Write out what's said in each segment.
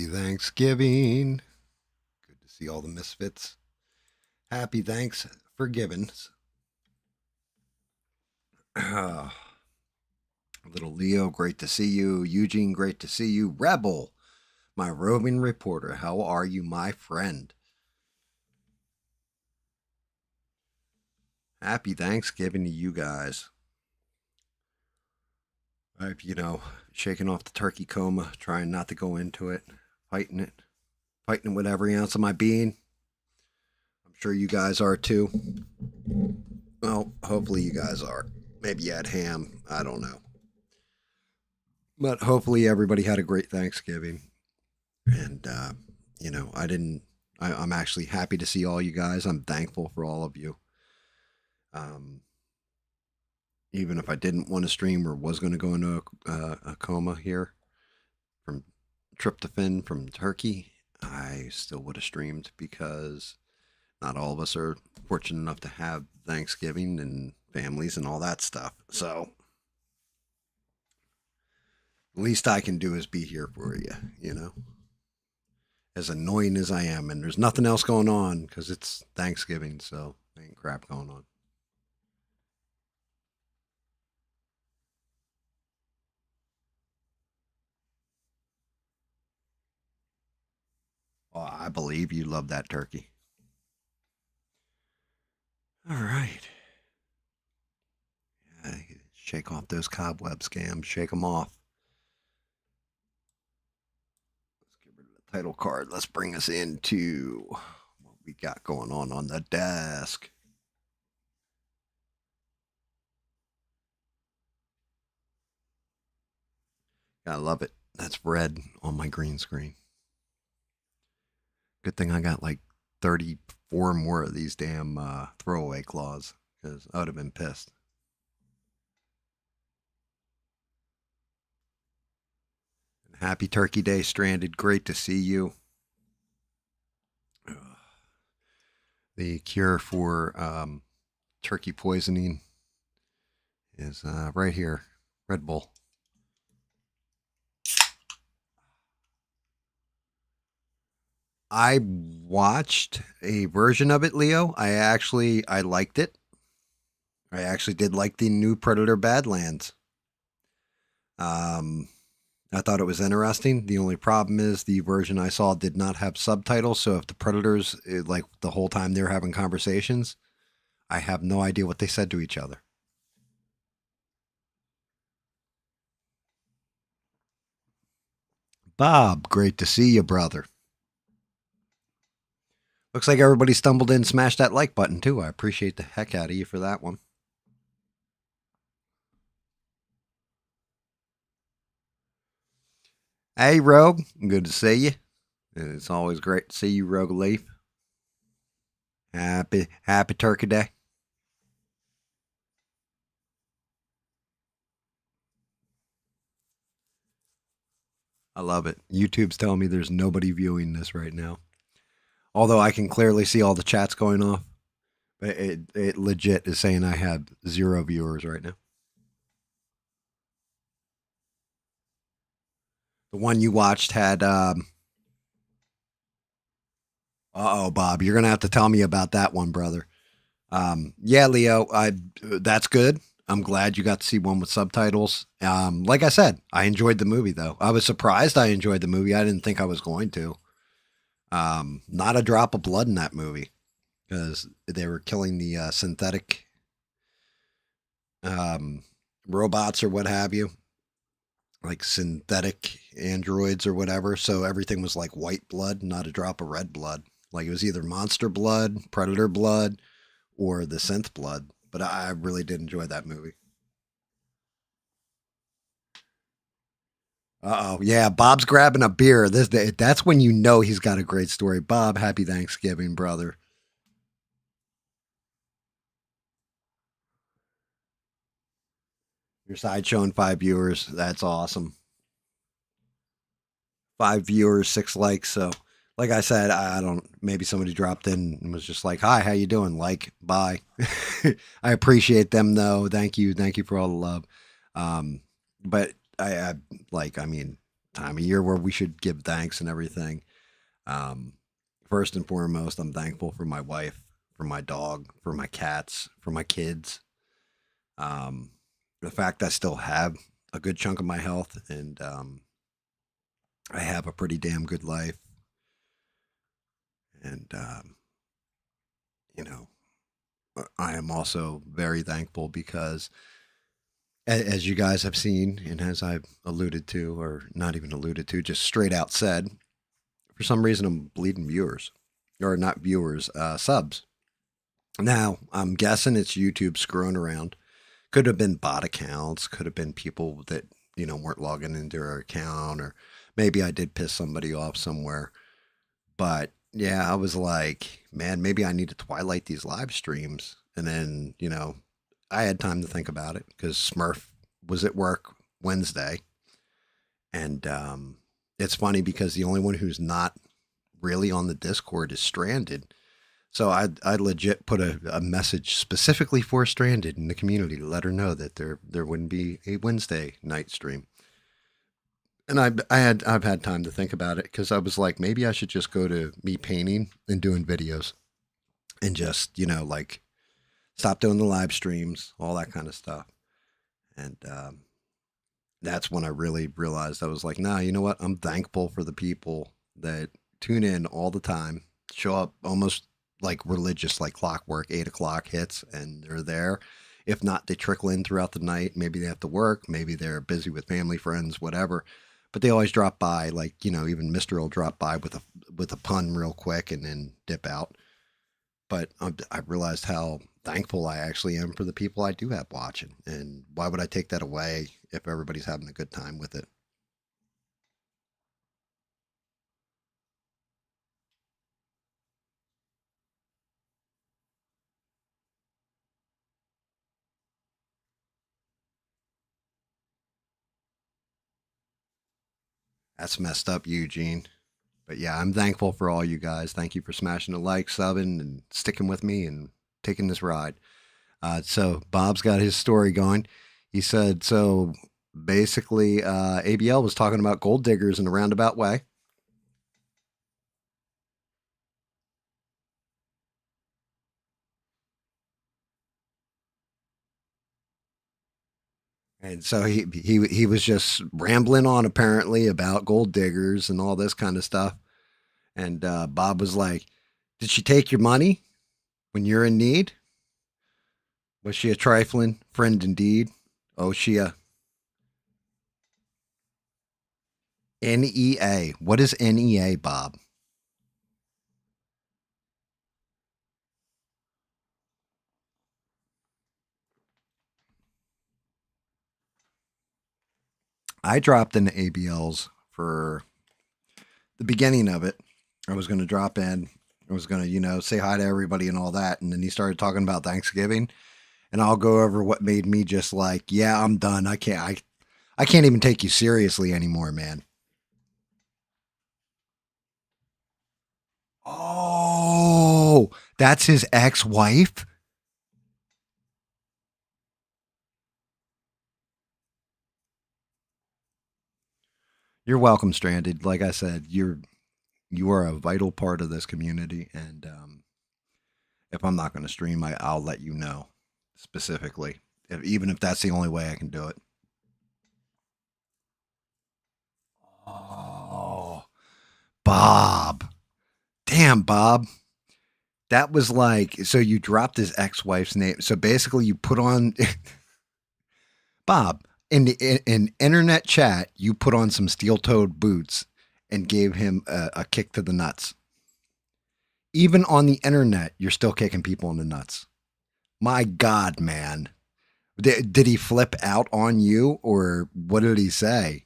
Happy Thanksgiving. Good to see all the misfits. Happy thanks for giving. Little Leo, great to see you. Eugene, great to see you. Rebel, my roving reporter, how are you, my friend? Happy Thanksgiving to you guys. I've, shaking off the turkey coma, trying not to go into it, fighting it with every ounce of my being. I'm sure you guys are too. Well, hopefully you guys are. Maybe you had ham. I don't know. But hopefully everybody had a great Thanksgiving. And, I'm actually happy to see all you guys. I'm thankful for all of you. Even if I didn't want to stream or was going to go into a coma here from tryptophan from turkey, I still would have streamed because not all of us are fortunate enough to have Thanksgiving and families and all that stuff. So the least I can do is be here for you, as annoying as I am. And there's nothing else going on because it's Thanksgiving, so ain't crap going on. Oh, I believe you love that turkey. All right. Yeah, shake off those cobweb scams. Shake them off. Let's get rid of the title card. Let's bring us into what we got going on the desk. I love it. That's red on my green screen. Good thing I got like 34 more of these damn throwaway claws because I would have been pissed. Happy Turkey Day, Stranded. Great to see you. The cure for turkey poisoning is right here. Red Bull. I watched a version of it, Leo. I liked it. I actually did like the new Predator Badlands. I thought it was interesting. The only problem is the version I saw did not have subtitles. So if the predators, like the whole time they're having conversations, I have no idea what they said to each other. Bob, great to see you, brother. Looks like everybody stumbled in and smashed that like button, too. I appreciate the heck out of you for that one. Hey, Rogue. Good to see you. It's always great to see you, Rogue Leaf. Happy Turkey Day. I love it. YouTube's telling me there's nobody viewing this right now. Although I can clearly see all the chats going off. But it legit is saying I have 0 viewers right now. The one you watched had uh-oh, Bob, you're gonna have to tell me about that one, brother. Yeah, Leo, that's good. I'm glad you got to see one with subtitles. Like I said, I enjoyed the movie though. I was surprised I enjoyed the movie. I didn't think I was going to. Not a drop of blood in that movie because they were killing the synthetic robots or what have you, like synthetic androids or whatever. So everything was like white blood, not a drop of red blood. Like it was either monster blood, predator blood, or the synth blood. But I really did enjoy that movie. Uh oh, yeah, Bob's grabbing a beer. That's when you know he's got a great story. Bob, happy Thanksgiving, brother. Your side showing 5 viewers. That's awesome. 5 viewers, 6 likes. So, like I said, I don't. Maybe somebody dropped in and was just like, "Hi, how you doing?" Like, bye. I appreciate them though. Thank you for all the love. But I like. I mean, time of year where we should give thanks and everything. Um, First and foremost, I'm thankful for my wife, for my dog, for my cats, for my kids. Um, the fact I still have a good chunk of my health and I have a pretty damn good life. And, you know, I am also very thankful because, as you guys have seen, and as I've alluded to, or not even alluded to, just straight out said, for some reason I'm bleeding viewers, or not viewers, subs. Now, I'm guessing it's YouTube screwing around. Could have been bot accounts, could have been people that, weren't logging into their account, or maybe I did piss somebody off somewhere. But yeah, I was like, man, maybe I need to twilight these live streams. And then, I had time to think about it because Smurf was at work Wednesday. And it's funny because the only one who's not really on the Discord is Stranded. So I legit put a message specifically for Stranded in the community to let her know that there wouldn't be a Wednesday night stream. And I've had time to think about it because I was like, maybe I should just go to me painting and doing videos and just, like stop doing the live streams, all that kind of stuff. And that's when I really realized I was like, nah, you know what? I'm thankful for the people that tune in all the time, show up almost like religious, like clockwork. 8 o'clock hits and they're there. If not, they trickle in throughout the night. Maybe they have to work. Maybe they're busy with family, friends, whatever. But they always drop by. Like, even Mister will drop by with a pun real quick and then dip out. But I realized how thankful I actually am for the people I do have watching. And why would I take that away if everybody's having a good time with it? That's messed up, Eugene. But yeah, I'm thankful for all you guys. Thank you for smashing the like, subbing, and sticking with me and taking this ride. So Bob's got his story going. He said, so basically, ABL was talking about gold diggers in a roundabout way. And so he was just rambling on apparently about gold diggers and all this kind of stuff. And Bob was like, "Did she take your money when you're in need? Was she a trifling friend indeed? Oh, she a NEA? What is NEA, Bob?" I dropped into ABLs for the beginning of it. I was going to drop in. I was going to, say hi to everybody and all that. And then he started talking about Thanksgiving. And I'll go over what made me just like, yeah, I'm done. I can't even take you seriously anymore, man. Oh, that's his ex-wife? You're welcome, Stranded. Like I said, you are a vital part of this community. And if I'm not going to stream, I'll let you know specifically, even if that's the only way I can do it. Oh, Bob. Damn, Bob. That was like, so you dropped his ex wife's name. So basically, you put on, Bob, in internet chat, you put on some steel toed boots and gave him a kick to the nuts. Even on the internet, you're still kicking people in the nuts. My God, man. Did he flip out on you or what did he say?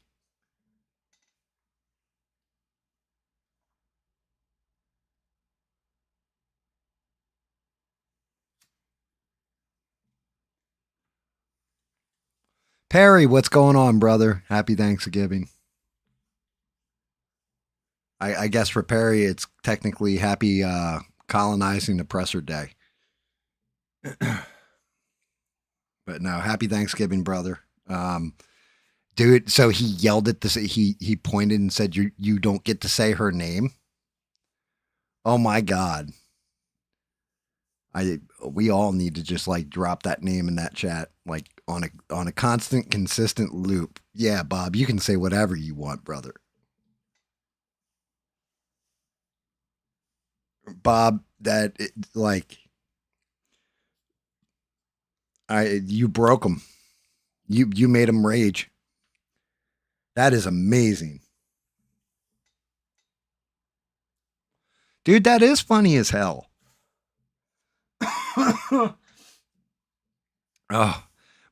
Perry, what's going on, brother? Happy Thanksgiving. I guess for Perry, it's technically happy colonizing oppressor day. But no, happy Thanksgiving, brother. Dude, so he yelled at this. He pointed and said, "You don't get to say her name." Oh my god! I We all need to just like drop that name in that chat, like on a constant, consistent loop. Yeah, Bob, you can say whatever you want, brother. Bob, like I you broke him. You made him rage. That is amazing, dude. That is funny as hell. Oh,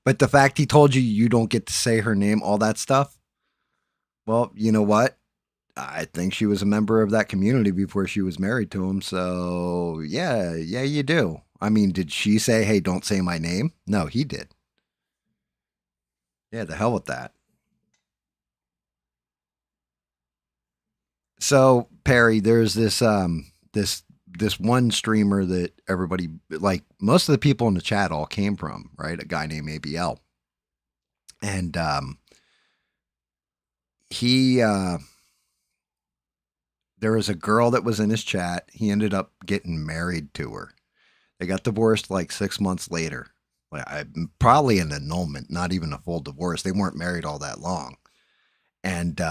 but the fact he told you you don't get to say her name, all that stuff. Well, you know what? I think she was a member of that community before she was married to him. So yeah, yeah, you do. I mean, did she say, "Hey, don't say my name"? No, he did. Yeah, the hell with that. So Perry, there's this one streamer that everybody, like most of the people in the chat all came from, right? A guy named ABL, and he there was a girl that was in his chat. He ended up getting married to her. They got divorced like 6 months later. Probably an annulment, not even a full divorce. They weren't married all that long. And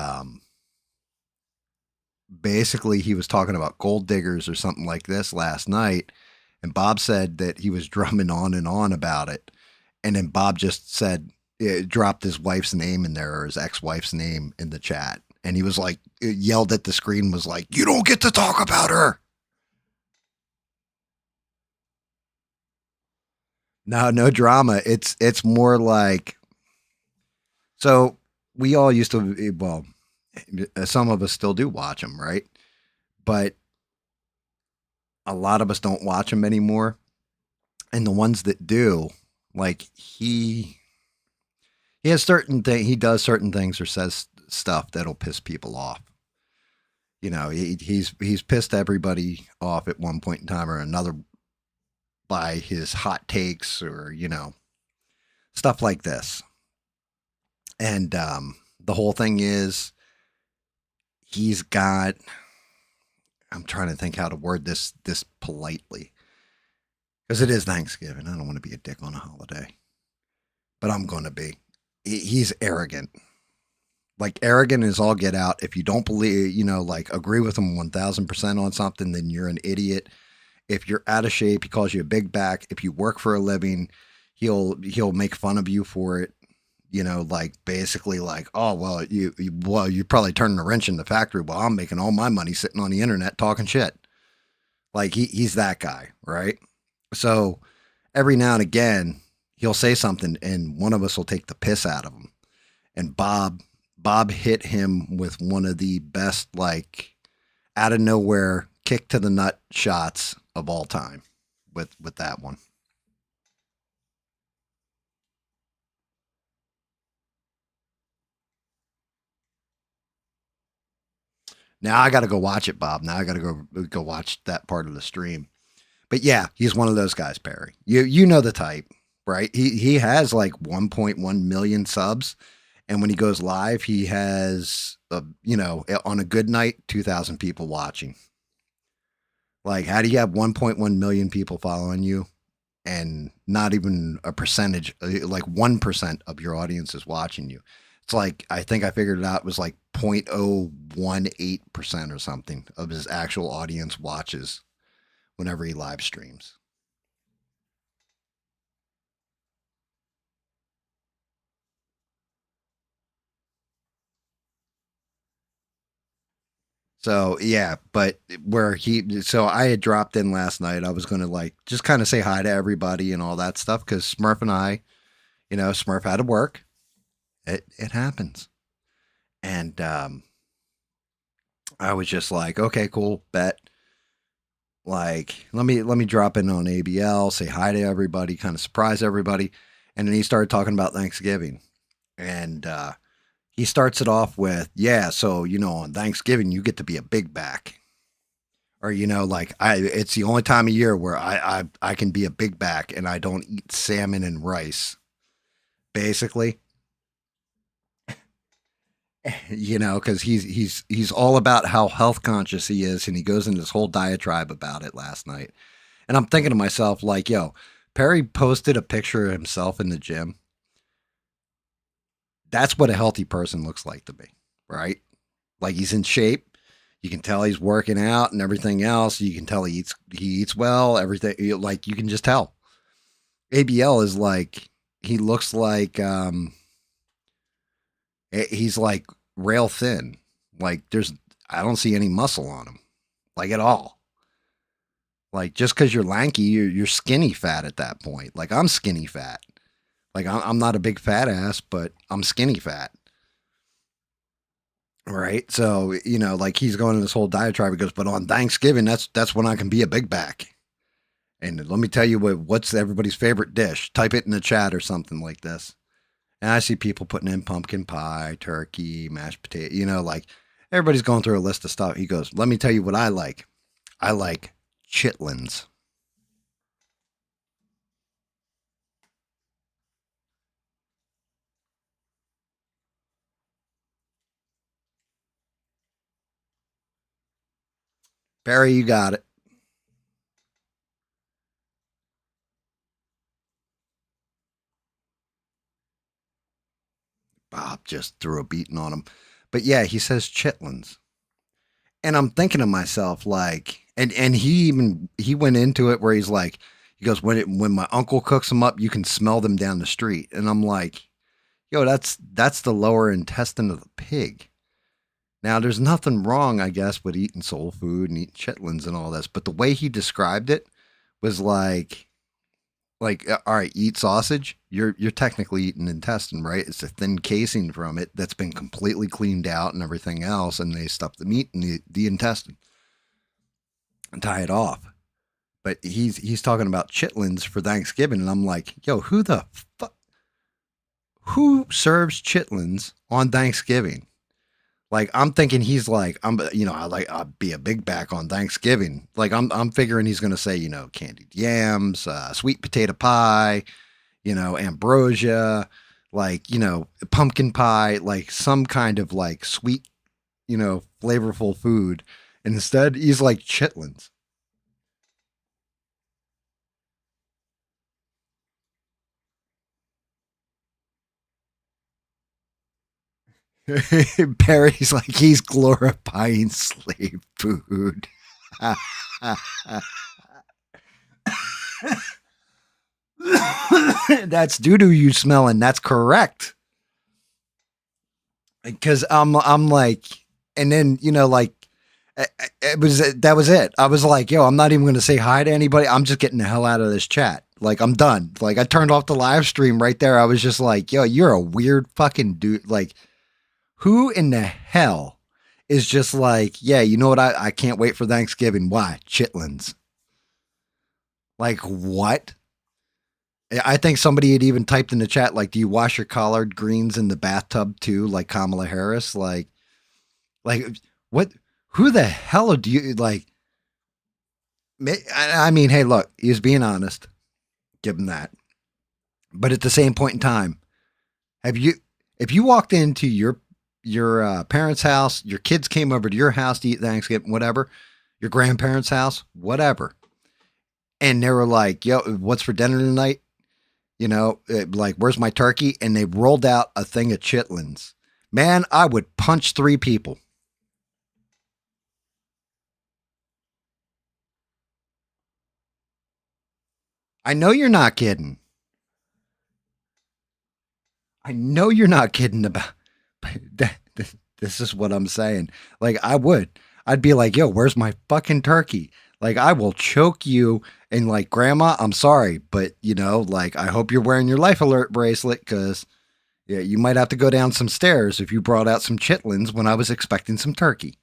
basically, he was talking about gold diggers or something like this last night. And Bob said that he was drumming on and on about it. And then Bob just said, dropped his wife's name in there, or his ex-wife's name in the chat. And he was like, yelled at the screen, was like, "You don't get to talk about her." No, no drama. It's more like, so we all used to, well, some of us still do watch them, right? But a lot of us don't watch them anymore. And the ones that do, like he has certain thing, he does certain things or says stuff that'll piss people off. You know, he's pissed everybody off at one point in time or another by his hot takes, or stuff like this. And the whole thing is, he's got, I'm trying to think how to word this politely, because it is Thanksgiving. I don't want to be a dick on a holiday, but I'm going to be. He's arrogant. Like, arrogant is all get out. If you don't believe, like, agree with him 1000% on something, then you're an idiot. If you're out of shape, he calls you a big back. If you work for a living, he'll make fun of you for it. Like, basically, like, "Oh, well, you probably turning a wrench in the factory. Well, I'm making all my money sitting on the internet talking shit." Like, he's that guy, right? So every now and again, he'll say something, and one of us will take the piss out of him. And Bob hit him with one of the best, like, out of nowhere kick to the nut shots of all time with that one. Now I got to go watch it, Bob. Now I got to go watch that part of the stream. But yeah, he's one of those guys, Perry. You know the type, right? He has like 1.1 million subs, and when he goes live, he has on a good night 2,000 people watching. Like, how do you have 1.1 million people following you, and not even a percentage, like 1% of your audience is watching you? It's like, I think I figured it out, it was like 0.018% or something of his actual audience watches whenever he live streams. So yeah, but so I had dropped in last night. I was going to, like, just kind of say hi to everybody and all that stuff, because Smurf and I, Smurf had to work. It happens. And I was just like, okay, cool, bet. Like, let me drop in on ABL, say hi to everybody, kind of surprise everybody. And then he started talking about Thanksgiving. And he starts it off with, "Yeah, so on Thanksgiving you get to be a big back." Or, like, it's the only time of year where I can be a big back and I don't eat salmon and rice, basically. You know, because he's all about how health conscious he is, and he goes into this whole diatribe about it last night. And I'm thinking to myself, like, yo, Perry posted a picture of himself in the gym. That's what a healthy person looks like to me, right? Like he's in shape. You can tell he's working out and everything else. You can tell he eats well. Everything like you can just tell. ABL is like he looks like he's like rail thin. Like there's I don't see any muscle on him, like at all. Like just because you're lanky, you're skinny fat at that point. Like I'm skinny fat. Like I'm not a big fat ass, but I'm skinny fat. Right. So, like he's going in this whole diatribe. He goes, but on Thanksgiving, that's when I can be a big back. And let me tell you what's everybody's favorite dish. Type it in the chat or something like this. And I see people putting in pumpkin pie, turkey, mashed potato, like everybody's going through a list of stuff. He goes, let me tell you what I like. I like chitlins. Barry, you got it. Bob just threw a beating on him. But yeah, he says chitlins. And I'm thinking to myself, like, and he went into it where he's like, he goes, when my uncle cooks them up, you can smell them down the street. And I'm like, yo, that's the lower intestine of the pig. Now, there's nothing wrong, I guess, with eating soul food and eating chitlins and all this, but the way he described it was like, all right, eat sausage. You're technically eating intestine, right? It's a thin casing from it that's been completely cleaned out and everything else, and they stuff the meat in the intestine and tie it off. But he's talking about chitlins for Thanksgiving, and I'm like, yo, who serves chitlins on Thanksgiving? Like I'm thinking he's like I'll be a big back on Thanksgiving. Like I'm figuring he's gonna say candied yams, sweet potato pie, ambrosia, like pumpkin pie, like some kind of like sweet, flavorful food. And instead he's like chitlins. Perry's like he's glorifying slave food. That's doo doo you smelling. That's correct. Because I'm like, and then like it was that was it. I was like, yo, I'm not even going to say hi to anybody. I'm just getting the hell out of this chat. Like I'm done. Like I turned off the live stream right there. I was just like, yo, you're a weird fucking dude. Like who in the hell is just like, yeah, you know what? I can't wait for Thanksgiving. Why? Chitlins. Like what? I think somebody had even typed in the chat, like, do you wash your collard greens in the bathtub too, like Kamala Harris? Like what? Who the hell do you like? I mean, hey, look, he was being honest. Give him that. But at the same point in time, have you, if you walked into your parents' house, your kids came over to your house to eat Thanksgiving, whatever, your grandparents' house, whatever, and they were like, "Yo, what's for dinner tonight?" Like, where's my turkey? And they rolled out a thing of chitlins. Man, I would punch three people. I know you're not kidding. I know you're not kidding about that. This is what I'm saying. Like, I would. I'd be like, yo, where's my fucking turkey? Like, I will choke you. And, like, Grandma, I'm sorry. But, like, I hope you're wearing your life alert bracelet because yeah, you might have to go down some stairs if you brought out some chitlins when I was expecting some turkey.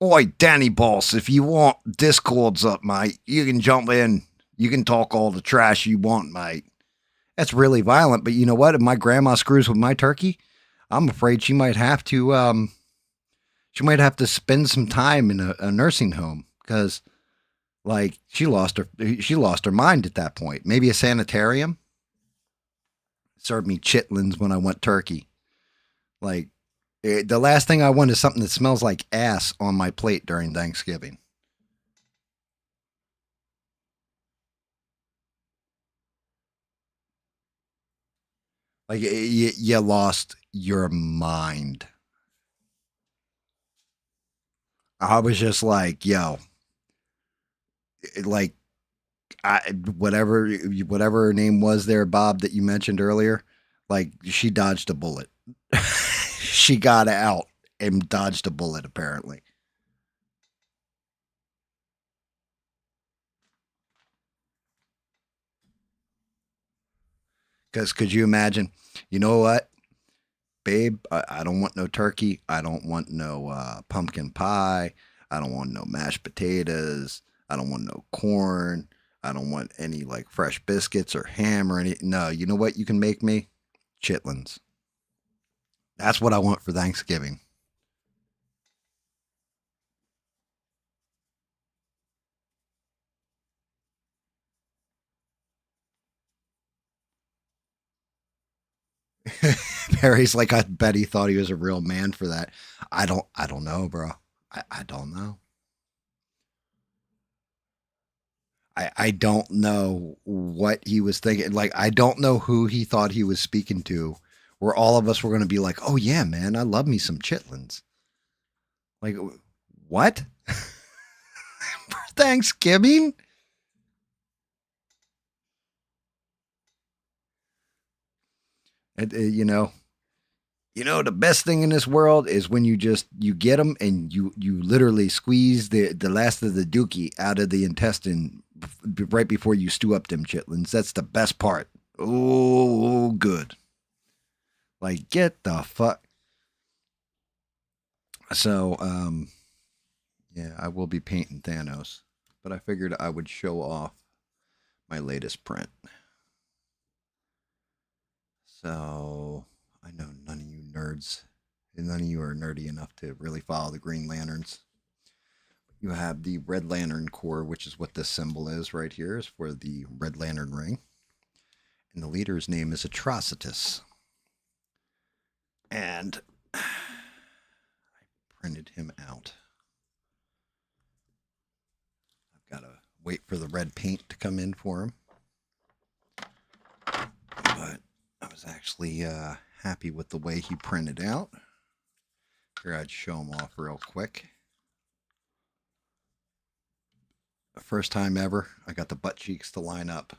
Oi, Danny Boss, if you want Discord's up, mate, you can jump in. You can talk all the trash you want, mate. That's really violent, but you know what? If my grandma screws with my turkey, I'm afraid she might have to spend some time in a nursing home because Like she lost her mind at that point. Maybe a sanitarium served me chitlins when I went turkey. Like the last thing I want is something that smells like ass on my plate during Thanksgiving. Like you lost your mind. I was just like, yo, like whatever her name was there, Bob, that you mentioned earlier, like she dodged a bullet. She got out and dodged a bullet apparently. Because could you imagine? You know what, babe? I don't want no turkey. I don't want no pumpkin pie. I don't want no mashed potatoes. I don't want no corn. I don't want any like fresh biscuits or ham or any. No, you know what? You can make me chitlins. That's what I want for Thanksgiving. Barry's like, I bet he thought he was a real man for that. I don't know, bro. I don't know. I don't know what he was thinking. Like, I don't know who he thought he was speaking to, where all of us were going to be like, oh, yeah, man, I love me some chitlins. Like, what? For Thanksgiving? You know, the best thing in this world is when you get them and you literally squeeze the last of the dookie out of the intestine right before you stew up them chitlins. That's the best part. Oh, good. Like get the fuck. So yeah, I will be painting Thanos, but I figured I would show off my latest print. So I know none of you nerds, none of you are nerdy enough to really follow the Green Lanterns. You have the Red Lantern Corps, which is what this symbol is right here, is for the Red Lantern ring. And the leader's name is Atrocitus. And I printed him out. I've got to wait for the red paint to come in for him. But I was actually happy with the way he printed out. Here, I'd show him off real quick. The first time ever, I got the butt cheeks to line up.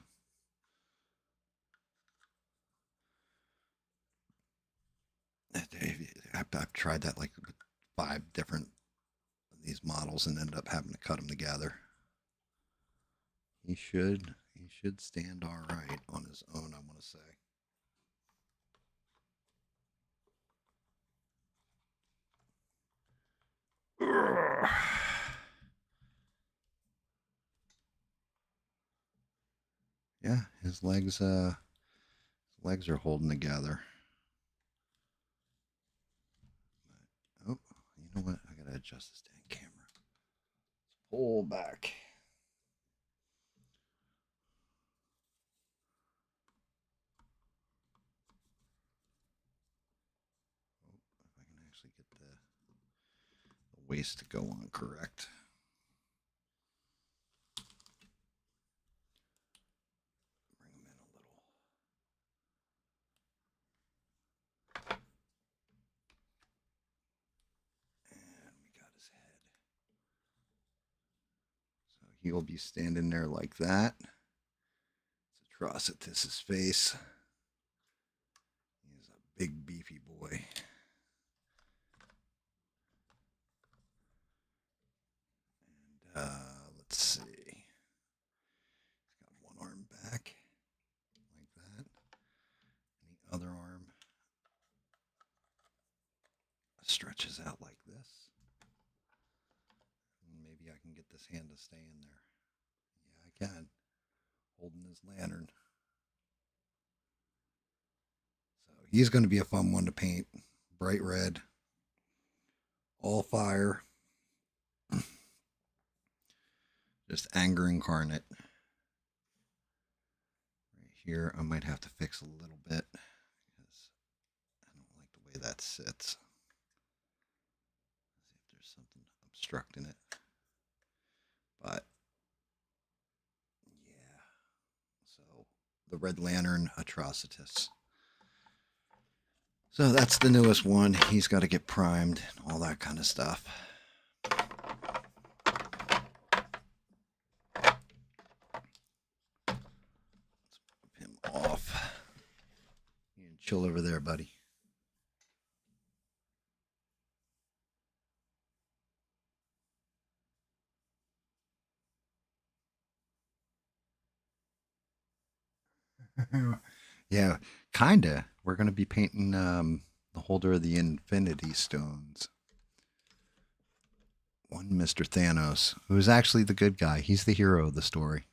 I've tried that like with 5 different of these models and ended up having to cut them together. He should stand all right on his own, I want to say. Yeah, his legs are holding together. But, oh, you know what? I gotta adjust this dang camera. Pull back. Oh, if I can actually get the waist to go on correct. Bring him in a little. And we got his head. So he'll be standing there like that. It's Atrocitus's face. He's a big beefy boy. And let's see. He's got one arm back like that. And the other arm stretches out like this. And maybe I can get this hand to stay in there. Yeah, I can. Holding his lantern. So he's going to be a fun one to paint. Bright red, all fire. Just anger incarnate. Right here, I might have to fix a little bit because I don't like the way that sits. See if there's something obstructing it. But yeah, so the Red Lantern Atrocitus. So that's the newest one. He's got to get primed and all that kind of stuff. Let's move him off. You can chill over there, buddy. Yeah, kinda. We're gonna be painting the holder of the Infinity Stones. One Mr. Thanos, who's actually the good guy. He's the hero of the story.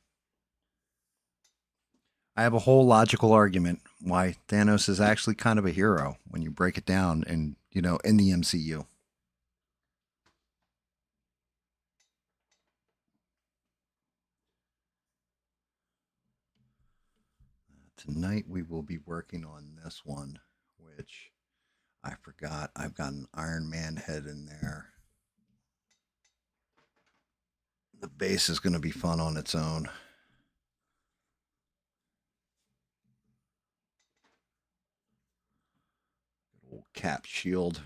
I have a whole logical argument why Thanos is actually kind of a hero when you break it down and, in the MCU. Tonight we will be working on this one, which I forgot. I've got an Iron Man head in there. The base is going to be fun on its own. Good old cap shield.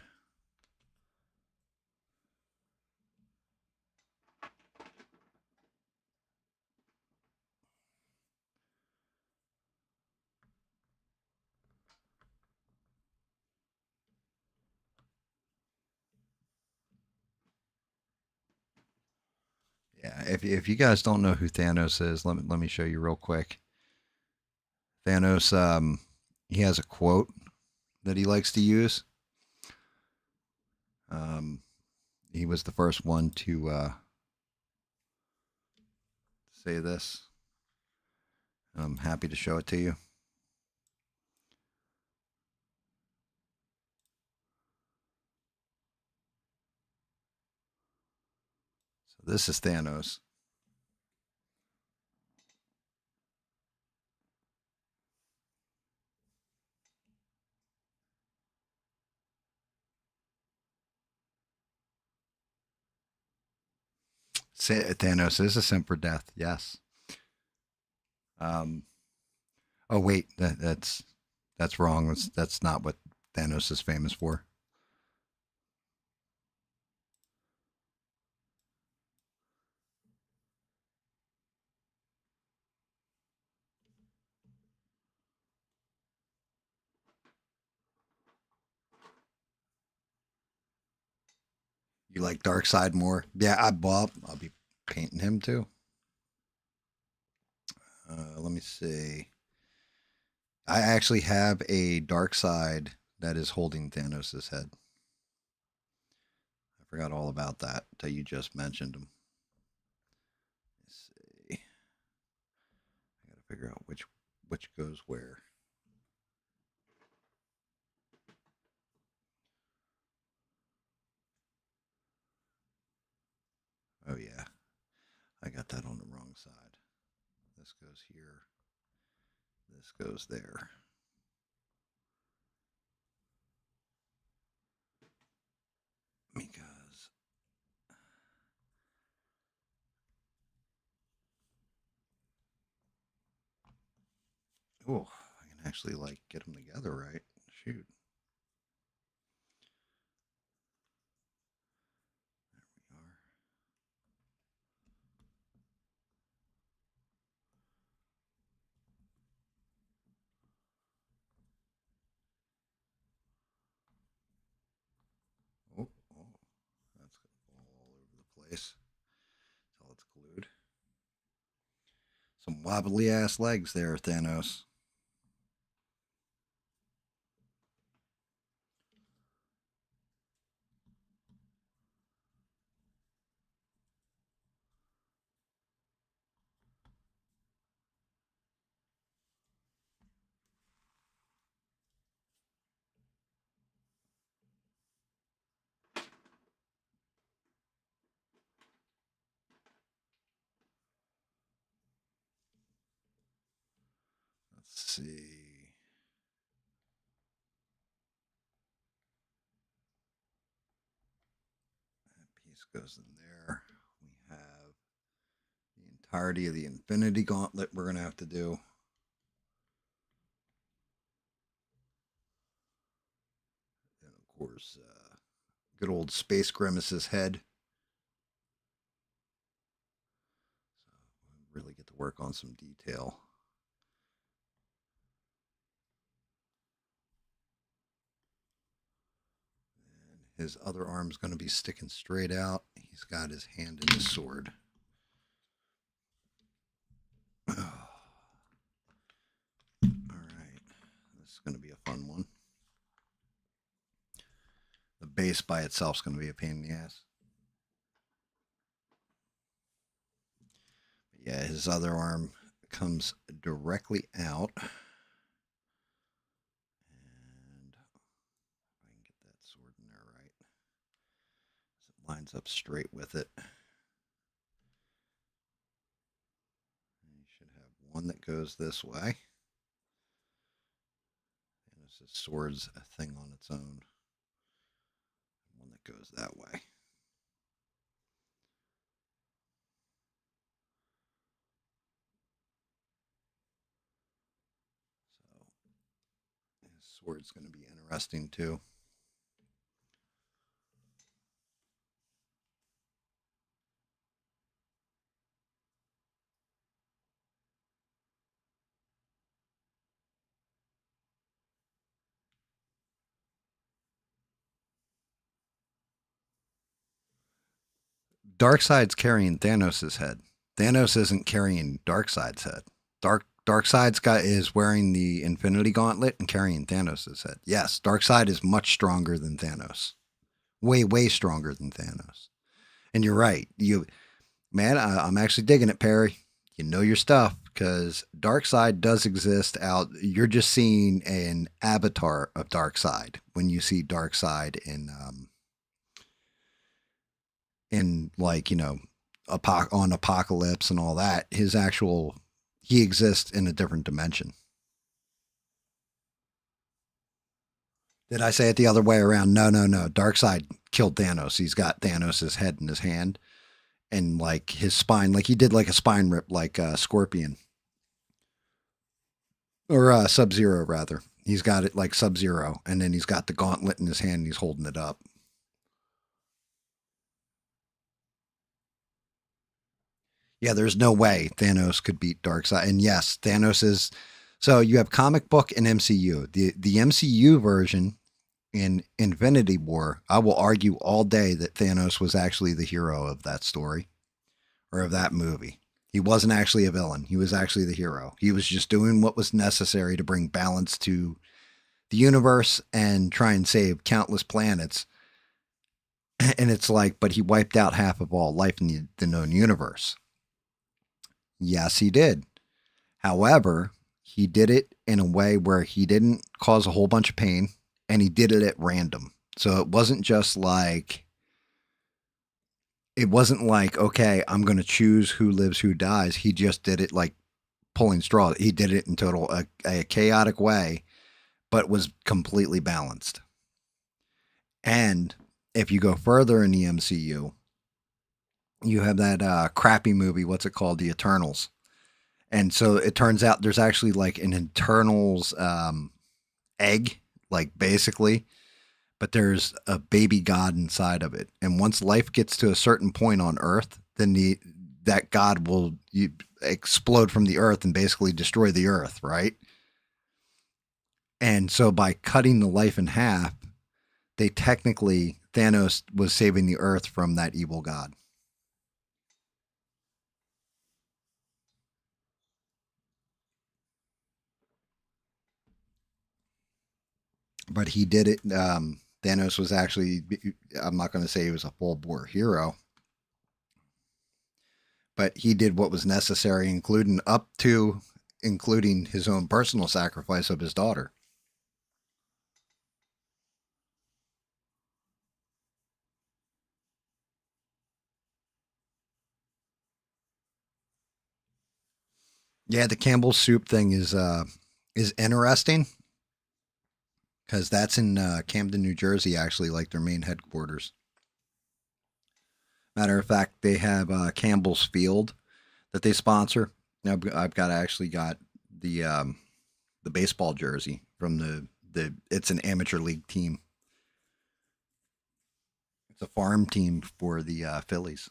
Yeah, if you guys don't know who Thanos is, let me show you real quick. Thanos, he has a quote that he likes to use. Um, he was the first one to say this. I'm happy to show it to you. So this is Thanos. Thanos is a simp for death. Yes. Um. Oh wait, that's wrong. That's not what Thanos is famous for. You like Dark Side more? Yeah, I'll be painting him too. Let me see. I actually have a Dark Side that is holding Thanos' head. I forgot all about that until you just mentioned him. Let's see. I got to figure out which goes where. Oh yeah, I got that on the wrong side. This goes here. This goes there. Because oh, I can actually get them together, right? Shoot. There we are. Oh, oh, that's all over the place. Until it's glued. Some wobbly ass legs there, Thanos. Let's see. That piece goes in there. We have the entirety of the Infinity Gauntlet we're going to have to do. And of course, good old Space Grimace's head. So really get to work on some detail. And his other arm's going to be sticking straight out. He's got his hand in his sword. All right. This is going to be a fun one. The base by itself is going to be a pain in the ass. But yeah, his other arm comes directly out. And if I can get that sword in there right, so it lines up straight with it. And you should have one that goes this way. And this sword's a thing on its own. One that goes that way. So his sword's going to be interesting too. Darkseid's carrying Thanos' head. Thanos isn't carrying Darkseid's head. Darkseid's guy is wearing the Infinity Gauntlet and carrying Thanos' head. Yes, Darkseid is much stronger than Thanos. Way stronger than Thanos. And you're right. Man, I'm actually digging it, Perry. You know your stuff because Darkseid does exist out. You're just seeing an avatar of Darkseid when you see Darkseid in like on Apocalypse and all that. He exists in a different dimension. Did I say it the other way around? No. Darkseid killed Thanos. He's got Thanos' head in his hand and like his spine, like he did like a spine rip, like Scorpion or Sub Zero rather. He's got it like Sub Zero, and then he's got the gauntlet in his hand. And he's holding it up. Yeah, there's no way Thanos could beat Darkseid. And yes, Thanos is. So you have comic book and MCU. The MCU version in Infinity War, I will argue all day that Thanos was actually the hero of that story or of that movie. He wasn't actually a villain. He was actually the hero. He was just doing what was necessary to bring balance to the universe and try and save countless planets. And it's like, but he wiped out half of all life in the known universe. Yes, he did. However, he did it in a way where he didn't cause a whole bunch of pain and he did it at random. So it wasn't just like, okay, I'm going to choose who lives, who dies. He just did it like pulling straws. He did it in total a chaotic way, but was completely balanced. And if you go further in the MCU, you have that crappy movie. What's it called? The Eternals. And so it turns out there's actually like an Eternals egg, like basically, but there's a baby god inside of it. And once life gets to a certain point on Earth, then that god will explode from the Earth and basically destroy the Earth, right? And so by cutting the life in half, Thanos was saving the Earth from that evil god. But he did it. Thanos was actually, I'm not going to say he was a full bore hero, but he did what was necessary, including his own personal sacrifice of his daughter. Yeah, the Campbell's soup thing is is interesting because that's in Camden, New Jersey, actually, like their main headquarters. Matter of fact, they have Campbell's Field that they sponsor. I've got actually got the baseball jersey from the. It's an amateur league team. It's a farm team for the Phillies.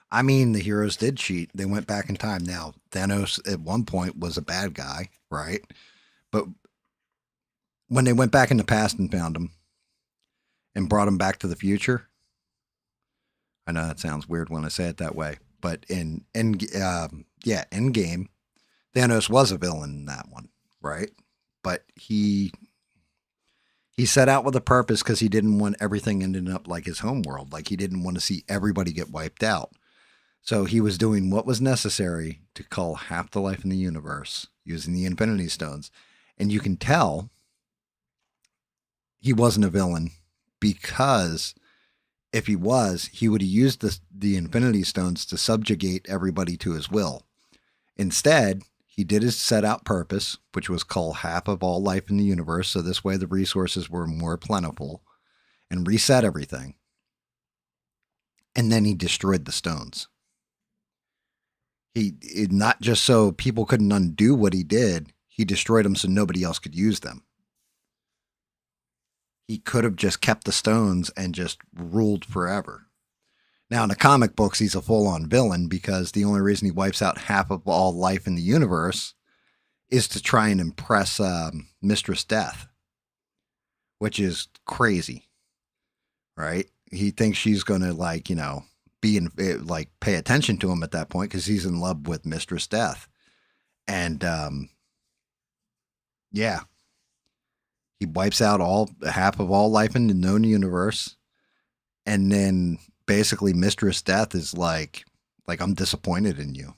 I mean, the heroes did cheat. They went back in time. Now, Thanos at one point was a bad guy, right? But when they went back in the past and found him and brought him back to the future, I know that sounds weird when I say it that way, but in game, Thanos was a villain in that one, right? But he set out with a purpose because he didn't want everything ending up like his home world. Like he didn't want to see everybody get wiped out. So he was doing what was necessary to cull half the life in the universe using the Infinity Stones. And you can tell he wasn't a villain because if he was, he would have used the Infinity Stones to subjugate everybody to his will. Instead, he did his set out purpose, which was cull half of all life in the universe, so this way the resources were more plentiful, and reset everything. And then he destroyed the stones. Not just so people couldn't undo what he did, he destroyed them so nobody else could use them. He could have just kept the stones and just ruled forever. Now, in the comic books, he's a full on villain because the only reason he wipes out half of all life in the universe is to try and impress Mistress Death, which is crazy, right? He thinks she's going to, like, be in, like, pay attention to him at that point because he's in love with Mistress Death. And, yeah, he wipes out all half of all life in the known universe. And then basically Mistress Death is like I'm disappointed in you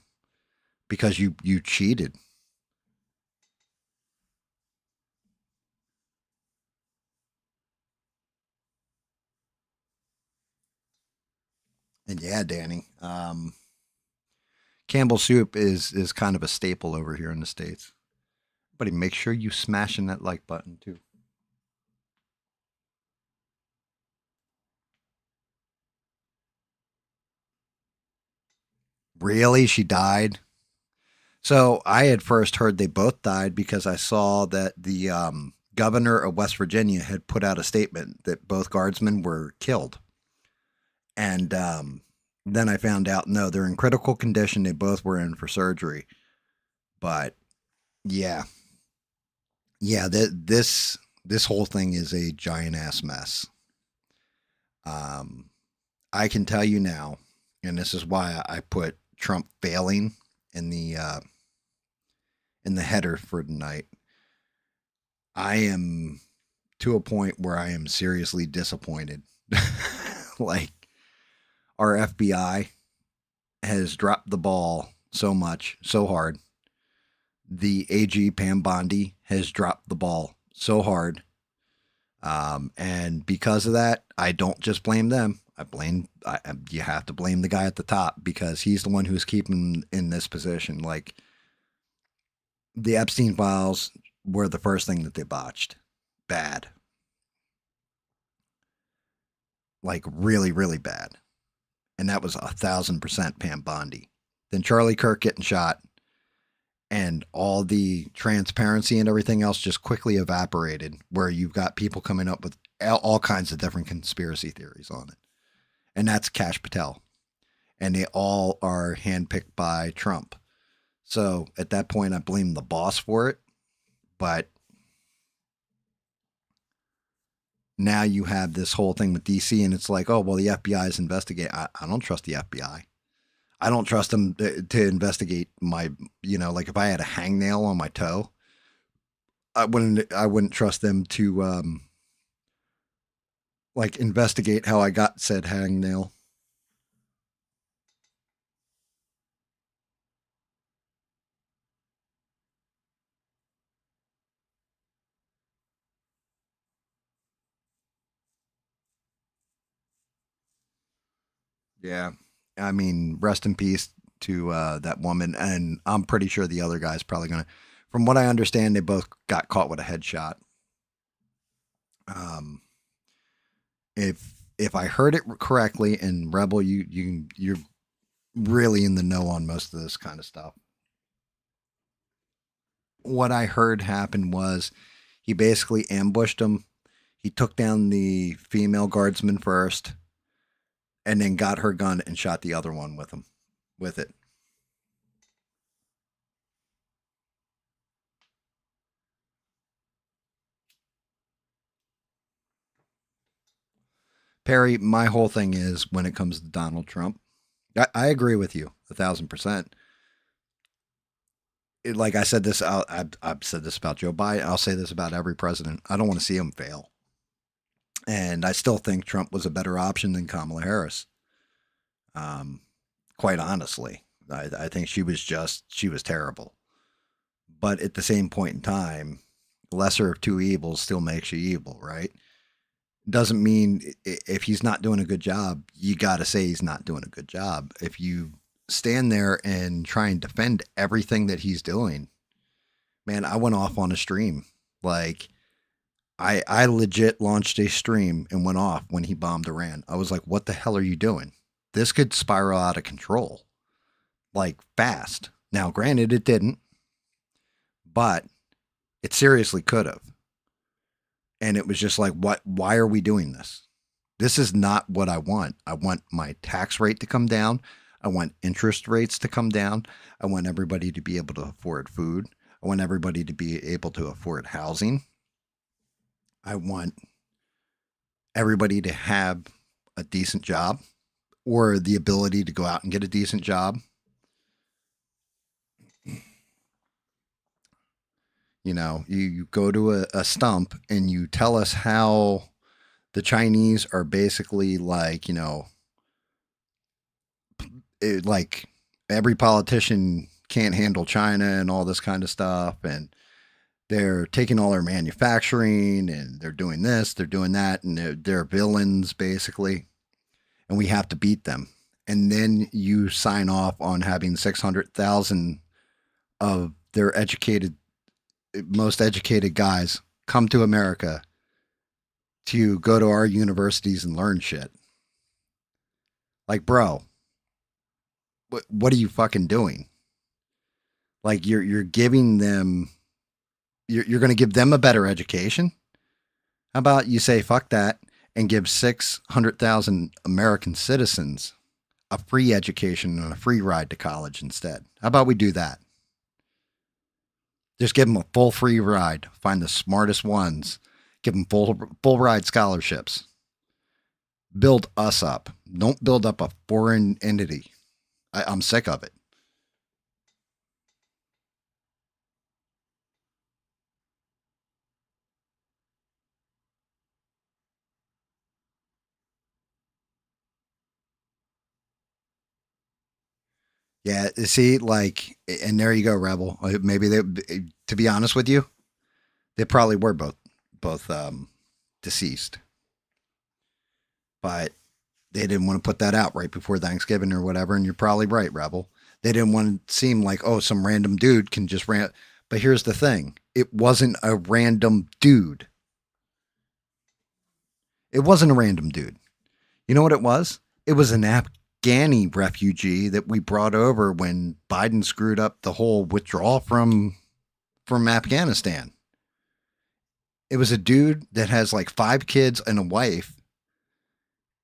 because you cheated. And yeah, Danny, Campbell soup is kind of a staple over here in the states. Buddy, make sure you smashing that like button too. Really, she died. So I had first heard they both died because I saw that the governor of West Virginia had put out a statement that both guardsmen were killed, and then I found out no, they're in critical condition. They both were in for surgery, but yeah, yeah, this whole thing is a giant ass mess. Um, I can tell you now, and this is why I put Trump failing in the header for tonight. I am to a point where I am seriously disappointed. Like our FBI has dropped the ball so much, so hard. The AG Pam Bondi has dropped the ball so hard. And because of that, I don't just blame them. You have to blame the guy at the top because he's the one who's keeping in this position. Like the Epstein files were the first thing that they botched. Bad. Like really, really bad. And that was 1,000% Pam Bondi. Then Charlie Kirk getting shot and all the transparency and everything else just quickly evaporated where you've got people coming up with all kinds of different conspiracy theories on it. And that's Cash Patel. And they all are handpicked by Trump. So at that point, I blame the boss for it. But now you have this whole thing with DC, and it's like, oh, well, the FBI is investigating. I don't trust the FBI. I don't trust them to investigate my, like if I had a hangnail on my toe, I wouldn't trust them to like investigate how I got said hangnail. Yeah. I mean, rest in peace to that woman. And I'm pretty sure the other guy's probably going to, from what I understand, they both got caught with a headshot. Um, if I heard it correctly, and Rebel, you're really in the know on most of this kind of stuff. What I heard happened was he basically ambushed him. He took down the female guardsman first, and then got her gun and shot the other one with him, with it. Perry, my whole thing is when it comes to Donald Trump, I agree with you 1,000%. Like I said this, I've said this about Joe Biden. I'll say this about every president. I don't want to see him fail, and I still think Trump was a better option than Kamala Harris. Um, quite honestly, I think she was terrible. But at the same point in time, lesser of two evils still makes you evil, right? Doesn't mean if he's not doing a good job, you got to say he's not doing a good job. If you stand there and try and defend everything that he's doing, man, I went off on a stream. Like I legit launched a stream and went off when he bombed Iran. I was like, what the hell are you doing? This could spiral out of control, like fast. Now, granted, it didn't, but it seriously could have. And it was just like, what? Why are we doing this? This is not what I want. I want my tax rate to come down. I want interest rates to come down. I want everybody to be able to afford food. I want everybody to be able to afford housing. I want everybody to have a decent job or the ability to go out and get a decent job. You go to a stump and you tell us how the Chinese are basically like, like every politician can't handle China and all this kind of stuff. And they're taking all our manufacturing and they're doing this, they're doing that, and they're villains basically. And we have to beat them. And then you sign off on having 600,000 of their most educated guys come to America to go to our universities and learn shit. Like, bro, what are you fucking doing? Like, you're giving them, you're going to give them a better education. How about you say fuck that and give 600,000 American citizens a free education and a free ride to college instead? How about we do that? Just give them a full free ride. Find the smartest ones. Give them full ride scholarships. Build us up. Don't build up a foreign entity. I'm sick of it. Yeah, see, like, and there you go, Rebel. Maybe they, to be honest with you, they probably were both deceased, but they didn't want to put that out right before Thanksgiving or whatever. And you're probably right, Rebel. They didn't want to seem like, oh, some random dude can just rant. But here's the thing: it wasn't a random dude. It wasn't a random dude. You know what it was? It was an Afghani refugee that we brought over when Biden screwed up the whole withdrawal from Afghanistan. It was a dude that has like 5 kids and a wife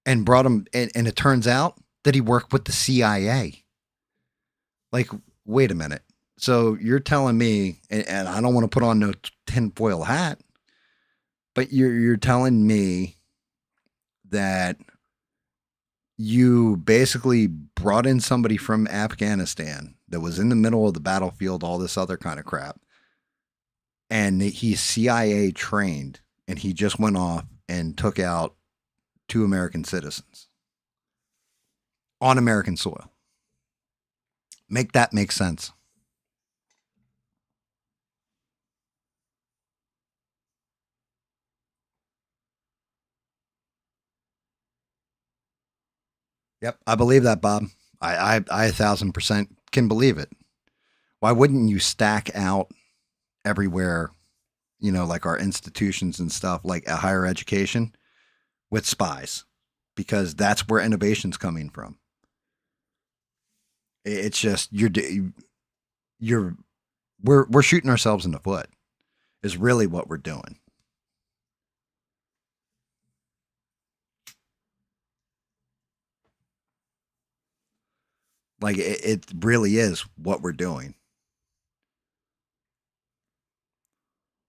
and brought him and it turns out that he worked with the CIA. Like, wait a minute. So you're telling me, and I don't want to put on no tinfoil hat, but you're telling me that you basically brought in somebody from Afghanistan that was in the middle of the battlefield, all this other kind of crap, and he's CIA trained, and he just went off and took out 2 American citizens on American soil. Make that make sense. Yep, I believe that, Bob. I 1,000% can believe it. Why wouldn't you stack out everywhere, like our institutions and stuff, like a higher education with spies? Because that's where innovation's coming from. It's just you're we're shooting ourselves in the foot. Is really what we're doing. Like it really is what we're doing.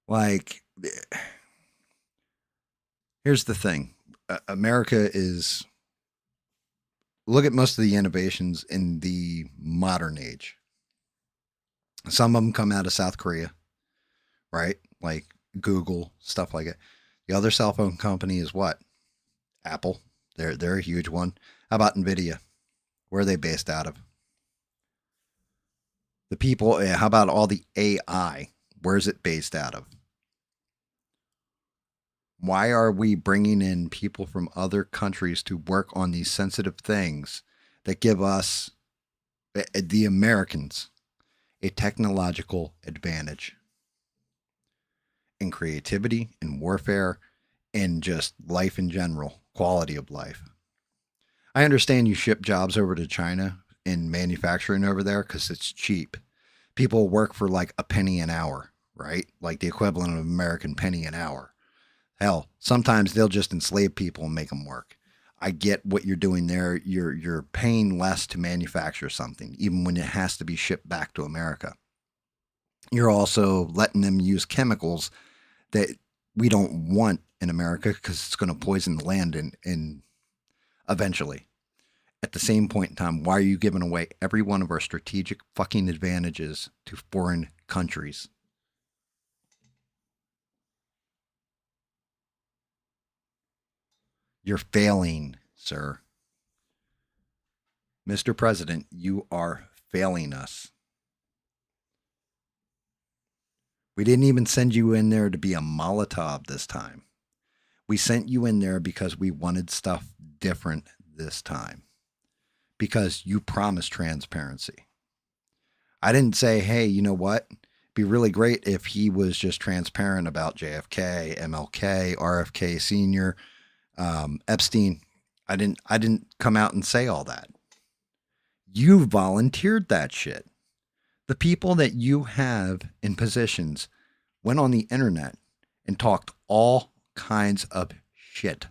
Like here's the thing. America is look at most of the innovations in the modern age. Some of them come out of South Korea, right? Like Google, stuff like it. The other cell phone company is what? Apple. They're a huge one. How about Nvidia? Where are they based out of? The people. How about all the AI? Where's it based out of? Why are we bringing in people from other countries to work on these sensitive things that give us, the Americans, a technological advantage in creativity, in warfare, and just life in general, quality of life? I understand you ship jobs over to China in manufacturing over there because it's cheap. People work for like a penny an hour, right? Like the equivalent of American penny an hour. Hell, sometimes they'll just enslave people and make them work. I get what you're doing there. You're paying less to manufacture something, even when it has to be shipped back to America. You're also letting them use chemicals that we don't want in America because it's going to poison the land and eventually. At the same point in time, why are you giving away every one of our strategic fucking advantages to foreign countries? You're failing, sir. Mr. President, you are failing us. We didn't even send you in there to be a Molotov this time. We sent you in there because we wanted stuff different this time. Because you promised transparency. I didn't say, hey, you know what? It'd be really great if he was just transparent about JFK, MLK, RFK Sr., Epstein. I didn't come out and say all that. You volunteered that shit. The people that you have in positions went on the internet and talked all kinds of shit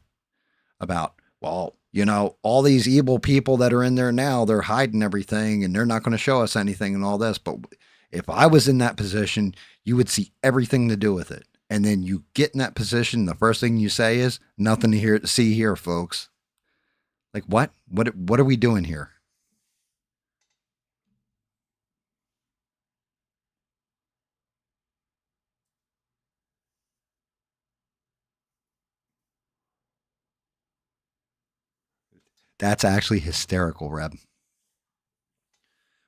about, well, all these evil people that are in there now, they're hiding everything and they're not going to show us anything and all this. But if I was in that position, you would see everything to do with it. And then you get in that position, the first thing you say is nothing to hear, see here, folks. Like what? What are we doing here? That's actually hysterical, Reb.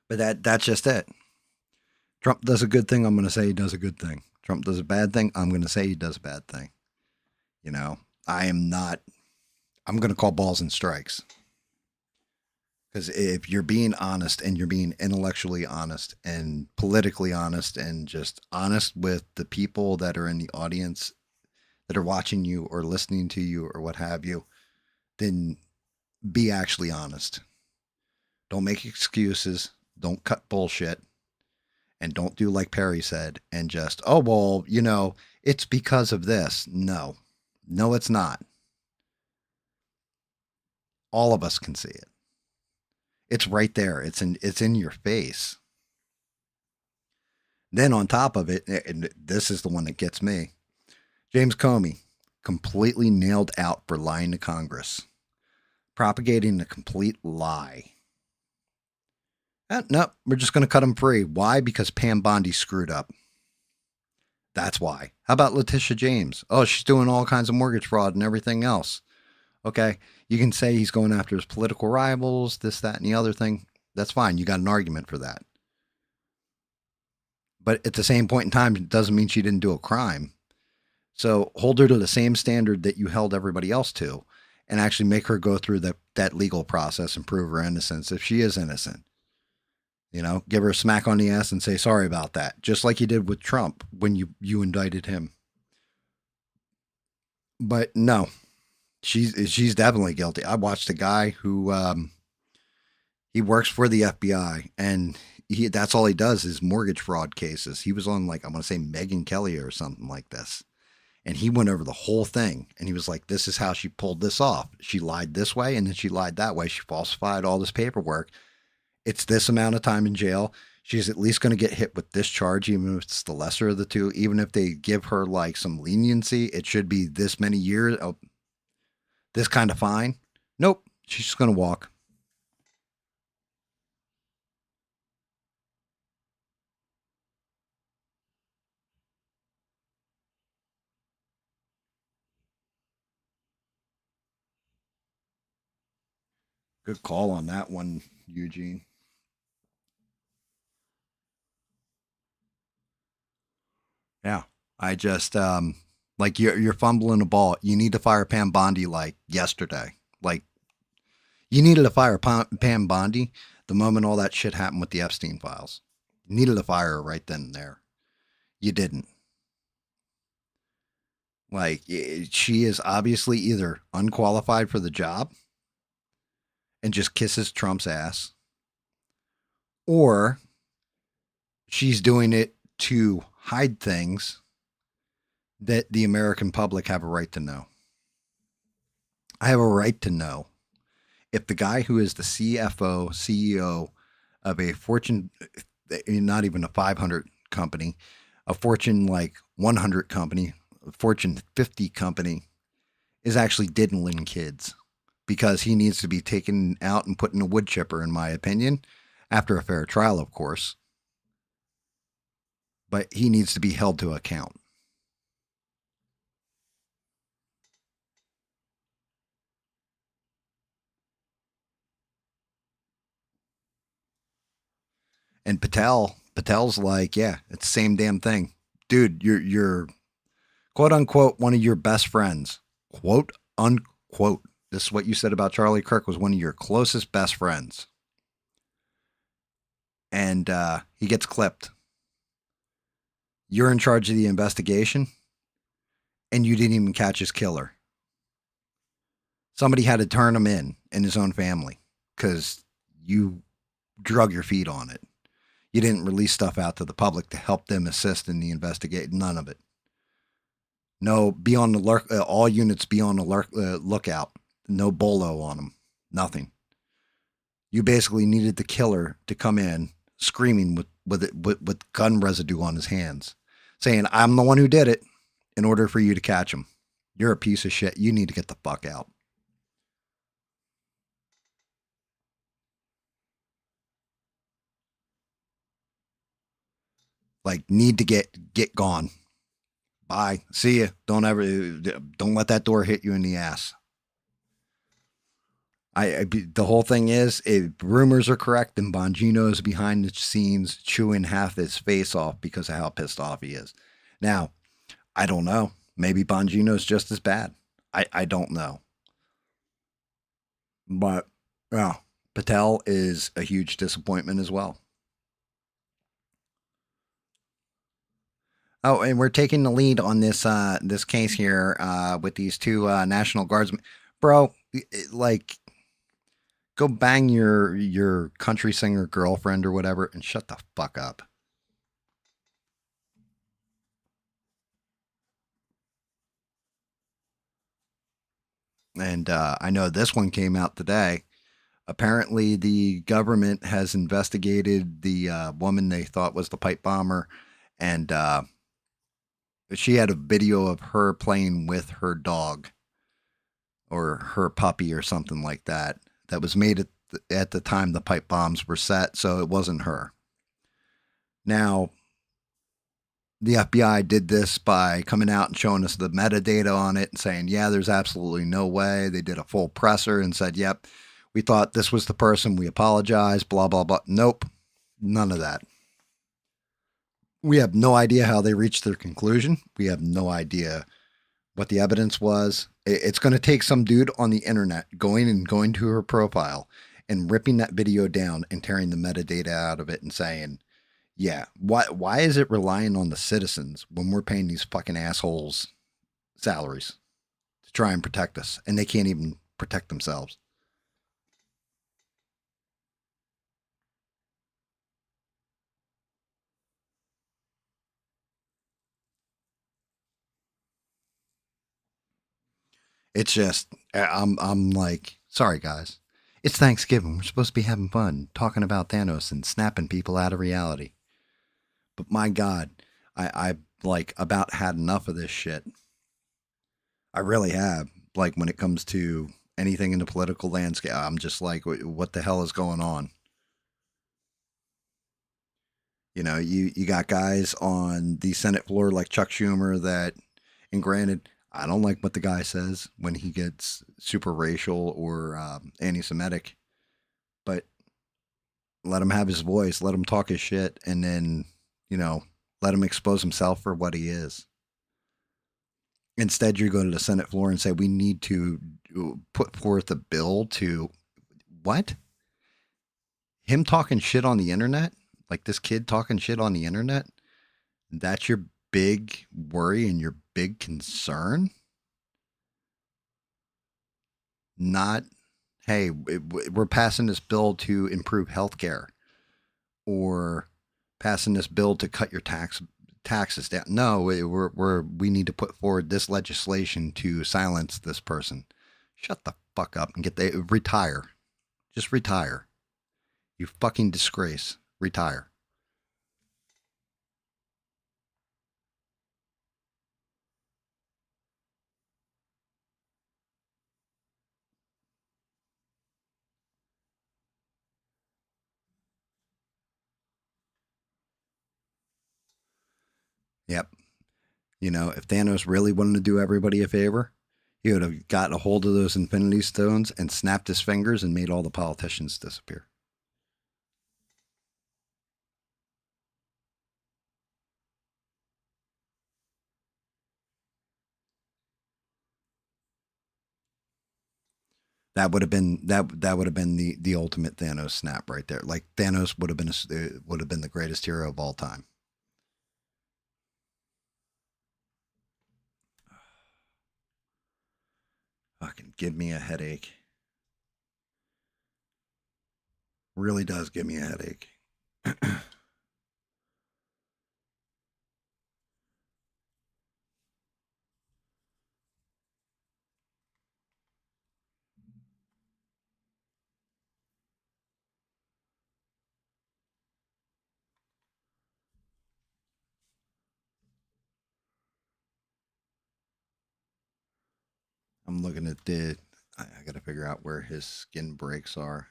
But that's just it. Trump does a good thing, I'm going to say he does a good thing. Trump does a bad thing, I'm going to say he does a bad thing. You know, I am not, I'm going to call balls and strikes. Because if you're being honest and you're being intellectually honest and politically honest and just honest with the people that are in the audience that are watching you or listening to you or what have you, then be actually honest. Don't make excuses. Don't cut bullshit. And don't do like Perry said and just, oh, well, it's because of this. No, no, it's not. All of us can see it. It's right there. It's in your face. Then on top of it, and this is the one that gets me, James Comey completely nailed out for lying to Congress, propagating a complete lie. No, we're just going to cut him free. Why? Because Pam Bondi screwed up. That's why. How about Letitia James? Oh, she's doing all kinds of mortgage fraud and everything else. Okay, you can say he's going after his political rivals, this, that, and the other thing. That's fine. You got an argument for that. But at the same point in time, it doesn't mean she didn't do a crime. So hold her to the same standard that you held everybody else to. and actually make her go through that legal process and prove her innocence if she is innocent. Give her a smack on the ass and say sorry about that, just like you did with Trump when you indicted him. But no, she's definitely guilty. I watched a guy who he works for the FBI, and that's all he does is mortgage fraud cases. He was on, like, I want to say Megyn Kelly or something like this. And he went over the whole thing, and he was like, this is how she pulled this off. She lied this way, and then she lied that way. She falsified all this paperwork. It's this amount of time in jail. She's at least going to get hit with this charge, even if it's the lesser of the two. Even if they give her like some leniency, it should be this many years. Oh, this kind of fine. Nope. She's just going to walk. Good call on that one, Eugene. Yeah. I just like you're fumbling a ball. You need to fire Pam Bondi like yesterday. Like you needed to fire Pam Bondi the moment all that shit happened with the Epstein files. You needed to fire her right then and there. You didn't. Like she is obviously either unqualified for the job and just kisses Trump's ass, or she's doing it to hide things that the American public have a right to know. I have a right to know if the guy who is the CFO, CEO of a Fortune, not even a 500 company, a Fortune like 100 company, a Fortune 50 company, is actually diddling kids because he needs to be taken out and put in a wood chipper, in my opinion, after a fair trial, of course. But he needs to be held to account. And Patel's like, yeah, it's the same damn thing. Dude, you're quote unquote one of your best friends. Quote unquote. This is what you said about Charlie Kirk was one of your closest best friends. And he gets clipped. You're in charge of the investigation, and you didn't even catch his killer. Somebody had to turn him in his own family because you drug your feet on it. You didn't release stuff out to the public to help them assist in the investigation. None of it. No, be on the lurk. All units be on the lookout. No bolo on them. Nothing. You basically needed the killer to come in screaming with gun residue on his hands, saying, "I'm the one who did it," in order for you to catch him. You're a piece of shit. You need to get the fuck out. Like, need to get gone. Bye. See ya. Don't let that door hit you in the ass. The whole thing is, if rumors are correct, then Bongino is behind the scenes chewing half his face off because of how pissed off he is. Now, I don't know. Maybe Bongino's just as bad. I don't know. But yeah, Patel is a huge disappointment as well. Oh, and we're taking the lead on this case here with these two National Guardsmen, bro. Like, go bang your country singer girlfriend or whatever, and shut the fuck up. And I know this one came out today. Apparently, the government has investigated the woman they thought was the pipe bomber, and she had a video of her playing with her dog or her puppy or something like that. That was made at the time the pipe bombs were set, so it wasn't her. Now, the FBI did this by coming out and showing us the metadata on it and saying, yeah, there's absolutely no way. They did a full presser and said, yep, we thought this was the person. We apologize, blah, blah, blah. Nope, none of that. We have no idea how they reached their conclusion. We have no idea what the evidence was. It's going to take some dude on the internet going to her profile and ripping that video down and tearing the metadata out of it and saying, yeah, why is it relying on the citizens when we're paying these fucking assholes salaries to try and protect us and they can't even protect themselves? It's just I'm like, sorry guys. It's Thanksgiving. We're supposed to be having fun, talking about Thanos and snapping people out of reality. But my God, I like about had enough of this shit. I really have. Like when it comes to anything in the political landscape, I'm just like, what the hell is going on? You know, you got guys on the Senate floor like Chuck Schumer that, and granted, I don't like what the guy says when he gets super racial or anti-Semitic, but let him have his voice, let him talk his shit, and then you know, let him expose himself for what he is. Instead, you go to the Senate floor and say we need to put forth a bill to what? Him talking shit on the internet, like this kid talking shit on the internet. That's your big worry and your big concern. Not, hey, we're passing this bill to improve healthcare or passing this bill to cut your taxes down. No, we need to put forward this legislation to silence this person. Shut the fuck up and retire. Just retire. You fucking disgrace. Retire. Yep. You know, if Thanos really wanted to do everybody a favor, he would have got a hold of those Infinity Stones and snapped his fingers and made all the politicians disappear. That would have been the ultimate Thanos snap right there. Like Thanos would have been the greatest hero of all time. Fucking give me a headache. Really does give me a headache. I'm looking at the. I got to figure out where his skin breaks are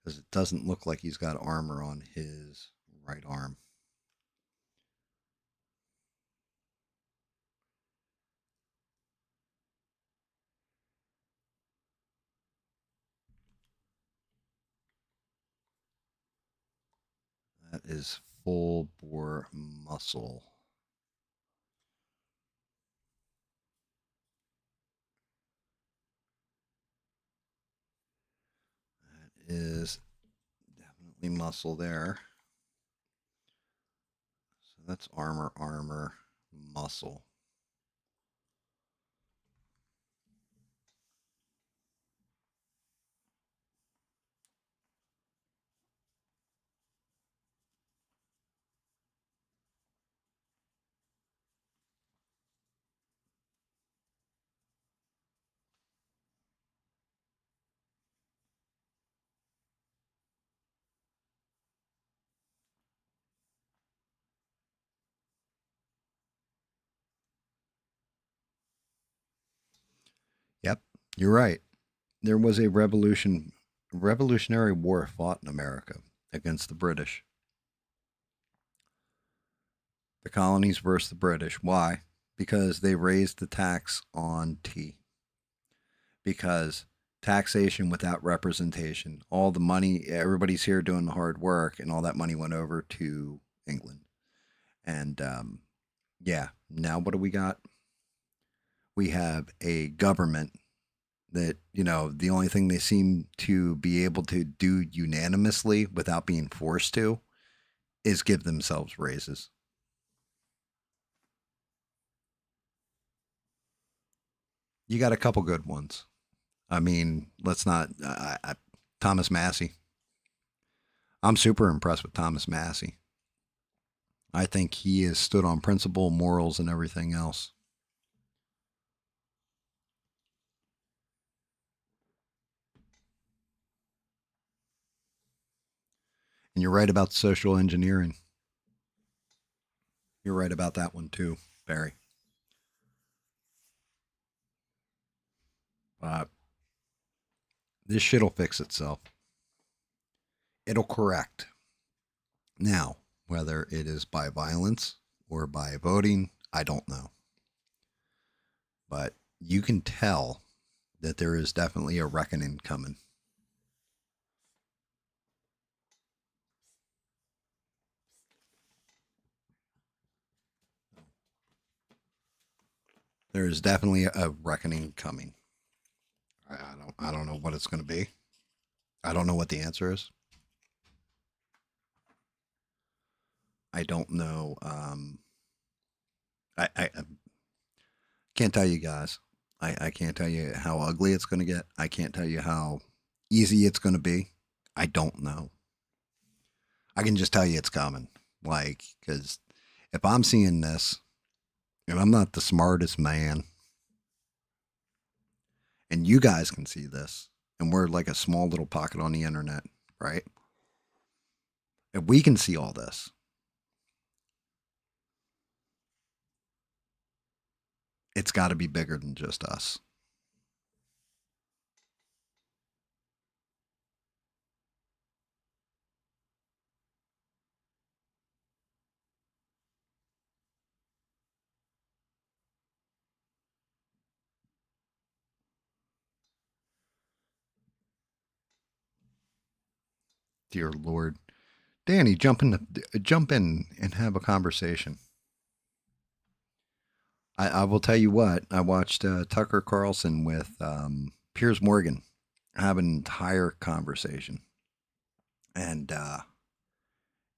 because it doesn't look like he's got armor on his right arm. That is full bore muscle. That is definitely muscle there. So that's armor, muscle. Yep, you're right. There was a revolutionary war fought in America against the British. The colonies versus the British. Why? Because they raised the tax on tea. Because taxation without representation. All the money, everybody's here doing the hard work, and all that money went over to England. And yeah, now what do we got? We have a government that, the only thing they seem to be able to do unanimously without being forced to is give themselves raises. You got a couple good ones. I mean, let's not. Thomas Massey. I'm super impressed with Thomas Massey. I think he has stood on principle, morals, and everything else. And you're right about social engineering. You're right about that one too, Barry. Uh, this shit'll fix itself. It'll correct. Now, whether it is by violence or by voting, I don't know. But you can tell that there is definitely a reckoning coming. There is definitely a reckoning coming. I don't know what it's going to be. I don't know what the answer is. I don't know. I can't tell you guys. I can't tell you how ugly it's going to get. I can't tell you how easy it's going to be. I don't know. I can just tell you it's coming. Like, because if I'm seeing this, and I'm not the smartest man, and you guys can see this, and we're like a small little pocket on the internet, right? If we can see all this, it's got to be bigger than just us. Dear Lord, Danny, jump in and have a conversation. I will tell you what. I watched Tucker Carlson with Piers Morgan have an entire conversation, and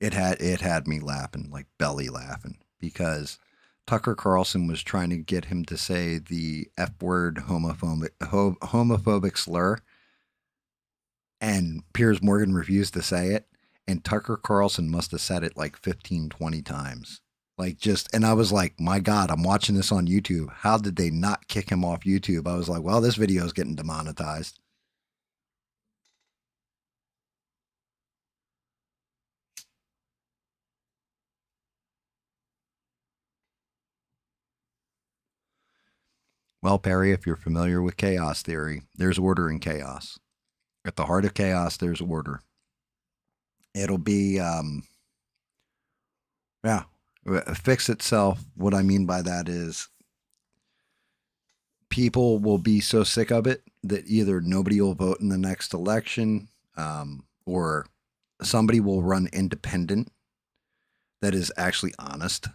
it had me laughing, like belly laughing, because Tucker Carlson was trying to get him to say the F word homophobic slur, and Piers Morgan refused to say it, and Tucker Carlson must have said it like 15, 20 times. Like, just, and I was like, my God, I'm watching this on YouTube. How did they not kick him off YouTube? I was like, well, this video is getting demonetized. Well, Perry, if you're familiar with chaos theory, there's order in chaos. At the heart of chaos, there's order. It'll be, yeah, fix itself. What I mean by that is people will be so sick of it that either nobody will vote in the next election, or somebody will run independent that is actually honest,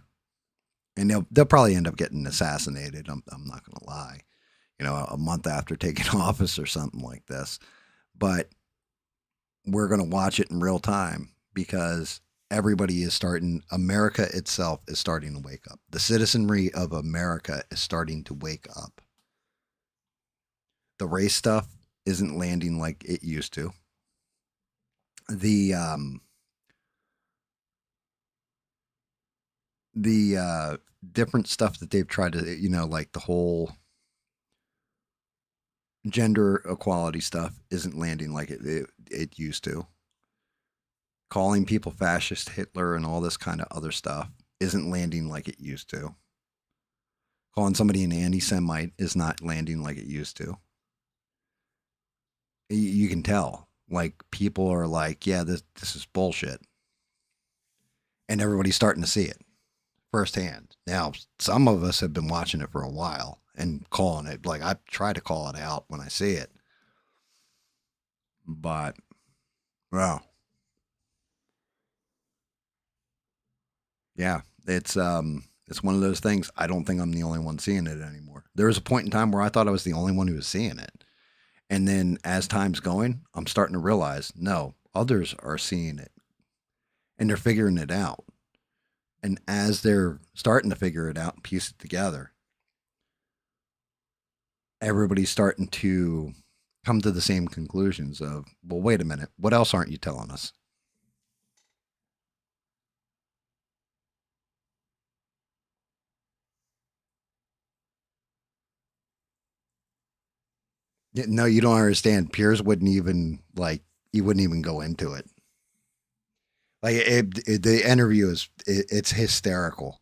and they'll probably end up getting assassinated. I'm not going to lie, a month after taking office or something like this, but we're going to watch it in real time because everybody is starting. America itself is starting to wake up. The citizenry of America is starting to wake up. The race stuff isn't landing like it used to. The different stuff that they've tried to, like the whole gender equality stuff isn't landing like it used to. Calling people fascist, Hitler, and all this kind of other stuff isn't landing like it used to. Calling somebody an anti-Semite is not landing like it used to. You can tell, like, people are like, yeah, this is bullshit, and everybody's starting to see it firsthand. Now, some of us have been watching it for a while and calling it, like, I try to call it out when I see it. But well, yeah, it's one of those things. I don't think I'm the only one seeing it anymore. There was a point in time where I thought I was the only one who was seeing it. And then as time's going, I'm starting to realize no, others are seeing it and they're figuring it out. And as they're starting to figure it out and piece it together, everybody's starting to come to the same conclusions of, well, wait a minute, what else aren't you telling us? No, you don't understand. Piers wouldn't even like, he wouldn't even go into it. Like the interview it's hysterical.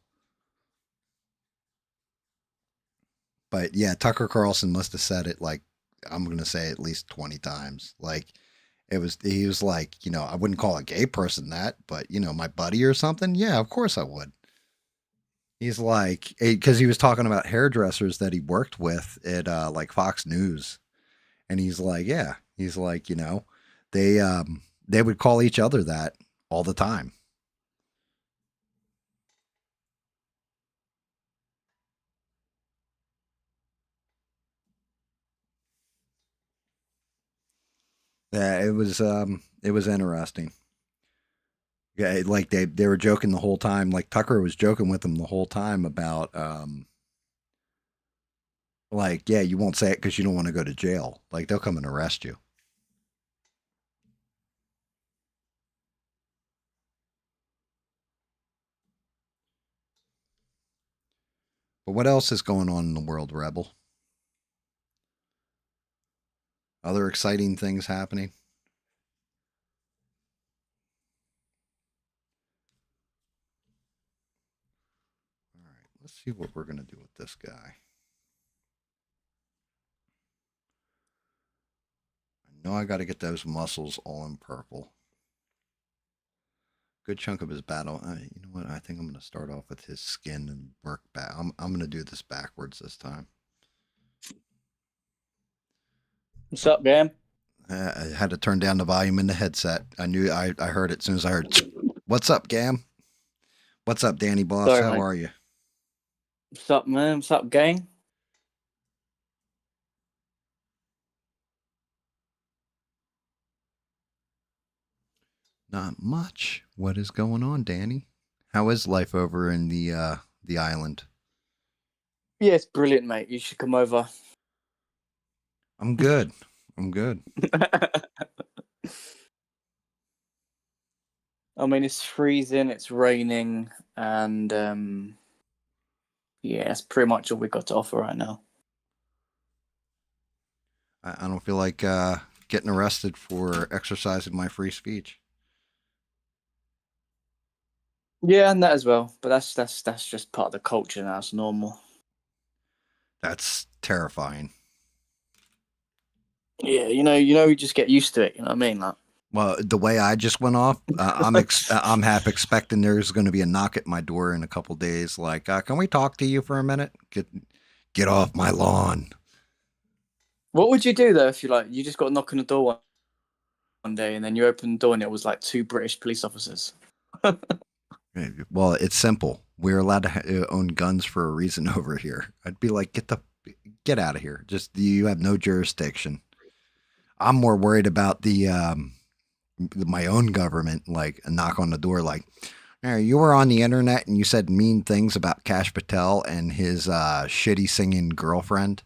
But yeah, Tucker Carlson must have said it like, I'm gonna say at least 20 times. Like he was like, I wouldn't call a gay person that, but my buddy or something. Yeah, of course I would. He's like, because he was talking about hairdressers that he worked with at like Fox News, and he's like, yeah, he's like, they would call each other that all the time. Yeah, it was interesting. Yeah, like they were joking the whole time. Like Tucker was joking with them the whole time about like, yeah, you won't say it because you don't want to go to jail. Like they'll come and arrest you. But what else is going on in the world, Rebel? Other exciting things happening? All right, let's see what we're gonna do with this guy. I know I got to get those muscles all in purple. Good chunk of his battle. You know what? I think I'm gonna start off with his skin and work back. I'm gonna do this backwards this time. What's up, GAM? I had to turn down the volume in the headset. I knew I heard it as soon as I heard. What's up, Gam? What's up, Danny Boss? Sorry, How mate. are you? What's up, man? What's up, gang? Not much. What is going on, Danny? How is life over in the island? Yeah, it's brilliant, mate. You should come over. I'm good. I'm good. I mean, it's freezing, it's raining, and yeah, that's pretty much all we got to offer right now. I don't feel like getting arrested for exercising my free speech. Yeah, and that as well. But that's just part of the culture now. It's normal. That's terrifying. Yeah, you just get used to it. You know what I mean? Like, Well, the way I just went off, I'm half expecting there's going to be a knock at my door in a couple days. Like, can we talk to you for a minute? Get off my lawn. what would you do though if you just got a knock on the door one day and then you open the door and it was like two British police officers? Well, it's simple. We're allowed to own guns for a reason over here. I'd be like, get out of here. Just you have no jurisdiction. I'm more worried about my own government, like a knock on the door, like, "Hey, you were on the internet and you said mean things about Cash Patel and his shitty singing girlfriend."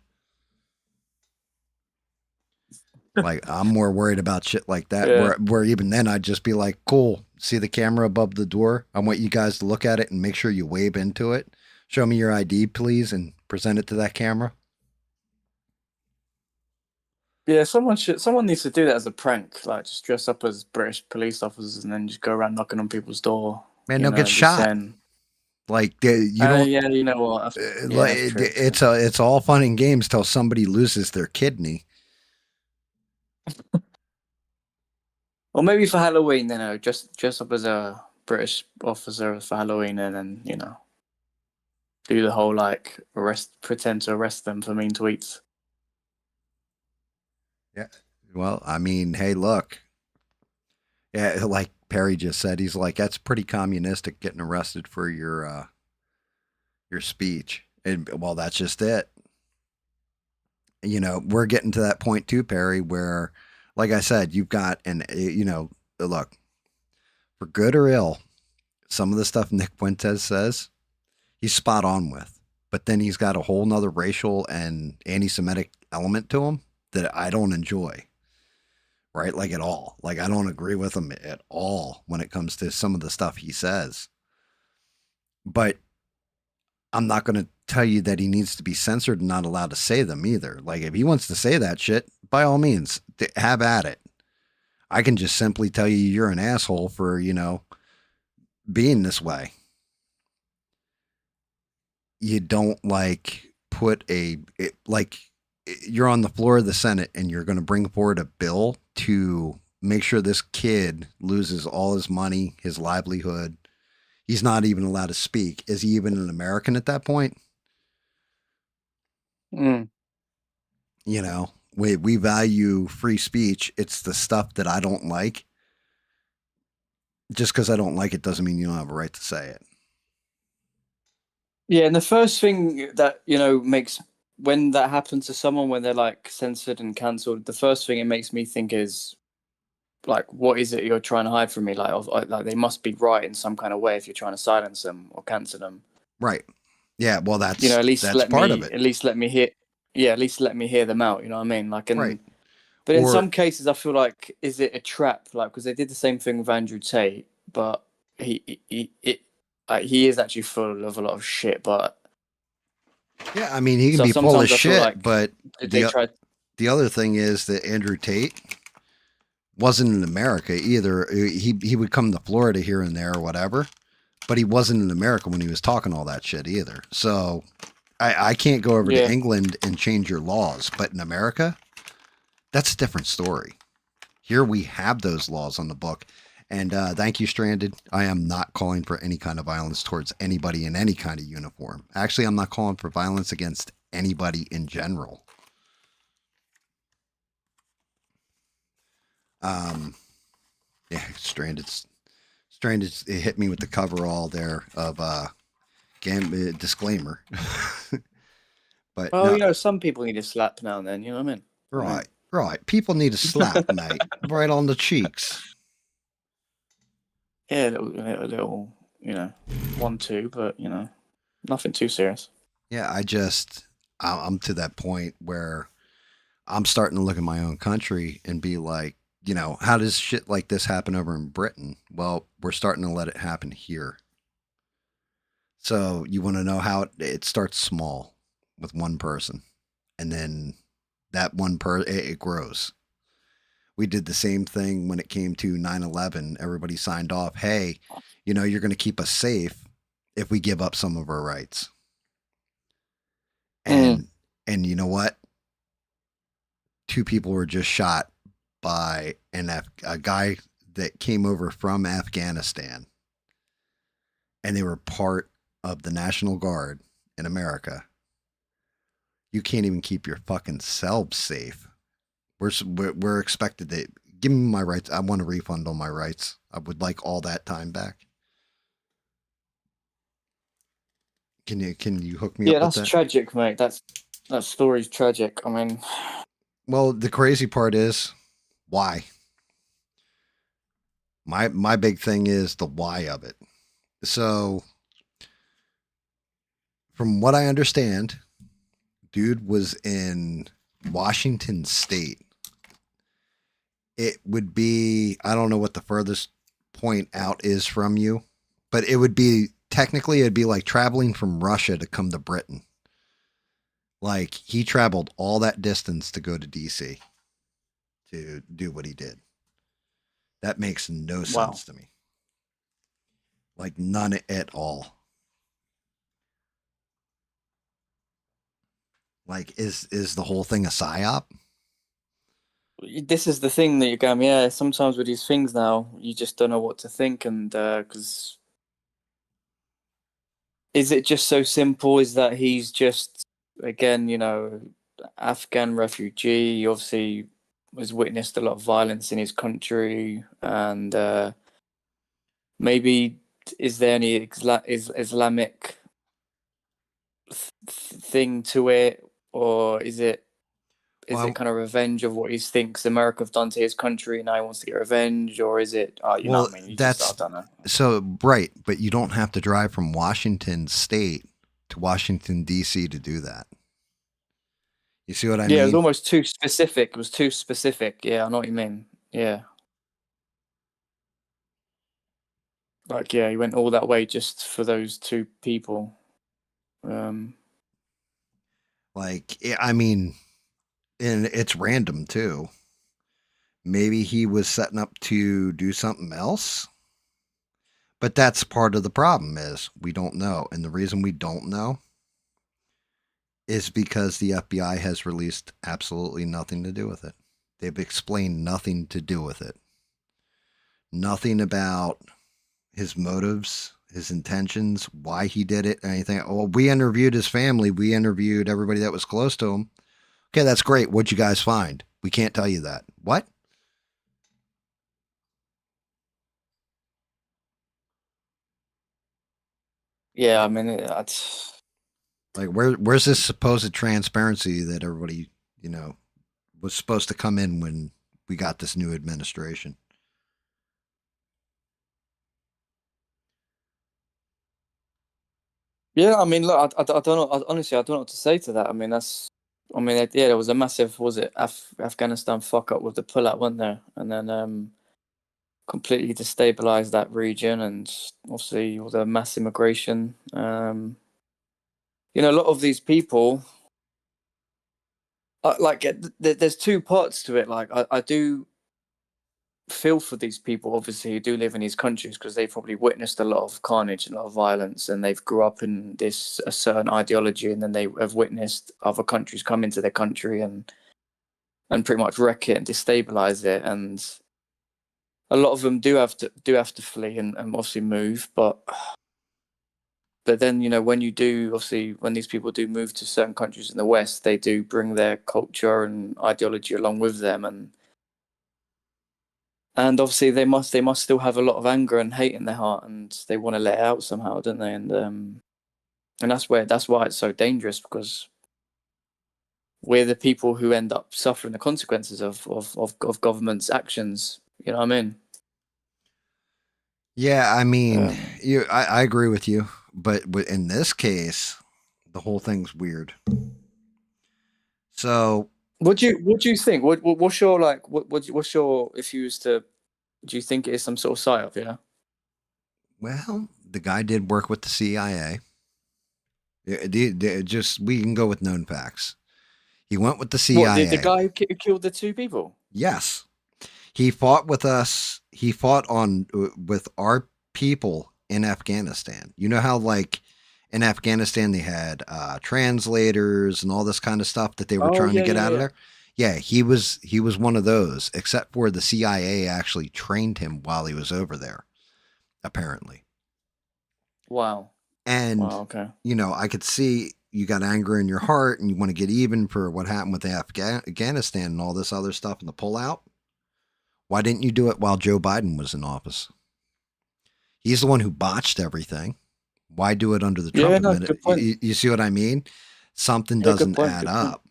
Like I'm more worried about shit like that. Yeah. Where even then I'd just be like, cool. See the camera above the door? I want you guys to look at it and make sure you wave into it. Show me your ID, please, and present it to that camera. Yeah, someone needs to do that as a prank, like just dress up as British police officers and then just go around knocking on people's door, Man, they'll get just shot. saying, Like you don't. yeah, you know what? Yeah, Like that's true, true. it's all fun and games till somebody loses their kidney. Or maybe for Halloween, just dress up as a British officer for Halloween and then, do the whole pretend to arrest them for mean tweets. Yeah. Well, I mean, hey, look, yeah, like Perry just said, he's like, that's pretty communistic getting arrested for your speech. And well, that's just it. We're getting to that point too, Perry, where, like I said, you've got look, for good or ill, some of the stuff Nick Fuentes says, he's spot on with. But then he's got a whole nother racial and anti-Semitic element to him that I don't enjoy, right? Like at all. Like I don't agree with him at all when it comes to some of the stuff he says. But I'm not going to tell you that he needs to be censored and not allowed to say them either. Like if he wants to say that shit, by all means, have at it. I can just simply tell you you're an asshole for, being this way. You don't like put you're on the floor of the Senate and you're going to bring forward a bill to make sure this kid loses all his money, his livelihood. He's not even allowed to speak. Is he even an American at that point? Mm. We value free speech. It's the stuff that I don't like. Just because I don't like it doesn't mean you don't have a right to say it. Yeah, and the first thing that makes when that happens to someone when they're like censored and cancelled, the first thing it makes me think is like, what is it you're trying to hide from me? Like they must be right in some kind of way if you're trying to silence them or cancel them. Right. Yeah, well At least that's let part of me it. at least let me hear. Yeah, at least let me hear them out. You know what I mean? Like, Right. but in Or some cases, I feel like is it a trap? Like, because they did the same thing with Andrew Tate, but he is actually full of a lot of shit. But yeah, I mean, he can so be full of sometimes I feel shit, like but did they try? the other thing is that Andrew Tate wasn't in America either. He would come to Florida here and there or whatever, but he wasn't in America when he was talking all that shit either. So I can't go over to Yeah. England and change your laws, but in America, that's a different story. Here we have those laws on the book. And thank you, Stranded. I am not calling for any kind of violence towards anybody in any kind of uniform. Actually, I'm not calling for violence against anybody in general. Um, yeah, Stranded it hit me with the coverall there of GAM disclaimer. But Well, no, some people need a slap now and then. You know what I mean? I right, mean. right. People need a slap, mate, right on the cheeks. Yeah, a little, 1-2, but nothing too serious. Yeah, I'm to that point where I'm starting to look at my own country and be like, how does shit like this happen over in Britain? Well, we're starting to let it happen here. So you want to know how it starts small with one person, and then that one it grows. We did the same thing when it came to 9/11. Everybody signed off, hey, you're going to keep us safe if we give up some of our rights. Mm. And you know what? Two people were just shot by a guy that came over from Afghanistan, and they were part of the National Guard in America. You can't even keep your fucking selves safe. We're expected to give me my rights. I want a refund on my rights. I would like all that time back. Can you hook me Yeah, up with that's that? tragic, mate. That story's tragic. I mean, Well, the crazy part is why. My big thing is the why of it. So, from what I understand, dude was in Washington State. It would be, I don't know what the furthest point out is from you, but it would be technically, it'd be like traveling from Russia to come to Britain. Like he traveled all that distance to go to DC to do what he did. That makes no wow. sense to me. Like none at all. Like is the whole thing a psyop? This is the thing that you go, yeah, sometimes with these things now, you just don't know what to think. And because is it just so simple? Is that he's just, again, Afghan refugee, obviously has witnessed a lot of violence in his country, and maybe is there any Islamic thing to it, or is it Well, kind of revenge of what he thinks America have done to his country and now he wants to get revenge, or is it you know well, what I mean? You just I that's don't know. so right, but you don't have to drive from Washington State to Washington D.C. to do that. You see what I Yeah, it was mean? almost too specific. It was too specific. Yeah, I know what you mean. Yeah. Like, yeah, he went all that way just for those two people. Um, Like, I mean, and it's random too. Maybe he was setting up to do something else. But that's part of the problem is we don't know. And the reason we don't know is because the FBI has released absolutely nothing to do with it. They've explained nothing to do with it. Nothing about his motives, his intentions, why he did it, anything. Well, we interviewed his family. We interviewed everybody that was close to him. Okay, that's great. What'd you guys find? We can't tell you that. What? yeah, I mean, it's Like, where's this supposed transparency that everybody, you know, was supposed to come in when we got this new administration? yeah. I mean, look, I don't know. Honestly, I don't know what to say to that. I mean, I mean, yeah, there was a massive, was it Afghanistan fuck up with the pullout, wasn't there? And then completely destabilized that region, and obviously all the mass immigration. You know, a lot of these people, like, there's two parts to it. Like, I do feel for these people, obviously, who do live in these countries because they've probably witnessed a lot of carnage, a lot of violence, and they've grew up in this a certain ideology, and then they have witnessed other countries come into their country and pretty much wreck it and destabilize it. And a lot of them do have to flee and obviously move, but then, you know, when you do, obviously, when these people do move to certain countries in the West, they do bring their culture and ideology along with them, and obviously they must still have a lot of anger and hate in their heart, and they want to let it out somehow, don't they? And that's why it's so dangerous, because we're the people who end up suffering the consequences of government's actions. You know what I mean? Yeah, I mean, Um, I agree with you, but in this case, the whole thing's weird. So, what do you think? What's your like? What's your, if you was to, do you think it is some sort of psyop? Yeah. well, the guy did work with the CIA. Just we can go with known facts. He went with the What, the CIA. guy who killed the two people? Yes, he fought with us. He fought on with our people in Afghanistan. You know how like in Afghanistan they had translators and all this kind of stuff that they were Oh trying to yeah, get yeah, out of yeah. there. Yeah, he was one of those. Except for the CIA actually trained him while he was over there, apparently. Wow. And Wow. Okay. you know, I could see you got anger in your heart and you want to get even for what happened with Afghanistan and all this other stuff and the pullout. Why didn't you do it while Joe Biden was in office? He's the one who botched everything. Why do it under the Trump Yeah. No. administration? Good point. You see what I mean? Something Yeah. Good doesn't point. add Good point. up.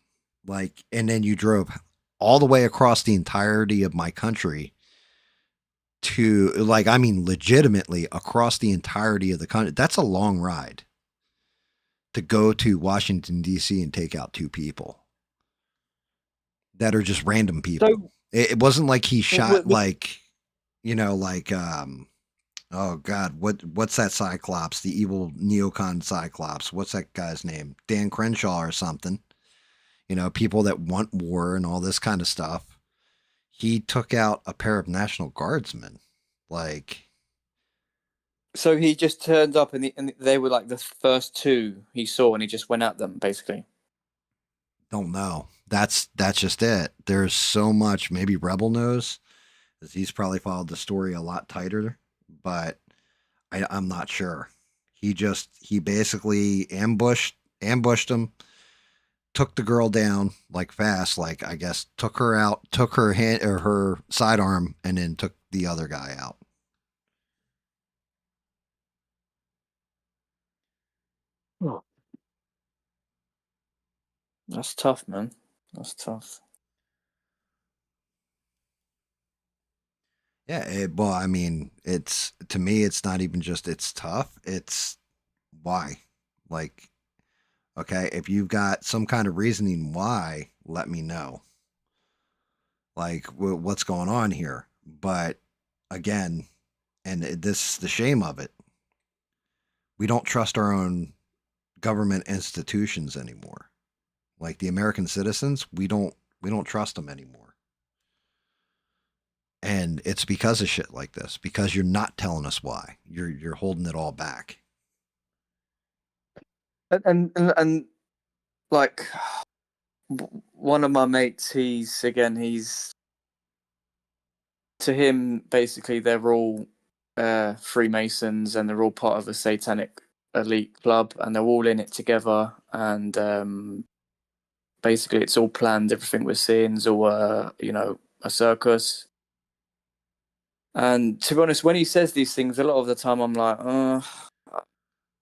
Like, and then you drove all the way across the entirety of my country to, like, I mean, legitimately across the entirety of the country. That's a long ride to go to Washington, D.C. and take out two people that are just random people. So, It wasn't like he shot, with like, you know, like, oh God, what's that Cyclops? The evil neocon Cyclops. What's that guy's name? Dan Crenshaw or something. You know, people that want war and all this kind of stuff. He took out a pair of National Guardsmen. Like, so he just turned up, and they were like the first two he saw, and he just went at them basically. don't know. That's just it. There's so much. Maybe Rebel knows, because he's probably followed the story a lot tighter. But I'm not sure. He basically ambushed them, took the girl down like fast, like I guess took her out, took her hand or her sidearm, and then took the other guy out. Oh. That's tough, man. That's tough. Yeah, well, I mean, it's to me, it's not even just it's tough. It's why, like, okay, if you've got some kind of reasoning why, let me know. Like, what's going on here? But again, and this is the shame of it. We don't trust our own government institutions anymore. Like the American citizens, we don't trust them anymore. And it's because of shit like this. Because you're not telling us why. You're holding it all back. And like one of my mates, he's to him basically they're all Freemasons and they're all part of a satanic elite club and they're all in it together and basically it's all planned. Everything we're seeing is all a circus. And to be honest, when he says these things, a lot of the time I'm like,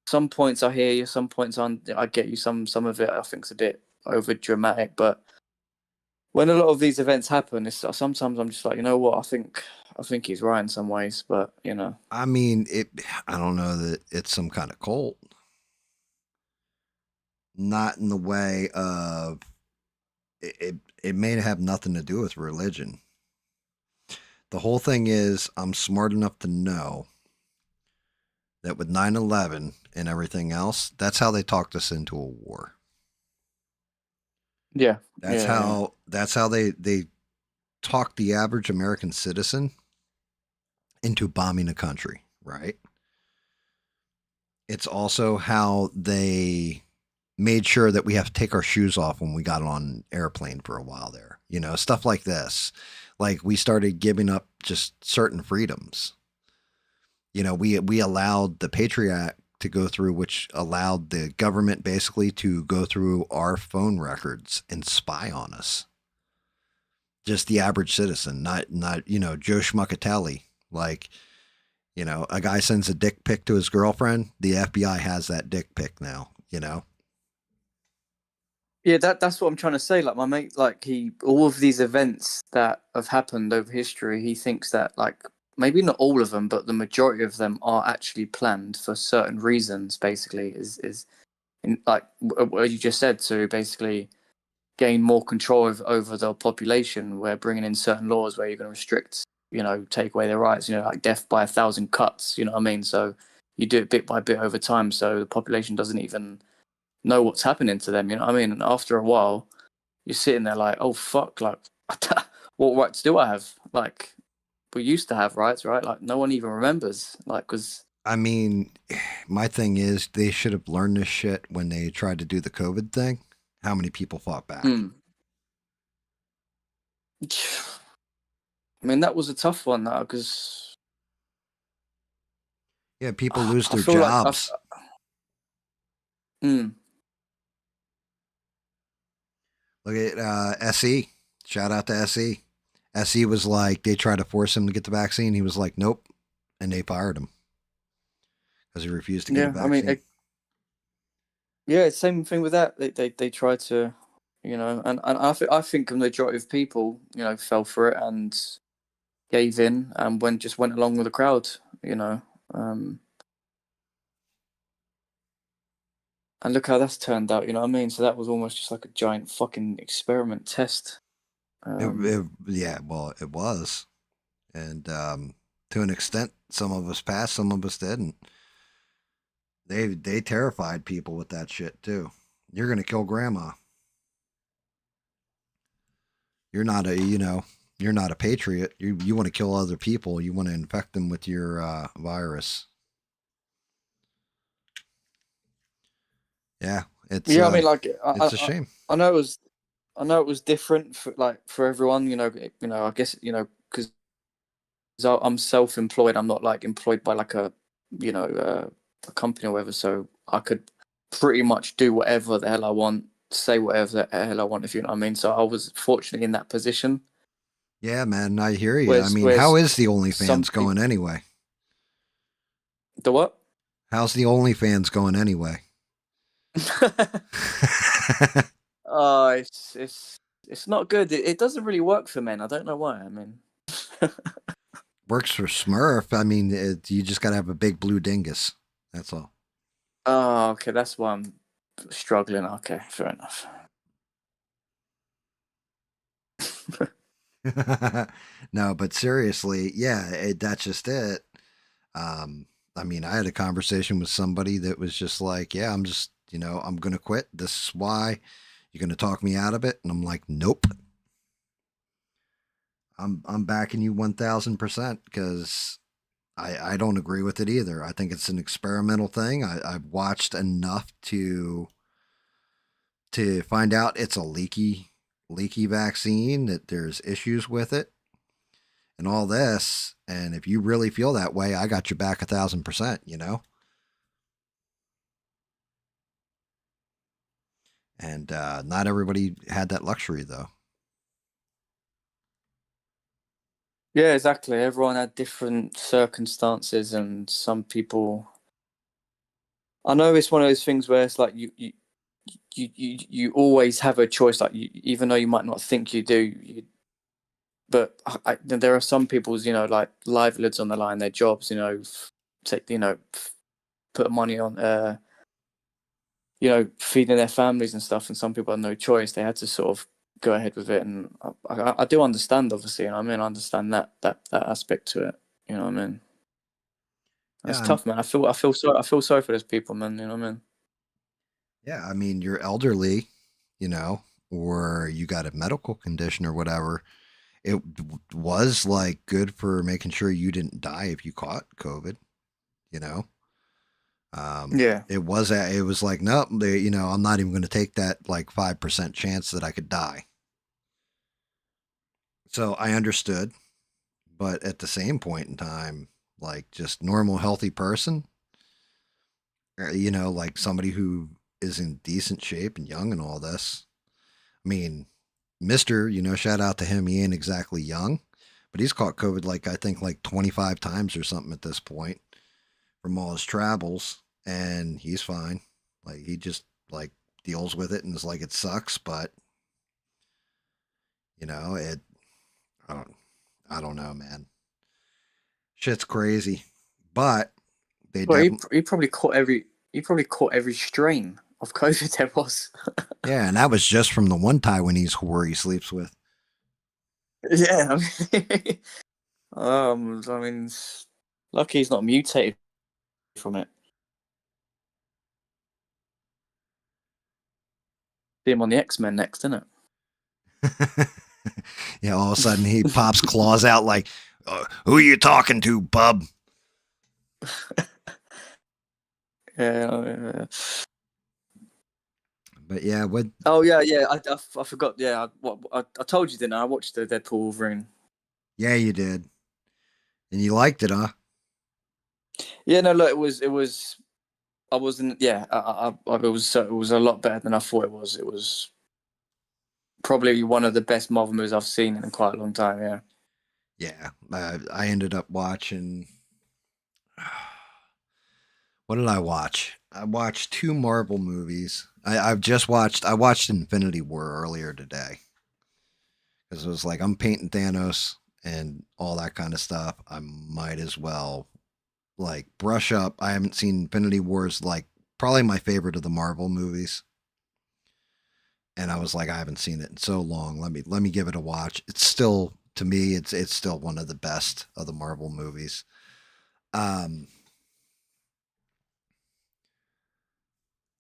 some points I hear you, some points I get you. Some of it I think's a bit over dramatic, but when a lot of these events happen, it's sometimes I'm just like, you know what, I think he's right in some ways, but you know. I mean, I don't know that it's some kind of cult. Not in the way of it may have nothing to do with religion. The whole thing is I'm smart enough to know that with 9/11 and everything else, that's how they talked us into a war. Yeah, That's yeah, yeah. how they talked the average American citizen into bombing a country, right? It's also how they made sure that we have to take our shoes off when we got on an airplane for a while there. Stuff like this. Like we started giving up just certain freedoms. We allowed the Patriot Act to go through, which allowed the government basically to go through our phone records and spy on us. Just the average citizen, not Joe Schmuckatelli. Like a guy sends a dick pic to his girlfriend, the FBI has that dick pic now. Yeah, that's what I'm trying to say. Like my mate, like he, all of these events that have happened over history, he thinks that like maybe not all of them, but the majority of them are actually planned for certain reasons. Basically, is like what you just said to basically gain more control over the population. We're bringing in certain laws where you're going to restrict, take away their rights. Like death by 1,000 cuts. You know what I mean? So you do it bit by bit over time, so the population doesn't even know what's happening to them. You know what I mean? And after a while, you're sitting there like, oh fuck, like what rights do I have? Like we used to have rights, right? Like no one even remembers, like because. I mean, my thing is they should have learned this shit when they tried to do the COVID thing. How many people fought back? I mean, that was a tough one, though, because Yeah, people lose I their feel like jobs. mm, Look at SE. Shout out to SE. SE was like, they tried to force him to get the vaccine. He was like, nope. And they fired him because he refused to get a yeah. I mean, vaccine. yeah, same thing with that. They tried to, and I think the majority of people, fell for it and gave in and went along with the crowd, you know. Um, and look how that's turned out, you know what I mean? So that was almost just like a giant fucking experiment test. Um, Yeah, well, it was. And to an extent, some of us passed, some of us didn't. They terrified people with that shit too. You're gonna kill grandma. You're not a you're not a patriot. You want to kill other people. You want to infect them with your virus. Yeah, yeah, I mean, like it's a shame. I know it was different for everyone, I guess because I'm self-employed. I'm not like employed by like a company or whatever. So I could pretty much do whatever the hell I want. say whatever the hell I want, if you know what I mean. So I was fortunately in that position. Yeah, man, I hear you. I Whereas, mean, how whereas is the some OnlyFans going people, anyway? the what? How's the OnlyFans going anyway? Oh, it's not good. It doesn't really work for men. I don't know why. I mean, Works for Smurf. I mean, you just got to have a big blue dingus. That's all. oh, okay, that's why I'm struggling. Okay, fair enough. No, but seriously, yeah, that's just it. I mean, I had a conversation with somebody that was just like, yeah, I'm just, I'm going to quit. This is why. You're going to talk me out of it. And I'm like, nope. I'm backing you 1000% because I don't agree with it either. I think it's an experimental thing. I've watched enough to find out it's a leaky vaccine, that there's issues with it and all this. And if you really feel that way, I got your back 1000%. And not everybody had that luxury though. Yeah, exactly. Everyone had different circumstances, and some people. I know it's one of those things where it's like you always have a choice. Like even though you might not think you do, but there are some people's like livelihoods on the line, their jobs. Take put money on feeding their families and stuff. And some people had no choice; they had to sort of go ahead with it. And I do understand, obviously. I mean, I understand that aspect to it. You know what I mean? That's Yeah, tough, man. I feel sorry for those people, man. You know what I mean? yeah. I mean, you're elderly, you know, or you got a medical condition or whatever. It was like good for making sure you didn't die if you caught COVID. You know, Yeah. it was like nope. I'm not even going to take that like 5% chance that I could die. So I understood, but at the same point in time, like just normal healthy person, like somebody who is in decent shape and young and all this. I mean, Mister, shout out to him. He ain't exactly young, but he's caught COVID like I think like 25 times or something at this point from all his travels, and he's fine. Like he just like deals with it and is like it sucks, but it. I don't. I don't know, man. Shit's crazy, but they Well, definitely. he probably caught every strain of COVID there was. Yeah, and that was just from the one Taiwanese whore he sleeps with. Yeah. I mean, lucky he's not mutated from it. See him on the X-Men next, isn't it? Yeah, all of a sudden he pops claws out like, "Who are you talking to, bub?" Yeah. But yeah, what? Oh yeah, yeah. I forgot. Yeah, I told you, didn't I? I watched the Deadpool Wolverine. Yeah, you did, and you liked it, huh? Yeah, no, look, it was. I wasn't. Yeah, it was a lot better than I thought it was. It was probably one of the best Marvel movies I've seen in quite a long time. Yeah. Yeah, I ended up watching. What did I watch? I watched two Marvel movies. I've just watched. I watched Infinity War earlier today because it was like I'm painting Thanos and all that kind of stuff. I might as well like brush up. I haven't seen Infinity Wars, like probably my favorite of the Marvel movies. And I was like, I haven't seen it in so long. Let me give it a watch. It's still, to me, it's still one of the best of the Marvel movies. Um,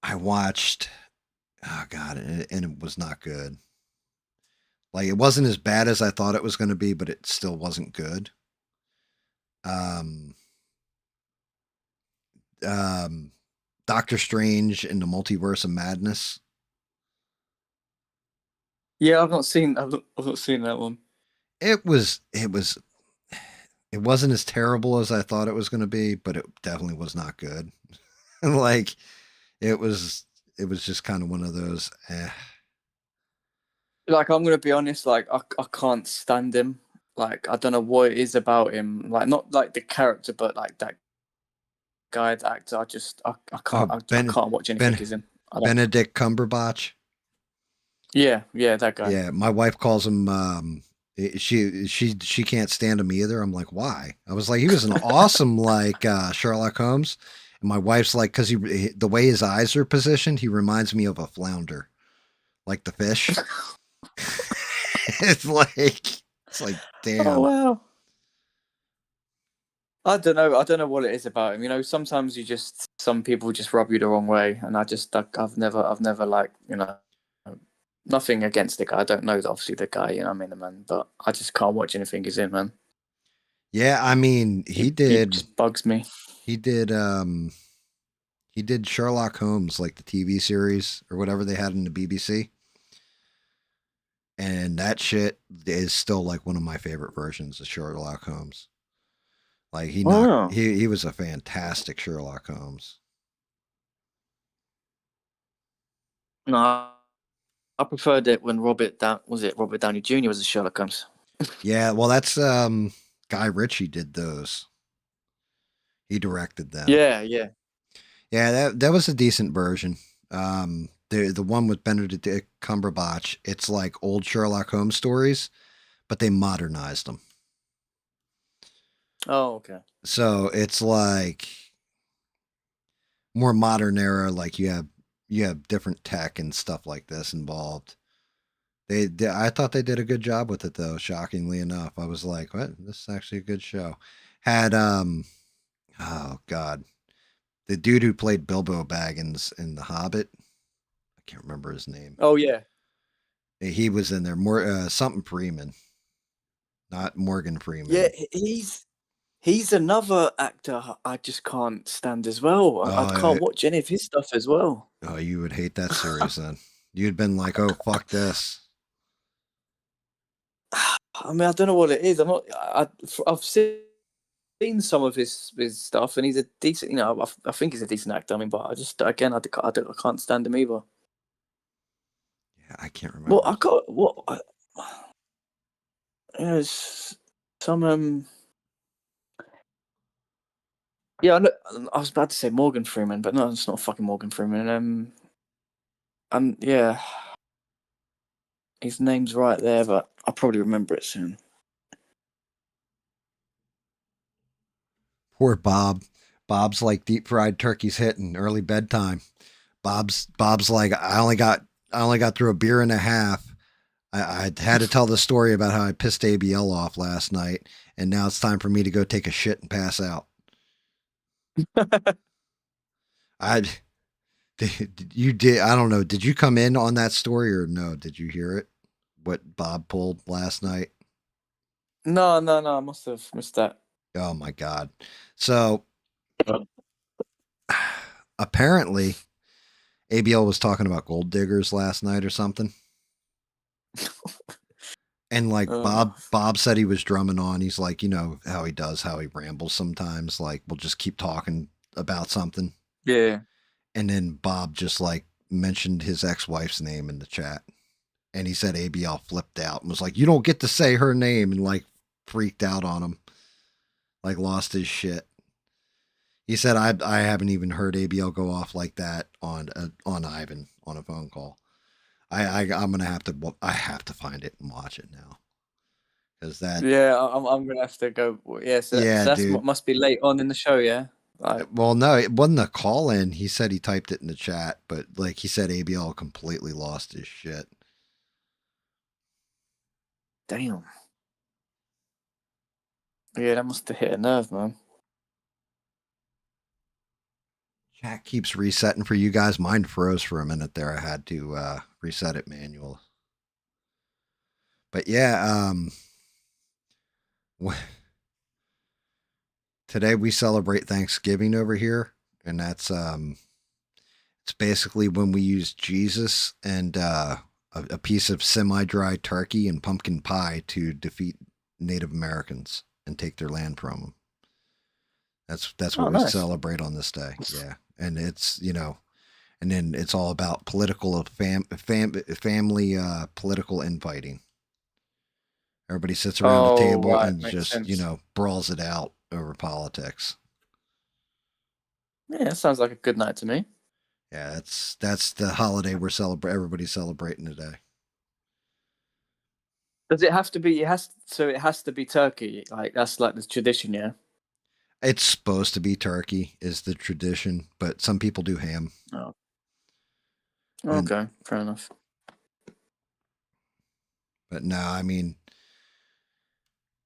I watched, oh god, and it was not good. Like it wasn't as bad as I thought it was going to be, but it still wasn't good. Um, um, Doctor Strange in the Multiverse of Madness. Yeah, I've not seen that one. It wasn't as terrible as I thought it was going to be, but it definitely was not good. Like it was it was just kind of one of those. Like, I'm gonna be honest, like I can't stand him. Like, I don't know what it is about him. Like, not like the character, but like that guy, the actor. I can't Oh, I can't watch anything Ben he's in. I don't. Benedict Cumberbatch. Yeah, yeah, that guy. Yeah, my wife calls him. She can't stand him either. I'm like, why? I was like, he was an awesome like Sherlock Holmes, and my wife's like, because the way his eyes are positioned, he reminds me of a flounder, like the fish. it's like it's like Oh damn. wow. I don't know. I don't know what it is about him. You know, sometimes some people just rub you the wrong way, and I've never like, nothing against the guy. I don't know obviously the guy, you know what I mean, the man, but I just can't watch anything he's in, man. Yeah, I mean, He just bugs me. he did he did Sherlock Holmes, like the TV series or whatever they had in the BBC. And that shit is still like one of my favorite versions of Sherlock Holmes. Like Oh he was a fantastic Sherlock Holmes. no, I preferred it when Robert Downey Jr. was a Sherlock Holmes. Yeah, well that's Guy Ritchie did those. He directed them. Yeah, yeah. Yeah, that was a decent version. The one with Benedict Cumberbatch, it's like old Sherlock Holmes stories, but they modernized them. Oh, okay. So it's like more modern era. Like you have different tech and stuff like this involved. I thought they did a good job with it though. Shockingly enough, I was like, "What? This is actually a good show." Had oh god, the dude who played Bilbo Baggins in The Hobbit. I can't remember his name. Oh yeah. He was in there. More something Freeman, not Morgan Yeah, Freeman. he's another actor I just can't stand as well. I Oh, can't watch any of his stuff as well. oh, you would hate that series then. You'd been like, "Oh, fuck this." I mean, I don't know what it is. I've seen some of his stuff, and he's a decent. I think he's a decent actor. I mean, but I just again, I can't stand him either. Yeah, I can't Well, remember. I got what. There's some. Yeah, I was about to say Morgan Freeman, but no, it's not fucking Morgan Freeman. And yeah, his name's right there, but I'll probably remember it soon. Poor Bob. Bob's like deep fried turkey's hitting early bedtime. Bob's like I only got through a beer and a half. I had to tell the story about how I pissed ABL off last night, and now it's time for me to go take a shit and pass out. I you did I don't know. Did you come in on that story or no? Did you hear it? What Bob pulled last night? No, I must have missed that. Oh my god. So apparently ABL was talking about gold diggers last night or something. And like Uh, Bob said he was drumming on. He's like, you know how he does, how he rambles sometimes. Like we'll just keep talking about something. yeah. And then Bob just like mentioned his ex-wife's name in the chat. And he said ABL flipped out and was like, "You don't get to say her name," and like freaked out on him. Like lost his shit. He said I haven't even heard ABL go off like that on Ivan on a phone call. I'm gonna have to I have to find it and watch it now because that Yeah, I'm gonna have to go. Yeah, yeah so that's dude. must be late on in the show. Yeah, like Well, no, it wasn't a call in. He said he typed it in the chat, but like he said, ABL completely lost his shit. damn. Yeah, that must have hit a nerve, man. Chat keeps resetting for you guys. Mine froze for a minute there. I had to reset it manual. But yeah, today we celebrate Thanksgiving over here, and that's it's basically when we use Jesus and a piece of semi-dry turkey and pumpkin pie to defeat Native Americans and take their land from them. That's Oh, what we nice. celebrate on this day. Yeah, and it's and then it's all about political family political infighting. Everybody sits around the Oh, table right, and makes just sense. brawls it out over politics. Yeah, that sounds like a good night to me. Yeah, that's the holiday we're celebrating. Everybody's celebrating today. Does it have to be? It has to be turkey. Like that's like the tradition, yeah. It's supposed to be turkey is the tradition, but some people do ham. Oh, And okay, fair enough. but no, I mean,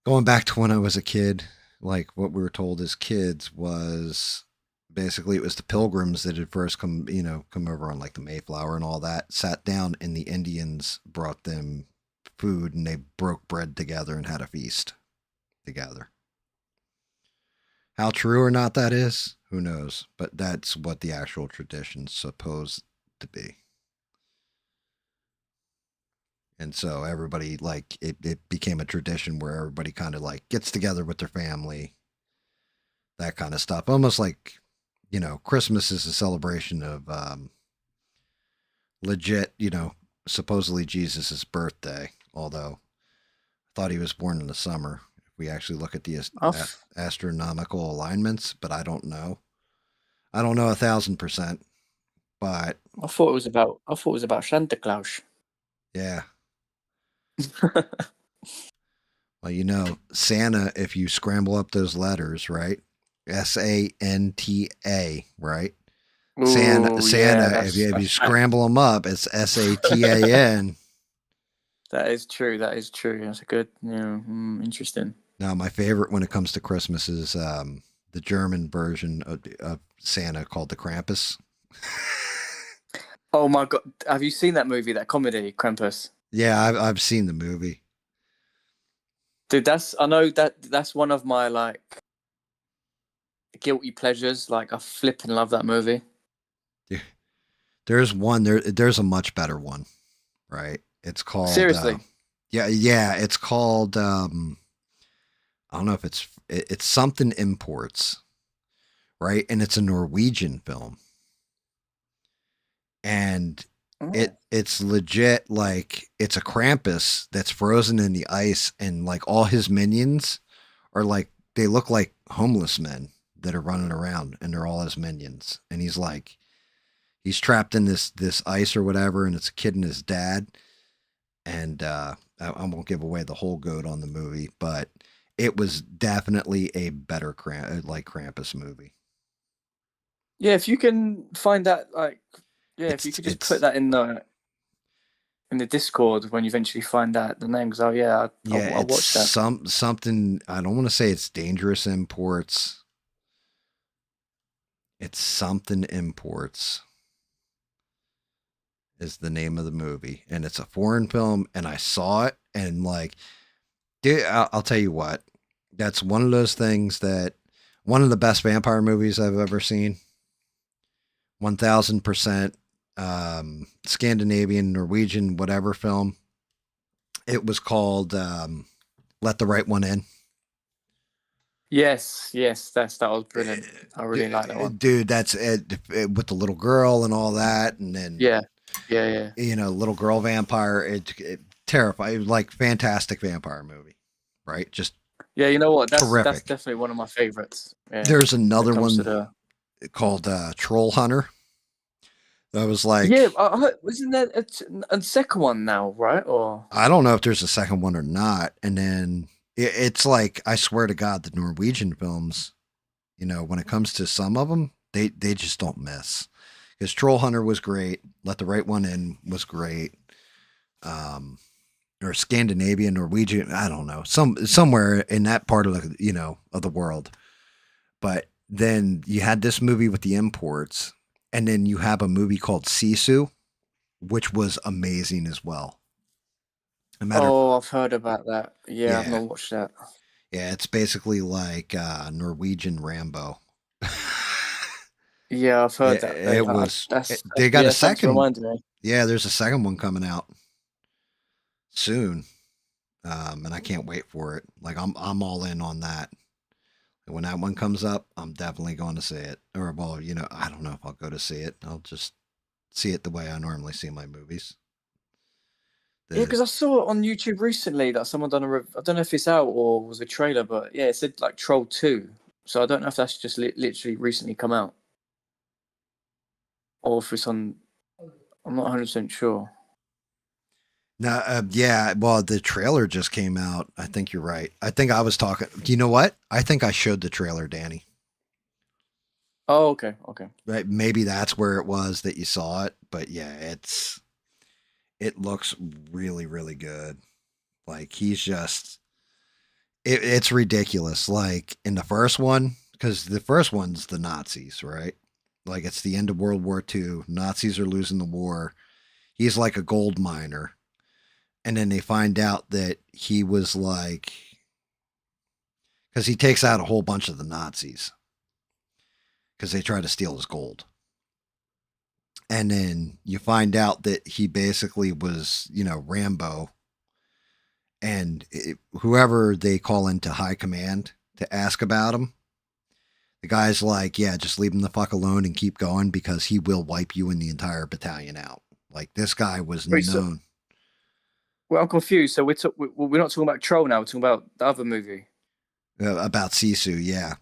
going back to when I was a kid, like what we were told as kids was basically it was the pilgrims that had first come over on like the Mayflower and all that, sat down and the Indians brought them food and they broke bread together and had a feast together. How true or not that is, who knows? But that's what the actual tradition's supposed to be. And so everybody like it became a tradition where everybody kind of like gets together with their family, that kind of stuff. Almost like, Christmas is a celebration of legit, supposedly Jesus's birthday, although I thought he was born in the summer. If we actually look at the I, f- astronomical alignments, but I don't know. I don't know 1,000%, but I thought it was about. I thought it was about Santa Claus. yeah. Well, Santa, if you scramble up those letters, right? Santa, right? Santa, Oh yeah, Santa. If you that's fact. scramble them up, it's Satan. That is true. That is true. That's a good. Yeah, interesting. Now, my favorite when it comes to Christmas is the German version of Santa called the Krampus. Oh my god, have you seen that movie? That comedy, Krampus? Yeah, I've seen the movie. Dude, I know that's one of my like guilty pleasures. Like I flip and love that movie. There's one there. There's a much better one, right? It's called Seriously. yeah. It's called I don't know if it's something imports, right? And it's a Norwegian film, and Oh. it's legit like it's a Krampus that's frozen in the ice, and like all his minions are like they look like homeless men that are running around, and they're all his minions, and he's trapped in this ice or whatever, and it's a kid and his dad, and I won't give away the whole goat on the movie, but it was definitely a better Krampus movie. Yeah, if you can find that, like, yeah, if you It's could just put it's that in the Discord when you eventually find out the name, because oh yeah, yeah, I'll it's watch that. something. I don't want to say it's dangerous imports. It's something imports is the name of the movie, and it's a foreign film. And I saw it, and like, dude, I'll tell you what, that's one of those things that one of the best vampire movies I've ever seen. 1,000% Scandinavian, Norwegian, whatever film. It was called Let the Right One In. Yes, that was brilliant. I really like that one. Dude, that's it with the little girl and all that. And then, Yeah, yeah. little girl vampire. It terrifying, like fantastic vampire movie, right? Just Yeah, you know what? That's terrific. definitely one of my favorites. Yeah, There's when it another comes to one the called Troll Hunter. That was yeah, like, wasn't there a second one now, right? Or I don't know if there's a second one or not. And then it's like, I swear to God, the Norwegian films, when it comes to some of them, they just don't miss. Because Troll Hunter was great. Let the Right One In was great. Um, or Scandinavian, Norwegian, I don't know, somewhere in that part of of the world. But then you had this movie with the imports, and then you have a movie called Sisu, which was amazing as well. A matter of oh, I've heard about that. Yeah, I've yeah, not watched that. yeah, it's basically like Norwegian Rambo. Yeah, I've heard that. It was. They got a Yeah. Thanks for second. reminding me. Yeah, there's a second one coming out soon, and I can't wait for it. Like I'm all in on that. When that one comes up, I'm definitely going to see it. Or well, I don't know if I'll go to see it. I'll just see it the way I normally see my movies. Yeah, The because I saw it on YouTube recently that someone done I don't know if it's out or was a trailer, but yeah, it said like Troll 2. So I don't know if that's just literally recently come out or if it's on. I'm not 100% sure. No, yeah, well, the trailer just came out. I think you're right. I think I was talking. You know what? I think I showed the trailer, Danny. Oh, okay, okay. Right? Maybe that's where it was that you saw it. But yeah, it looks really, really good. Like he's just, it's ridiculous. Like in the first one, because the first one's the Nazis, right? Like it's the end of World War II. Nazis are losing the war. He's like a gold miner, and then they find out that he was like, because he takes out a whole bunch of the Nazis because they try to steal his gold. And then you find out that he basically was, Rambo. And whoever they call into high command to ask about him, the guy's like, yeah, just leave him the fuck alone and keep going because he will wipe you and the entire battalion out. Like this guy was Wait, so known well, I'm confused. So we're not talking about Troll now. We're talking about the other movie. about Sisu, yeah.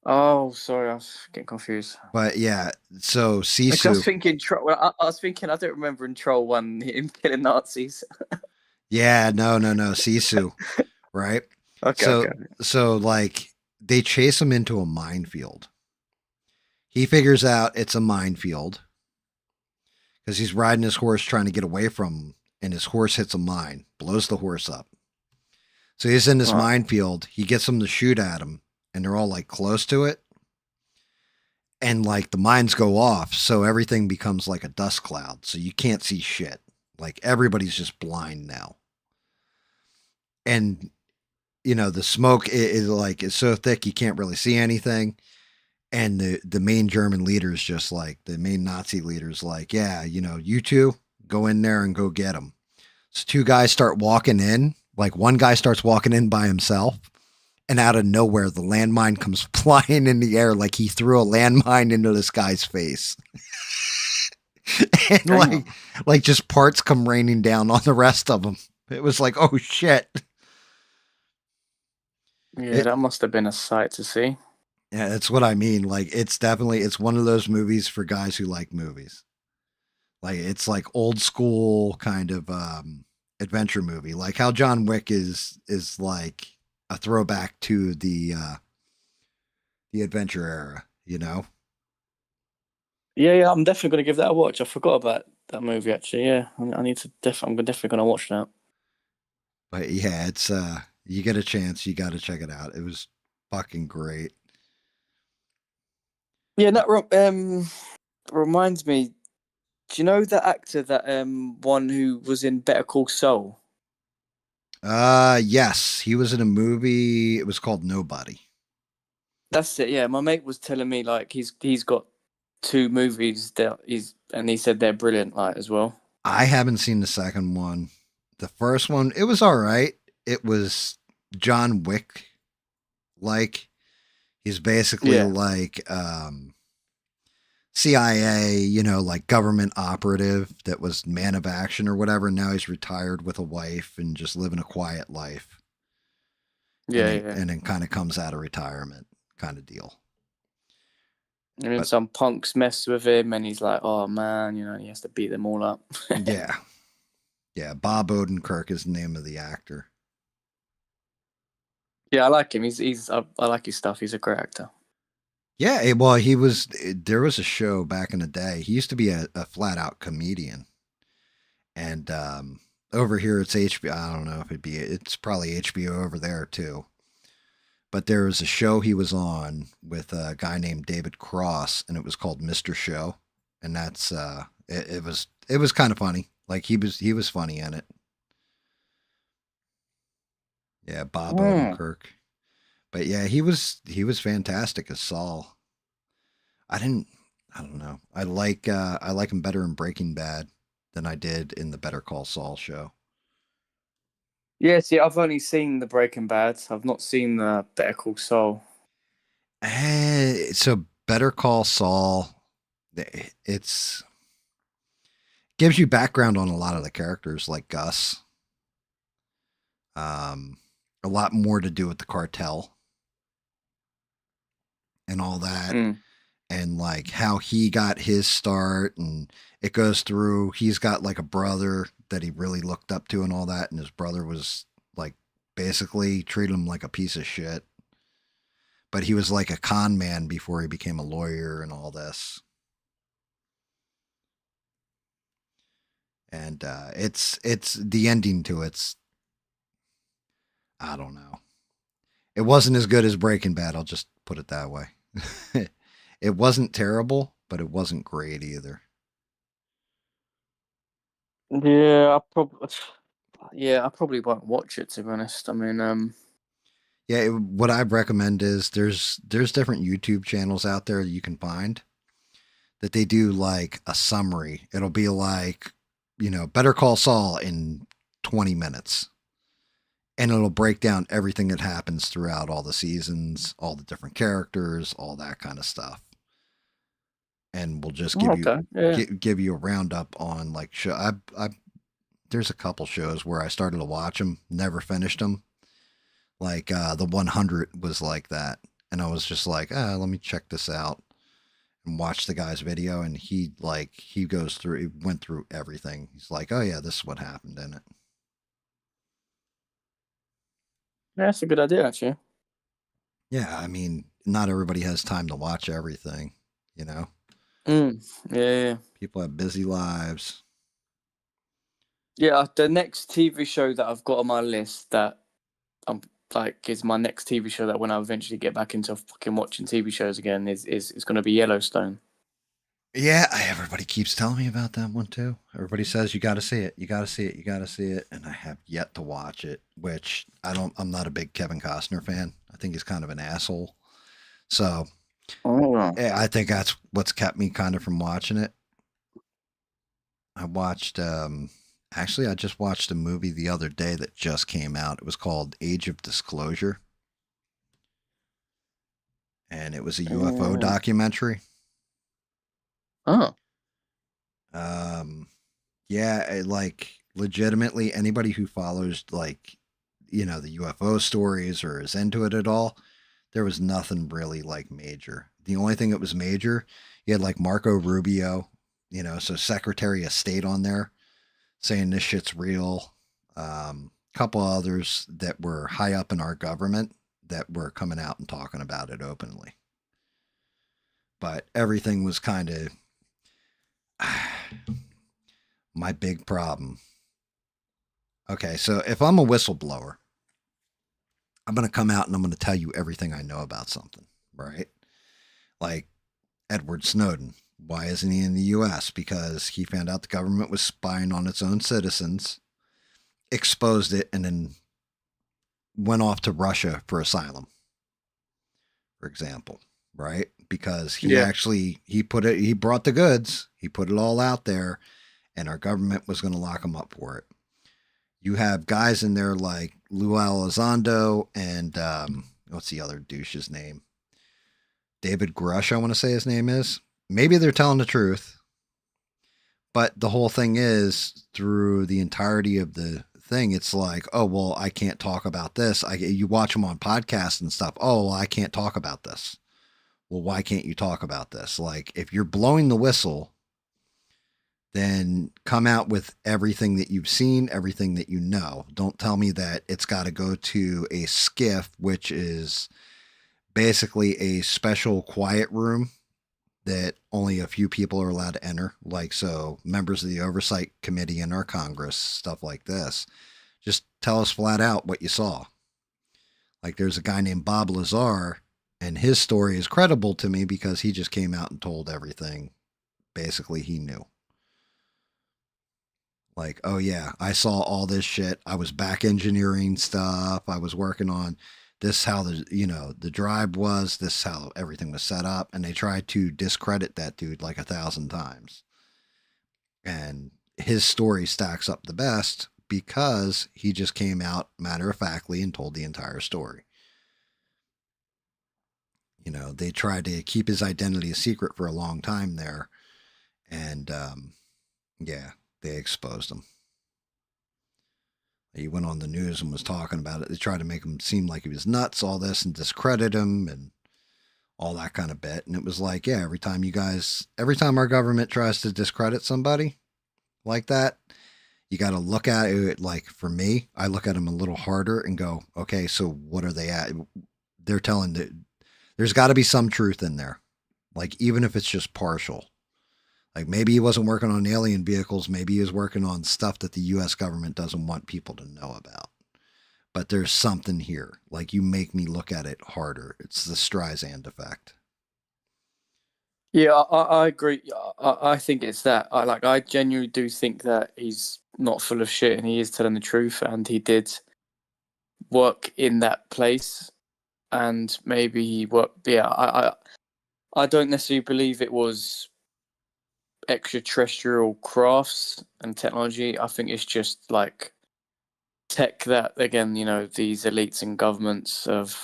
Oh, sorry, I was getting confused. But yeah, so Because I was Sisu, thinking, well, I was thinking, I don't remember in Troll 1 him killing Nazis. yeah, no, Sisu, right? Okay, So, okay. so like they chase him into a minefield. He figures out it's a minefield because he's riding his horse trying to get away from him, and his horse hits a mine, blows the horse up. So he's in this All right. minefield. He gets them to shoot at him, and they're all like close to it. And like the mines go off, so everything becomes like a dust cloud. So you can't see shit. Like everybody's just blind now. And the smoke is so thick you can't really see anything. And the main German leader's just like the main Nazi leader's like, yeah, you two go in there and go get them. So two guys start walking in. Like one guy starts walking in by himself, and out of nowhere, the landmine comes flying in the air like he threw a landmine into this guy's face. And Damn. like just parts come raining down on the rest of them. It was like, oh shit. Yeah, It that must have been a sight to see. Yeah, that's what I mean. Like it's one of those movies for guys who like movies. Like it's like old school kind of adventure movie. Like how John Wick is like a throwback to the adventure era. Yeah, I'm definitely going to give that a watch. I forgot about that movie, actually. Yeah, I need to I'm definitely going to watch that. But yeah, it's you get a chance, you got to check it out. It was fucking great. Yeah, that reminds me. Do you know the actor that one who was in Better Call Saul? Yes, he was in a movie. It was called Nobody. That's it. Yeah, my mate was telling me like he's got two movies that he said they're brilliant like as well. I haven't seen the second one. The first one, it was all right. It was John Wick like. He's basically Yeah, like CIA, like government operative that was man of action or whatever. Now he's retired with a wife and just living a quiet life. And yeah, then yeah. and then kind of comes out of retirement kind of deal. And then But some punks mess with him, and he's like, "Oh man, he has to beat them all up." yeah. Yeah, Bob Odenkirk is the name of the actor. Yeah, I like him. I like his stuff. He's a great actor. Yeah, well, there was a show back in the day. He used to be a flat out comedian. And over here it's HBO. I don't know if it's probably HBO over there too. But there was a show he was on with a guy named David Cross, and it was called Mr. Show. And that's it was kind of funny. Like he was funny in it. Yeah, Bob Hmm. Odenkirk. But yeah, he was fantastic as Saul. I didn't I don't know. I like him better in Breaking Bad than I did in the Better Call Saul show. Yeah, see, I've only seen the Breaking Bad. I've not seen the Better Call Saul. So Better Call Saul, it's Gives you background on a lot of the characters, like Gus. Um, a lot more to do with the cartel and all that, Mm. and like how he got his start, and it goes through. He's got like a brother that he really looked up to and all that, and his brother was like basically treated him like a piece of shit. But he was like a con man before he became a lawyer and all this. And it's the ending to it's, I don't know. It wasn't as good as Breaking Bad. I'll just put it that way. It wasn't terrible, but it wasn't great either. Yeah, I probably won't watch it, to be honest. I mean, Yeah, what I recommend is there's different YouTube channels out there that you can find that they do like a summary. It'll be like, Better Call Saul in 20 minutes. And it'll break down everything that happens throughout all the seasons, all the different characters, all that kind of stuff. And we'll just oh, okay, yeah. give you a roundup on like show. I there's a couple shows where I started to watch them, never finished them. Like the 100 was like that, and I was just like, let me check this out and watch the guy's video. And he goes through, he went through everything. He's like, oh yeah, this is what happened in it. Yeah, that's a good idea, actually. Yeah, I mean, not everybody has time to watch everything. You know, Mm. Yeah, yeah. people have busy lives. Yeah, the next TV show that I've got on my list that I'm like is my next TV show that when I eventually get back into fucking watching TV shows again is going to be Yellowstone. Yeah, everybody keeps telling me about that one too. Everybody says you got to see it, you got to see it, you got to see it, and I have yet to watch it. Which I don't. I'm not a big Kevin Costner fan. I think he's kind of an asshole. So Oh, I think that's what's kept me kind of from watching it. I watched. Actually, I just watched a movie the other day that just came out. It was called Age of Disclosure, and it was a UFO oh, documentary. oh, Um, yeah, like legitimately anybody who follows like the UFO stories or is into it at all, there was nothing really like major. The only thing that was major, you had like Marco Rubio, so Secretary of State on there saying this shit's real. Couple others that were high up in our government that were coming out and talking about it openly. But everything was kind of my big problem. Okay, so if I'm a whistleblower, I'm going to come out and I'm going to tell you everything I know about something, right? Like Edward Snowden. Why isn't he in the US? Because he found out the government was spying on its own citizens, exposed it, and then went off to Russia for asylum, for example, right? Because yeah, he brought the goods, he put it all out there, and our government was going to lock him up for it. You have guys in there like Lou Elizondo and what's the other douche's name? David Grush, I want to say his name is. Maybe they're telling the truth, but the whole thing is through the entirety of the thing, it's like, oh well, I can't talk about this. You watch them on podcasts and stuff. Oh, well, I can't talk about this. Well, why can't you talk about this? Like, if you're blowing the whistle, then come out with everything that you've seen, everything that you know. Don't tell me that it's got to go to a skiff, which is basically a special quiet room that only a few people are allowed to enter. Like, so members of the oversight committee in our Congress, stuff like this. Just tell us flat out what you saw. Like, there's a guy named Bob Lazar, and his story is credible to me because he just came out and told everything basically he knew. Like, oh yeah, I saw all this shit. I was back engineering stuff. I was working on this, how the drive was, this how everything was set up, and they tried to discredit that dude like 1,000 times. And his story stacks up the best because he just came out matter of factly and told the entire story. They tried to keep his identity a secret for a long time there, and yeah. they exposed him. He went on the news and was talking about it. They tried to make him seem like he was nuts, all this, and discredit him and all that kind of bit. And it was like, yeah, every time our government tries to discredit somebody like that, you got to look at it. Like for me, I look at them a little harder and go, okay, so what are they at? They're telling that there's got to be some truth in there. Like, even if it's just partial. Like, maybe he wasn't working on alien vehicles. Maybe he was working on stuff that the U.S. government doesn't want people to know about. But there's something here. Like, you make me look at it harder. It's the Streisand effect. Yeah, I agree. I think it's that. I genuinely do think that he's not full of shit and he is telling the truth, and he did work in that place, and maybe he worked. Yeah, I don't necessarily believe it was extraterrestrial crafts and technology. I think it's just like tech that, again, these elites and governments have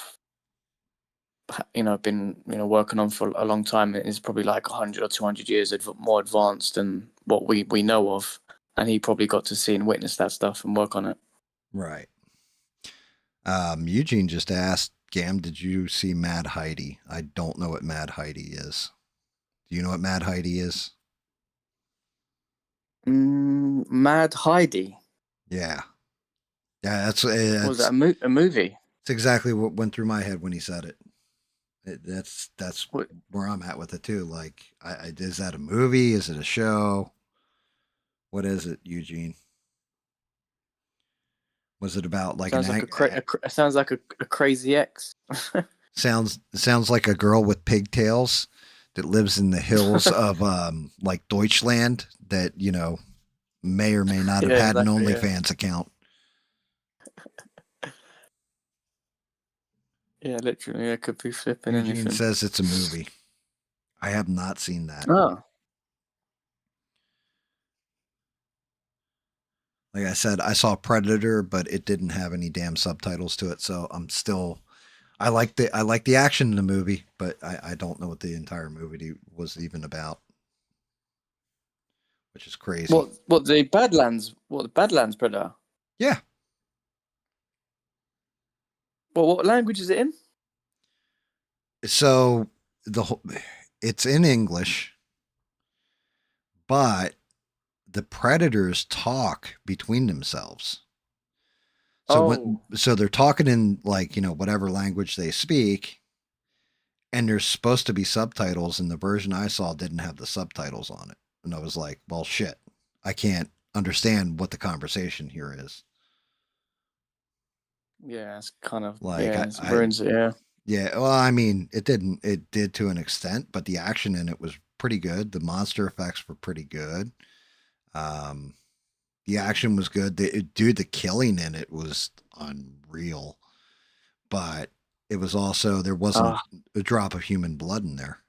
been working on for a long time. It is probably like 100 or 200 years more advanced than what we know of, and he probably got to see and witness that stuff and work on it. Right. Eugene just asked, Gam, did you see Mad Heidi? I don't know what Mad Heidi is. Do you know what Mad Heidi is? Mad Heidi. Yeah. Yeah, Was that a movie? it's exactly what went through my head when he said it. That's What, where I'm at with it too. Like, is that a movie? Is it a show? What is it, Eugene? Was it about like sounds like sounds like a crazy ex. sounds like a girl with pigtails that lives in the hills of like Deutschland that may or may not have Yeah, had an exactly. OnlyFans account. Yeah, literally, it could be flipping Eugene anything. says it's a movie. I have not seen that. Oh, Like I said, I saw Predator, but it didn't have any damn subtitles to it, so I'm still. I like the action in the movie, but I don't know what the entire movie was even about, which is crazy. what the Badlands? What the Badlands Predator? Yeah. Well, what language is it in? So the whole, it's in English, but the predators talk between themselves. Oh, So they're talking in like whatever language they speak, and there's supposed to be subtitles, and the version I saw didn't have the subtitles on it, and I was like, well, shit, I can't understand what the conversation here is. yeah, it's kind of Like yeah, it ruins it. Yeah. yeah, well, I mean, it did to an extent, but the action in it was pretty good. The monster effects were pretty good. Um, the action was good. The killing in it was unreal, but it was also there wasn't Ah, a drop of human blood in there.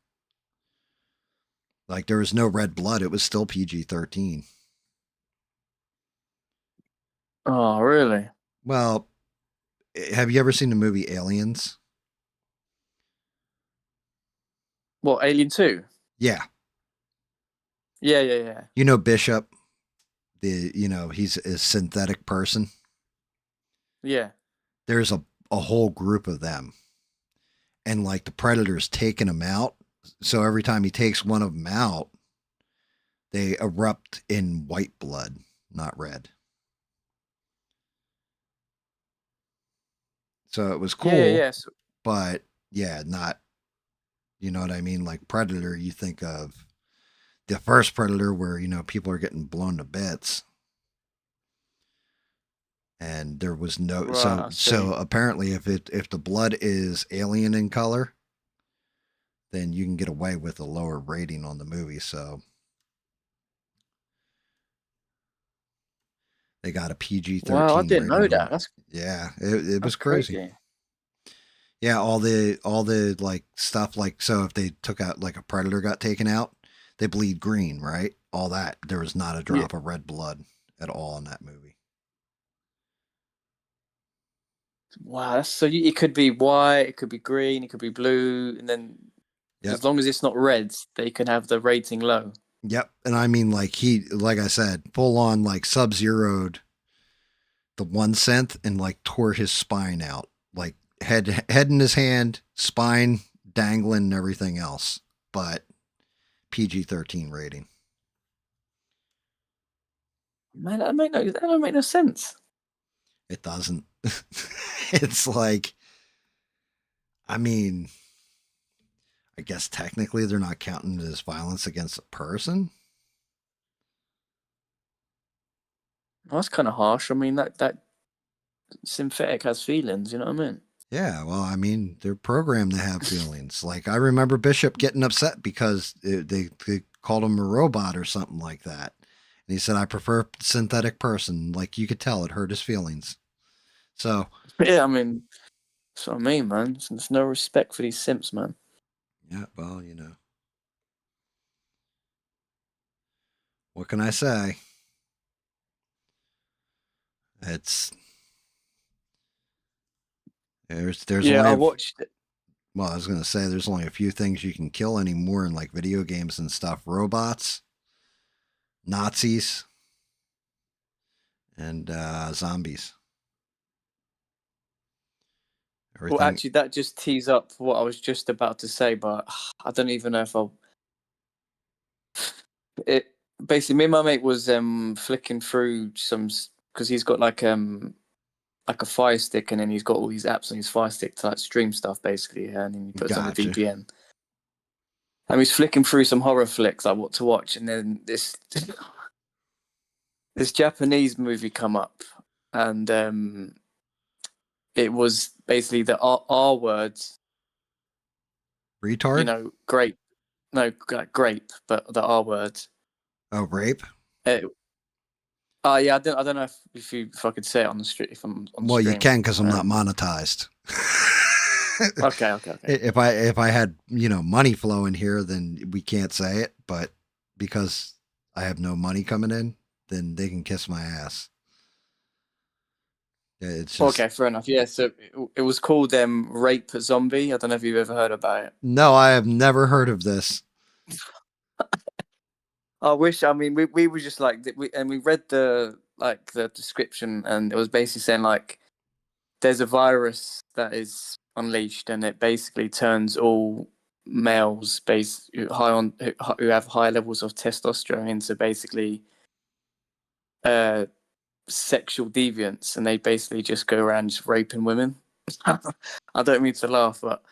Like there was no red blood. It was still PG-13. oh, really? Well, have you ever seen the movie Aliens? What, Alien 2? Yeah, Yeah, yeah, yeah. Bishop. He's a synthetic person. Yeah. There's a whole group of them, and like the predator's taking them out. So every time he takes one of them out, they erupt in white blood, not red. So it was Yeah, yeah, cool, yeah. So, but yeah, not, you know what I mean? Like Predator, you think of the first Predator where, people are getting blown to bits, and there was no, right, so, I so see. apparently if the blood is alien in color, then you can get away with a lower rating on the movie. So they got a PG Wow, I 13 didn't know rating on that. it. Yeah, it That's was crazy. crazy. Yeah, all the like stuff, like, so if they took out like a predator got taken out, they bleed green, right? All that. There was not a Yeah. drop of red blood at all in that movie. Wow, it could be white, it could be green, it could be blue, and then Yep. as long as it's not red, they can have the rating low. Yep. And I mean, like, like I said, full on, like, sub zeroed the one synth and, like, tore his spine out. Like, head in his hand, spine dangling, and everything else. But PG-13 rating. Man, that don't make no sense. It doesn't. It's like, I mean, I guess technically they're not counting it as violence against a person. Well, that's kind of harsh. I mean, that synthetic has feelings. You know what I mean? Yeah, well, I mean, they're programmed to have feelings. Like, I remember Bishop getting upset because they called him a robot or something like that. And he said, I prefer synthetic person. Like, you could tell it hurt his feelings. So, Yeah, I mean, that's what I mean, man. There's no respect for these simps, man. yeah, well, you know, what can I say? It's, there's Yeah, only, I watched it. well, I was going to say, there's only a few things you can kill anymore in like video games and stuff: robots, Nazis, and zombies. Well, Everything. actually, that just tees up what I was just about to say, but I don't even know if I'll. It basically, me and my mate was flicking through some because he's got like a Fire Stick, and then he's got all these apps on his Fire Stick to like stream stuff, basically, and then he puts on the Gotcha. VPN. And he's flicking through some horror flicks, like what to watch, and then this Japanese movie come up, and it was basically the R words, Retard. grape, no, like grape, but the R words. Oh, rape. It, yeah, I don't know if I could say it on the street if I'm on the Well, you stream. can because I'm not monetized. Okay. If I had money flowing here, then we can't say it. But because I have no money coming in, then they can kiss my ass. Yeah, it's just Okay, fair enough. Yeah, so it was called Rape Zombie. I don't know if you've ever heard about it. no. I have never heard of this. I wish. I mean, we were just like we read the description, and it was basically saying like there's a virus that is unleashed, and it basically turns all males who have high levels of testosterone into basically uh sexual deviants, and they basically just go around just raping women. I don't mean to laugh, but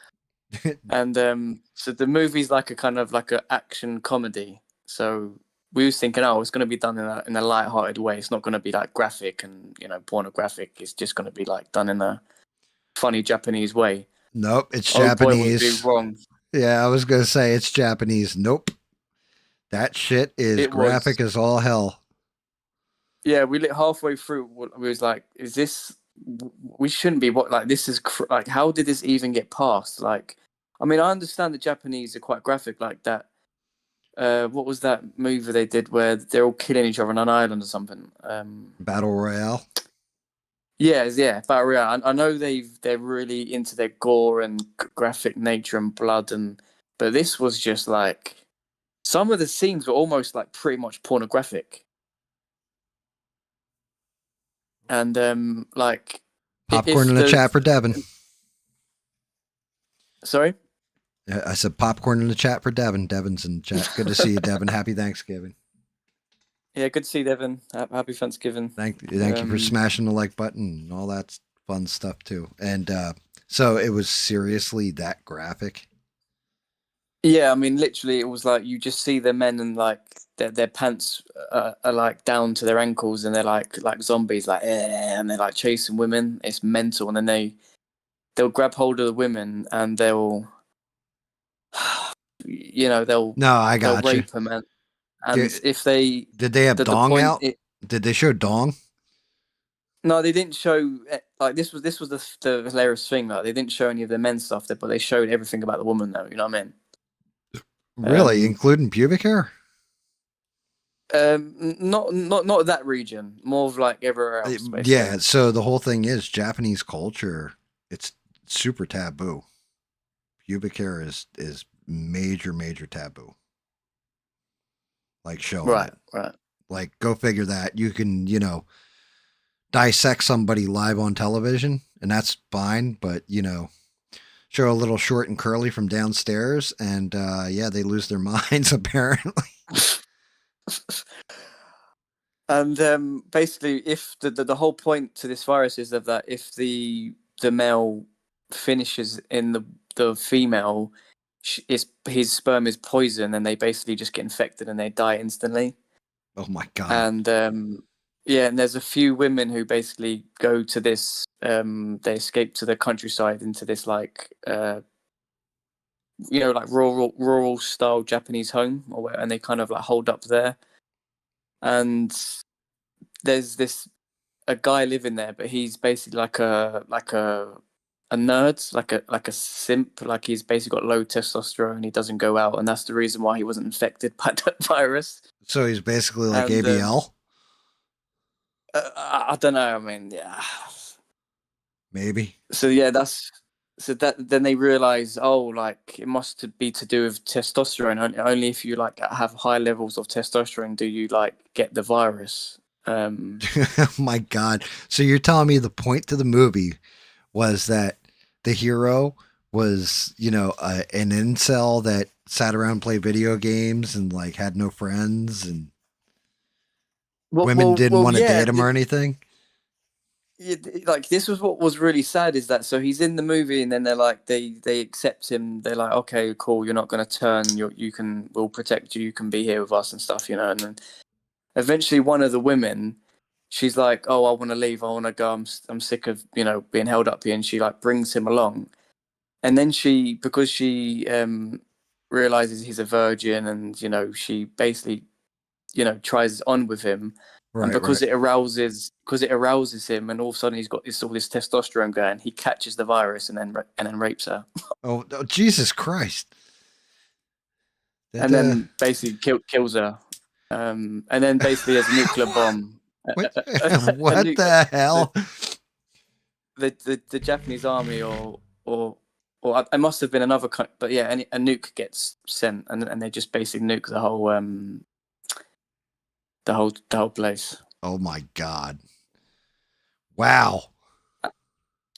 and so the movie's like a kind of like a action comedy. So we was thinking, oh, it's going to be done in a light-hearted way. It's not going to be like graphic and pornographic. It's just going to be like done in a funny Japanese way. Nope, it's Oh boy, was we Japanese. wrong. Yeah, I was gonna say it's Japanese. Nope, that shit is It was. graphic as all hell. Yeah, we lit halfway through. We was like, is this? We shouldn't be. What like this is like? How did this even get past? Like, I mean, I understand the Japanese are quite graphic like that. What was that movie they did where they're all killing each other on an island or something? Battle Royale. Yeah, Battle Royale. I know they're really into their gore and graphic nature and blood, but this was just like some of the scenes were almost like pretty much pornographic, and like Popcorn if in the the chat for Devin. sorry. I said popcorn in the chat for Devin. Devin's in the chat. Good to see you, Devin. Happy Thanksgiving. Yeah, good to see you, Devin. Happy Thanksgiving. Thank you for smashing the like button and all that fun stuff too. And so it was seriously that graphic. Yeah, I mean, literally, it was like you just see the men and like their pants are like down to their ankles, and they're like zombies, like and they're like chasing women. It's mental, and then they'll grab hold of the women and they'll No, I they'll got you. rape them, and Did, if they did they have the dong point out? Did they show dong? no, they didn't show like this was the hilarious thing, like they didn't show any of the men stuff, but they showed everything about the woman though. You know what I mean? Really, including pubic hair? Not that region, more of like everywhere else, basically. Yeah. So the whole thing is Japanese culture. It's super taboo. Pubic hair is major taboo. like showing Right, it. right. Like, go figure that. You can, dissect somebody live on television, and that's fine, but, show a little short and curly from downstairs, and yeah, they lose their minds, apparently. And basically, if the whole point to this virus is that if the male finishes in the female, his sperm is poison, and they basically just get infected and they die instantly. Oh my God. And yeah, and there's a few women who basically go to this. They escape to the countryside into this like like rural style Japanese home, and they kind of like hold up there. And there's this a guy living there, but he's basically like a nerd, like a simp. Like he's basically got low testosterone. He doesn't go out, and that's the reason why he wasn't infected by that virus. So he's basically like And ABL, I don't know. I mean, yeah. maybe. So yeah, that. Then they realize, oh, like it must be to do with testosterone. Only if you like have high levels of testosterone do you like get the virus. Oh my God. So you're telling me the point to the movie was that the hero was, an incel that sat around and played video games and like had no friends, and women didn't want to Yeah. date him or anything? Like this was what was really sad is that so he's in the movie and then they're like they accept him. They're like, okay, cool, you're not going to turn. We'll protect you. You can be here with us and stuff, And then eventually, one of the women, she's like, oh, I want to leave. I want to go. I'm sick of being held up here. And she like brings him along. And then because she realizes he's a virgin, and she basically tries on with him, and Right, right. because it arouses him, and all of a sudden he's got all this testosterone going. He catches the virus and then rapes her, Oh, Jesus Christ. That and then basically kills her. And then basically there's a nuclear bomb. what A what nu- the the, hell? the Japanese army or it must have been another but yeah, a nuke gets sent and they just basically nuke the whole place. Oh my God. Wow.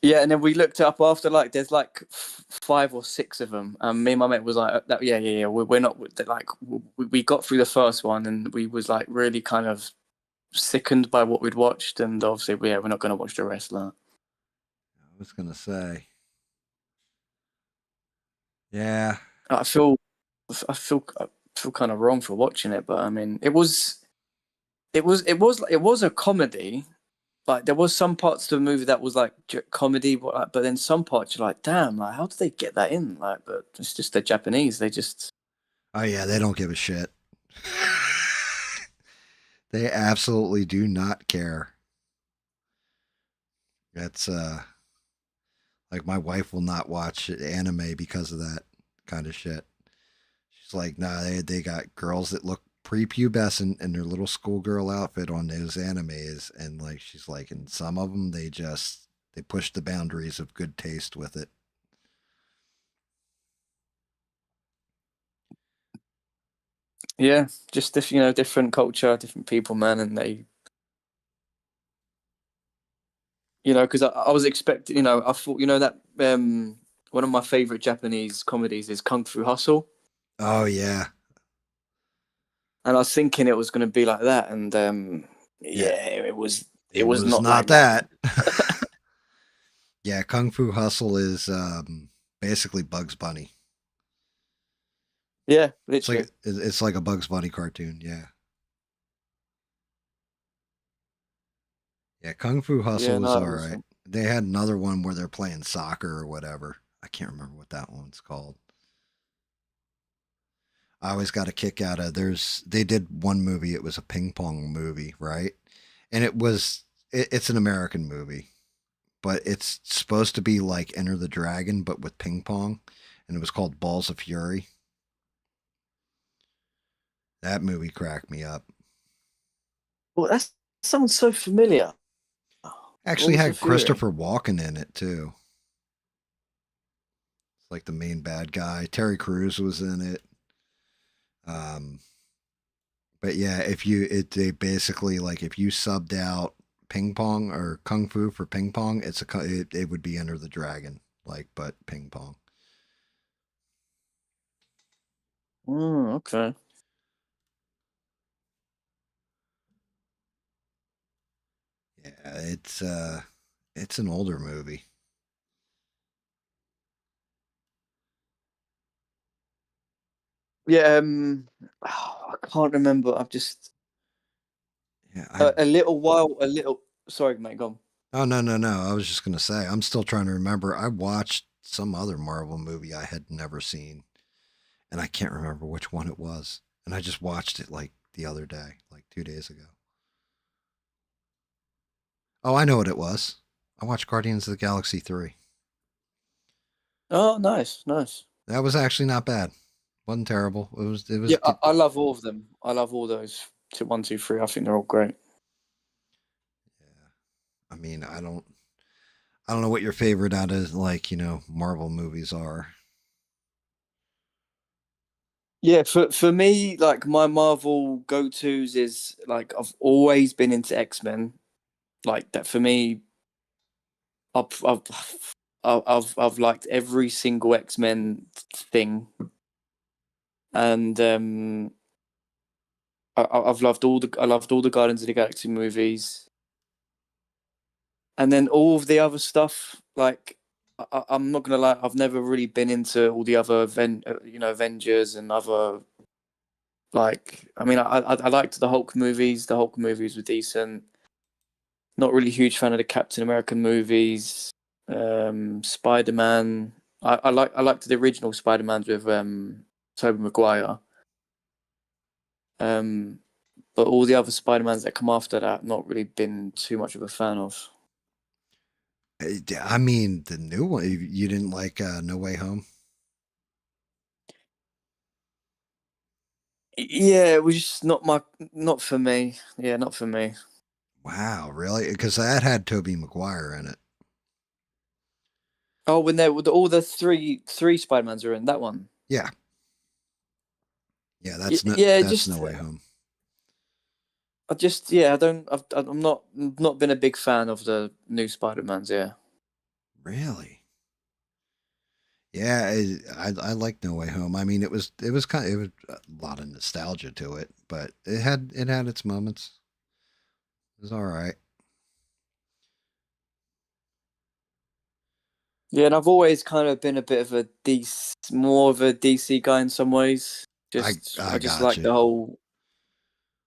Yeah, and then we looked it up after. Like, there's like 5 or 6 of them. Me and my mate was like, yeah, yeah, yeah. We're not like we got through the first one, and we was like really kind of sickened by what we'd watched, and obviously, yeah, we're not going to watch the rest of that. I was going to say. Yeah. I feel, I feel kind of wrong for watching it, but I mean, it was a comedy. Like there was some parts to the movie that was like comedy, but then some parts you're like, damn, like how did they get that in? Like, but it's just the Japanese. They just Oh yeah, they don't give a shit. They absolutely do not care. That's like my wife will not watch anime because of that kind of shit. She's like, nah, they got girls that look prepubescent in their little schoolgirl outfit on those animes, and like she's like, and some of them they push the boundaries of good taste with it. yeah, just different culture, different people, man, and they because I was expecting I thought that one of my favorite Japanese comedies is Kung Fu Hustle, Oh yeah, and I was thinking it was going to be like that, and yeah. yeah, it was it It was was not not like that. that. Yeah, Kung Fu Hustle is basically Bugs Bunny. Yeah, It's like literally. it's like a Bugs Bunny cartoon. Yeah, yeah. Kung Fu Yeah, Hustle is no, it all was. right. They had another one where they're playing soccer or whatever. I can't remember what that one's called. I always got a kick out of they did one movie, it was a ping pong movie, right? And it's an American movie, but it's supposed to be like Enter the Dragon but with ping pong, and it was called Balls of Fury. That movie cracked me up. Well, that sounds so familiar. Actually Balls of had Fury. Christopher Walken in it too. It's like the main bad guy. Terry Crews was in it. Um But yeah, if you they basically like if you subbed out ping pong or kung fu for ping pong, it would be Enter the Dragon, like but ping pong. Okay. Yeah, it's an older movie. Yeah. I can't remember. I've just Yeah, I a little while. A little. Sorry, mate. Go on. oh no, I was just gonna say I'm still trying to remember. I watched some other Marvel movie I had never seen, and I can't remember which one it was. And I just watched it like the other day, like 2 days ago. Oh, I know what it was. I watched Guardians of the Galaxy 3. Oh, nice, nice. That was actually not bad. Wasn't terrible. It Yeah, was I love all of them. I love all those. Two, one, two, three. I think they're all great. yeah. I mean, I don't know what your favorite out of like, Marvel movies are. Yeah, for me, like my Marvel go tos is like I've always been into X-Men. Like that for me, I've liked every single X-Men thing, and I loved all the Guardians of the Galaxy movies, and then all of the other stuff. Like I'm not gonna lie, I've never really been into all the other Avengers and other like. I mean, I liked the Hulk movies. The Hulk movies were decent. Not really huge fan of the Captain American movies. Spider Man. I liked the original Spider Mans with Tobey Maguire. Um, but all the other Spider Mans that come after that, not really been too much of a fan of. I mean, the new one. You didn't like No Way Home? Yeah, it was just not for me. Yeah, not for me. Wow, really? Because that had Tobey Maguire in it. Oh, when there were all the three Spider Mans are in that one. Yeah, yeah. Yeah, That's No just Way Home. I just yeah I don't I'm not been a big fan of the new Spider Mans. Yeah. Really? Yeah, I like No Way Home. I mean, it was a lot of nostalgia to it, but it had its moments. It was all right. Yeah, and I've always kind of been a bit of a more of a DC guy in some ways. I I just got like you. the whole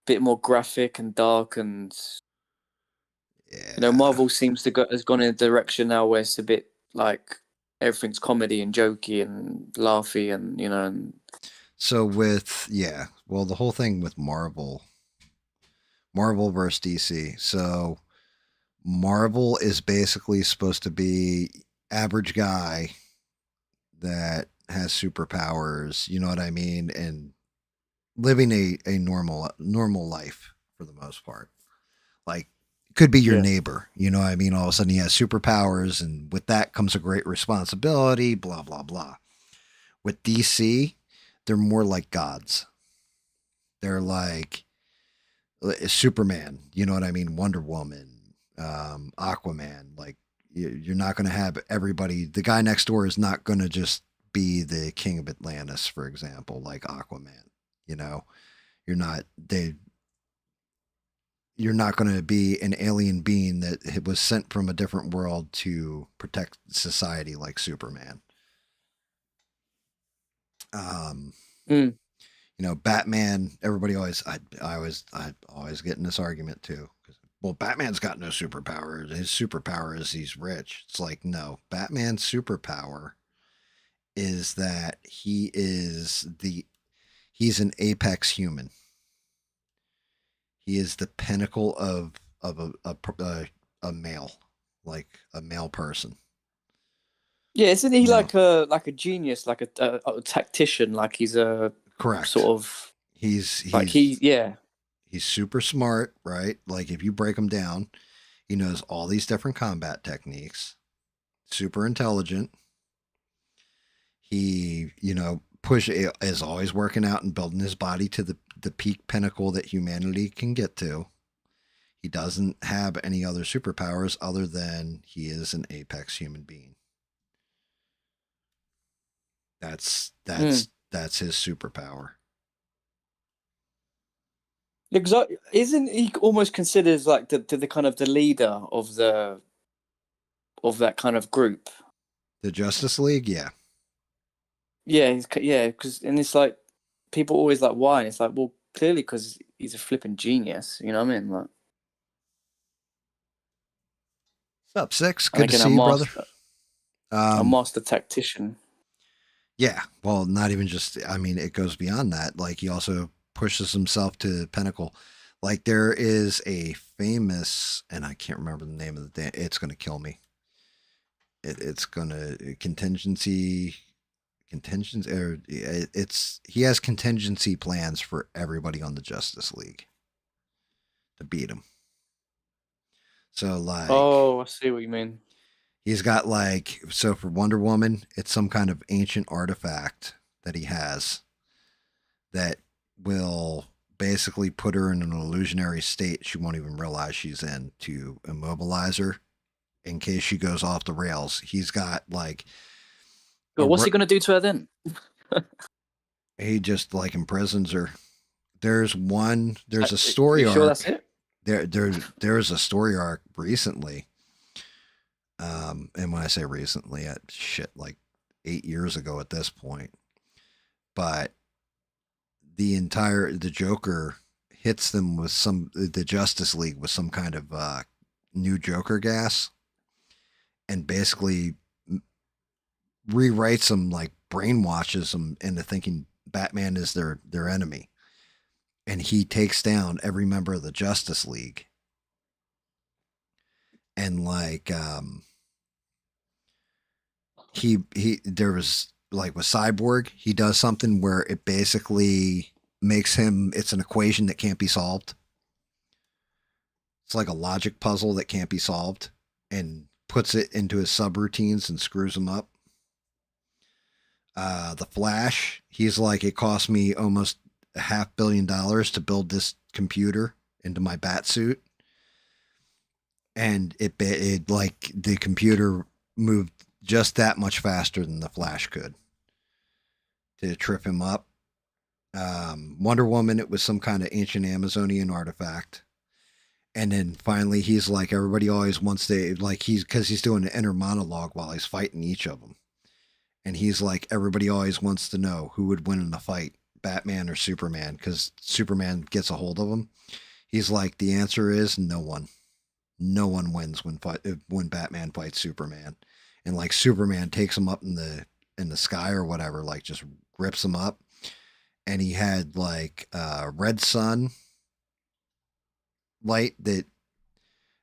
bit more graphic and dark, and Yeah. Marvel seems to go has gone in a direction now where it's a bit like everything's comedy and jokey and laughy, and So well, the whole thing with Marvel versus DC. So Marvel is basically supposed to be average guy that has superpowers, you know what I mean, and living a normal life for the most part. Like could be your yeah, neighbor, you know what I mean? All of a sudden he has superpowers and with that comes a great responsibility, blah blah blah. With DC, they're more like gods. They're like Superman, you know what I mean? Wonder Woman, Aquaman. Like you're not going to have everybody. The guy next door is not going to just be the king of Atlantis, for example, like Aquaman. You know, you're not they. You're not going to be an alien being that was sent from a different world to protect society like Superman. Um, mm. Batman. Everybody I always get in this argument too. Well, Batman's got no superpower. His superpower is he's rich. It's like no, Batman's superpower is that he's an apex human. He is the pinnacle of a male, like a male person. yeah. Isn't he You know, like a genius, like a tactician? Like he's a correct. sort of He's like he's yeah. he's super smart, right? Like if you break him down, he knows all these different combat techniques. Super intelligent. He, is always working out and building his body to the peak pinnacle that humanity can get to. He doesn't have any other superpowers other than he is an apex human being. That's Mm. that's that's his superpower. Because isn't he almost considered as like the kind of the leader of that kind of group? The Justice League, yeah. Yeah, yeah. Because and it's like people always like why, and it's like well clearly because he's a flipping genius. You know what I mean? Like, What's up, Six? and Good to again, see you, brother. a Um, master tactician. yeah. Well, not even just. I mean, it goes beyond that. Like he also pushes himself to the pinnacle. Like there is a famous, and I can't remember the name of the. It's gonna kill me. It's gonna contingency or it's he has contingency plans for everybody on the Justice League to beat him. So like Oh, I see what you mean. he's got like so for Wonder Woman, it's some kind of ancient artifact that he has that will basically put her in an illusionary state she won't even realize she's in to immobilize her in case she goes off the rails. He's got like But what's he gonna do to her then? he just like imprisons her. There's a Are story you sure that's arc. it? There's a story arc recently. And when I say recently, shit, like 8 years ago at this point. But the Joker hits them with the Justice League with some kind of new Joker gas, and basically rewrites them, like brainwashes them into thinking Batman is their enemy, and he takes down every member of the Justice League. And like he there was like with Cyborg, he does something where it basically makes him it's an equation that can't be solved. It's like a logic puzzle that can't be solved and puts it into his subroutines and screws them up. The Flash, he's like, it cost me almost $500 million to build this computer into my bat suit. And it like the computer moved just that much faster than the Flash could to trip him up. Wonder Woman, it was some kind of ancient Amazonian artifact. And then finally, he's like, everybody always wants to, like, because he's doing an inner monologue while he's fighting each of them. And he's like, everybody always wants to know who would win in a fight, Batman or Superman, because Superman gets a hold of him. He's like, the answer is no one. No one wins when Batman fights Superman. And like Superman takes him up in the sky or whatever, like just rips him up. And he had like red sun light that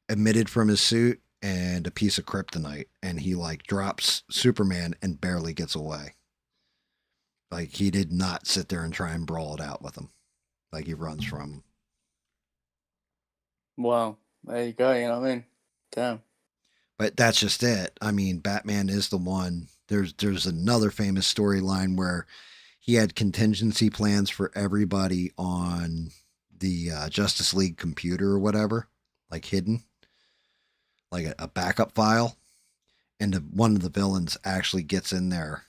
emitted from his suit and a piece of kryptonite, and he like drops Superman and barely gets away. Like he did not sit there and try and brawl it out with him. Like he runs from him. Wow, there you go. You know what I mean? Damn. But that's just it. I mean, Batman is the one. There's another famous storyline where he had contingency plans for everybody on the Justice League computer or whatever, like hidden, like a backup file. And one of the villains actually gets in there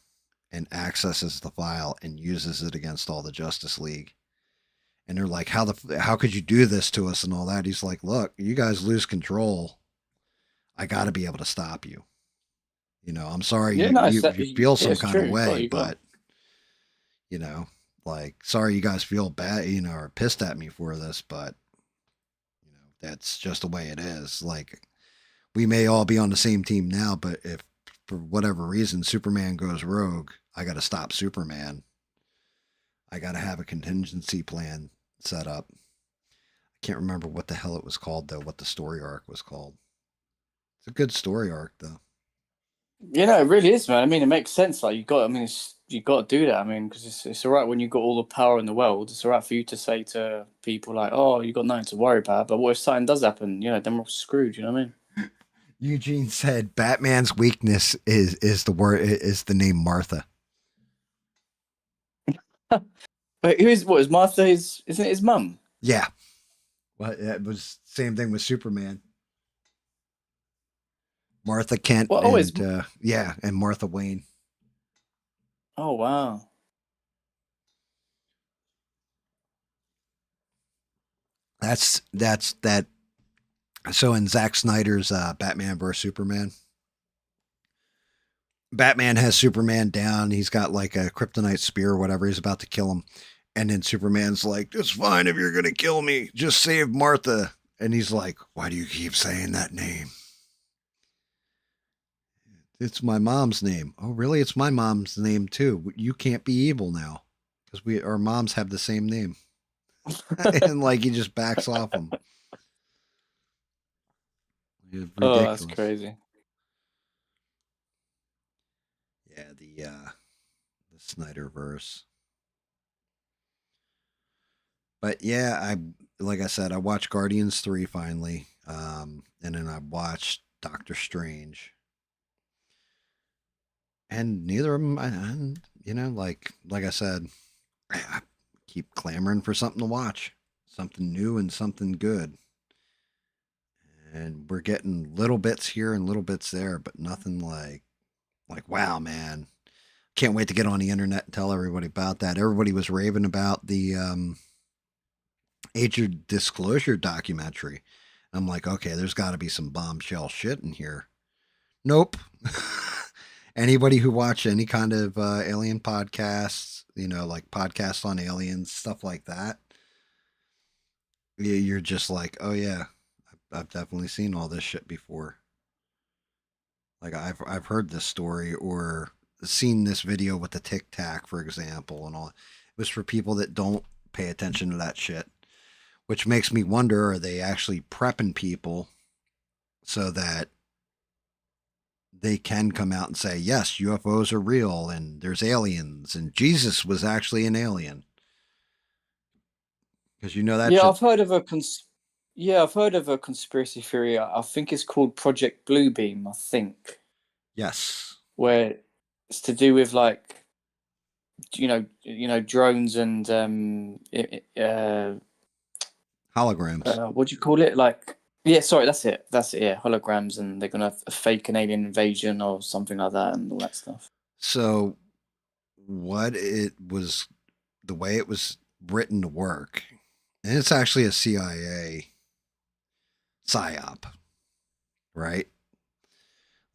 and accesses the file and uses it against all the Justice League. And they're like, how could you do this to us and all that? He's like, look, you guys lose control. I got to be able to stop you. You know, I'm sorry Yeah, no, you feel yeah, some it's kind of true. way, You got. but you know, like sorry you guys feel bad, you know, or pissed at me for this, but you know, that's just the way it is. Like we may all be on the same team now, but if for whatever reason Superman goes rogue, I got to stop Superman. I got to have a contingency plan set up. I can't remember what the hell it was called though, what the story arc was called. It's a good story arc though. You know, it really is, man. I mean, it makes sense. Like you got. I mean, you got to do that. I mean, because it's all right when you got all the power in the world. It's all right for you to say to people like, "Oh, you got nothing to worry about." But what if something does happen? You know, then we're all screwed. You know what I mean? Eugene said Batman's weakness is the word is the name Martha. Wait, what is Martha? Isn't it his mum? Yeah. Well, it was same thing with Superman. Martha Kent Well, oh, and yeah, and Martha Wayne. oh wow. That's that. So in Zack Snyder's Batman vs Superman, Batman has Superman down. He's got like a kryptonite spear or whatever. He's about to kill him. And then Superman's like, it's fine if you're going to kill me. Just save Martha. And he's like, why do you keep saying that name? It's my mom's name. Oh, really? It's my mom's name too. You can't be evil now because our moms have the same name. And like he just backs off him. It's Oh, that's ridiculous. crazy. Yeah, the Snyderverse. But yeah, I like I said, I watched Guardians 3 finally. And then I watched Doctor Strange. And neither of them, like I said, I keep clamoring for something to watch, something new and something good. And we're getting little bits here and little bits there, but nothing like wow, man. Can't wait to get on the internet and tell everybody about that. Everybody was raving about the Age of Disclosure documentary. I'm like, okay, there's got to be some bombshell shit in here. Nope. Anybody who watched any kind of alien podcasts, like podcasts on aliens, stuff like that, you're just like, oh yeah, I've definitely seen all this shit before. Like I've heard this story or seen this video with the Tic Tac, for example, and all. It was for people that don't pay attention to that shit, which makes me wonder: are they actually prepping people so that they can come out and say, yes, UFOs are real and there's aliens and Jesus was actually an alien? Because that Yeah, shit. I've heard of I've heard of a conspiracy theory. I think it's called Project Bluebeam, I think, Yes. where it's to do with like drones and Holograms. what do you call it? Like, yeah, sorry, that's it. Yeah, holograms, and they're gonna fake an alien invasion or something like that, and all that stuff. So, what it was, the way it was written to work, and it's actually a CIA psyop, right?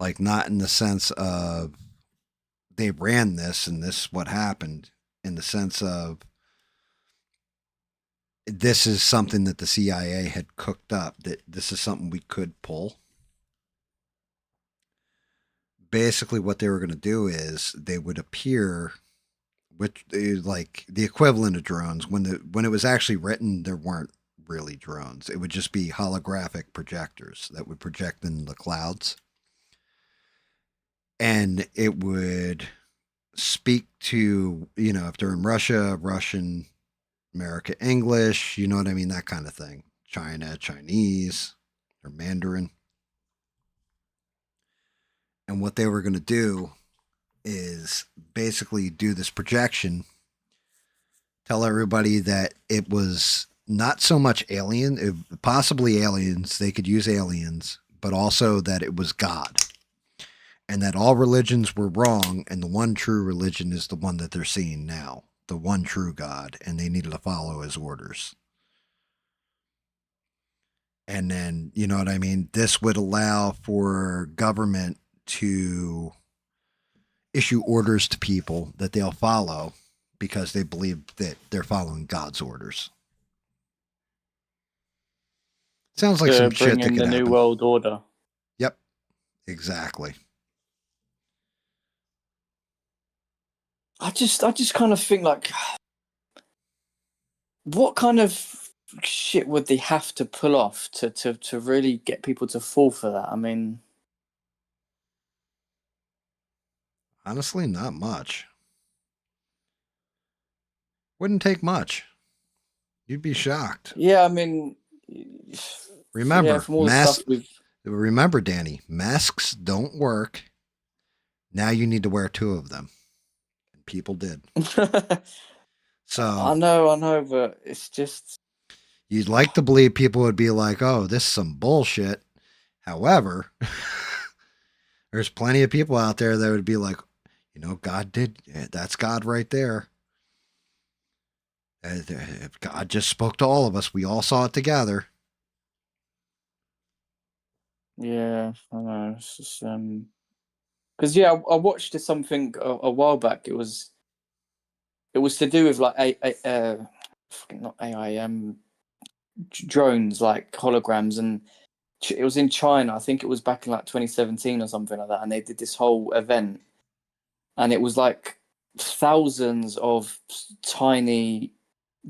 Like, not in the sense of they ran this and this is what happened, in the sense of this is something that the CIA had cooked up, that this is something we could pull. Basically, what they were going to do is they would appear, which is like the equivalent of drones. When it was actually written, there weren't really drones. It would just be holographic projectors that would project in the clouds, and it would speak to, if they're in Russia, Russian, America, English, you know what I mean, that kind of thing. China, Chinese, or Mandarin. And what they were going to do is basically do this projection, tell everybody that it was not so much possibly aliens, they could use aliens, but also that it was God. And that all religions were wrong, and the one true religion is the one that they're seeing now, the one true God, and they needed to follow his orders. And then, you know what I mean? This would allow for government to issue orders to people that they'll follow because they believe that they're following God's orders. Sounds like some Bring shit that in could the New happen. World Order. Yep, exactly. I just kind of think like, what kind of shit would they have to pull off to really get people to fall for that? I mean, Honestly, not much. Wouldn't take much. You'd be shocked. yeah, I mean, yeah, Remember, from all the stuff we've. Remember, Danny, masks don't work. Now you need to wear two of them. And people did. So I know, but it's just you'd like to believe people would be like, "Oh, this is some bullshit." However, there's plenty of people out there that would be like, God did. That's God right there. If God just spoke to all of us, we all saw it together. yeah, I know. It's just because yeah, I watched something a while back. It was to do with like fucking not AI, drones like holograms, and it was in China. I think it was back in like 2017 or something like that, and they did this whole event, and it was like thousands of tiny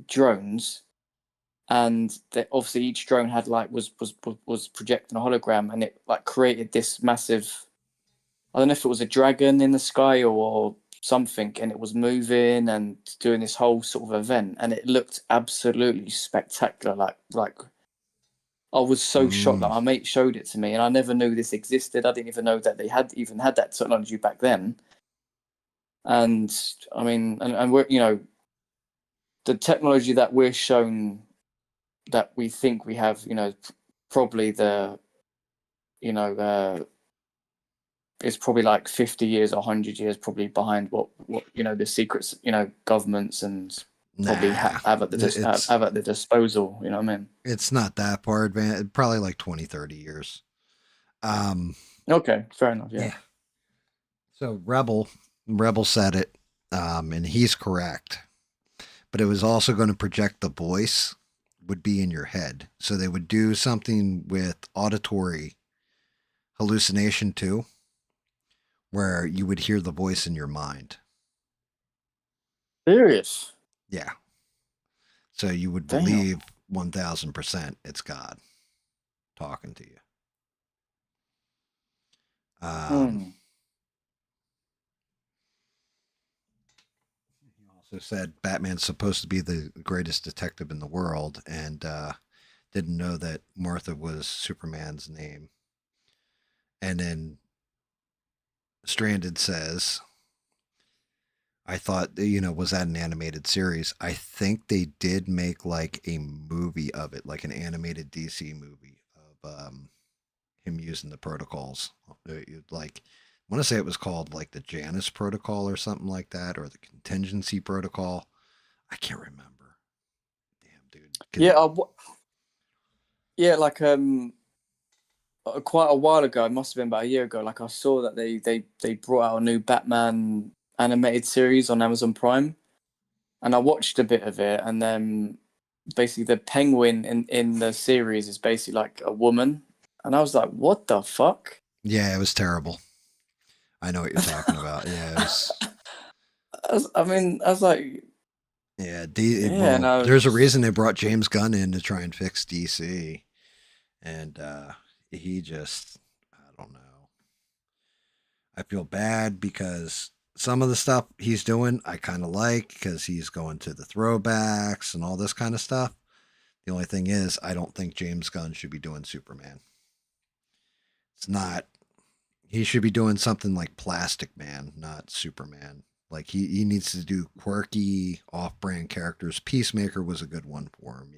drones, and obviously each drone had like was projecting a hologram, and it like created this massive. I don't know if it was a dragon in the sky or something, and it was moving and doing this whole sort of event, and it looked absolutely spectacular. Like I was so shocked. Like Mm, my mate showed it to me, and I never knew this existed. I didn't even know that they had even had that technology back then. And I mean, and we're the technology that we're shown that we think we have, probably the you know it's probably like 50 years or 100 years probably behind what the secrets governments and probably nah, have at the it's have at the disposal. You know what I mean? it's not that far advanced. Probably like 20, 30 years. Um, Okay, fair enough. Yeah. yeah. So Rebel said it, and he's correct. But it was also going to project the voice would be in your head. So they would do something with auditory hallucination too, where you would hear the voice in your mind. Serious. Yeah. So you would Damn. believe 1000% it's God talking to you. Um, Hmm. he also said Batman's supposed to be the greatest detective in the world and didn't know that Martha was Superman's name. And then Stranded says, I thought, was that an animated series? I think they did make like a movie of it, like an animated DC movie of him using the protocols. Like, I want to say it was called like the Janus Protocol or something like that, or the Contingency Protocol. I can't remember. Damn, dude. Yeah. Yeah. Like quite a while ago. It must have been about a year ago. Like I saw that they brought out a new Batman animated series on Amazon Prime, and I watched a bit of it, and then basically the penguin in the series is basically like a woman, and I was like, what the fuck? Yeah, it was terrible. I know what you're talking about. Yeah, it was. I was like, Yeah, yeah, and well, I there's a was, reason they brought James Gunn in to try and fix DC, and he just, I don't know. I feel bad because some of the stuff he's doing I kind of like because he's going to the throwbacks and all this kind of stuff. The only thing is, I don't think James Gunn should be doing Superman. It's not. He should be doing something like Plastic Man, not Superman. Like he needs to do quirky, off-brand characters. Peacemaker was a good one for him.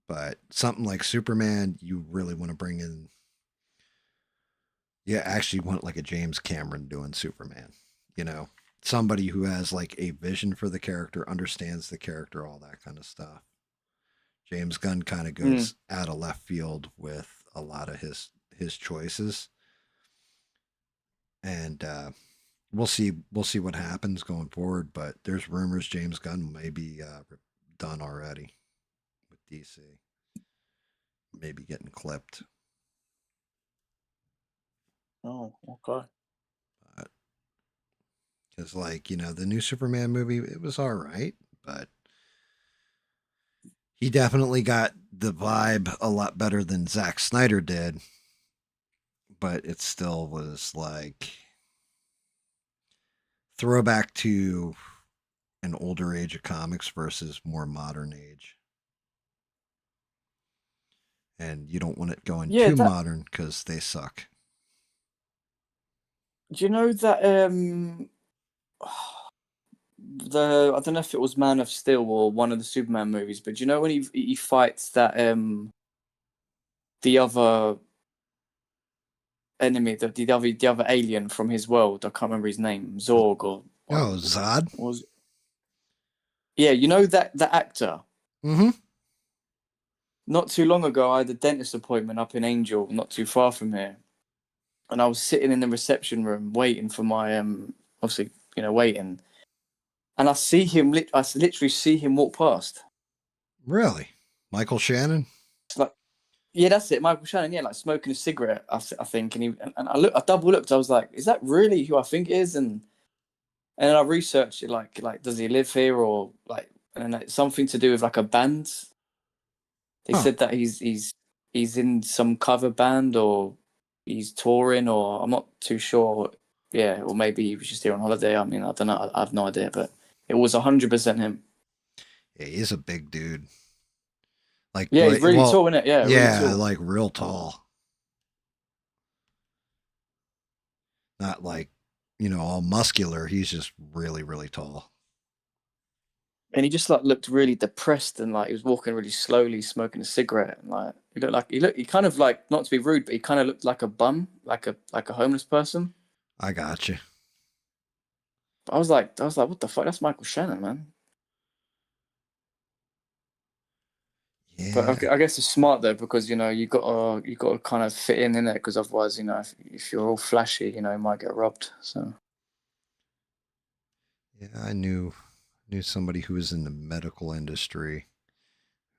But something like Superman, you really want to bring in. Yeah, actually want like a James Cameron doing Superman. You know, somebody who has like a vision for the character, understands the character, all that kind of stuff. James Gunn kind of mm, goes out of left field with a lot of his choices, and we'll see what happens going forward. But there's rumors James Gunn may be done already with DC, maybe getting clipped. oh, okay. Because like the new Superman movie, it was all right, but he definitely got the vibe a lot better than Zack Snyder did. But it still was like throwback to an older age of comics versus more modern age. And you don't want it going Yeah, too that modern because they suck. do you know that the I don't know if it was Man of Steel or one of the Superman movies, but do you know when he fights that the other enemy, the other alien from his world? I can't remember his name, Zorg or what Oh, Zod. was. Yeah, you know that actor. Mm-hmm. Not too long ago, I had a dentist appointment up in Angel, not too far from here, and I was sitting in the reception room waiting for my obviously waiting, and I see him. I literally see him walk past. Really? Michael Shannon? It's like, yeah, that's it, Michael Shannon. Yeah, like smoking a cigarette. I think, and I double looked. I was like, is that really who I think it is? And then I researched it. Like, does he live here or like? And then it's something to do with like a band. They Huh. said that he's in some cover band or he's touring or I'm not too sure. Yeah, or maybe he was just here on holiday. I mean, I don't know. I have no idea, but it was 100% him. Yeah, he's a big dude. Like, Yeah, he's really well, tall, isn't it? Yeah, really yeah, tall. like real tall. Not like, all muscular. He's just really, really tall. And he just like looked really depressed and like he was walking really slowly, smoking a cigarette. And like he kind of like, not to be rude, but he kind of looked like a bum, like a homeless person. I got you. But I was like, what the fuck? That's Michael Shannon, man. But Yeah, I guess it's smart though because you gotta kind of fit in it because otherwise if you're all flashy you might get robbed. So yeah. I knew somebody who was in the medical industry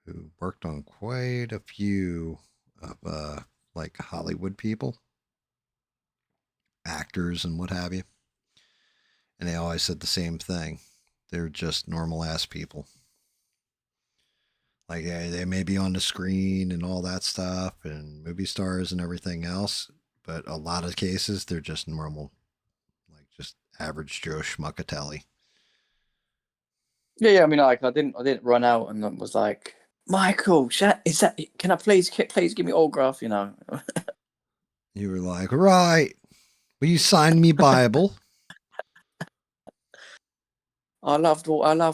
who worked on quite a few of like Hollywood people, actors, and what have you. And they always said the same thing. They're just normal ass people. Like they may be on the screen and all that stuff and movie stars and everything else, but a lot of cases they're just normal, like just average Joe Schmuckatelli. yeah, I mean like I didn't run out and was like Michael, is that? Can I please give me autograph? You were like, right, will you sign me Bible? I love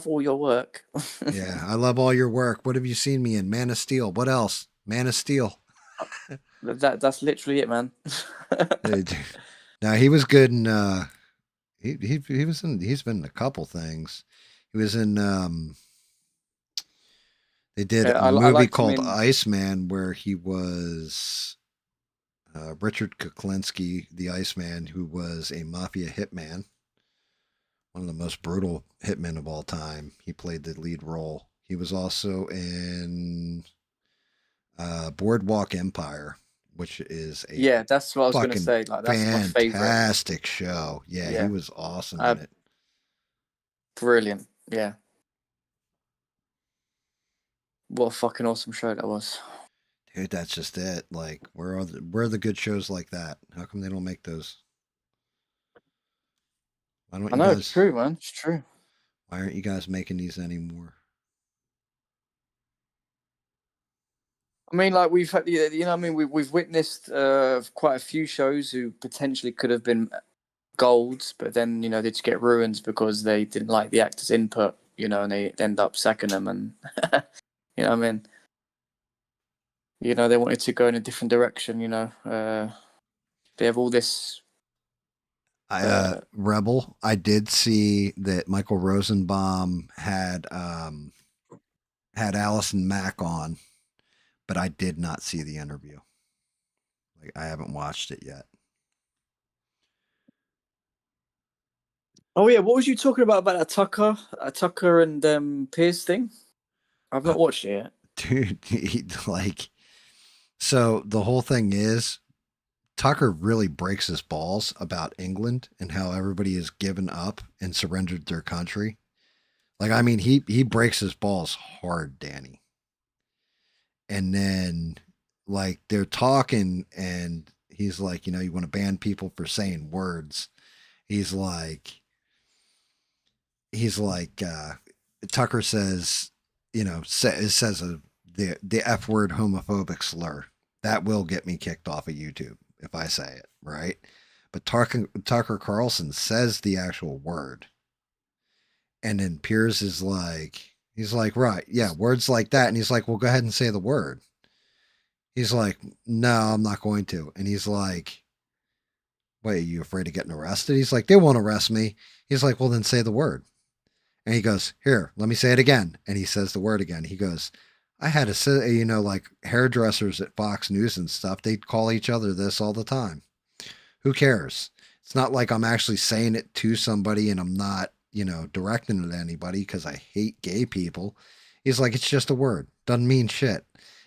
all your work. Yeah, I love all your work. What have you seen me in? Man of Steel. What else? Man of Steel. That's literally it, man. Now he was good in he's been in a couple things. He was in they did Yeah, a I movie liked him called in. Iceman where he was Richard Kuklinski, the Iceman, who was a mafia hitman, one of the most brutal hitmen of all time. He played the lead role. He was also in Boardwalk Empire, which is a Yeah, that's what I was gonna fucking say. Like that's my favorite. fantastic show. Yeah, he Yeah, was awesome uh, in it. brilliant. Yeah, what a fucking awesome show that was. Dude, that's just it. Like, where are the good shows like that? How come they don't make those? Why don't I you know it's guys? true, man. It's true. Why aren't you guys making these anymore? I mean, like we've had, I mean, we've witnessed quite a few shows who potentially could have been golds, but then they just get ruined because they didn't like the actor's input, and they end up sacking them, and what I mean, they wanted to go in a different direction, they have all this. I Uh, Rebel. I did see that Michael Rosenbaum had Allison Mack on, but I did not see the interview. Like, I haven't watched it yet. oh yeah, what was you talking about Tucker and Pierce thing? I've Uh, not watched it yet. dude, like, so the whole thing is Tucker really breaks his balls about England and how everybody has given up and surrendered their country. Like, I mean, he breaks his balls hard, Danny. And then, like, they're talking, and he's like, you want to ban people for saying words. He's like, he's like, Tucker says, it says the F word homophobic slur that will get me kicked off of YouTube if I say it, right? But Tucker Carlson says the actual word, And then Piers is like, he's like, right, yeah, words like that. And he's like, well, go ahead and say the word. He's like, no, I'm not going to. And he's like, wait, are you afraid of getting arrested? He's like, they won't arrest me. He's like, well, then say the word. And he goes, here, let me say it again. And he says the word again. He goes, I had a, like hairdressers at Fox News and stuff. They'd call each other this all the time. Who cares? It's not like I'm actually saying it to somebody and I'm not, directing it to anybody because I hate gay people. He's like, it's just a word. Doesn't mean shit.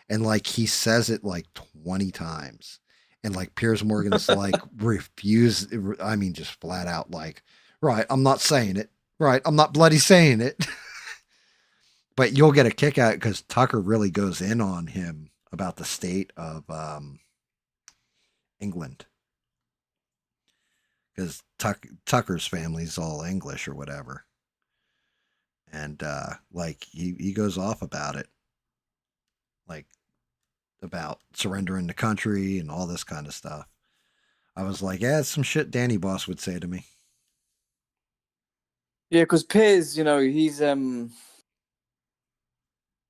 And like he says it like 20 times. And like Piers Morgan's like refuse. I mean, just flat out like, right, I'm not saying it. Right, I'm not bloody saying it. But you'll get a kick out because Tucker really goes in on him about the state of England. Because Tucker's family's all English or whatever. And like he goes off about it. Like about surrendering the country and all this kind of stuff. I was like, yeah, it's some shit Danny Boss would say to me. Yeah, because Piers, he's There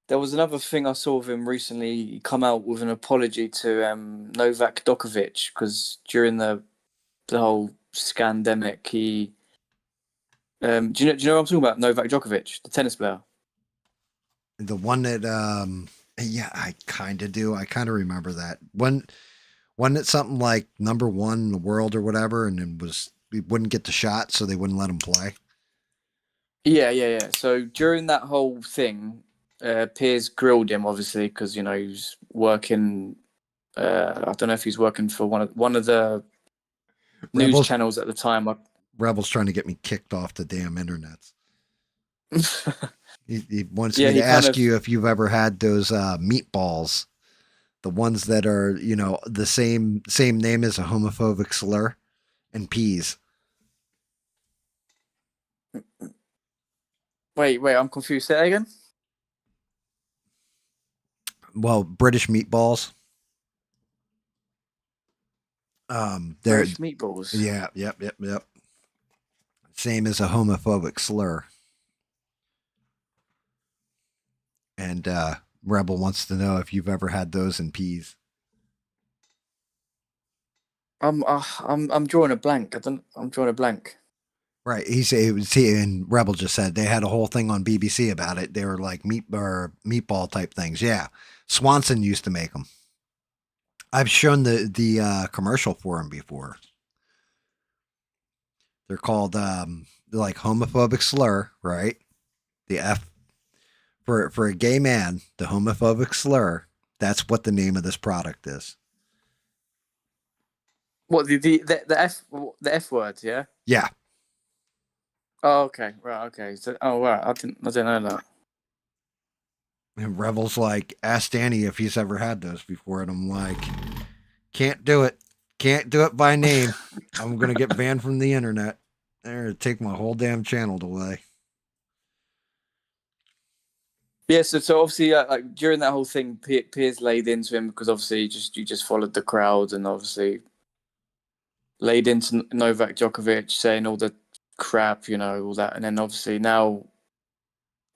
was another thing I saw of him recently. He come out with an apology to Novak Djokovic because during the whole scandemic, he do you know what I'm talking about? Novak Djokovic, the tennis player. The one that yeah, I kind of do. I kind of remember that. Wasn't it something like number one in the world or whatever, and then he wouldn't get the shot, so they wouldn't let him play. Yeah, yeah, yeah. So during that whole thing, Piers grilled him obviously because he was working. I don't know if he's working for one of the news Rebels, channels at the time. Rebels trying to get me kicked off the damn internets. He wants Yeah, me he to kind ask of. you if you've ever had those meatballs, the ones that are the same name as a homophobic slur, and peas. Wait, I'm confused. Say that again. Well, British meatballs. They're British meatballs. yeah, yep. Same as a homophobic slur. And Rebel wants to know if you've ever had those in peas. I'm drawing a blank. I'm drawing a blank. Right. He said it was he and Rebel just said they had a whole thing on BBC about it. They were like meatball type things. Yeah. Swanson used to make them. I've shown the commercial for them before. They're called like homophobic slur, right? The F for a gay man, the homophobic slur. That's what the name of this product is. What the F word? Yeah. Yeah. Oh, okay. Right. Okay. So, oh, right. I didn't know that. And Rebel's like, ask Danny if he's ever had those before. And I'm like, can't do it. Can't do it by name. I'm going to get banned from the internet. They're going to take my whole damn channel away. Yeah. So obviously, like during that whole thing, Piers laid into him because obviously you just followed the crowd and obviously laid into Novak Djokovic saying all the crap, all that, and then obviously now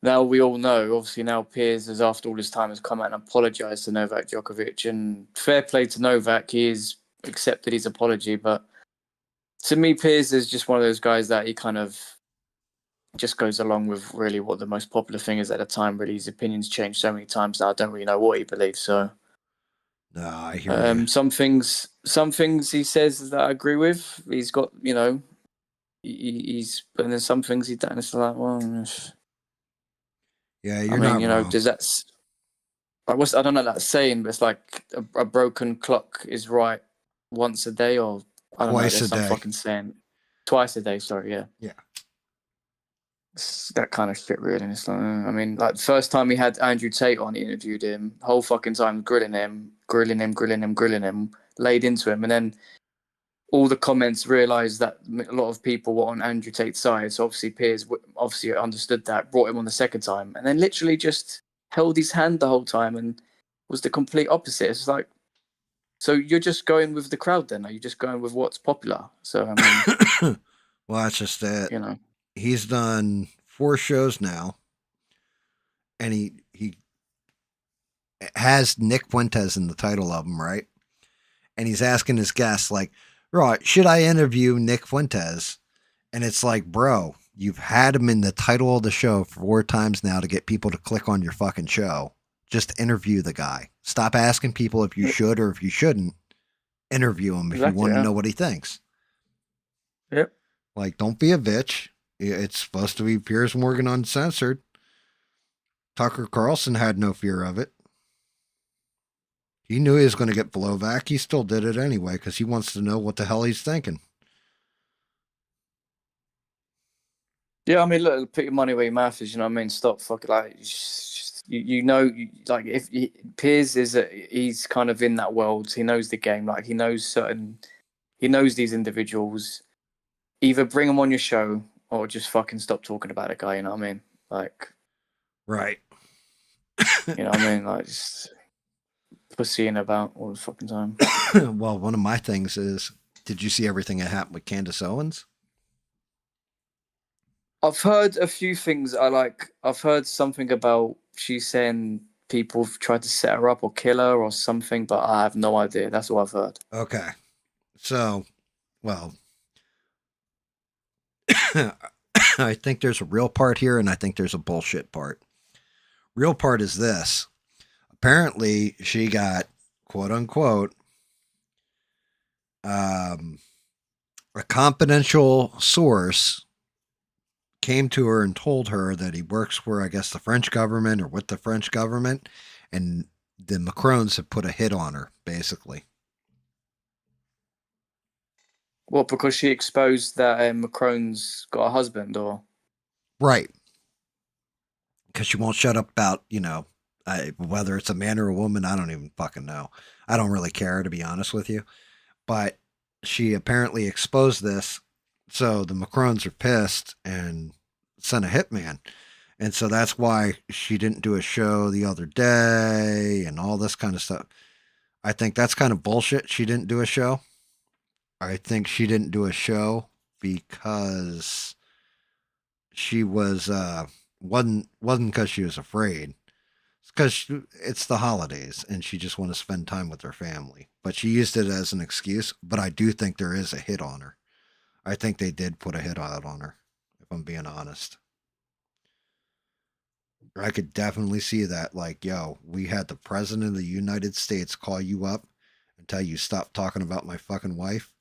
we all know. Obviously now Piers has after all this time has come out and apologised to Novak Djokovic, and fair play to Novak, he has accepted his apology, but to me, Piers is just one of those guys that he kind of just goes along with really what the most popular thing is at the time. Really, his opinions change so many times that I don't really know what he believes. So, No, I hear you. some things he says that I agree with. He's got, he's, and then some things he does. It's like, well, Yeah, I you're mean, not wrong. does that? I don't know that saying, but it's like a broken clock is right once a day, or I don't know. Twice There's a some day. fucking saying twice a day. Sorry, yeah. Yeah. It's that kind of shit, really. It's like, I mean, like the first time he had Andrew Tate on, he interviewed him, whole fucking time grilling him, laid into him, and then all the comments realised that a lot of people were on Andrew Tate's side. So obviously Piers obviously understood that, brought him on the second time, and then literally just held his hand the whole time and was the complete opposite. It's like, so you're just going with the crowd then? Are you just going with what's popular? So I mean, Well, that's just it. you know, He's done 4 shows now, and he has Nick Fuentes in the title of them, right? And he's asking his guests like, right, should I interview Nick Fuentes? And it's like, bro, you've had him in the title of the show 4 times now to get people to click on your fucking show. Just interview the guy. Stop asking people if you should or if you shouldn't. Interview him if you Exactly. want to Yeah. know what he thinks. Yep. Like, don't be a bitch. It's supposed to be Piers Morgan Uncensored. Tucker Carlson had no fear of it. He knew he was going to get blowback. He still did it anyway because he wants to know what the hell he's thinking. Yeah, I mean, look, put your money where your mouth is. You know what I mean? Stop fucking like, you know, like if Piers is, he's kind of in that world. He knows the game. Like he knows these individuals. Either bring them on your show or just fucking stop talking about a guy. You know what I mean? Like, Right. you know what I mean? Like, just pussying about all the fucking time. Well, one of my things is, did you see everything that happened with Candace Owens? I've heard a few things. I've heard something about she's saying people have tried to set her up or kill her or something, but I have no idea. That's all I've heard. Okay. So, well, I think there's a real part here and I think there's a bullshit part. Real part is this. Apparently, she got, quote unquote, um, a confidential source came to her and told her that he works for, I guess, the French government or with the French government, and the Macrons have put a hit on her, basically. Well, because she exposed that Macron's got a husband, or Right. Because she won't shut up about, whether it's a man or a woman, I don't even fucking know. I don't really care, to be honest with you. But she apparently exposed this, so the Macrons are pissed and sent a hitman. And so that's why she didn't do a show the other day and all this kind of stuff. I think that's kind of bullshit. She didn't do a show. I think she didn't do a show because she wasn't because she was afraid. It's because it's the holidays and she just want to spend time with her family. But she used it as an excuse. But I do think there is a hit on her. I think they did put a hit out on her, if I'm being honest. I could definitely see that. Like, yo, we had the president of the United States call you up and tell you stop talking about my fucking wife.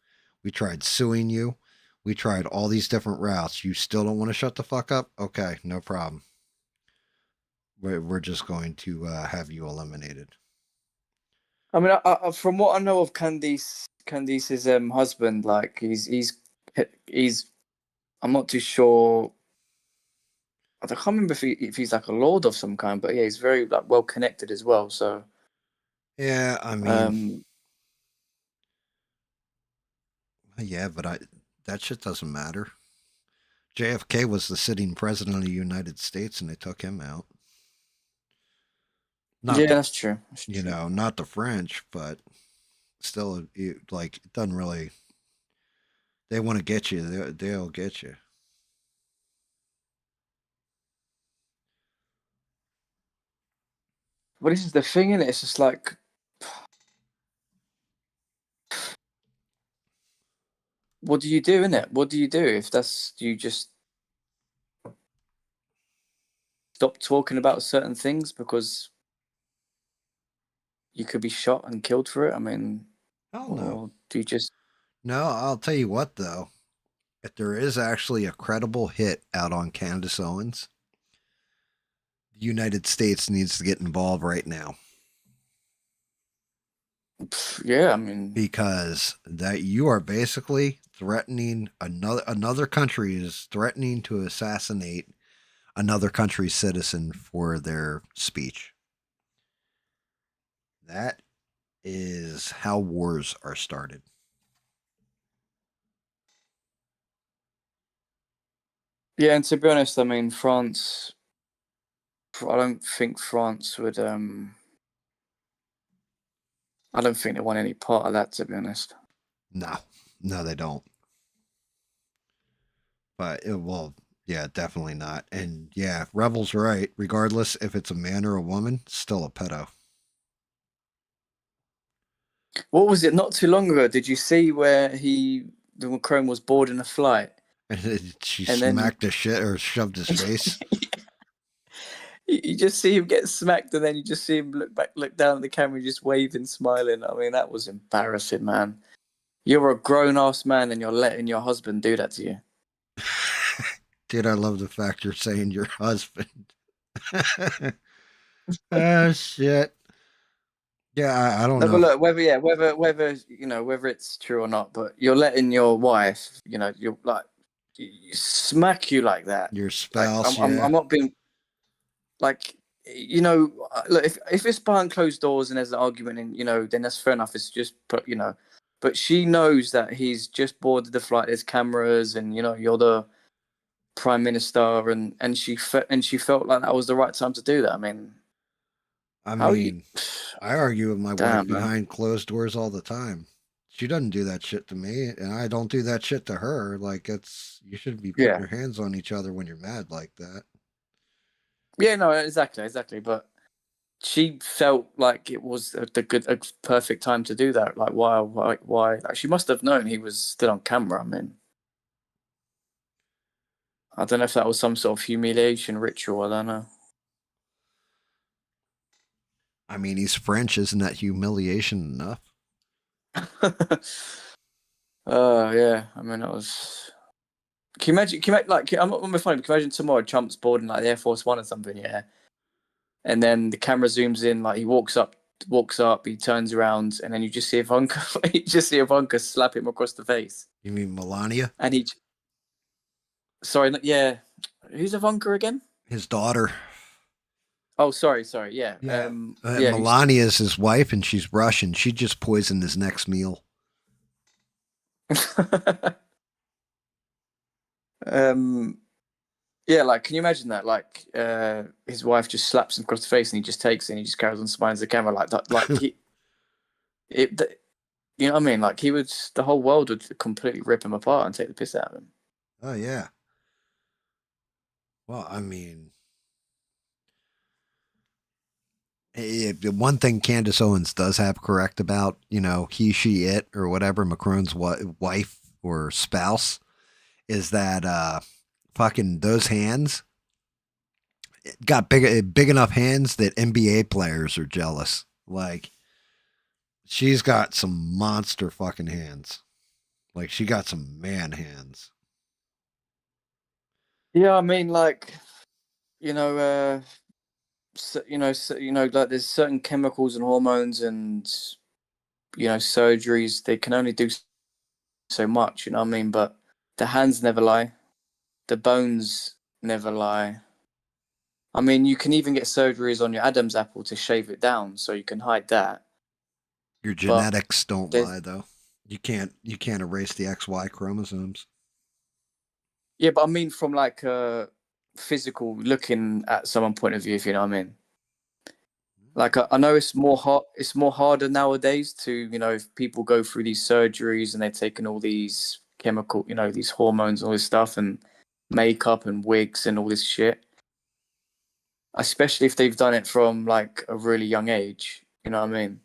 We tried suing you. We tried all these different routes. You still don't want to shut the fuck up? Okay, no problem. We're just going to have you eliminated. I mean, from what I know of Candice's husband, like he's I'm not too sure. I can't remember if he's like a lord of some kind, but yeah, he's very like well connected as well. So, Yeah, I mean, um, yeah, but that shit doesn't matter. JFK was the sitting president of the United States, and they took him out. Not yeah, the, that's true. That's true. not the French, but still, it doesn't really. They want to get you. They'll get you. But this is the thing, innit? It's just like, what do you do, innit? What do you do if do you just stop talking about certain things because you could be shot and killed for it? I mean, Oh no, or do you just? no. I'll tell you what though. If there is actually a credible hit out on Candace Owens, the United States needs to get involved right now Yeah, I mean, because that you are basically threatening another country is threatening to assassinate another country's citizen for their speech. That is how wars are started. yeah, and to be honest, I mean, France. I don't think France would. I don't think they want any part of that. To be honest. No, no, they don't. But it will. Yeah, definitely not. And yeah, Rebel's right. Regardless if it's a man or a woman, still a pedo. What was it? Not too long ago. Did you see where the Macron was boarding a flight, And she and then smacked his shit or shoved his face. you just see him get smacked, and then you just see him look back, look down at the camera, just waving, smiling. I mean, that was embarrassing, man. You're a grown ass man, and you're letting your husband do that to you. Dude, I love the fact you're saying your husband. Oh shit. Yeah, I don't No, know but if look, whether whether it's true or not, but you're letting your wife, you're like smack you like that. your Like spouse, yeah. I'm not being like look, if it's behind closed doors and there's an argument, and then that's fair enough. It's just but she knows that he's just boarded the flight. There's cameras, and you're the prime minister, and she felt like that was the right time to do that. I mean, I how you? mean, I argue with my wife Damn, man. behind closed doors all the time. She doesn't do that shit to me, and I don't do that shit to her. Like, it's you shouldn't be putting Yeah, your hands on each other when you're mad like that. yeah, no, exactly. But she felt like it was a perfect time to do that. Like, why? Like, she must have known he was still on camera. I mean, I don't know if that was some sort of humiliation ritual. I don't know. I mean, he's French, isn't that humiliation enough? Oh yeah, I mean, it was. Can you imagine? Like, I'm not gonna be funny, but can you imagine tomorrow Trump's boarding like the Air Force One or something, yeah, and then the camera zooms in, like he walks up, he turns around, and then you just see Ivanka, you just see Ivanka slap him across the face, You mean Melania? and sorry, yeah, who's Ivanka again? His daughter. Oh, sorry, yeah, Yeah. yeah, Melania is his wife, and she's Russian. She just poisoned his next meal. um, yeah, like, can you imagine that? Like, his wife just slaps him across the face, and he just takes it, and he just carries on smiling at the camera like that. Like it, you know what I mean? Like the whole world would completely rip him apart and take the piss out of him. Oh yeah. Well, I mean, the one thing Candace Owens does have correct about, he, she, it, or whatever, Macron's wife or spouse, is that fucking those hands got big enough hands that NBA players are jealous. Like, she's got some monster fucking hands. Like, she got some man hands. Yeah, I mean, like, you know, like there's certain chemicals and hormones and surgeries. They can only do so much. You know what I mean? But the hands never lie. The bones never lie. I mean, you can even get surgeries on your Adam's apple to shave it down, so you can hide that. Your But genetics don't there's lie, though. You can't erase the XY chromosomes. yeah, but I mean from like a physical looking at someone point of view, if you know what I mean. Like I know it's more harder nowadays to, if people go through these surgeries and they're taking all these chemical, these hormones, all this stuff and makeup and wigs and all this shit. Especially if they've done it from like a really young age, you know what I mean?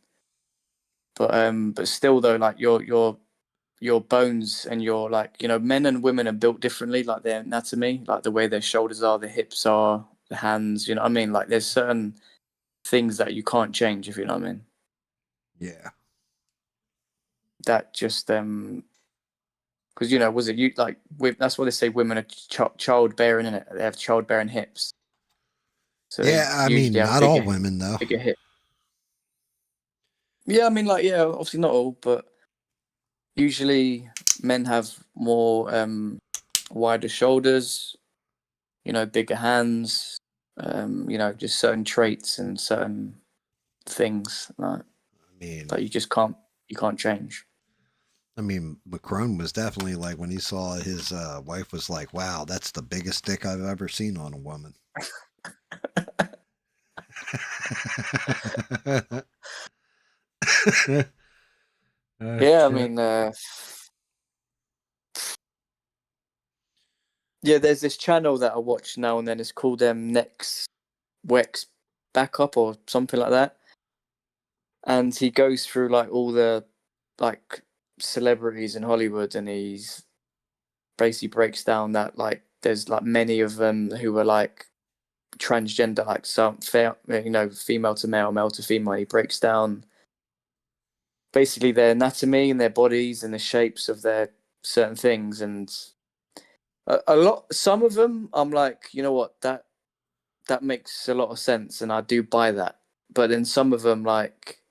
But still though, like your bones and your like men and women are built differently, like their anatomy, like the way their shoulders are, their hips are, the hands, you know what I mean? Like there's certain things that you can't change, if you know what I mean. Yeah. That just because was it you like that's why they say women are childbearing in it. They have childbearing hips, so they Yeah, I usually mean, have not all women, though. bigger hips. Yeah, I mean, like, yeah, obviously not all, but usually men have more wider shoulders, bigger hands, just certain traits and certain things I mean, that you can't change. Macron was definitely like when he saw his wife was like, "Wow, that's the biggest dick I've ever seen on a woman." Oh Yeah, I shit. mean, Yeah, there's this channel that I watch now and then. It's called Next Wex Backup or something like that. And he goes through like all the like celebrities in Hollywood, and he's basically breaks down that like there's like many of them who are like transgender, like some female to male, male to female. He breaks down basically their anatomy and their bodies and the shapes of their certain things, and a lot. Some of them, I'm like, you know what, that makes a lot of sense, and I do buy that. But then some of them, like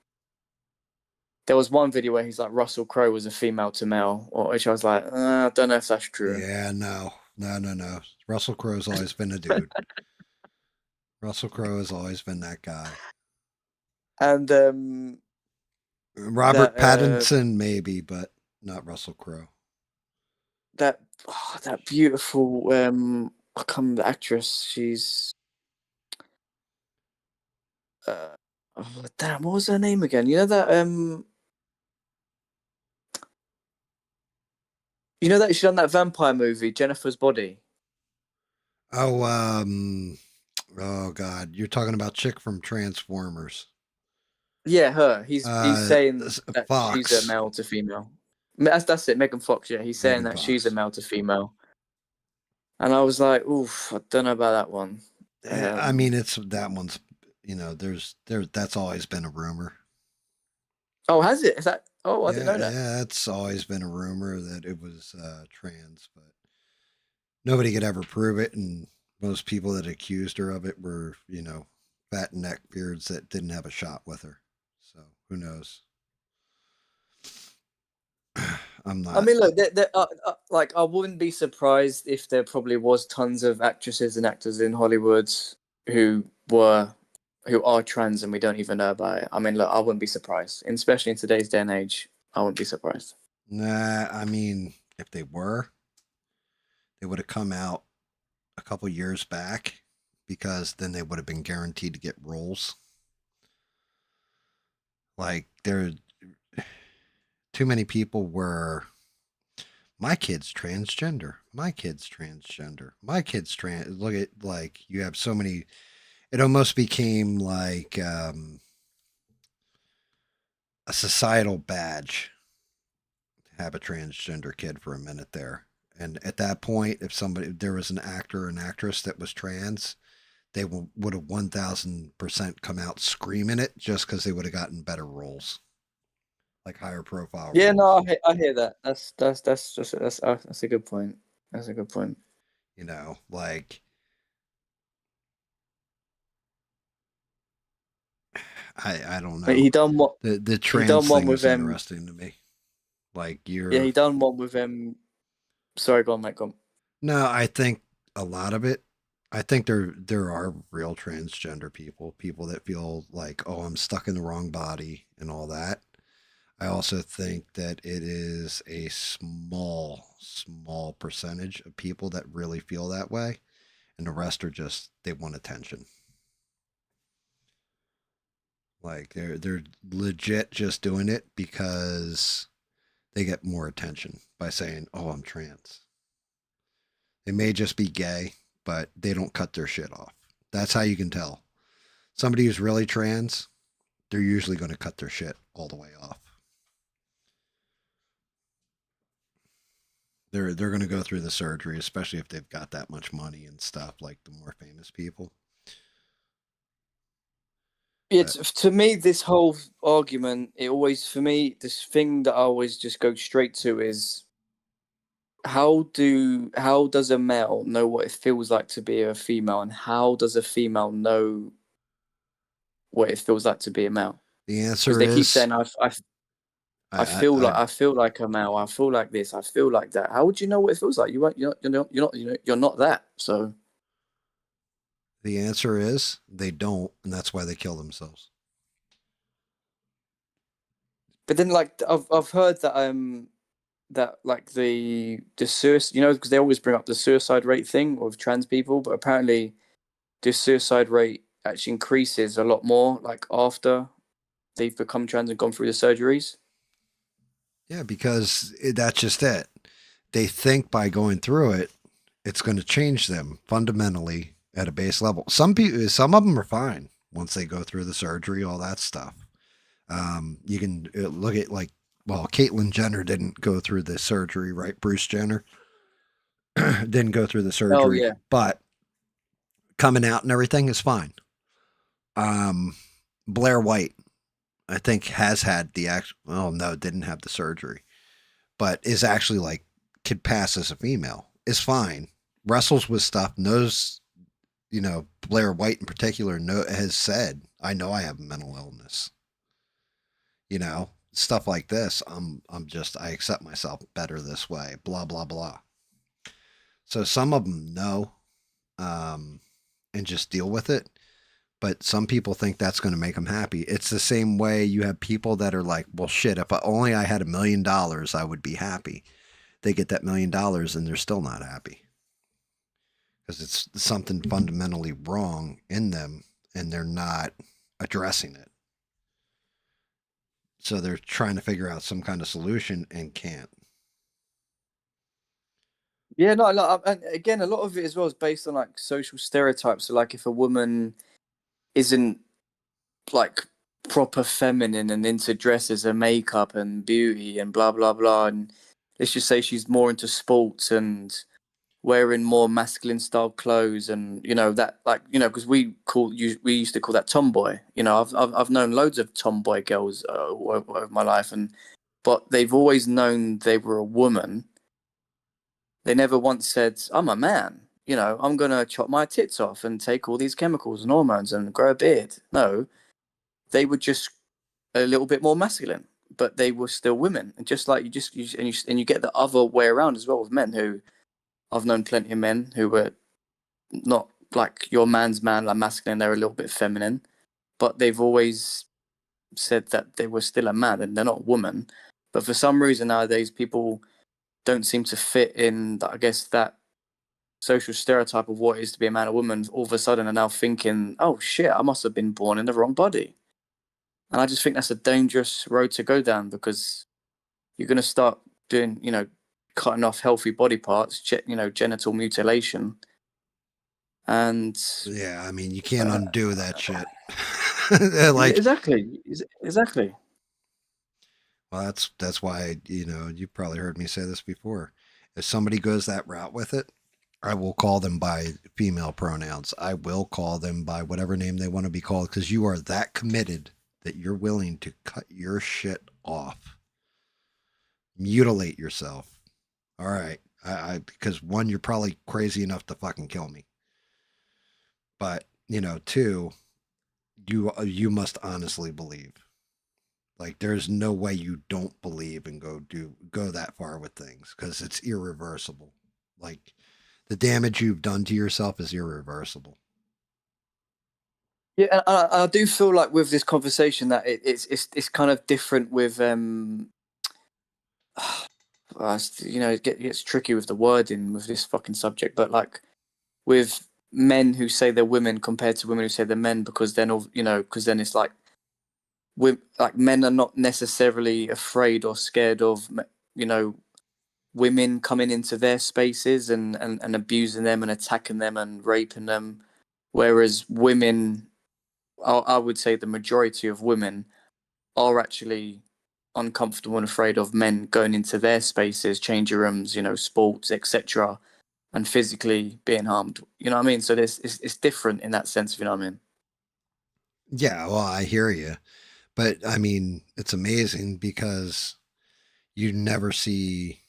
there was one video where he's like Russell Crowe was a female to male, or which I was like, I don't know if that's true. Yeah, no, no, no, no. Russell Crowe's always been a dude. Russell Crowe has always been that guy. And Robert that Pattinson, maybe, but not Russell Crowe. that beautiful I can't remember the actress. She's oh damn, what was her name again? You know that she done that vampire movie, Jennifer's Body. Oh, oh God, you're talking about chick from Transformers. Yeah, her. He's saying that she's a Fox, male to female. That's it, Megan Fox. Yeah, he's saying Megan that she's a Fox. male to female, and I was like, oof, I don't know about that one. I mean, it's that one's. That's always been a rumor. Oh, has it? Is that? Oh, I didn't Yeah, know that. yeah, it's always been a rumor that it was trans, but nobody could ever prove it, and most people that accused her of it were, fat neck beards that didn't have a shot with her. So who knows? I'm I not. mean, look, like I wouldn't be surprised if there probably was tons of actresses and actors in Hollywood who were who are trans and we don't even know about it. I mean, look, I wouldn't be surprised, and especially in today's day and age. I wouldn't be surprised. Nah, I mean, if they were, they would have come out a couple years back because then they would have been guaranteed to get roles. Like there, too many people were. My kid's transgender. My kid's transgender. My kid's trans. Look at like you have so many. It almost became like a societal badge to have a transgender kid for a minute there. And at that point, if there was an actor or an actress that was trans, they would have 1,000% come out screaming it just because they would have gotten better roles, like higher profile Yeah, no, roles. I hear that. That's a good point. That's a good point. Like I don't But know. he done what The he done trans one thing with is interesting to me. Like Yeah, you're he done one with Sorry, go on, mate. Go on. no, I think a lot of it. I think there are real transgender people that feel like, oh, I'm stuck in the wrong body and all that. I also think that it is a small percentage of people that really feel that way, and the rest are just they want attention. Like they're legit just doing it because they get more attention by saying, "Oh, I'm trans." They may just be gay, but they don't cut their shit off. That's how you can tell. Somebody who's really trans, they're usually going to cut their shit all the way off. They're going to go through the surgery, especially if they've got that much money and stuff, like the more famous people. But It's to me this whole argument. It always for me this thing that I always just go straight to is how does a male know what it feels like to be a female, and how does a female know what it feels like to be a male? the Because answer they keep is, saying I I feel like a male. I feel like this. I feel like that. How would you know what it feels like? You're not that. So, the answer is they don't, and that's why they kill themselves. but then like I've heard that like the suicide, because they always bring up the suicide rate thing of trans people, but apparently the suicide rate actually increases a lot more like after they've become trans and gone through the surgeries. Yeah, because that's just it. They think by going through it it's going to change them fundamentally at a base level. Some of them are fine once they go through the surgery, all that stuff. You can look at like, well, Caitlyn Jenner didn't go through the surgery, right? Bruce Jenner didn't go through the Oh surgery, yeah. but coming out and everything is fine. Um, Blair White, I think, has had the actual. Oh no, didn't have the surgery, but is actually like could pass as a female. Is fine. Wrestles with stuff. Knows, Blair White in particular has said, "I know I have a mental illness." Stuff like this. I accept myself better this way. Blah blah blah. So some of them know, um, and just deal with it. But some people think that's going to make them happy. It's the same way you have people that are like, well, shit, if only I had $1 million, I would be happy. They get that $1 million and they're still not happy because it's something fundamentally wrong in them and they're not addressing it. So they're trying to figure out some kind of solution and can't. Yeah, no, and again, a lot of it as well is based on like social stereotypes. So, like, if a woman isn't like proper feminine and into dresses and makeup and beauty and blah blah blah, and let's just say she's more into sports and wearing more masculine style clothes, and that, like, because we used to call that tomboy. I've known loads of tomboy girls over my life, but they've always known they were a woman. They never once said, I'm a man. I'm going to chop my tits off and take all these chemicals and hormones and grow a beard. No, they were just a little bit more masculine, but they were still women. And just like you get the other way around as well with men who I've known plenty of men who were not like your man's man, like masculine. They're a little bit feminine, but they've always said that they were still a man and they're not a woman. But for some reason nowadays, people don't seem to fit in, I guess, that social stereotype of what it is to be a man or woman. All of a sudden are now thinking, oh shit, I must have been born in the wrong body. And I just think that's a dangerous road to go down, because you're going to start doing, cutting off healthy body parts, genital mutilation. And Yeah, I mean, you can't undo that shit. Like, exactly. well, that's why, you've probably heard me say this before. If somebody goes that route with it, I will call them by female pronouns. I will call them by whatever name they want to be called because you are that committed that you're willing to cut your shit off, mutilate yourself. All right, because one, you're probably crazy enough to fucking kill me, but two, you must honestly believe. Like, there's no way you don't believe and go that far with things because it's irreversible. Like, the damage you've done to yourself is irreversible. Yeah, and I do feel like with this conversation that it's kind of different with it gets tricky with the wording with this fucking subject, but like with men who say they're women compared to women who say they're men, because then because then it's like men are not necessarily afraid or scared of women coming into their spaces and abusing them and attacking them and raping them, whereas women, I would say the majority of women are actually uncomfortable and afraid of men going into their spaces, changing rooms, sports, etc., and physically being harmed. You know what I mean? So it's different in that sense. You know what I mean? Yeah, well, I hear you. But I mean, it's amazing because you never see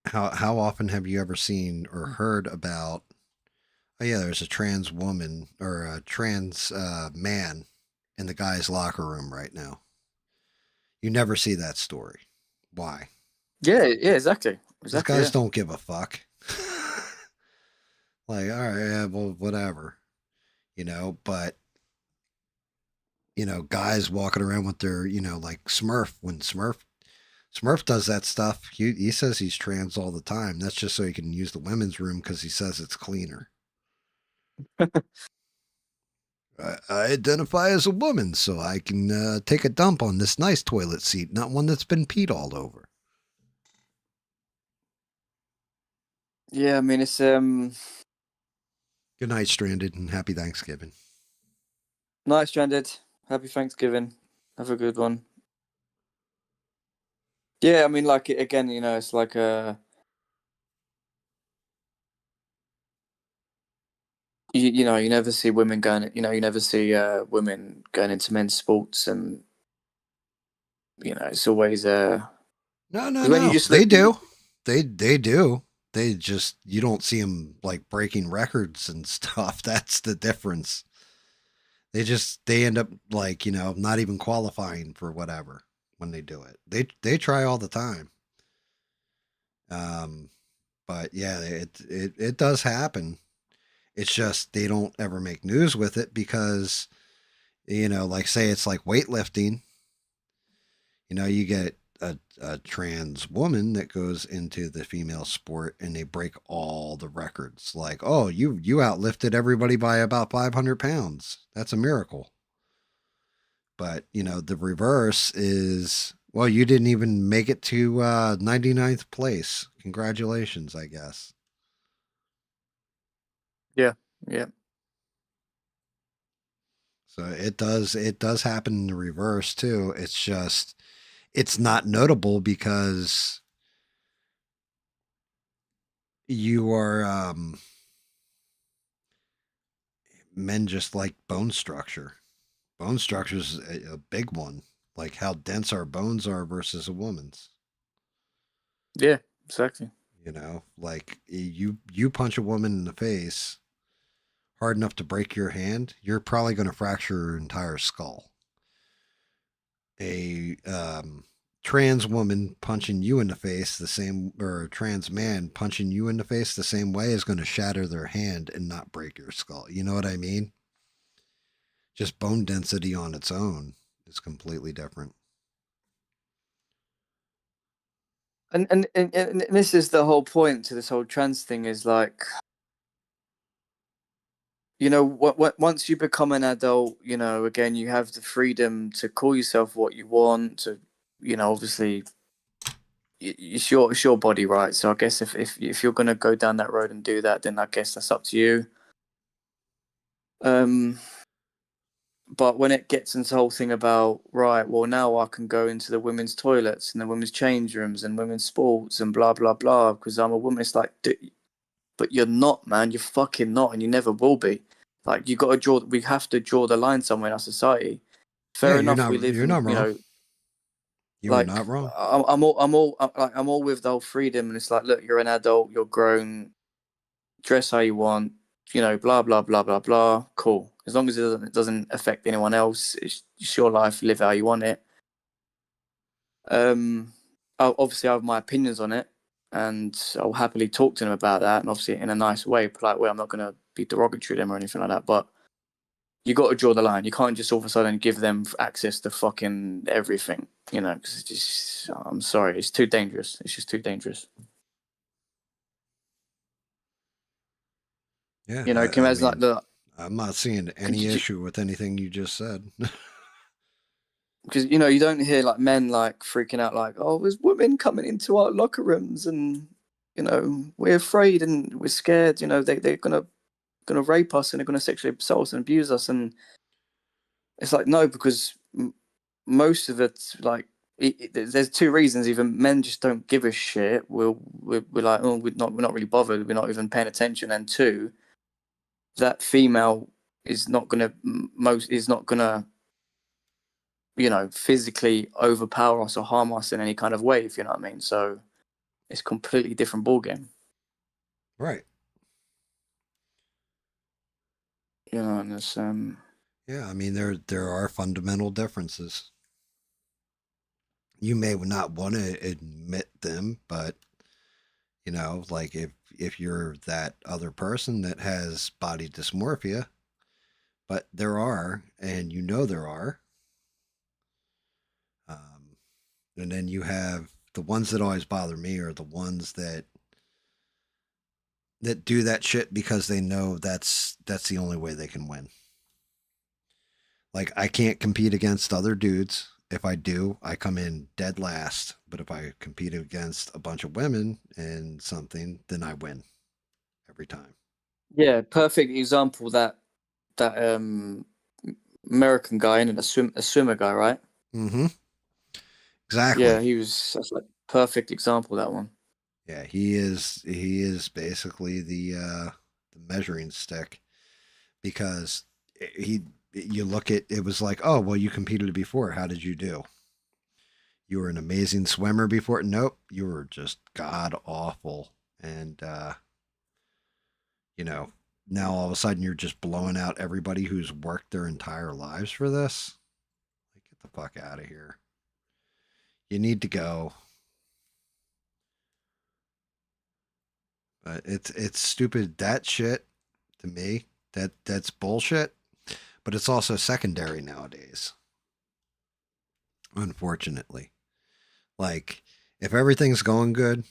how often have you ever seen or heard about, oh yeah, there's a trans woman or a trans man in the guy's locker room right now. You never see that story. Why? Yeah, yeah, exactly, These exactly. guys Yeah, don't give a fuck. Like, all right, yeah, well, whatever, but guys walking around with their, like Smurf. When Smurf does that stuff, he says he's trans all the time. That's just so he can use the women's room because he says it's cleaner. I identify as a woman so I can take a dump on this nice toilet seat, not one that's been peed all over. Yeah, I mean it's Good night, Stranded, and happy Thanksgiving. night stranded. Happy Thanksgiving. Have a good one. Yeah, I mean like again, it's like you never see women going, you never see women going into men's sports, and it's always No, no, 'cause when you no. just They look, do. They do. They just you don't see them like breaking records and stuff. That's the difference. They end up like not even qualifying for whatever when they do it. They try all the time. Um, but yeah, it does happen. It's just they don't ever make news with it because like say it's like weightlifting. You get a trans woman that goes into the female sport and they break all the records. Like, oh, you outlifted everybody by about 500 pounds. That's a miracle. But the reverse is, well, you didn't even make it to 99th place. Congratulations, I guess. yeah, yeah. So it does happen in the reverse too. It's just it's not notable because you are men just like bone structure. Bone structure is a big one. Like how dense our bones are versus a woman's. Yeah, exactly. Like you punch a woman in the face hard enough to break your hand, you're probably going to fracture her entire skull. A trans woman punching you in the face the same, or a trans man punching you in the face the same way is going to shatter their hand and not break your skull. You know what I mean? Just bone density on its own is completely different. And this is the whole point to this whole trans thing is like, once you become an adult, again, you have the freedom to call yourself what you want. To, obviously, it's your body, right? So I guess if you're gonna go down that road and do that, then I guess that's up to you. Um, but when it gets into the whole thing about, right, well, now I can go into the women's toilets and the women's change rooms and women's sports and blah blah blah because I'm a woman. It's like, but you're not, man. You're fucking not, and you never will be. Like you got to draw. We have to draw the line somewhere in our society. Yeah, Fair enough. We live you're in, not wrong. You are like not wrong. I'm all with the whole freedom, and it's like, look, you're an adult, you're grown, dress how you want, blah blah blah blah blah. Cool. As long as it doesn't affect anyone else, it's your life. Live how you want it. Um, obviously, I have my opinions on it, and I'll happily talk to them about that, and obviously in a nice way, polite way. I'm not gonna be derogatory to them or anything like that, but you got to draw the line. You can't just all of a sudden give them access to fucking everything, because it's just, I'm sorry, it's too dangerous. It's just too dangerous. Yeah, Can you I imagine like mean, I'm not seeing any issue with anything you just said. because you don't hear like men like freaking out like, oh, there's women coming into our locker rooms and we're afraid and we're scared. They're gonna rape us and they're gonna sexually assault us and abuse us, and it's like no, because most of it's like there's two reasons. Either men just don't give a shit. We're like, oh, we're not really bothered. We're not even paying attention. And two, that female is not gonna most is not gonna physically overpower us or harm us in any kind of way. If you know what I mean. So it's completely different ball game. Right. And it's Yeah, I mean there are fundamental differences. You may not want to admit them, but like if you're that other person that has body dysmorphia, but there are, and there are, um, and then you have the ones that always bother me are the ones that do that shit because they know that's the only way they can win. Like I can't compete against other dudes. If I do, I come in dead last. But if I compete against a bunch of women in something, then I win. every time. Yeah, perfect example that American guy and a swimmer guy, right? Mm-hmm. Exactly. Yeah, that's like perfect example, that one. Yeah, he is basically the measuring stick because he you look at it was like, oh well, you competed before. How did you do? You were an amazing swimmer before. Nope, you were just god awful. And you know, now all of a sudden you're just blowing out everybody who's worked their entire lives for this. Like, get the fuck out of here. You need to go. But it's stupid. That shit to me. That's bullshit. But it's also secondary nowadays. Unfortunately, like if everything's going good,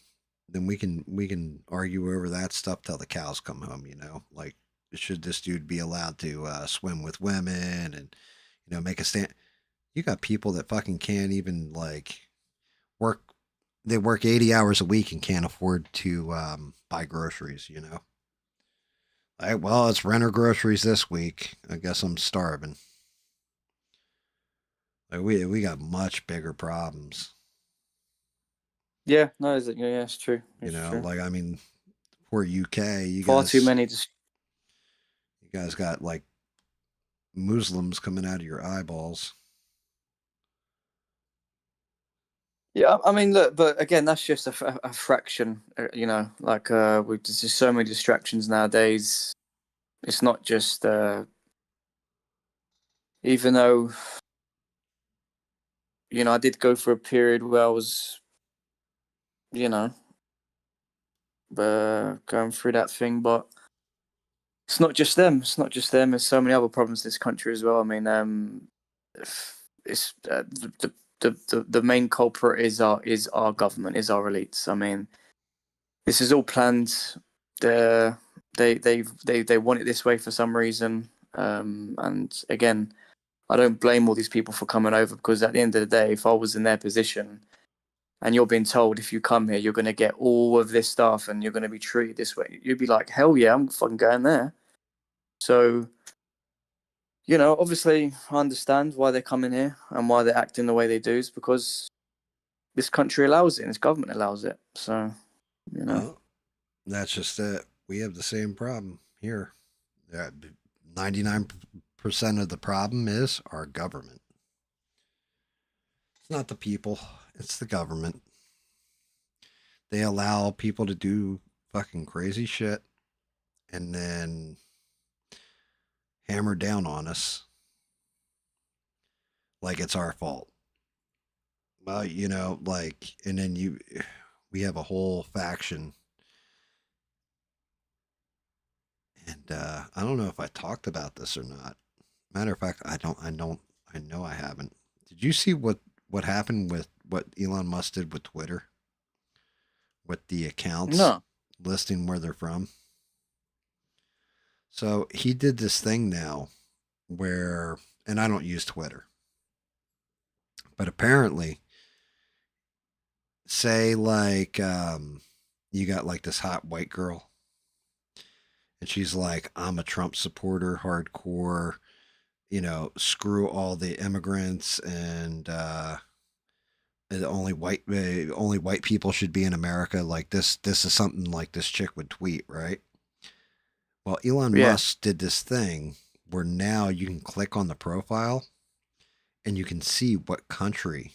then we can argue over that stuff till the cows come home. Like should this dude be allowed to swim with women and make a stand? You got people that fucking can't even like work. They work 80 hours a week and can't afford to buy groceries. Well, it's rent or groceries this week. I guess I'm starving. Like we got much bigger problems. Yeah, no, yeah, it's true. It's true. Like I mean, poor UK, Far too many. Just you guys got like Muslims coming out of your eyeballs. yeah, I mean, look, but again, that's just a fraction. Like with there's just so many distractions nowadays. It's not just even though I did go for a period where I was you know going through that thing, but it's not just them. It's not just them. There's so many other problems in this country as well. I mean, it's the main culprit is our government, is our elites. I mean, this is all planned. They they want it this way for some reason. And again, I don't blame all these people for coming over, because at the end of the day, if I was in their position and you're being told if you come here you're going to get all of this stuff and you're going to be treated this way, you'd be like, hell yeah, I'm fucking going there. So obviously I understand why they're coming here and why they're acting the way they do, is because this country allows it and this government allows it. So, you know. Well, that's just it. We have the same problem here. 99% of the problem is our government. It's not the people, it's the government. They allow people to do fucking crazy shit and then hammer down on us like it's our fault. Well, like, and then we have a whole faction. And I don't know if I talked about this or not. Matter of fact, I know I haven't. Did you see what happened with what Elon Musk did with Twitter? With the accounts No. listing where they're from. So he did this thing now where, and I don't use Twitter, but apparently, say like you got like this hot white girl, and she's like, I'm a Trump supporter, hardcore, screw all the immigrants and only white people should be in America. Like this is something like this chick would tweet, right? Well, Elon Yeah. Musk did this thing where now you can click on the profile and you can see what country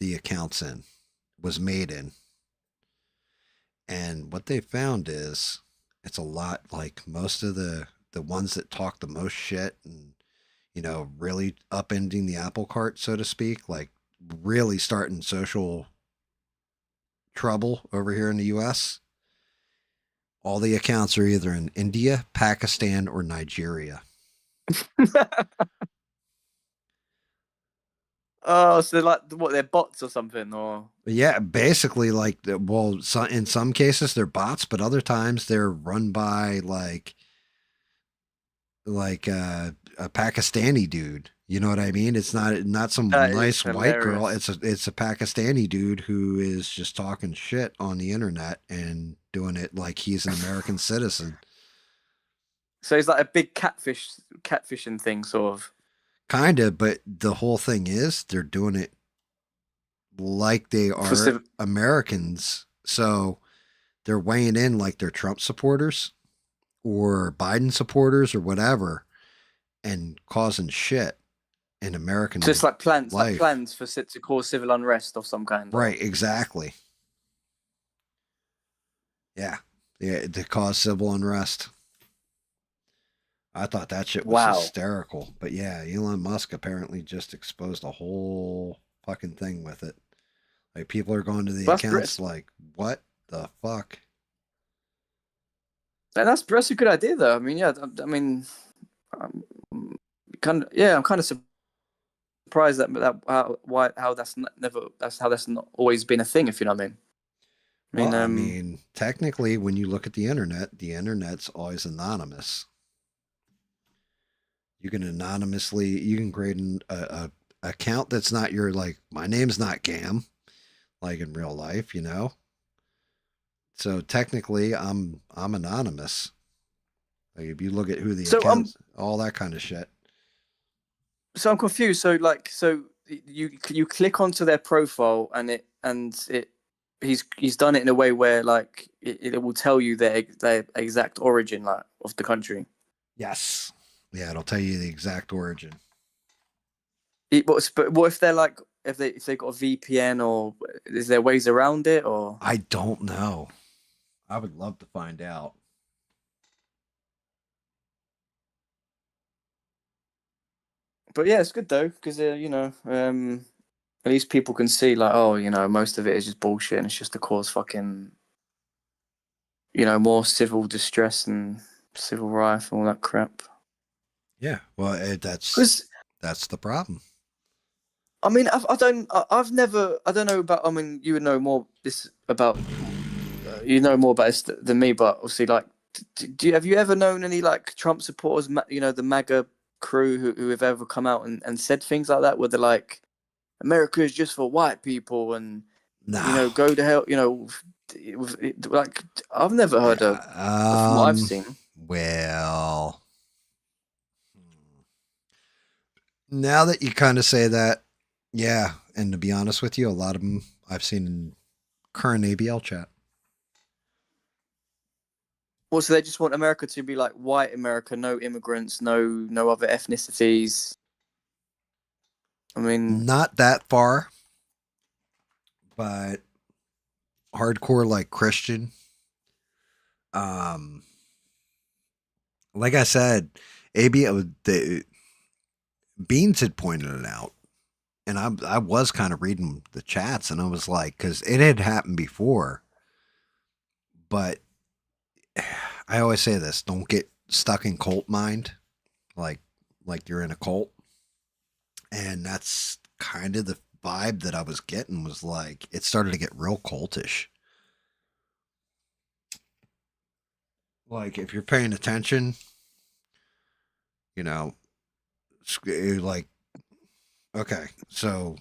the account's in, was made in. And what they found is it's a lot like most of the ones that talk the most shit and really upending the apple cart, so to speak, like really starting social trouble over here in the US. All the accounts are either in India, Pakistan, or Nigeria. Oh, so like what, they're bots or something, or Yeah, basically, like, well, in some cases they're bots, but other times they're run by like a Pakistani dude. You know what I mean? It's not some That is nice white girl. hilarious. It's a Pakistani dude who is just talking shit on the internet and doing it like he's an American citizen. So it's like a big catfishing thing, sort of. Kind of, but the whole thing is they're doing it like they For are civ- Americans. So they're weighing in like they're Trump supporters or Biden supporters or whatever and causing shit in so it's American like life. plans for to cause civil unrest of some kind, or Right, exactly. Yeah. Yeah, to cause civil unrest. I thought that shit was wow. hysterical. But yeah, Elon Musk apparently just exposed a whole fucking thing with it. Like people are going to the That's accounts like, what the fuck? that's a good idea, though. I mean, yeah, I mean, um, kind of, yeah, I'm kind of surprised that how that's never that's not always been a thing. If you know what I mean. I Well, mean, I mean, technically, when you look at the internet's always anonymous. You can you can create a account that's not your, like, my name's not GAM, like in real life, you know? So technically, I'm anonymous. Like if you look at who the so accounts, all that kind of shit. I'm confused. So like, so you click onto their profile and it he's done it in a way where like it will tell you their exact origin like of the country. Yes. Yeah, it'll tell you the exact origin. But what if they're like if they got a VPN, or is there ways around it, or? I don't know. I would love to find out. But yeah, it's good though because at least people can see like, oh, most of it is just bullshit and it's just to cause fucking more civil distress and civil rife and all that crap. Yeah. Well, Because that's the problem. I mean, I've never, I don't know about. I mean, you would know more this about, you know more about this than me. But obviously, like, have you ever known any like Trump supporters, the MAGA crew who have ever come out and said things like that, where they're like, America is just for white people, and No. go to hell, like I've never heard of, from what I've Um. seen. Well, now that you kind of say that, yeah. And to be honest with you, a lot of them I've seen in current ABL chat. Also, they just want America to be like white America, no immigrants, no other ethnicities. I mean, Not that far, but hardcore like Christian. Um, like I said, ABL the Beans had pointed it out, and I was kind of reading the chats, and I was like, because it had happened before, but I always say this: don't get stuck in cult mind, like you're in a cult, and that's kind of the vibe that I was getting. Was like it started to get real cultish. Like if you're paying attention, you know, like okay, so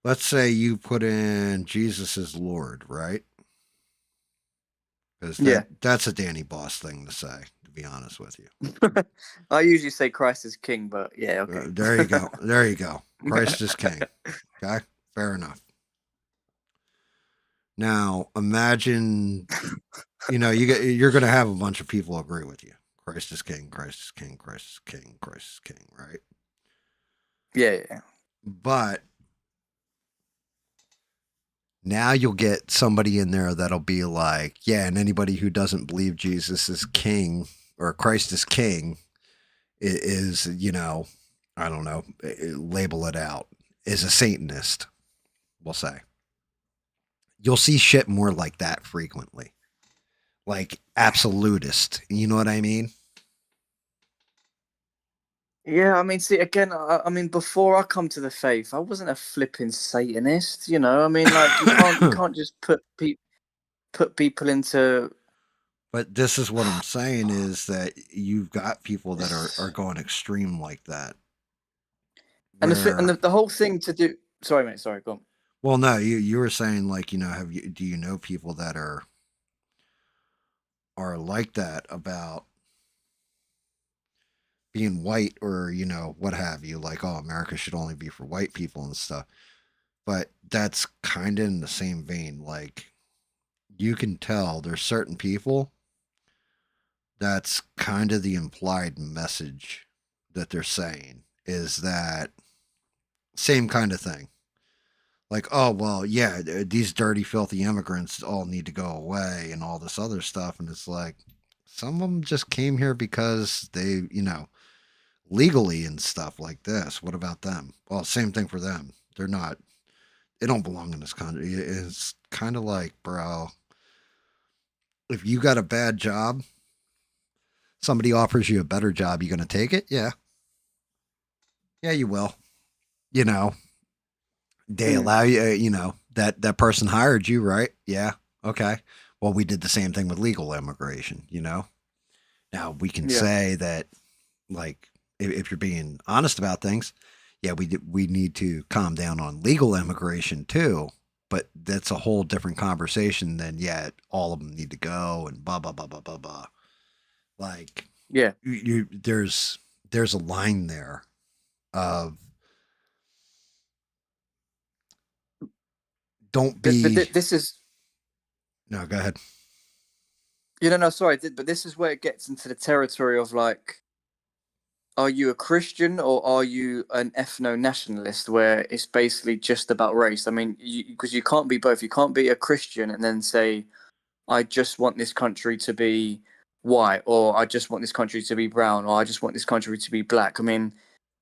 let's say you put in Jesus is Lord, right? Because yeah. that's a Danny Boss thing to say, to be honest with you. I usually say Christ is king, but yeah, okay. There you go. There you go. Christ is king. Okay, fair enough. Now imagine, you're going to have a bunch of people agree with you. Christ is king. Christ is king. Christ is king. Christ is king. Right? Yeah, yeah. But now you'll get somebody in there that'll be like, yeah, and anybody who doesn't believe Jesus is king or Christ is king is, I don't know, label it out, is a Satanist, we'll say. You'll see shit more like that frequently. Like absolutist. You know what I mean? Yeah, I mean, see, again, I mean, before I come to the faith, I wasn't a flipping Satanist, I mean, like, you can't just put people into. But this is what I'm saying is that you've got people that are going extreme like that. where the whole thing to do. Sorry, mate. Sorry, go on. well, no, you were saying like do you know people that are like that about being white or what have you, like, oh, America should only be for white people and stuff. But that's kind of in the same vein. Like, you can tell there's certain people that's kind of the implied message that they're saying is that same kind of thing. Like, oh, well, yeah, these dirty, filthy immigrants all need to go away and all this other stuff. And it's like, some of them just came here because they, legally and stuff like this. What about them? Well, same thing for them. They don't belong in this country. It's kind of like, bro, if you got a bad job, somebody offers you a better job, you going to take it? Yeah. Yeah, you will. You know, they Mm, allow you, that person hired you, right? Yeah. Okay. Well, we did the same thing with legal immigration. Now, we can yeah, say that, like, if you're being honest about things, yeah, we need to calm down on legal immigration too. But that's a whole different conversation than, yeah, all of them need to go and blah blah blah blah blah blah. Like, yeah. there's a line there of don't be. This is No, go ahead. no, sorry, but this is where it gets into the territory of like, are you a Christian or are you an ethno nationalist, where it's basically just about race? I mean, because you can't be both. You can't be a Christian and then say, I just want this country to be white, or I just want this country to be brown, or I just want this country to be black. I mean,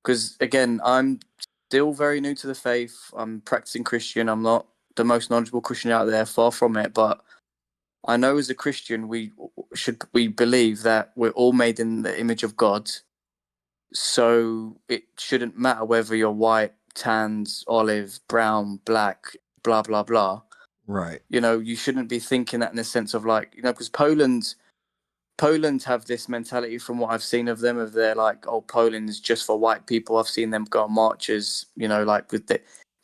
because again, I'm still very new to the faith. I'm practicing Christian. I'm not the most knowledgeable Christian out there, far from it. But I know as a Christian, we believe that we're all made in the image of God. So it shouldn't matter whether you're white, tanned, olive, brown, black, blah blah blah. Right. You shouldn't be thinking that in the sense of like, because Poland have this mentality from what I've seen of them, of they're like, oh, Poland is just for white people. I've seen them go on marches, like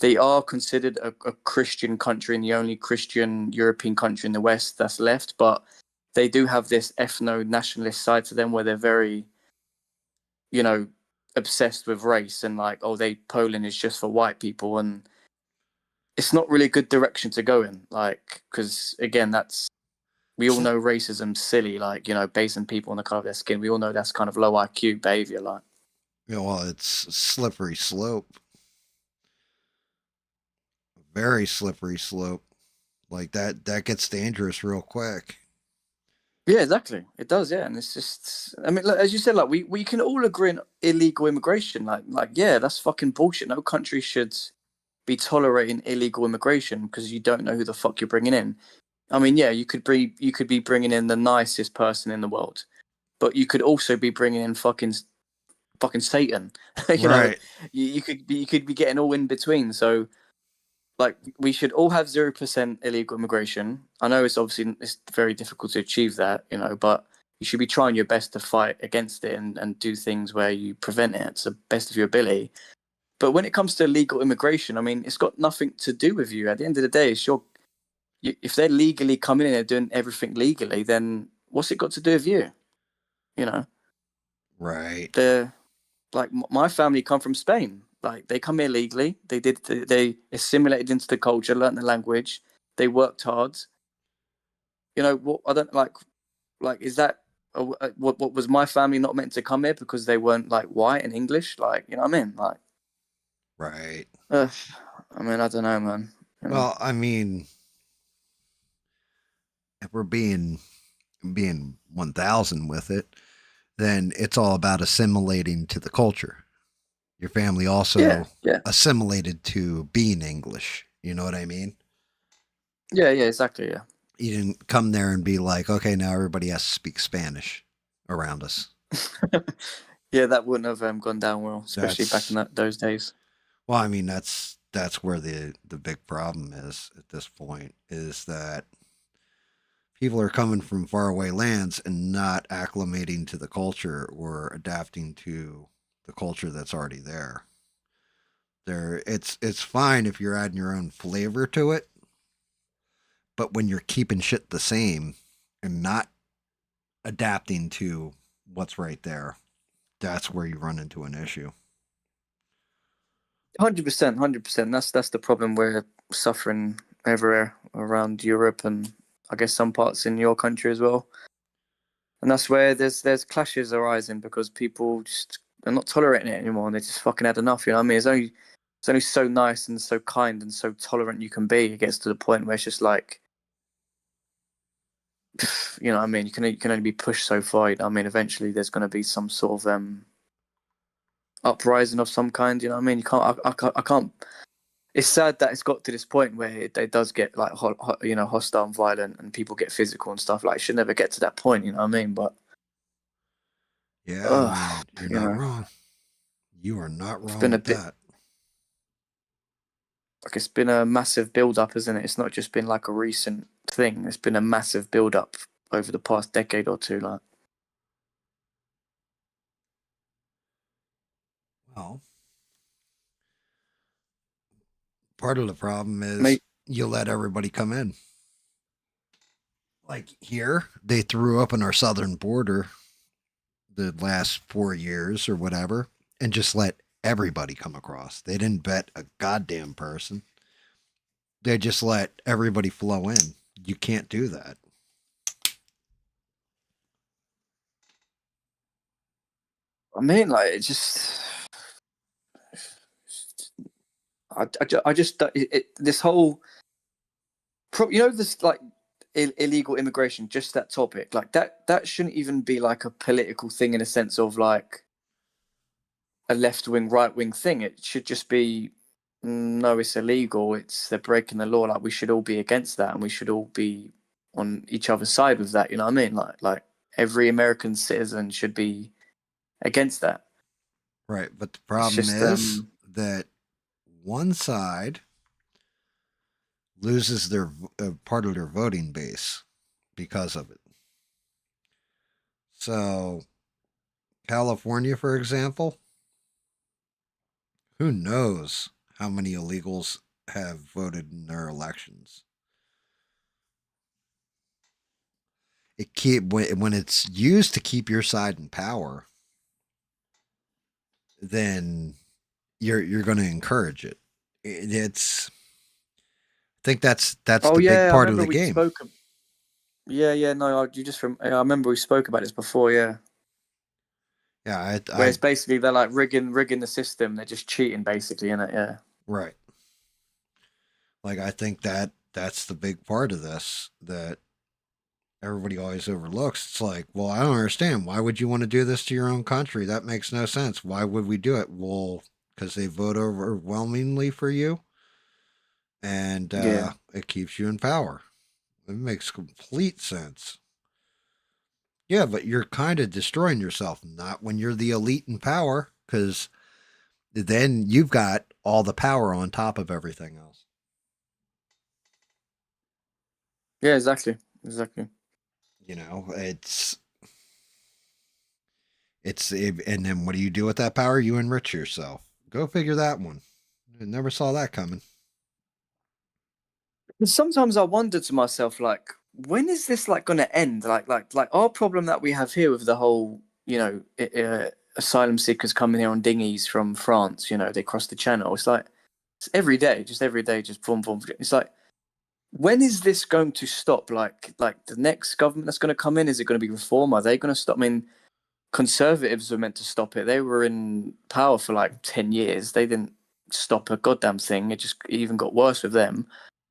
they are considered a Christian country and the only Christian European country in the West that's left, but they do have this ethno nationalist side to them where they're very, you know, obsessed with race and like, oh, Poland is just for white people, and it's not really a good direction to go in, like, because again, we all know racism's silly, like, basing people on the color of their skin. We all know that's kind of low IQ behavior, like. Well, it's slippery slope, very slippery slope. Like that gets dangerous real quick. Yeah, exactly. It does, yeah, and it's just, I mean, like, as you said, like we can all agree on illegal immigration, like yeah, that's fucking bullshit. No country should be tolerating illegal immigration because you don't know who the fuck you're bringing in. I mean, yeah, you could be bringing in the nicest person in the world, but you could also be bringing in fucking Satan. you know, Right. you could be getting all in between. So like we should all have 0% illegal immigration. I know it's very difficult to achieve that, but you should be trying your best to fight against it and do things where you prevent it to the best of your ability. But when it comes to legal immigration, I mean, it's got nothing to do with you. At the end of the day, if they're legally coming in and doing everything legally, then what's it got to do with you? You know, Right. they're like my family come from Spain. Like they come here legally. They assimilated into the culture, learned the language. They worked hard. What I don't like is that what was my family not meant to come here because they weren't like white and English? Like, you know what I mean? Like, Right. uh, I mean, I don't know, man. Well, I mean, if we're being 1000 with it, then it's all about assimilating to the culture. Your family Yeah, also yeah, assimilated to being English. You know what I mean? yeah, yeah, exactly, yeah. You didn't come there and be like, okay, now everybody has to speak Spanish around us. Yeah, that wouldn't have gone down well, especially back in That's those days. well, I mean, that's where the big problem is at this point is that people are coming from faraway lands and not acclimating to the culture or adapting to the culture that's already there. It's fine if you're adding your own flavor to it, but when you're keeping shit the same and not adapting to what's right there, that's where you run into an issue. 100%, 100%. That's the problem we're suffering everywhere around Europe and I guess some parts in your country as well. And that's where there's clashes arising because people just are not tolerating it anymore and they just fucking had enough. You know what I mean? It's only so nice and so kind and so tolerant you can be. It gets to the point where it's just like, you know what I mean? You can only be pushed so far. You know what I mean? Eventually, there's going to be some sort of uprising of some kind. You know what I mean? You can't. I can't. It's sad that it's got to this point where it does get like hostile and violent, and people get physical and stuff. Like it should never get to that point. You know what I mean? But Yeah, I mean, you're you not know, wrong. You are not it's wrong been a with bit that. like it's been a massive build up, isn't it? It's not just been like a recent thing. It's been a massive build up over the past decade or two. Like, Well, part of the problem is mate, you let everybody come in. Like here, they threw up on our southern border the last 4 years or whatever and just let everybody come across. They didn't vet a goddamn person. They just let everybody flow in. You can't do that. I mean, like it just. I just this whole this like illegal immigration, just that topic, like that shouldn't even be like a political thing in a sense of like a left wing right wing thing. It should just be no, it's illegal. It's they're breaking the law. Like we should all be against that, and we should all be on each other's side with that. You know what I mean? Like every American citizen should be against that. Right. But the It's problem just is that one side loses their part of their voting base because of it. So, California, for example, who knows how many illegals have voted in their elections? When it's used to keep your side in power, then you're going to encourage it. It's I think that's oh the big yeah, I part of remember the we game. spoke. Yeah, no, you just I remember we spoke about this before. Yeah. Yeah, Where I it's basically they're like rigging the system. They're just cheating, basically, in it. Yeah. right. Like I think that's the big part of this that everybody always overlooks. It's like, well, I don't understand. Why would you want to do this to your own country? That makes no sense. Why would we do it? Well, because they vote overwhelmingly for you, and Yeah. it keeps you in power. It makes complete sense. Yeah, but you're kind of destroying yourself. Not when you're the elite in power, because then you've got all the power on top of everything else. Yeah. Exactly. Exactly. You know, and then what do you do with that power? You enrich yourself. Go figure that one. I never saw that coming. Sometimes I wonder to myself, like, when is this like going to end? Like our problem that we have here with the whole, asylum seekers coming here on dinghies from France. You know, they cross the channel. It's like it's every day, just boom, boom. It's like, when is this going to stop? Like the next government that's going to come in, is it going to be reform? Are they going to stop? I mean, conservatives were meant to stop it. They were in power for like 10 years. They didn't stop a goddamn thing. It even got worse with them.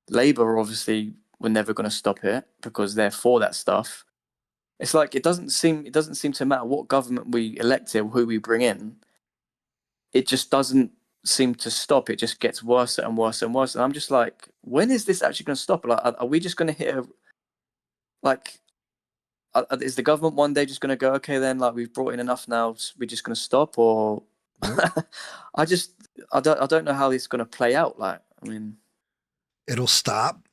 Labour obviously were never going to stop it because they're for that stuff. It's like it doesn't seem to matter what government we elect here, who we bring in. It just doesn't seem to stop. It just gets worse and worse and worse. And I'm just like, when is this actually going to stop? Like, are we just going to hit a like? Is the government one day just going to go, okay, then like we've brought in enough now, we're just going to stop, or Nope. I just I don't know how this is going to play out. Like, I mean, It'll stop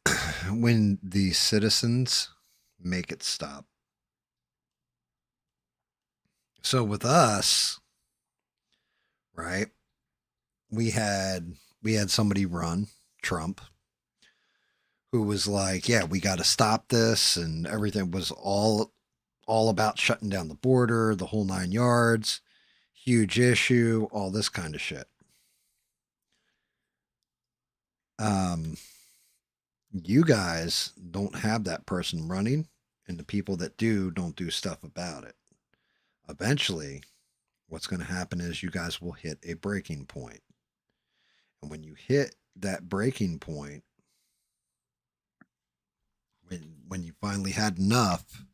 when the citizens make it stop. So with us, right? we had somebody run, Trump, who was like, "Yeah, we got to stop this," and everything was all about shutting down the border, the whole 9 yards, huge issue, all this kind of shit. Um, you guys don't have that person running, and the people that do don't do stuff about it. Eventually, what's going to happen is you guys will hit a breaking point. And when you hit that breaking point, when you finally had enough,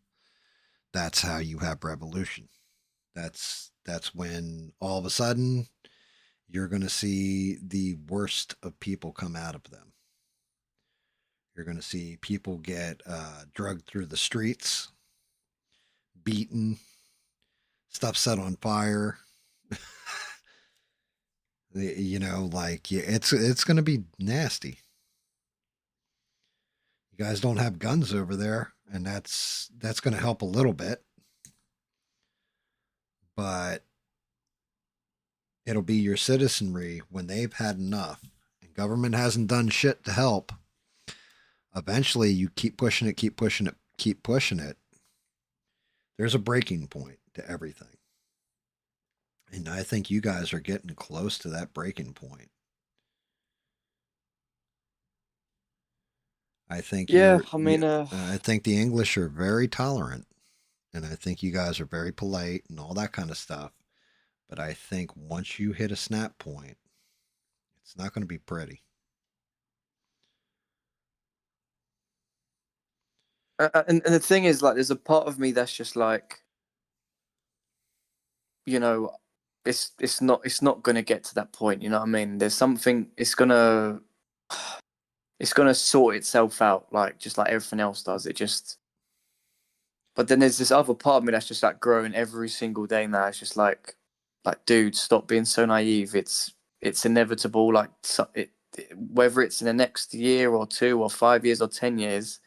that's how you have revolution. That's when all of a sudden you're going to see the worst of people come out of them. You're going to see people get drugged through the streets, beaten, stuff set on fire. You know, like it's going to be nasty. You guys don't have guns over there, and that's going to help a little bit, but it'll be your citizenry when they've had enough and government hasn't done shit to help. Eventually, you keep pushing it, keep pushing it, keep pushing it. There's a breaking point to everything. And I think you guys are getting close to that breaking point. I think Yeah, you're, I you, mean, I think the English are very tolerant, and I think you guys are very polite and all that kind of stuff. But I think once you hit a snap point, it's not going to be pretty. and the thing is, like, there's a part of me that's just like, you know, it's not gonna get to that point. You know what I mean? There's something. It's gonna sort itself out, like just like everything else does. It just. But then there's this other part of me that's just like growing every single day now. It's just like, dude, stop being so naive. It's inevitable. Like, whether it's in the next year or 2 or 5 years or 10 years,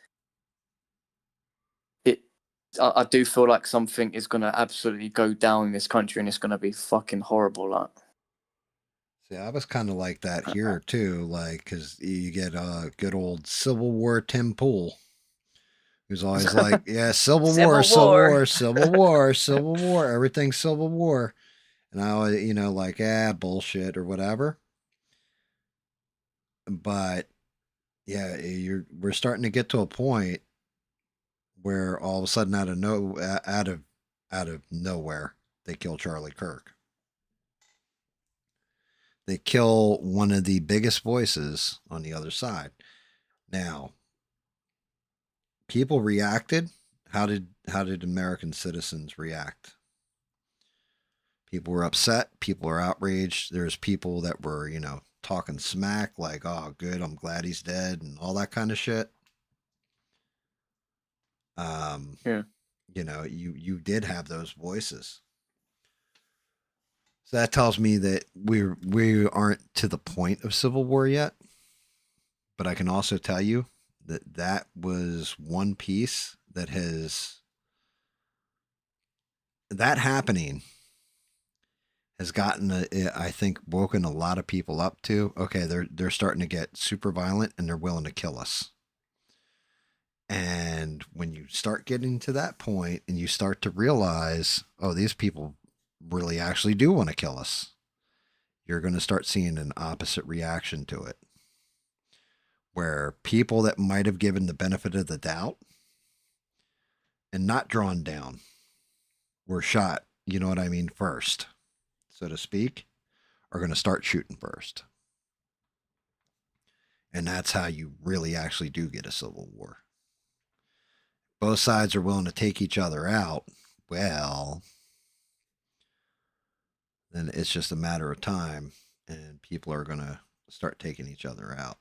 it. I do feel like something is gonna absolutely go down in this country, and it's gonna be fucking horrible. Like, See, I was kind of like that here too, like because you get good old Civil War Tim Pool, who's always like, "Yeah, Civil War, Civil Civil War. War, Civil War, Civil War, everything's Civil War," and I always, like, bullshit or whatever. But yeah, we're starting to get to a point where all of a sudden out of nowhere they kill Charlie Kirk. They kill one of the biggest voices on the other side. Now, people reacted. How did American citizens react? People were upset. People were outraged. There's people that were, talking smack, like, "Oh, good, I'm glad he's dead," and all that kind of shit. Um, Yeah. you did have those voices. So that tells me that we aren't to the point of civil war yet. But I can also tell you that that was one piece that happening has gotten I think woken a lot of people up to, okay, they're starting to get super violent and they're willing to kill us. And when you start getting to that point and you start to realize, oh, these people really actually do want to kill us, you're going to start seeing an opposite reaction to it, where people that might have given the benefit of the doubt and not drawn down were shot, you know what I mean, first, so to speak, are going to start shooting first. And that's how you really actually do get a civil war. Both sides are willing to take each other out. Well, then it's just a matter of time and people are going to start taking each other out.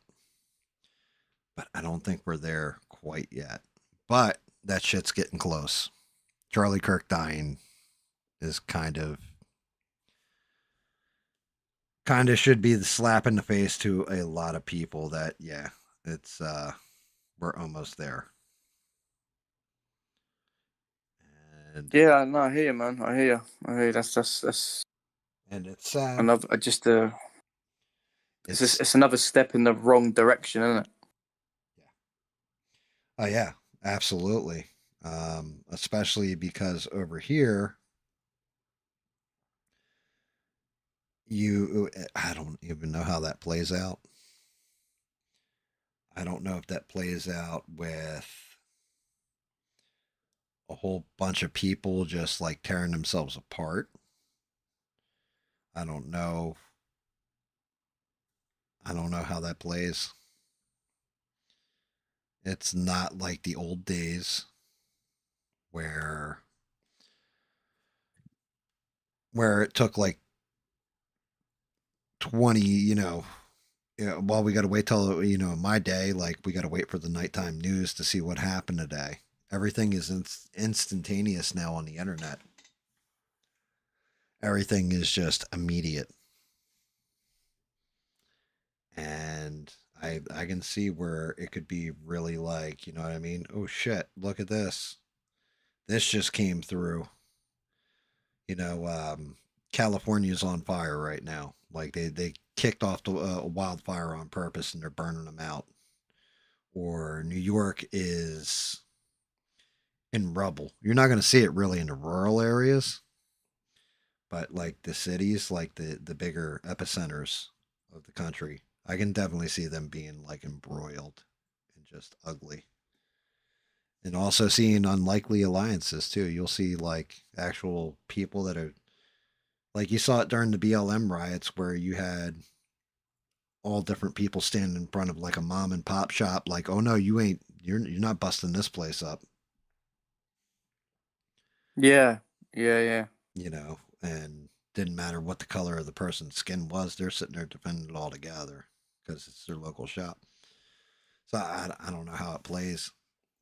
But I don't think we're there quite yet. But that shit's getting close. Charlie Kirk dying is kind of should be the slap in the face to a lot of people that, yeah, it's we're almost there. And Yeah, no, I hear you, man. I hear you. I hear you. That's and it's sad. another just It's it's another step in the wrong direction, isn't it? oh yeah, absolutely. Especially because over here, I don't even know how that plays out. I don't know if that plays out with a whole bunch of people just like tearing themselves apart. I don't know. I don't know how that plays. It's not like the old days where it took like 20, well, we got to wait till, my day, like we got to wait for the nighttime news to see what happened today. Everything is instantaneous now on the internet. Everything is just immediate. And I can see where it could be really like, you know what I mean? Oh shit, look at this. This just came through. You know, California's on fire right now. Like they kicked off a wildfire on purpose and they're burning them out. Or New York is in rubble. You're not going to see it really in the rural areas, but like the cities, like the bigger epicenters of the country, I can definitely see them being like embroiled and just ugly. And also seeing unlikely alliances too. You'll see like actual people that are like you saw it during the BLM riots where you had all different people standing in front of like a mom and pop shop like, "Oh no, you're not busting this place up." Yeah, yeah. And didn't matter what the color of the person's skin was, they're sitting there defending it all together because it's their local shop. So I don't know how it plays.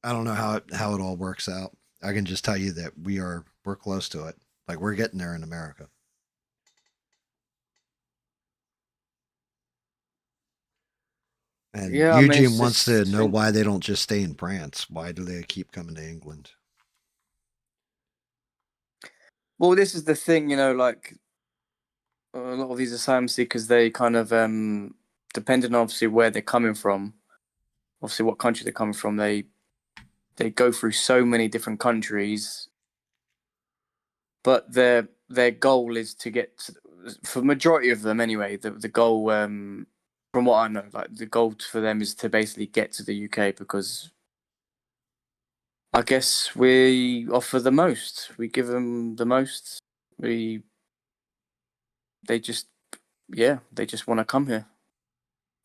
I don't know how it all works out. I can just tell you that we're close to it. Like we're getting there in America. And Yeah, I mean, Eugene it's wants to just know think. why they don't just stay in France. Why do they keep coming to England? Well, this is the thing, like a lot of these asylum seekers, they kind of depending on obviously where they're coming from, obviously what country they're coming from, they go through so many different countries, but their goal is to get for majority of them anyway. The goal, from what I know, like the goal for them is to basically get to the UK because I guess we offer the most. We give them the most. We they just they just want to come here.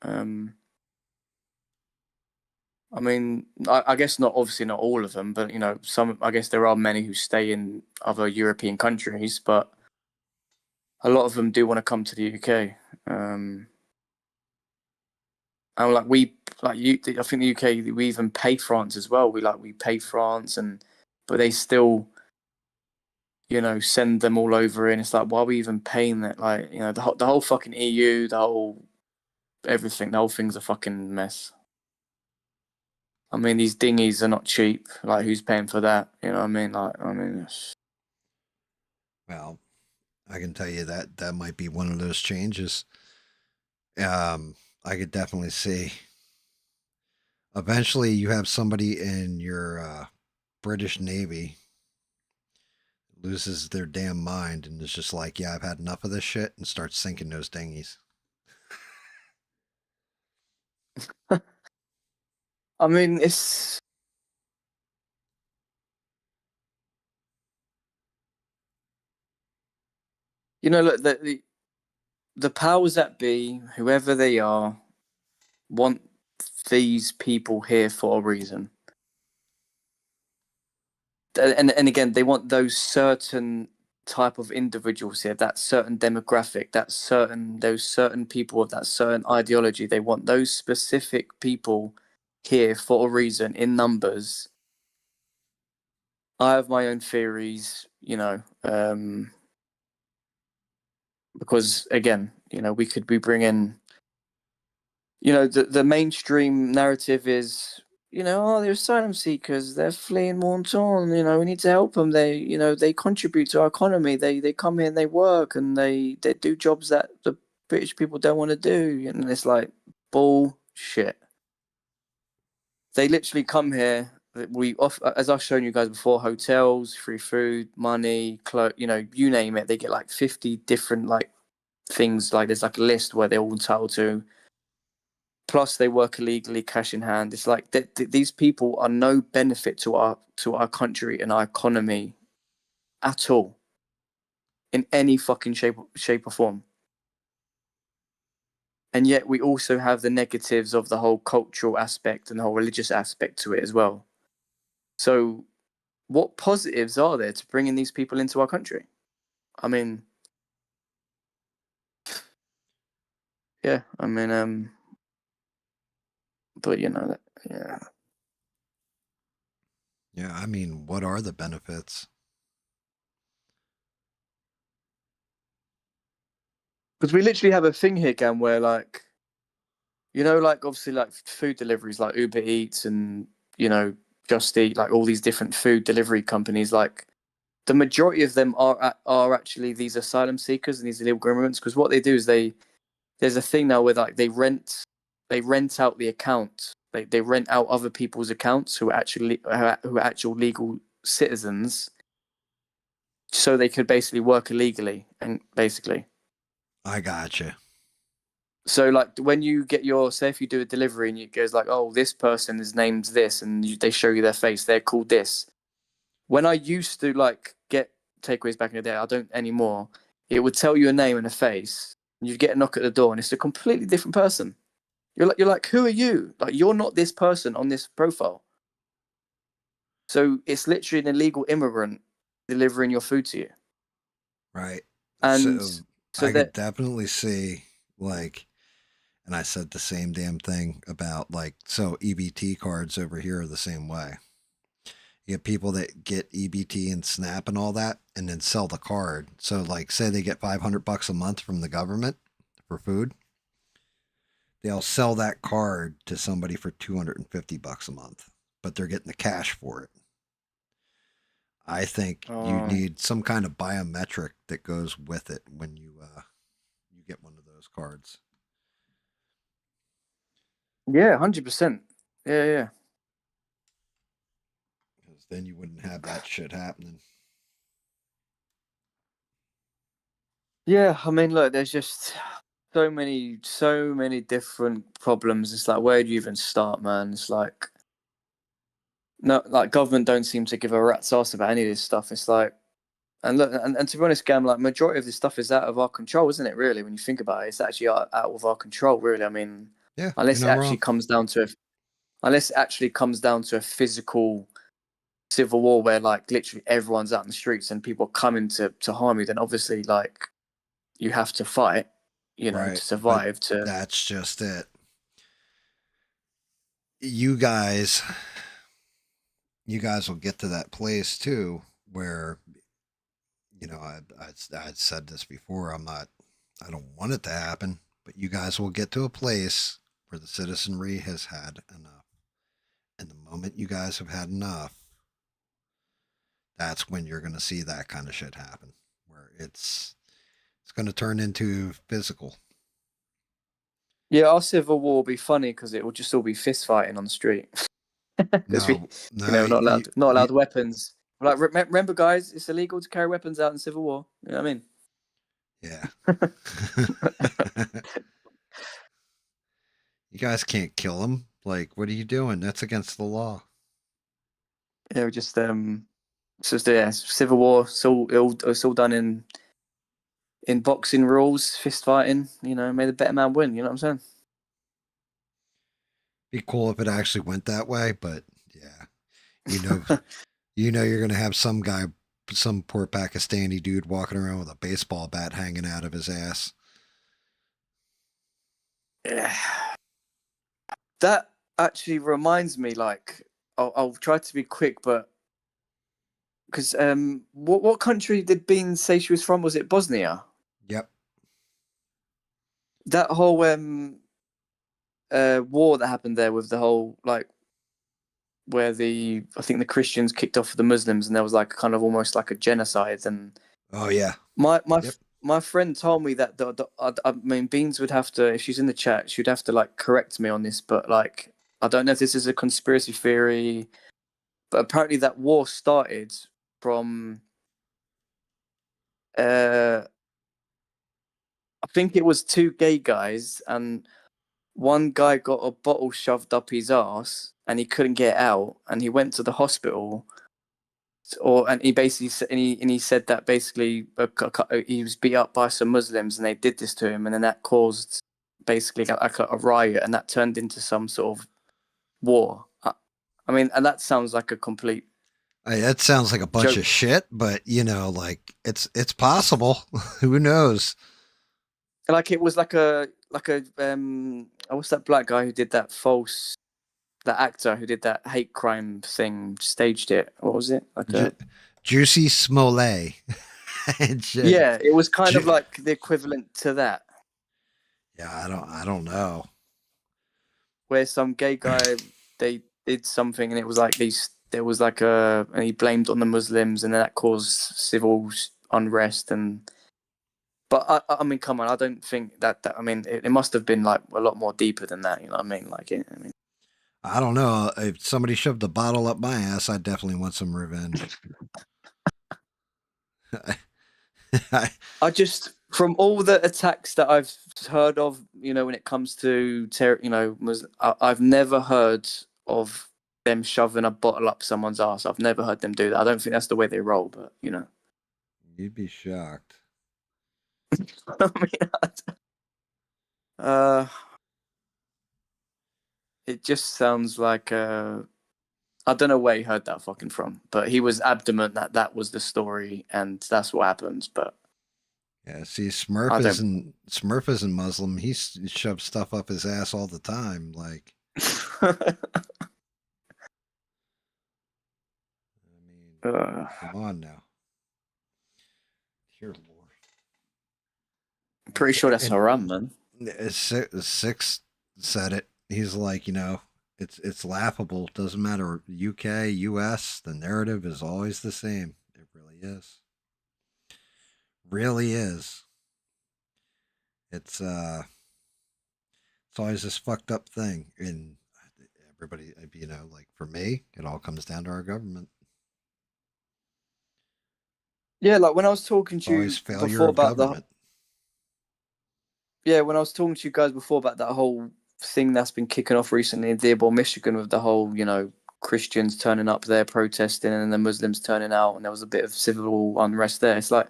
Um, I mean, I guess not obviously not all of them, but some. I guess there are many who stay in other European countries, but a lot of them do want to come to the UK. And like you, I think the UK we even pay France as well. We pay France, but they still send them all over, and it's like why are we even paying that? Like the whole fucking EU, the whole everything, the whole thing's a fucking mess. I mean, these dinghies are not cheap. Like, who's paying for that? You know what I mean? Like, I mean, Well, I can tell you that that might be one of those changes. Um, I could definitely see. Eventually, you have somebody in your British Navy loses their damn mind and is just like, "Yeah, I've had enough of this shit," and starts sinking those dinghies. I mean, it's look, the powers that be, whoever they are, want these people here for a reason. And again, they want those certain type of individuals here, that certain demographic, those certain people of that certain ideology. They want those specific people here for a reason in numbers. I have my own theories, because again, we could be bringing, the mainstream narrative is, oh, they're asylum seekers, they're fleeing war torn, we need to help them. They contribute to our economy. They come here and they work and they do jobs that the British people don't want to do, and it's like bullshit. They literally come here. We off as I've shown you guys before, hotels, free food, money, you name it. They get like 50 different like things. Like there's like a list where they're all entitled to. Plus, they work illegally, cash in hand. It's like these people are no benefit to our country and our economy at all, in any fucking shape or form. And yet, we also have the negatives of the whole cultural aspect and the whole religious aspect to it as well. So, what positives are there to bringing these people into our country? I mean, yeah, I mean, but yeah. Yeah, I mean, what are the benefits? Because we literally have a thing here, Gam, where like, like obviously like food deliveries like Uber Eats and, Just Eat, like all these different food delivery companies, like the majority of them are actually these asylum seekers and these illegal immigrants. Because what they do is there's a thing now where like they rent out the account. They rent out other people's accounts who are actual legal citizens, so they could basically work illegally and basically. I gotcha. So like when you get say if you do a delivery and it goes like, oh, this person is named this, and they show you their face, they're called this. When I used to like get takeaways back in the day, I don't anymore. It would tell you a name and a face, and you'd get a knock at the door, and it's a completely different person. You're like, who are you? Like, you're not this person on this profile. So it's literally an illegal immigrant delivering your food to you. Right. And So so I could that, definitely see, like, and I said the same damn thing about, like, so EBT cards over here are the same way. You get people that get EBT and SNAP and all that, and then sell the card. So, like, say they get $500 a month from the government for food, they'll sell that card to somebody for $250 a month, but they're getting the cash for it. I think you oh, need some kind of biometric that goes with it when you get one of those cards. yeah, 100%. Yeah, yeah. Because then you wouldn't have that shit happening. Yeah, I mean, look, there's just so many different problems. It's like, where do you even start, man? It's like, no, like government don't seem to give a rat's ass about any of this stuff. It's like, and look, and to be honest, Gam, like majority of this stuff is out of our control, isn't it? Really, when you think about it, it's actually out of our control. Really, I mean, Yeah, you're unless it not actually wrong. comes down to a physical civil war where like literally everyone's out in the streets and people are coming to harm you, then obviously like you have to fight, Right. to But survive. To that's just it. You guys, you guys will get to that place too where, I'd said this before. I don't want it to happen, but you guys will get to a place where the citizenry has had enough. And the moment you guys have had enough, that's when you're going to see that kind of shit happen, where it's going to turn into physical. yeah, our civil war will be funny because it will just all be fist fighting on the street because we, No, no, not allowed weapons. Like, remember, guys, it's illegal to carry weapons out in civil war. You know what I mean? yeah. You guys can't kill him. Like, what are you doing? That's against the law. Yeah, we just so yeah, civil war. It's all done in boxing rules, fist fighting. May the better man win. You know what I'm saying? Be cool if it actually went that way, but yeah, you know, you're gonna have some guy, some poor Pakistani dude walking around with a baseball bat hanging out of his ass. Yeah. That actually reminds me. Like, I'll try to be quick, but because what country did Bean say she was from? Was it Bosnia? Yep. That whole war that happened there with the whole like where I think the Christians kicked off the Muslims and there was like kind of almost like a genocide. And Oh yeah. my Yep. my friend told me that I mean, Beans would have to, if she's in the chat, she'd have to like correct me on this, but like I don't know if this is a conspiracy theory, but apparently that war started from I think it was two gay guys, and one guy got a bottle shoved up his ass, and he couldn't get out, and he went to the hospital. And he basically and he said that basically he was beat up by some Muslims, and they did this to him, and then that caused basically like a riot, and that turned into some sort of war. I mean, and that sounds like a complete That sounds like a bunch joke. of shit, but like it's possible. Who knows? Like it was like a what's that black guy who did that actor who did that hate crime thing, staged it. What was it? Like Ju- a Juicy Smollett. Yeah, it was kind of Ju- like the equivalent to that, yeah, I don't know. where some gay guy, they did something, and it was like there was like and he blamed on the Muslims, and then that caused civil unrest. And but I mean, come on, I don't think that I mean, it must have been like a lot more deeper than that. You know what I mean? Like, I mean, I don't know. If somebody shoved a bottle up my ass, I definitely want some revenge. I just, from all the attacks that I've heard of, when it comes to I've never heard of them shoving a bottle up someone's ass. I've never heard them do that. I don't think that's the way they roll, but You'd be shocked. I mean, uh, it just sounds like I don't know where he heard that fucking from, but he was adamant that that was the story and that's what happens. But Yeah, see, I don't. Smurf isn't Muslim. He shoves stuff up his ass all the time. Like, I mean, come on now. Dear Lord. Pretty sure that's And haram, man. Six said it. He's like, it's laughable. Doesn't matter UK, US. The narrative is always the same. It really is. Really is. It's it's always this fucked up thing, and everybody, like for me, it all comes down to our government. Yeah, like when I was talking It's to always you failure before of about the government. yeah, when I was talking to you guys before about that whole thing that's been kicking off recently in Dearborn, Michigan, with the whole, Christians turning up there protesting and the Muslims turning out, and there was a bit of civil unrest there. It's like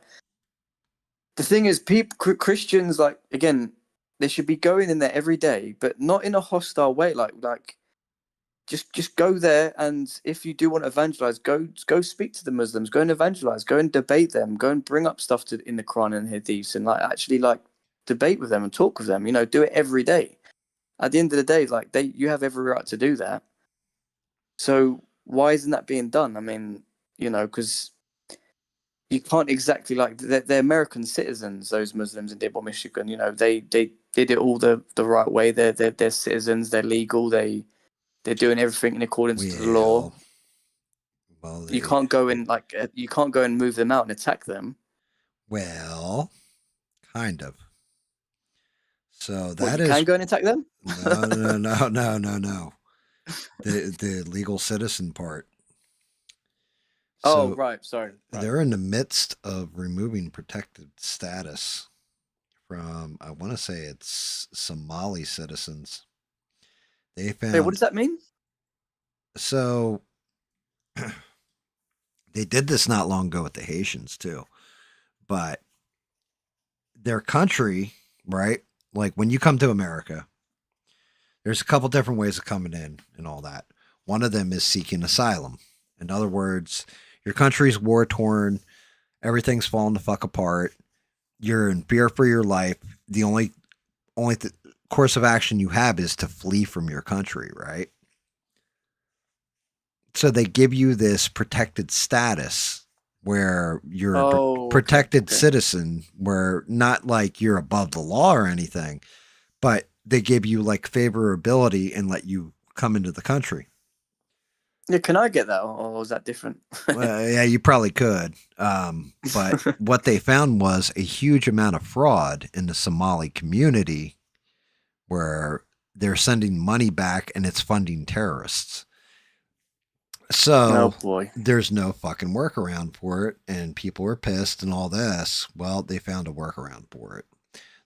the thing is, Christians, like again, they should be going in there every day, but not in a hostile way. Like just go there, and if you do want to evangelize, go speak to the Muslims, go and evangelize, go and debate them, go and bring up stuff in the Quran and Hadiths, and like actually like debate with them and talk with them. Do it every day. At the end of the day, like you have every right to do that. So why isn't that being done? I mean, because you can't exactly like they're American citizens. Those Muslims in Dearborn, Michigan, they did it all the right way. They're citizens. They're legal. They're doing everything in accordance to the law. Well, well, You they, can't go and you can't go and move them out and attack them. well, kind of. So What, that you is can go and attack them? no, no, no, no, no, no. The legal citizen part. Oh, So right. Sorry. Right. they're in the midst of removing protected status from, I want to say it's Somali citizens. They Hey, what found, does that mean? so they did this not long ago with the Haitians too, but their country, right? Like when you come to America, there's a couple different ways of coming in and all that. One of them is seeking asylum. In other words, your country's war torn, everything's falling the fuck apart. You're in fear for your life. The only course of action you have is to flee from your country, right? So they give you this protected status where you're a Oh, okay. protected Okay. citizen, where not like you're above the law or anything, but they give you like favorability and let you come into the country. Yeah, can I get that, or is that different? Well, yeah, you probably could. But what they found was a huge amount of fraud in the Somali community where they're sending money back and it's funding terrorists. Oh So boy. there's no fucking workaround for it, and people are pissed and all this. Well, they found a workaround for it.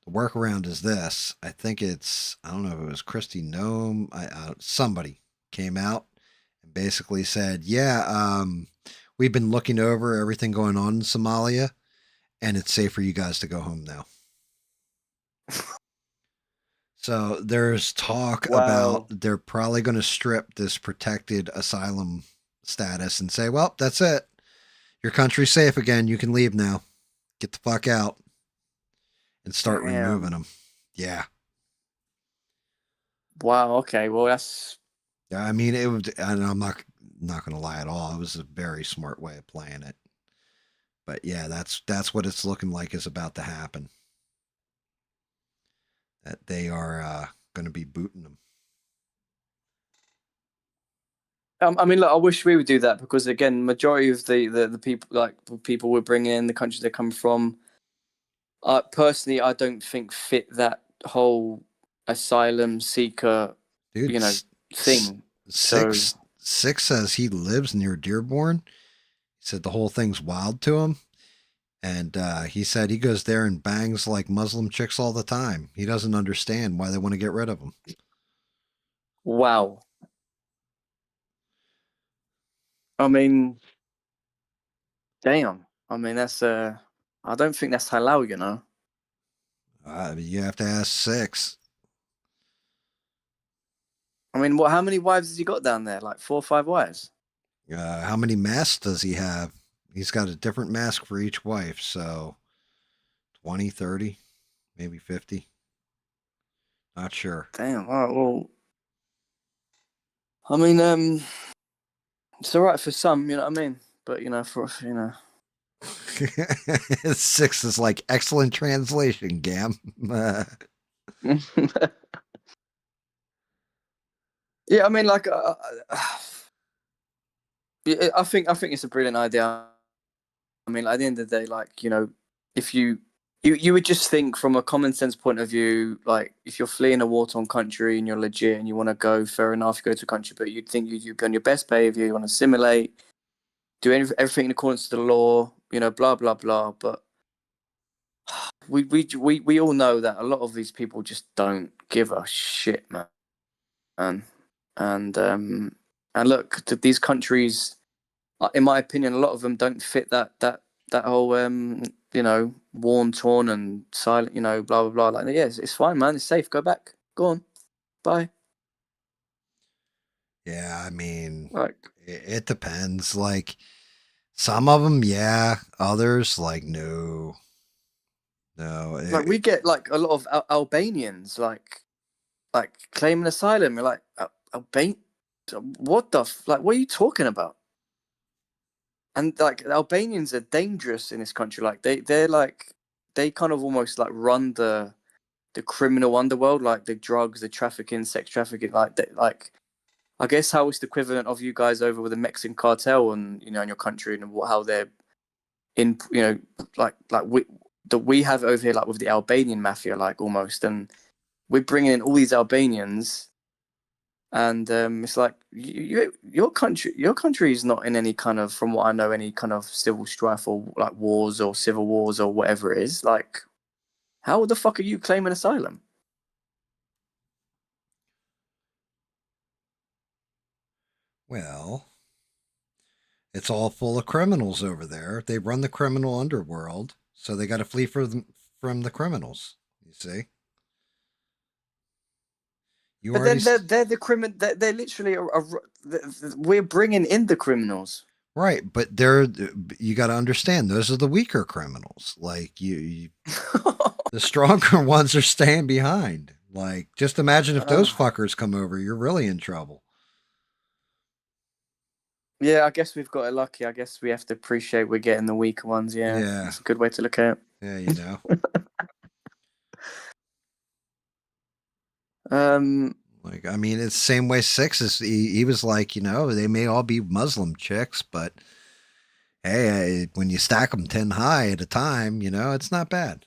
The workaround is this. I think it's, I don't know if it was Christy Nome. Somebody came out and basically said, yeah, we've been looking over everything going on in Somalia, and it's safe for you guys to go home now. So there's talk about Wow. they're probably going to strip this protected asylum status and say, well, that's it. Your country's safe again. You can leave now. Get the fuck out and start removing Damn. them. Yeah. Wow. Okay. Well, that's. I mean, it was, and I'm not going to lie at all. It was a very smart way of playing it. But yeah, that's what it's looking like is about to happen. That they are going to be booting them. I mean, look, I wish we would do that because again, majority of the people, like the people we're bringing in, the countries they come from, personally, I don't think fit that whole asylum seeker, Dude, you know, thing. So, six says he lives near Dearborn. He said the whole thing's wild to him. And he said he goes there and bangs like Muslim chicks all the time. He doesn't understand why they want to get rid of him. wow. I mean, damn. I mean, that's I don't think that's halal, you know. You have to ask six. I mean, what? How many wives has he got down there? Like 4 or 5 wives? How many masks does he have? He's got a different mask for each wife. So 20, 30, maybe 50. Not sure. Damn. All right. Well, I mean, it's all right for some, you know what I mean. But for Six is like excellent translation, Gam. yeah, I mean, like, I think it's a brilliant idea. I mean, at the end of the day, like if you would just think from a common sense point of view, like if you're fleeing a war-torn country and you're legit and you want to go, fair enough, you go to a country, but you'd think you'd be on your best behavior, you want to assimilate, do everything in accordance to the law, blah blah blah. But we all know that a lot of these people just don't give a shit, man. And look, these countries, in my opinion, a lot of them don't fit that whole worn, torn, and silent, blah blah blah. Like, yeah, it's fine, man. It's safe. Go back. Go on. Bye. Yeah, I mean, Like, it depends. Like some of them, yeah. Others, like no, no. we get like a lot of Albanians like claiming asylum. You're like, Alban, what the like? What are you talking about? And like Albanians are dangerous in this country. Like they're like they kind of almost like run the criminal underworld, like the drugs, the trafficking, sex trafficking, like I guess how it's the equivalent of you guys over with the Mexican cartel and in your country and how they're in like we have over here like with the Albanian mafia like almost, and we're bringing in all these Albanians, and it's like your country is not in any kind of, from what I know, any kind of civil strife or like wars or civil wars or whatever it is. Like, how the fuck are you claiming asylum? Well, it's all full of criminals over there. They run the criminal underworld, so they got to flee from the criminals. You see, you But already then they're the criminal. They're literally we're bringing in the criminals. right, but they're you got to understand those are the weaker criminals. Like the stronger ones are staying behind. Like just imagine if those uh, fuckers come over, you're really in trouble. yeah, I guess we've got it lucky. I guess we have to appreciate we're getting the weaker ones. Yeah, Yeah, that's a good way to look at yeah, you know. it. Like, I mean, it's the same way Six is. He was like, they may all be Muslim chicks, but hey, when you stack them 10 high at a time, it's not bad.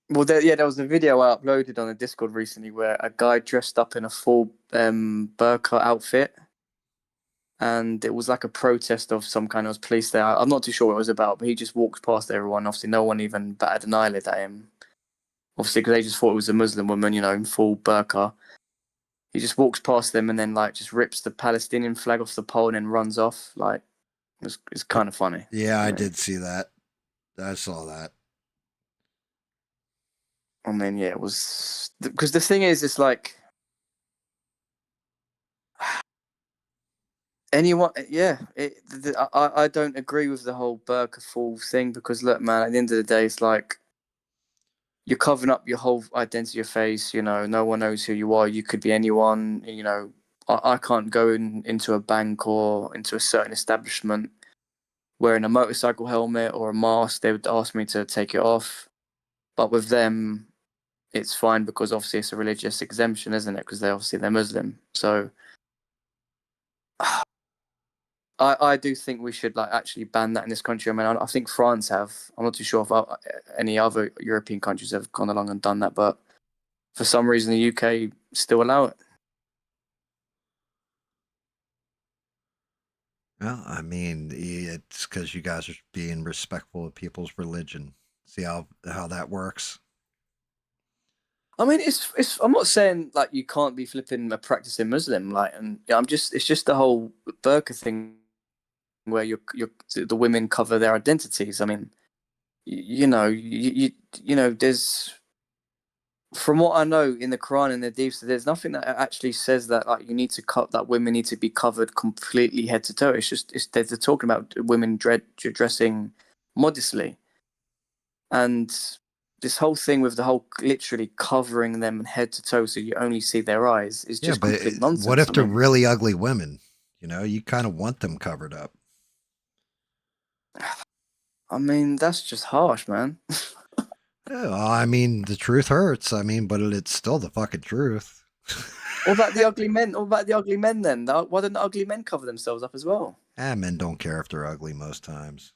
Well, there was a video I uploaded on the Discord recently where a guy dressed up in a full burqa outfit, and it was like a protest of some kind. Of police there. I'm not too sure what it was about, but he just walked past everyone. Obviously, no one even batted an eyelid at him. Obviously, because they just thought it was a Muslim woman, in full burqa. He just walks past them and then like just rips the Palestinian flag off the pole and then runs off. Like it's kind of funny. Yeah, I I mean, did see that. I saw that. yeah, it was because the thing is, it's like anyone. Yeah, I don't agree with the whole burqa full thing because look, man, at the end of the day, it's like you're covering up your whole identity, your face. No one knows who you are. You could be anyone. I can't go into a bank or into a certain establishment wearing a motorcycle helmet or a mask. They would ask me to take it off. But with them, it's fine because obviously it's a religious exemption, isn't it? Because they're Muslim. So I do think we should like actually ban that in this country. I mean, I think France have. I'm not too sure if any other European countries have gone along and done that, but for some reason the UK still allow it. Well, I mean, it's because you guys are being respectful of people's religion. See how that works? I mean, it's. I'm not saying like you can't be flipping a practicing Muslim, like, and I'm just. It's just the whole burqa thing where the women cover their identities. I mean, there's from what I know in the Quran and the Hadith, there's nothing that actually says that like you need to cut that women need to be covered completely head to toe. It's just they're talking about women dressing modestly, and this whole thing with the whole literally covering them head to toe so you only see their eyes is Yeah, just but complete what nonsense. if I they're mean, really ugly women? You kind of want them covered up. that's just harsh, man. Yeah, well, I mean, the truth hurts. I mean, but it's still the fucking truth. What about the ugly men? What about the ugly men then? Why don't the ugly men cover themselves up as well? Men don't care if they're ugly most times.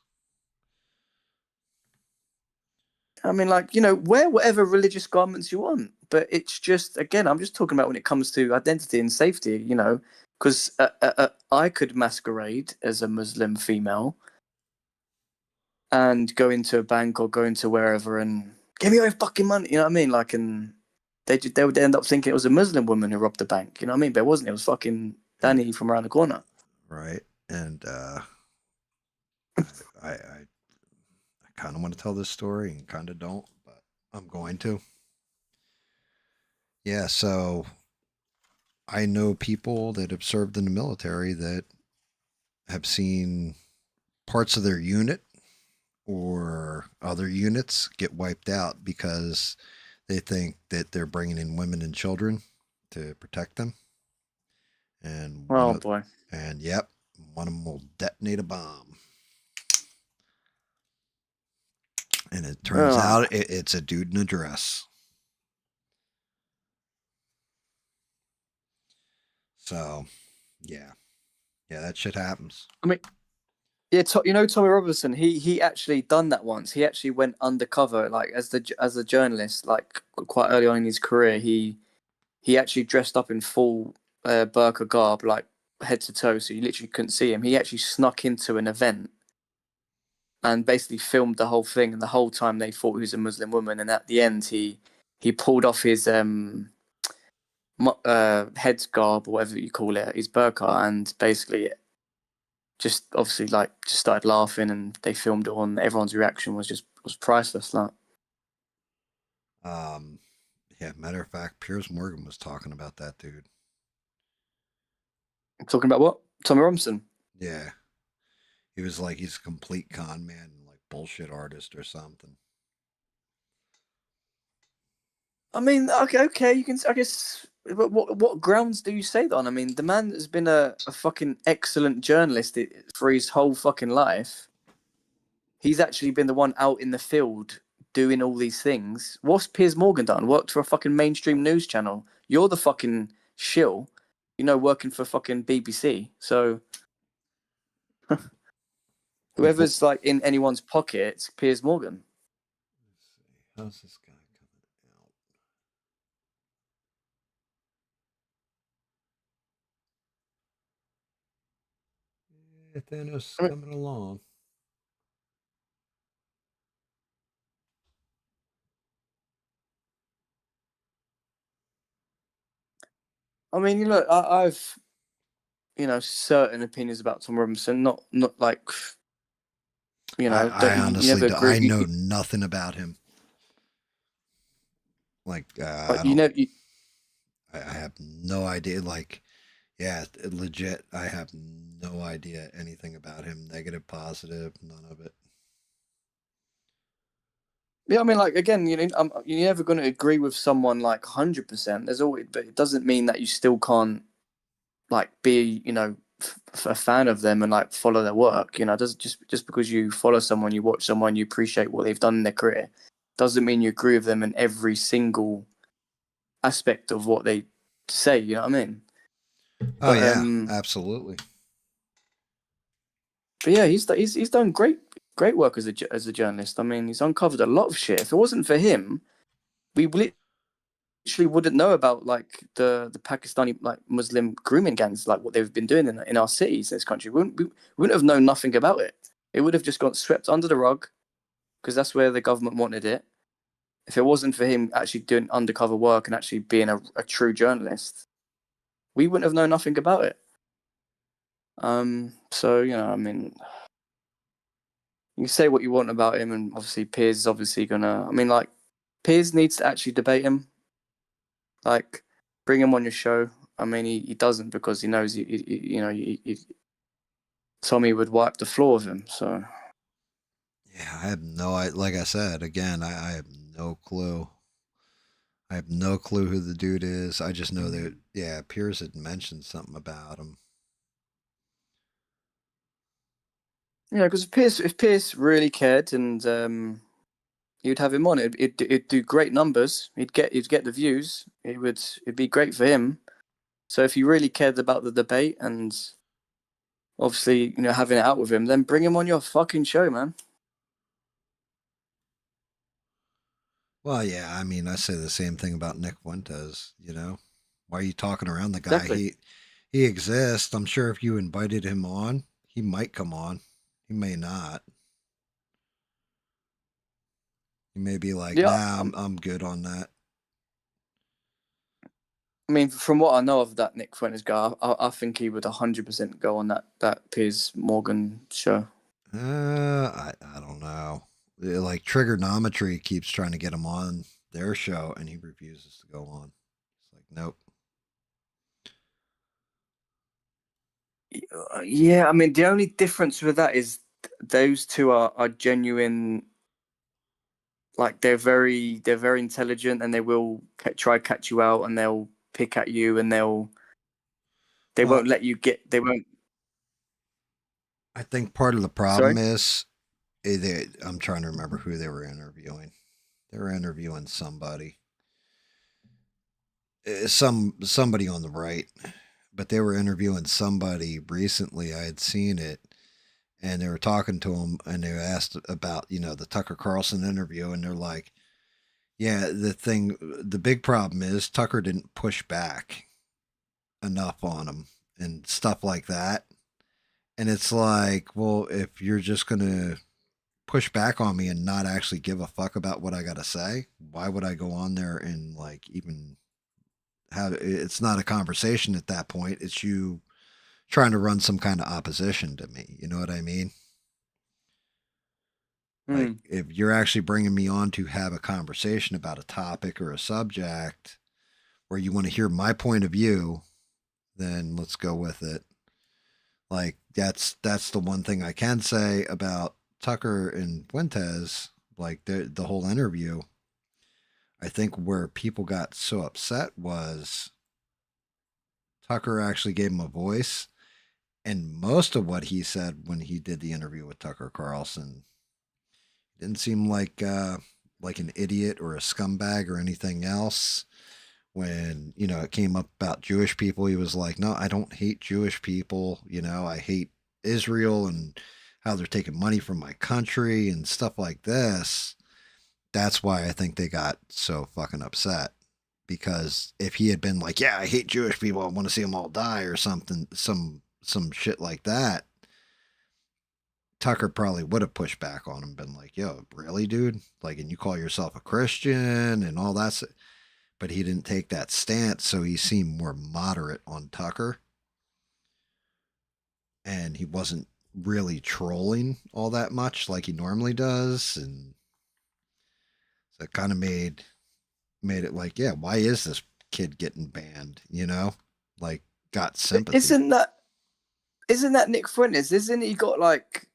I mean, like, wear whatever religious garments you want, but it's just, again, I'm just talking about when it comes to identity and safety, because I could masquerade as a Muslim female and go into a bank or go into wherever and give me your fucking money, you know what I mean? Like, and they would end up thinking it was a Muslim woman who robbed the bank, you know what I mean? But it wasn't, it was fucking And Danny from around the corner. right, and I kind of want to tell this story and kind of don't, but I'm going to. Yeah, so I know people that have served in the military that have seen parts of their unit or other units get wiped out because they think that they're bringing in women and children to protect them. And Oh boy. yep, one of them will detonate a bomb. And it turns Oh. out it's a dude in a dress. So, yeah. Yeah, that shit happens. I mean, yeah, Tommy Robinson. He actually done that once. He actually went undercover, like as a journalist, like quite early on in his career. He actually dressed up in full burqa garb, like head to toe, so you literally couldn't see him. He actually snuck into an event and basically filmed the whole thing. And the whole time they thought he was a Muslim woman. And at the end, he pulled off his head garb or whatever you call it, his burqa, and basically just obviously like just started laughing, and they filmed it on. Everyone's reaction was priceless. Like, Um, yeah, matter of fact, Piers Morgan was talking about that dude. talking about what? Tommy Robinson. Yeah. He was like, he's a complete con man, like bullshit artist or something. I mean, okay, you can. I guess. But what grounds do you say that on? I mean, the man has been a fucking excellent journalist for his whole fucking life. He's actually been the one out in the field doing all these things. What's Piers Morgan done? Worked for a fucking mainstream news channel. You're the fucking shill, working for fucking BBC. So Unfor- whoever's like in anyone's pocket, it's Piers Morgan. Let's see. How's this guy coming out? Yeah, Thanos is I mean, coming along. I've certain opinions about Tom Robinson. Not like I you honestly, never agree. I know nothing about him. Like, Like I you don't, know, you, I have no idea. Like, yeah, legit, I have no idea anything about him. Negative, positive, none of it. yeah. I mean, like again, you're never going to agree with someone like 100%. There's always, but it doesn't mean that you still can't like be a fan of them and like follow their work. Does just because you follow someone, you watch someone, you appreciate what they've done in their career, doesn't mean you agree with them in every single aspect of what they say. You know what I mean? Oh But yeah, um, absolutely. but yeah, he's done great work as a journalist. I mean, he's uncovered a lot of shit. If it wasn't for him, we literally wouldn't know about like the Pakistani like Muslim grooming gangs, like what they've been doing in our cities in this country. We wouldn't have known nothing about it. It would have just got swept under the rug because that's where the government wanted it. If it wasn't for him actually doing undercover work and actually being a true journalist, we wouldn't have known nothing about it. So I mean, you can say what you want about him, and obviously Piers is obviously gonna. I mean, like Piers needs to actually debate him. Like, bring him on your show. I mean, he doesn't because he knows Tommy would wipe the floor with him. So Yeah, I have no. Like I said again, I have no clue. I have no clue who the dude is. I just know that yeah, Piers had mentioned something about him. yeah, because if Pierce really cared and you'd have him on, it'd do great numbers. He'd get the views. It'd be great for him. So if you really cared about the debate and obviously having it out with him, then bring him on your fucking show, man. Well, yeah, I mean, I say the same thing about Nick Fuentes. Why are you talking around the guy? Exactly. He exists. I'm sure if you invited him on, he might come on. He may not. He may be like, Yeah, nah, I'm good on that. I mean, from what I know of that Nick Fuentes guy, I think he would 100% go on that Piers Morgan show. I don't know. Like trigonometry keeps trying to get him on their show, and he refuses to go on. It's like, nope. Yeah, I mean, the only difference with that is those two are genuine. Like they're very intelligent, and they will try catch you out, and they'll pick at you, and they Well, won't let you get. They won't. I think part of the problem Sorry. is I'm trying to remember who they were interviewing. They were interviewing somebody, somebody on the right, but they were interviewing somebody recently. I had seen it, and they were talking to him, and they asked about the Tucker Carlson interview, and they're like, "Yeah, the big problem is Tucker didn't push back enough on him and stuff like that." And it's like, well, if you're just gonna push back on me and not actually give a fuck about what I gotta say, why would I go on there and like even have it's not a conversation at that point. It's you trying to run some kind of opposition to me. You know what I mean? Like Hmm. if you're actually bringing me on to have a conversation about a topic or a subject where you want to hear my point of view, then let's go with it. Like that's the one thing I can say about Tucker and Fuentes, like the whole interview. I think where people got so upset was Tucker actually gave him a voice, and most of what he said when he did the interview with Tucker Carlson didn't seem like like an idiot or a scumbag or anything else. When, it came up about Jewish people, he was like, no, I don't hate Jewish people. I hate Israel and how they're taking money from my country and stuff like this. That's why I think they got so fucking upset. Because if he had been like, yeah, I hate Jewish people, I want to see them all die or something, some shit like that, Tucker probably would have pushed back on him, been like, yo, really, dude? Like, and you call yourself a Christian and all that. But he didn't take that stance, so he seemed more moderate on Tucker. And he wasn't really trolling all that much like he normally does. And so it kind of made it like, yeah, why is this kid getting banned? Like, got sympathy. Isn't that Nick Fuentes? Isn't he got like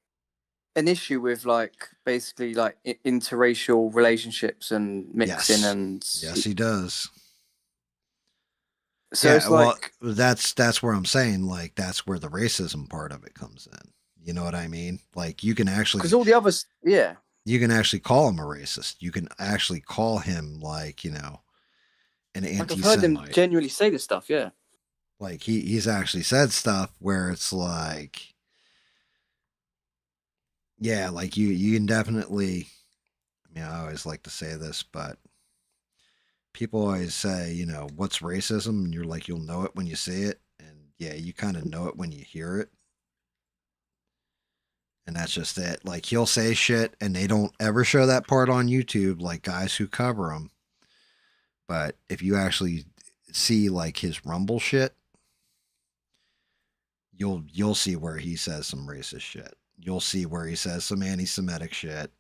an issue with like basically like interracial relationships and mixing Yes. and Yes, he does. so Yeah, it's well, like that's where I'm saying, like, that's where the racism part of it comes in. You know what I mean? Like, because all the others, yeah, you can actually call him a racist. You can actually call him, like, an like I've heard them anti-Semite. genuinely say this stuff, yeah. Like, he's actually said stuff where it's like, yeah, like, you can definitely. I mean, I always like to say this, but people always say, what's racism, and you're like, you'll know it when you see it, and yeah, you kind of know it when you hear it. And that's just it. Like, he'll say shit and they don't ever show that part on YouTube, like guys who cover him. But if you actually see like his Rumble shit, you'll see where he says some racist shit. You'll see where he says some anti-Semitic shit.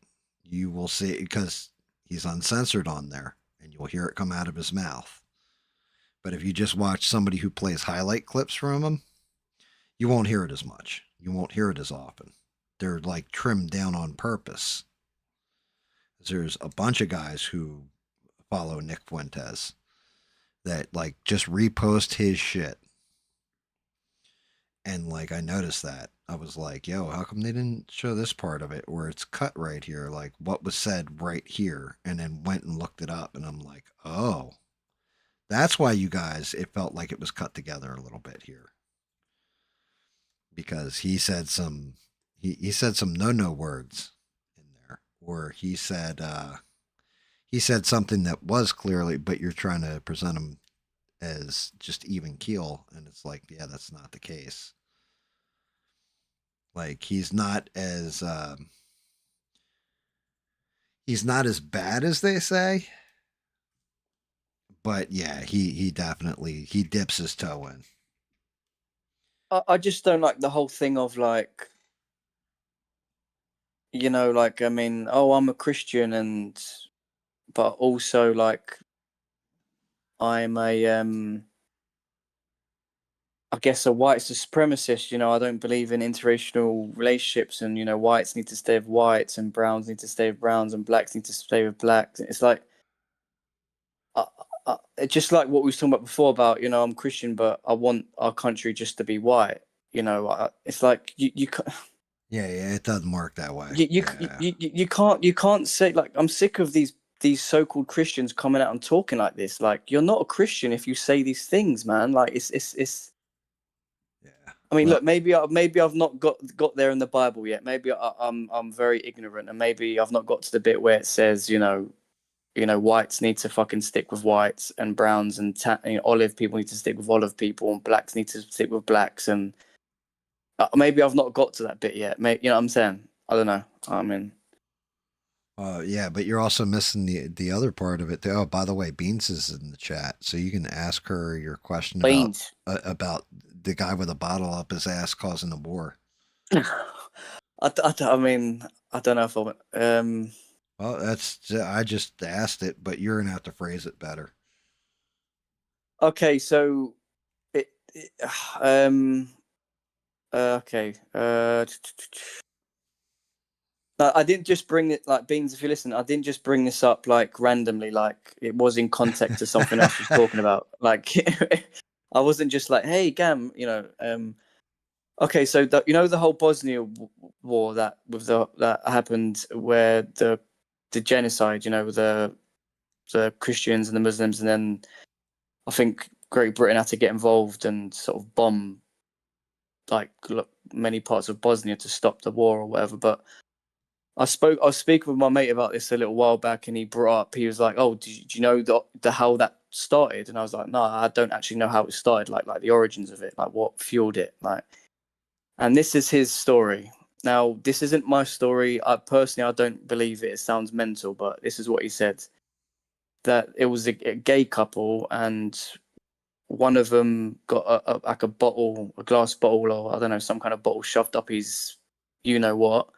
You will see because he's uncensored on there, and you'll hear it come out of his mouth. But if you just watch somebody who plays highlight clips from him, you won't hear it as much. You won't hear it as often. They're like trimmed down on purpose. There's a bunch of guys who follow Nick Fuentes that like just repost his shit. And like I noticed that. I was like, yo, how come they didn't show this part of it where it's cut right here? Like what was said right here? And then went and looked it up and I'm like, oh, that's why you guys, it felt like it was cut together a little bit here. Because he said some no words in there. Or he said something that was clearly, but you're trying to present him as just even keel, and it's like, yeah, that's not the case. Like he's not as bad as they say, but yeah, he definitely he dips his toe in. I just don't like the whole thing of like, like I mean, oh, I'm a Christian, and but also like I'm a I guess a white supremacist. I don't believe in interracial relationships, and whites need to stay with whites, and browns need to stay with browns, and blacks need to stay with blacks. It's like, uh, it's just like what we was talking about before about I'm Christian, but I want our country just to be white. It's like you Yeah, yeah, it doesn't work that way. you you, Yeah, you can't say like I'm sick of these so-called Christians coming out and talking like this. Like you're not a Christian if you say these things, man. Like it's. yeah. I mean, Well, look, maybe I've not got there in the Bible yet. Maybe I'm very ignorant, and maybe I've not got to the bit where it says whites need to fucking stick with whites, and browns and olive people need to stick with olive people, and blacks need to stick with blacks, and maybe I've not got to that bit yet. Maybe, you know what I'm saying? I don't know. I mean, yeah, but you're also missing the other part of it. Oh, by the way, Beans is in the chat, so you can ask her your question beans. about the guy with a bottle up his ass causing the war. I mean, I don't know if Well, I just asked it, but you're gonna have to phrase it better. okay, so it um okay no, I didn't just bring it like Beans. If you listen, I didn't just bring this up like randomly. Like it was in context to something else was talking about. Like I wasn't just like, "Hey, Gam," Okay, so the whole Bosnia war that happened, where the the genocide, with the Christians and the Muslims, and then I think Great Britain had to get involved and sort of bomb like many parts of Bosnia to stop the war or whatever. But I was speaking with my mate about this a little while back, and he brought up, he was like, "Oh, do you know the how that started?" And I was like, "No, I don't actually know how it started, like the origins of it, like what fueled it, like." And this is his story. Now, this isn't my story. I don't believe it. It sounds mental, but this is what he said: that it was a gay couple, and one of them got like a glass bottle, or I don't know, some kind of bottle shoved up his, you know what,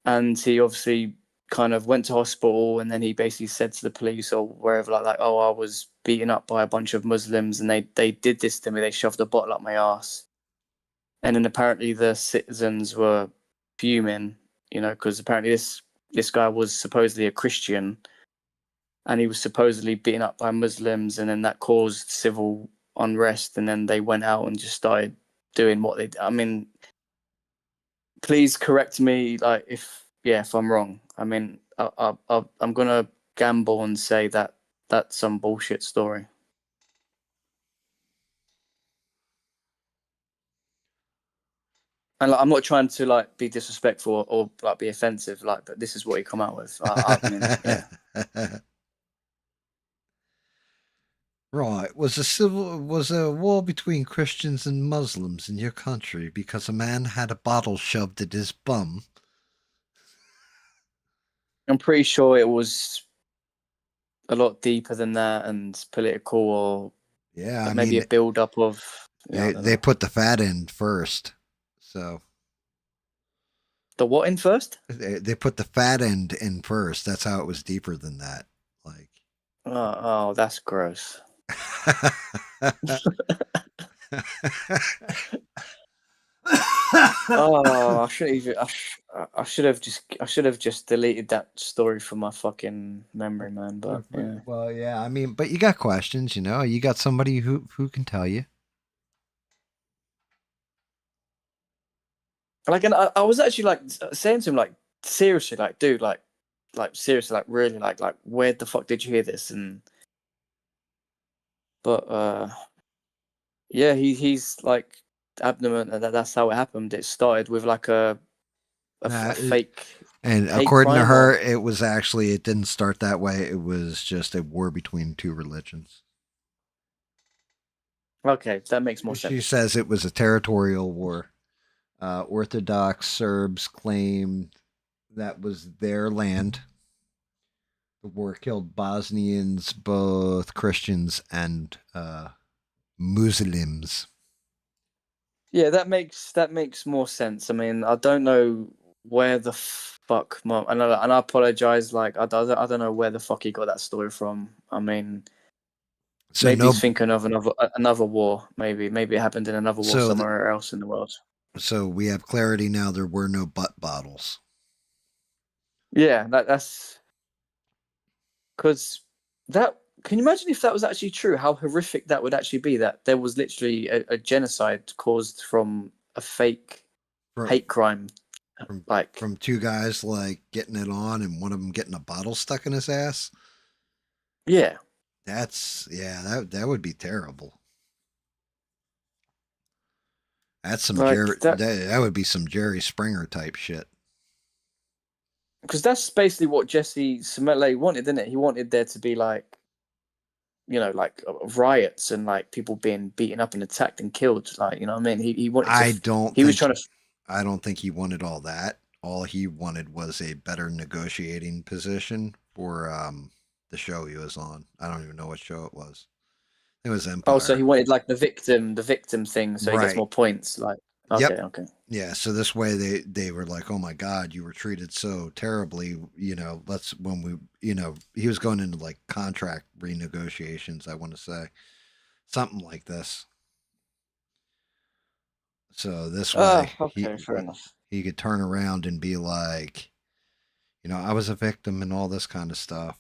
and he obviously kind of went to hospital, and then he basically said to the police or wherever, like, "Oh, I was beaten up by a bunch of Muslims, and they did this to me. They shoved a bottle up my ass." And then apparently the citizens were fuming, because apparently this guy was supposedly a Christian, and he was supposedly beaten up by Muslims, and then that caused civil unrest, and then they went out and just started doing what they. I mean, please correct me, like if I'm wrong. I mean, I'm gonna gamble and say that that's some bullshit story. And like, I'm not trying to like be disrespectful or like be offensive, like, but this is what he come out with. I mean, yeah. Right. Was a war between Christians and Muslims in your country because a man had a bottle shoved at his bum? I'm pretty sure it was a lot deeper than that and political, or Yeah, I maybe a mean build up of, I don't they know. put the fat end first. So The what in first? they put the fat end in first. That's how it was deeper than that. Like Oh, that's gross. Oh, I should even. I should have just deleted that story from my fucking memory, man. But yeah, Well, yeah, I mean, but you got questions, you got somebody who can tell you. like, and I was actually like saying to him, like, seriously, like, dude, like seriously, like, really, like, where the fuck did you hear this? And but yeah, he's like adamant that that's how it happened. It started with like a Nah, fake and hate according to crime, her, or it didn't start that way. It was just a war between two religions. okay, that makes more She sense. says it was a territorial war. Orthodox Serbs claimed that was their land. The war killed Bosnians, both Christians and Muslims. Yeah, that makes more sense. I mean, I don't know where the fuck, mom, and I apologize. Like, I don't know where the fuck he got that story from. I mean, So maybe he's no, thinking of another war. Maybe it happened in another war so somewhere else in the world. so we have clarity now. There were no butt bottles. Yeah, that's because that. Can you imagine if that was actually true? How horrific that would actually be. That there was literally a genocide caused from a fake From hate crime. from Like, from two guys like getting it on, and one of them getting a bottle stuck in his ass. yeah, That's yeah, that would be terrible. That's some like Jerry. that. That would be some Jerry Springer type shit. Because that's basically what Jesse Smollett wanted, didn't it? He wanted there to be like, like riots and like people being beaten up and attacked and killed. Like, you know what I mean? He wanted to. I don't He was think trying to. I don't think he wanted all that. All he wanted was a better negotiating position for the show he was on. I don't even know what show it was. It was Oh, so he Empire. wanted like the victim thing, so he gets Right. more points. Like, okay, Yep. okay. Yeah, so this way they were like, "Oh my god, you were treated so terribly, let's when we, he was going into like contract renegotiations, I want to say. Something like this. So this way Ah, okay, fair enough. he could turn around and be like, I was a victim and all this kind of stuff.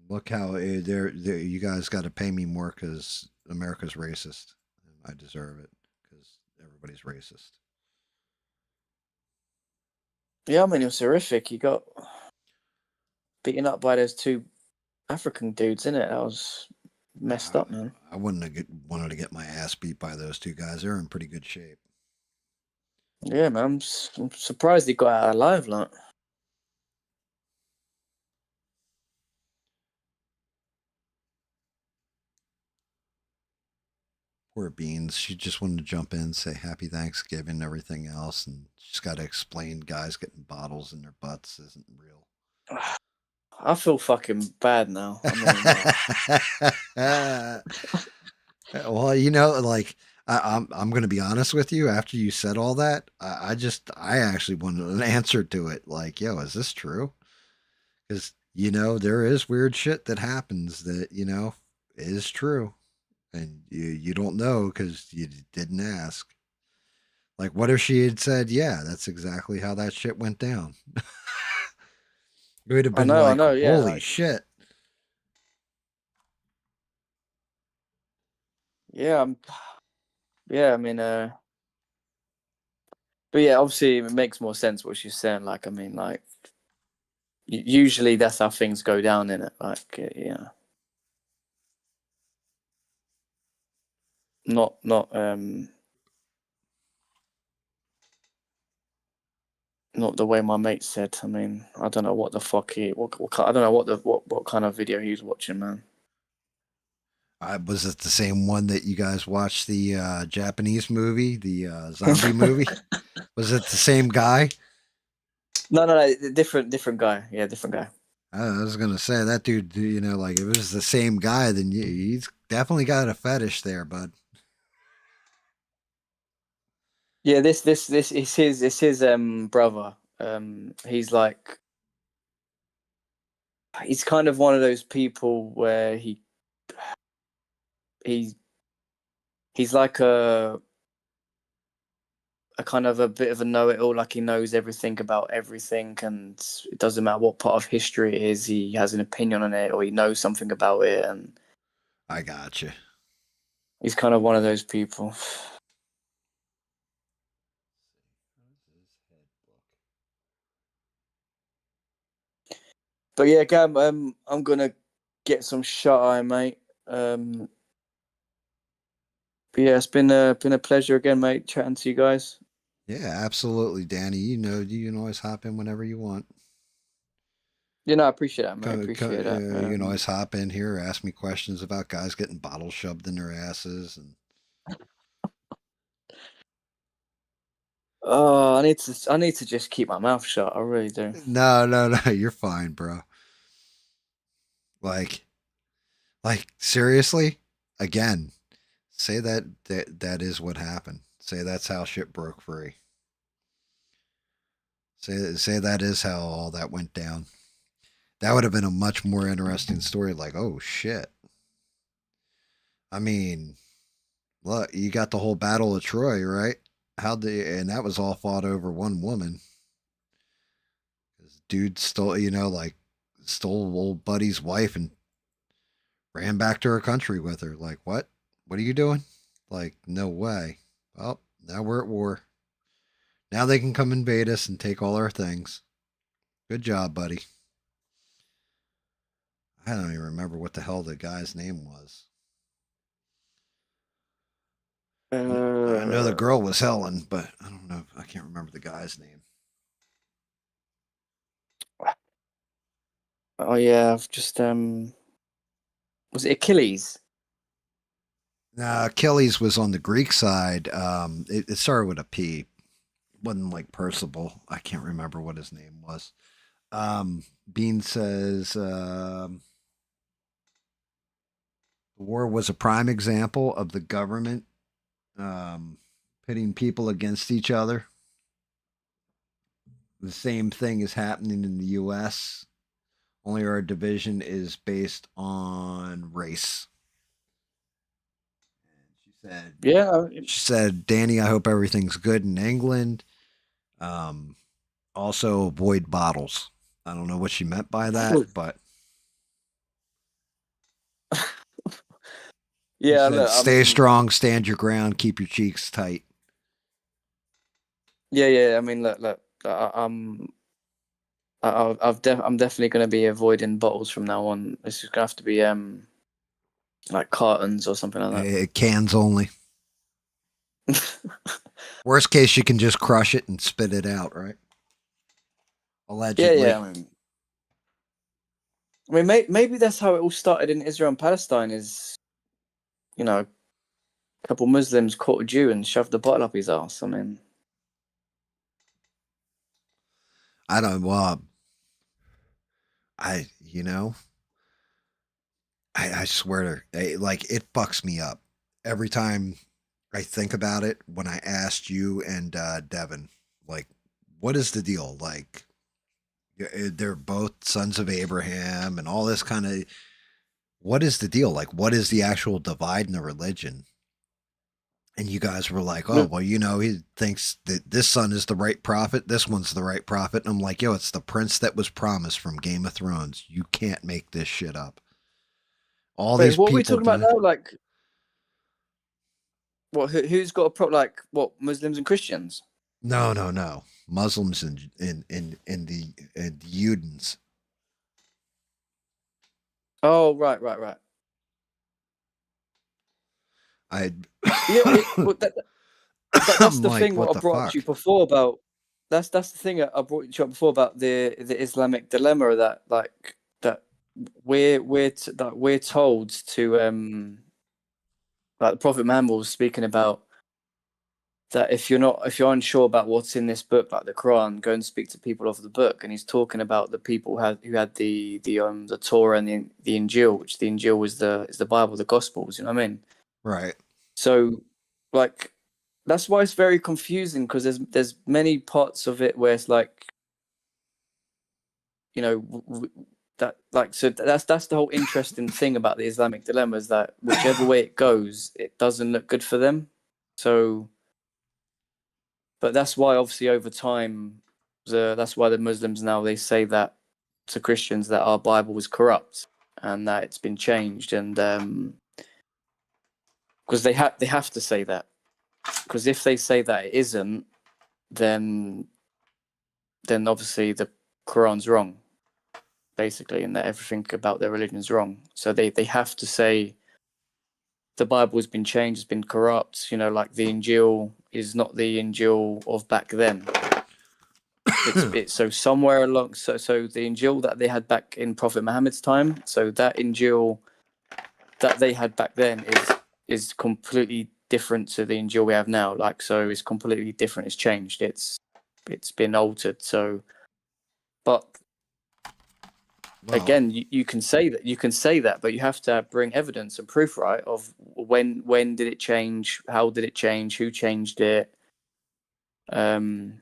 Look how you guys got to pay me more because America's racist. And I deserve it because everybody's racist. Yeah, I mean, it was horrific. He got beaten up by those two African dudes, innit? That was messed Nah, up, man. I wouldn't have wanted to get my ass beat by those two guys. They're in pretty good shape. Yeah, man. I'm surprised he got out alive, like. Poor Beans. She just wanted to jump in, say happy Thanksgiving and everything else, and she's got to explain guys getting bottles in their butts isn't real. I feel fucking bad now. I mean, Well, you know, like I'm gonna be honest with you. After you said all that, I actually wanted an answer to it. Like, yo, is this true? Because you know there is weird shit that happens that is true, and you don't know because you didn't ask. Like, what if she had said, "Yeah, that's exactly how that shit went down"? We'd have been I like, know, yeah, "Holy like, shit!" yeah, yeah. I mean, but yeah, obviously it makes more sense what she's saying. Like, I mean, like, usually that's how things go down in it. Like, yeah, not not the way my mate said. I mean, I don't know what the fuck I don't know what kind of video he was watching, man. Was it the same one that you guys watched the Japanese movie, the zombie movie? Was it the same guy? No, different guy. Yeah, different guy. I was gonna say that dude. Like if it was the same guy, then he's definitely got a fetish there, bud. Yeah, this is his brother. He's like he's kind of one of those people where he he's like a kind of a bit of a know-it-all, like he knows everything about everything, and it doesn't matter what part of history it is, he has an opinion on it or he knows something about it, and I got you. he's kind of one of those people. But yeah, Gab, I'm gonna get some shut eye, mate. But yeah, it's been a pleasure again, mate, chatting to you guys. Yeah, absolutely, Danny. You can always hop in whenever you want. You know, I appreciate that, mate. I appreciate that. You can always hop in here, ask me questions about guys getting bottles shoved in their asses, and Oh, I need to just keep my mouth shut. I really do. no, no, no, you're fine, bro. Like, seriously, again, say that is what happened. Say that's how shit broke free. Say that is how all that went down. That would have been a much more interesting story. Like, oh shit. I mean, look, you got the whole Battle of Troy, right? And that was all fought over one woman. This dude stole, like, stole old buddy's wife and ran back to her country with her. Like, what? What are you doing? Like, no way. Well, now we're at war. Now they can come invade us and take all our things. Good job, buddy. I don't even remember what the hell the guy's name was. I know the Uh, girl was Helen, but I don't know. I can't remember the guy's name. oh yeah, I've just was it Achilles? Achilles was on the Greek side. It started with a P. It wasn't like Percival. I can't remember what his name was. Bean says the war was a prime example of the government um, pitting people against each other. The same thing is happening in the U.S. Only our division is based on race. And Yeah, she said, Danny, I hope everything's good in England. Um, Also, avoid bottles. I don't know what she meant by that, but she yeah. said, Look, I stay mean, strong, stand your ground, keep your cheeks tight. yeah. I mean, look. I'm definitely going to be avoiding bottles from now on. This is going to have to be like cartons or something like Cans only. that. Worst case, you can just crush it and spit it out, right? Yeah, Allegedly. yeah. Maybe that's how it all started in Israel and Palestine. Is a couple Muslims caught a Jew and shoved the bottle up his ass. I mean, I don't. Well, I you know, I swear like it fucks me up every time I think about it. When I asked you and Devin, like, what is the deal? Like, they're both sons of Abraham and all this kind of. What is the deal? Like, what is the actual divide in the religion? And you guys were like, oh, well, he thinks that this son is the right prophet. This one's the right prophet. And I'm like, yo, it's the prince that was promised from Game of Thrones. You can't make this shit up. All wait, these what are we people talking about do. now? Like, what? Who's got a like what? Muslims and Christians? No, no, no. Muslims and the Udens. Oh, right, right, right. I Yeah, well, that's I'm the like, thing. what What I the brought up to you fuck? before about that's the thing I brought you up before about the Islamic dilemma that that that we're told to like the Prophet Muhammad was speaking about that if you're unsure about what's in this book like the Quran, go and speak to people of the book, and he's talking about the people who had the Torah and the Injil, which the Injil is the Bible, the Gospels. You know what I mean? Right. So, like, that's why it's very confusing because there's many parts of it where it's like, you know, that like so that's the whole interesting thing about the Islamic dilemma is that whichever way it goes, it doesn't look good for them. So, but that's why obviously over time, that's why the Muslims now they say that to Christians that our Bible is corrupt and that it's been changed and because they have to say that because if they say that it isn't, then obviously the Quran's wrong, basically, and that everything about their religion is wrong. So they have to say the Bible has been changed, has been corrupt. You know, like the Injil is not the Injil of back then. It's so somewhere along. So the Injil that they had back in Prophet Muhammad's time. So that Injil that they had back then is completely different to the Injil we have now. Like so, it's completely different. It's changed. It's been altered. So, but Well, again, you can say that, but you have to bring evidence and proof, right? Of when did it change? How did it change? Who changed it? Um,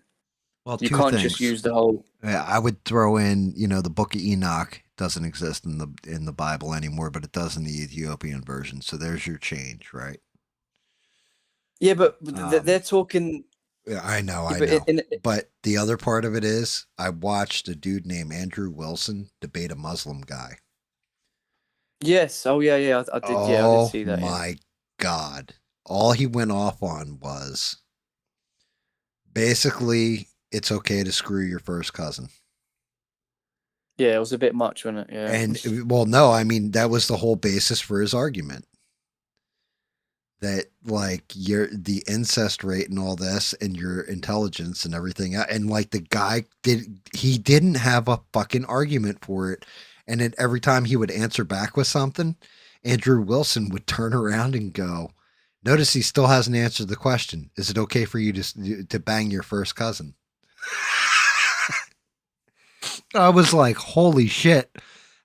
well, you two can't just things. use the whole. Yeah, I would throw in, the Book of Enoch doesn't exist in the Bible anymore, but it does in the Ethiopian version. So there's your change, right? Yeah, but Um, they're talking. yeah, I know, Yeah, I but know. But the other part of it is, I watched a dude named Andrew Wilson debate a Muslim guy. yes, oh yeah, yeah, I did. Yeah, I did Oh see that. Yeah, my God. All he went off on was basically it's okay to screw your first cousin. yeah, it was a bit much, wasn't it? Yeah, And well, no, I mean, that was the whole basis for his argument. That like your the incest rate and all this and your intelligence and everything and like the guy didn't have a fucking argument for it, and then every time he would answer back with something, Andrew Wilson would turn around and go, notice he still hasn't answered the question, is it okay for you to bang your first cousin? I was like, holy shit,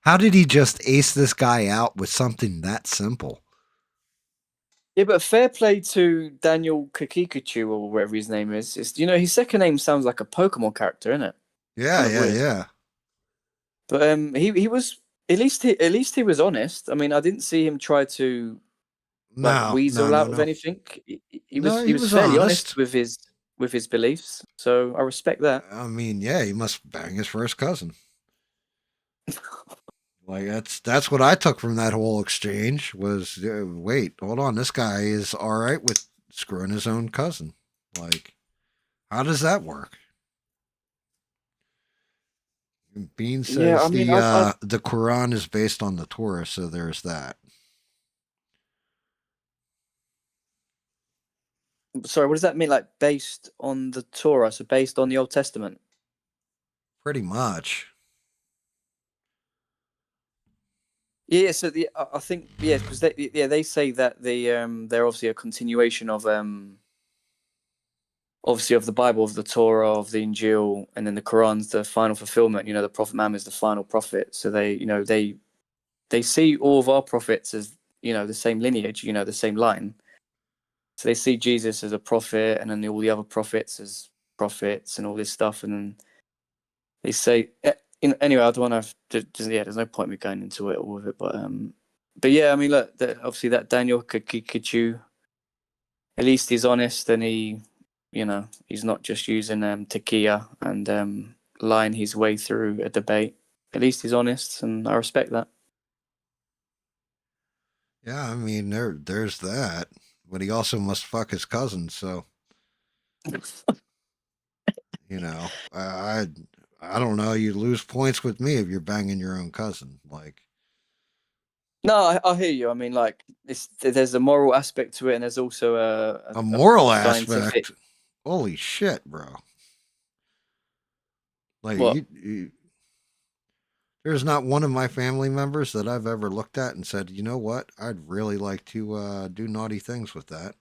how did he just ace this guy out with something that simple? yeah, but fair play to Daniel Kakikachu or whatever his name is. It's his second name sounds like a Pokemon character, isn't it? Yeah, Kind of yeah, weird. yeah. But he was at least he was honest. I mean, I didn't see him try to like No, no, weasel no, out of no. anything. He No, was he he was was fairly honest honest. with his beliefs, so I respect that. I mean, yeah, he must bang his first cousin. Like that's what I took from that whole exchange was, wait, hold on, this guy is all right with screwing his own cousin. Like, how does that work? Bean Yeah, I says mean, I've the Quran is based on the Torah, so there's that. sorry, what does that mean? Like based on the Torah, so based on the Old Testament? Pretty much. Yeah, so I think yeah, because they say that they're obviously a continuation of obviously of the Bible, of the Torah, of the Injil, and then the Quran's the final fulfillment. You know, the Prophet Muhammad is the final prophet. So they see all of our prophets as the same lineage, the same line. So they see Jesus as a prophet, and then all the other prophets as prophets, and all this stuff. And then they say, anyway, I don't want to. Yeah, there's no point me going into it all of it, but yeah, I mean, look, obviously that Daniel could you at least he's honest, and he's not just using takia and lying his way through a debate. At least he's honest, and I respect that. Yeah, I mean there's that, but he also must fuck his cousin. So I don't know. You lose points with me if you're banging your own cousin. Like No, I hear you. I mean, like, there's a moral aspect to it, and there's also a a moral scientific. aspect. Holy shit, bro! Like What? there's not one of my family members that I've ever looked at and said, you know what, I'd really like to do naughty things with that.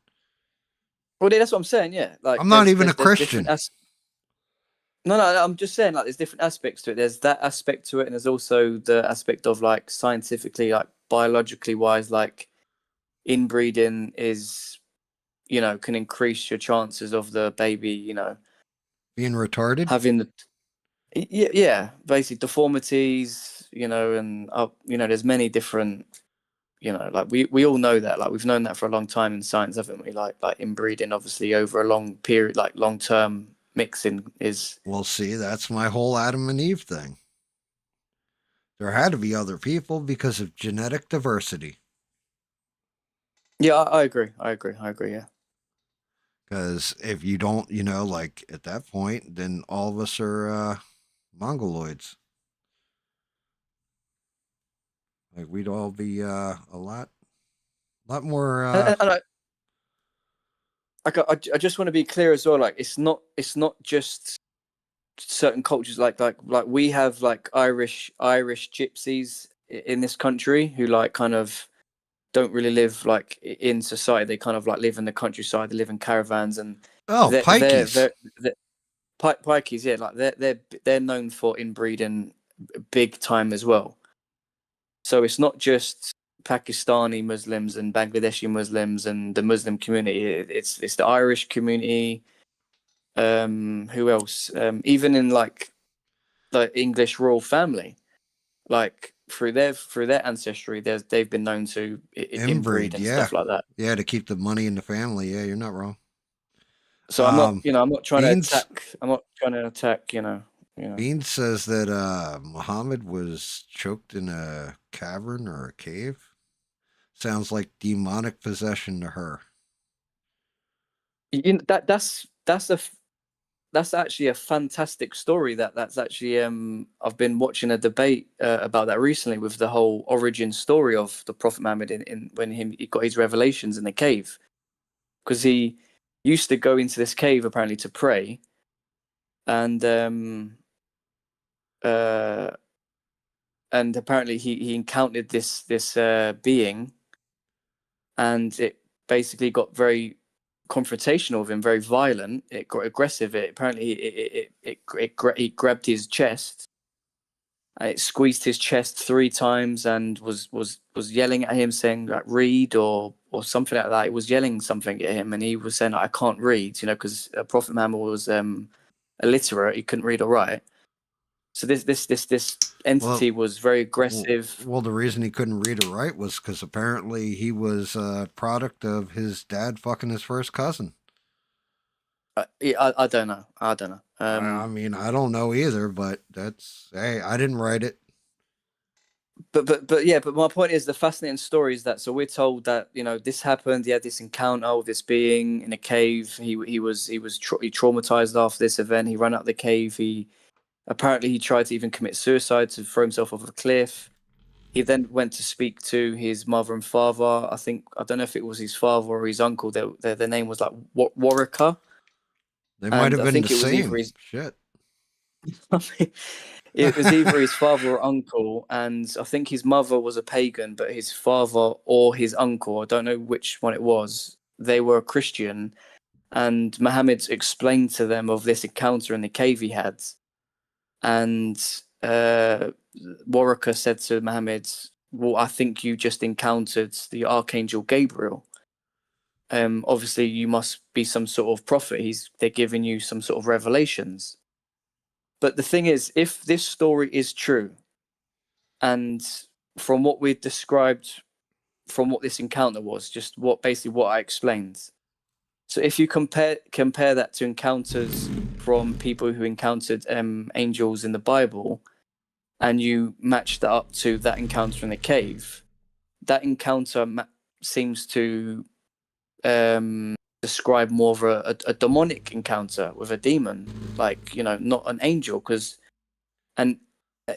Well, that's what I'm saying. Yeah, like I'm not even a there's different Christian. No, I'm just saying like there's different aspects to it. There's that aspect to it, and there's also the aspect of like scientifically, like biologically wise, like inbreeding is can increase your chances of the baby, Being retarded? having the yeah, basically deformities, and there's many different, like we all know that, like we've known that for a long time in science, haven't we? Like inbreeding, obviously over a long period, like long term mixing is. Well, see, that's my whole Adam and Eve thing. There had to be other people because of genetic diversity. Yeah, I agree. I agree. I agree. Yeah. Because if you don't, like at that point, then all of us are mongoloids. Like we'd all be a lot more. And I just want to be clear as well. Like it's not just certain cultures. Like we have like Irish gypsies in this country who like kind of don't really live like in society. They kind of like live in the countryside. They live in caravans, and Oh, they're pikeys. very pikeys. Yeah, like they're known for inbreeding big time as well. So it's not just Pakistani Muslims and Bangladeshi Muslims and the Muslim community. It's the Irish community. Who else? Even in like the English royal family, like through their ancestry, they've been known to inbreed Inbreed, and yeah. stuff like that. Yeah, to keep the money in the family. Yeah, you're not wrong. So Um, I'm not trying to Beans attack. I'm not trying to attack. You know. Beans says that Muhammad was choked in a cavern or a cave. Sounds like demonic possession to her. That's actually a fantastic story. That's actually I've been watching a debate about that recently with the whole origin story of the Prophet Muhammad in when he got his revelations in the cave, because he used to go into this cave apparently to pray, and uh and apparently he encountered this being, and it basically got very confrontational with him, very violent. It got aggressive. It apparently it grabbed his chest. It squeezed his chest 3 times and was yelling at him, saying like "read" or something like that. It was yelling something at him, and he was saying, "I can't read," because Prophet Muhammad was illiterate. He couldn't read or write. So this entity Well, was very aggressive. well, the reason he couldn't read or write was because apparently he was a product of his dad fucking his first cousin. I don't know. I don't know. I mean, I don't know either, but hey, I didn't write it. But yeah, but my point is the fascinating story is that, so we're told that this happened. He had this encounter with this being in a cave. He traumatized after this event. He ran out of the cave. He Apparently, he tried to even commit suicide to throw himself off a cliff. He then went to speak to his mother and father. I don't know if it was his father or his uncle. Their name was like Warwicker, They might and have I been the think it was either same. his Shit. it was either his father or uncle, and I think his mother was a pagan, but his father or his uncle, I don't know which one it was, they were a Christian, and Muhammad explained to them of this encounter in the cave he had, and Warwicker said to Muhammad, "Well, I think you just encountered the Archangel Gabriel. Obviously, you must be some sort of prophet. They're giving you some sort of revelations." But the thing is, if this story is true, and from what we described, from what this encounter was, just basically what I explained. So if you compare that to encounters from people who encountered angels in the Bible, and you match that up to that encounter in the cave, that encounter seems to describe more of a demonic encounter with a demon, like, not an angel. And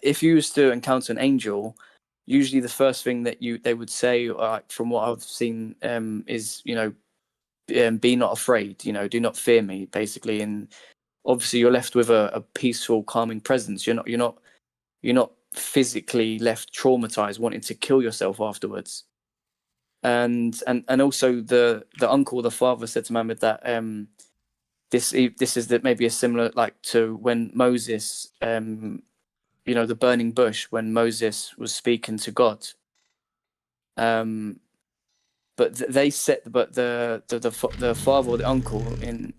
if you was to encounter an angel, usually the first thing that they would say, from what I've seen, is, be not afraid, do not fear me, basically. And obviously you're left with a peaceful, calming presence. You're not physically left traumatized, wanting to kill yourself afterwards. And also the uncle, the father, said to Muhammad that this is that maybe a similar, like, to when Moses, the burning bush, when Moses was speaking to God. But they said, but the father or the uncle, in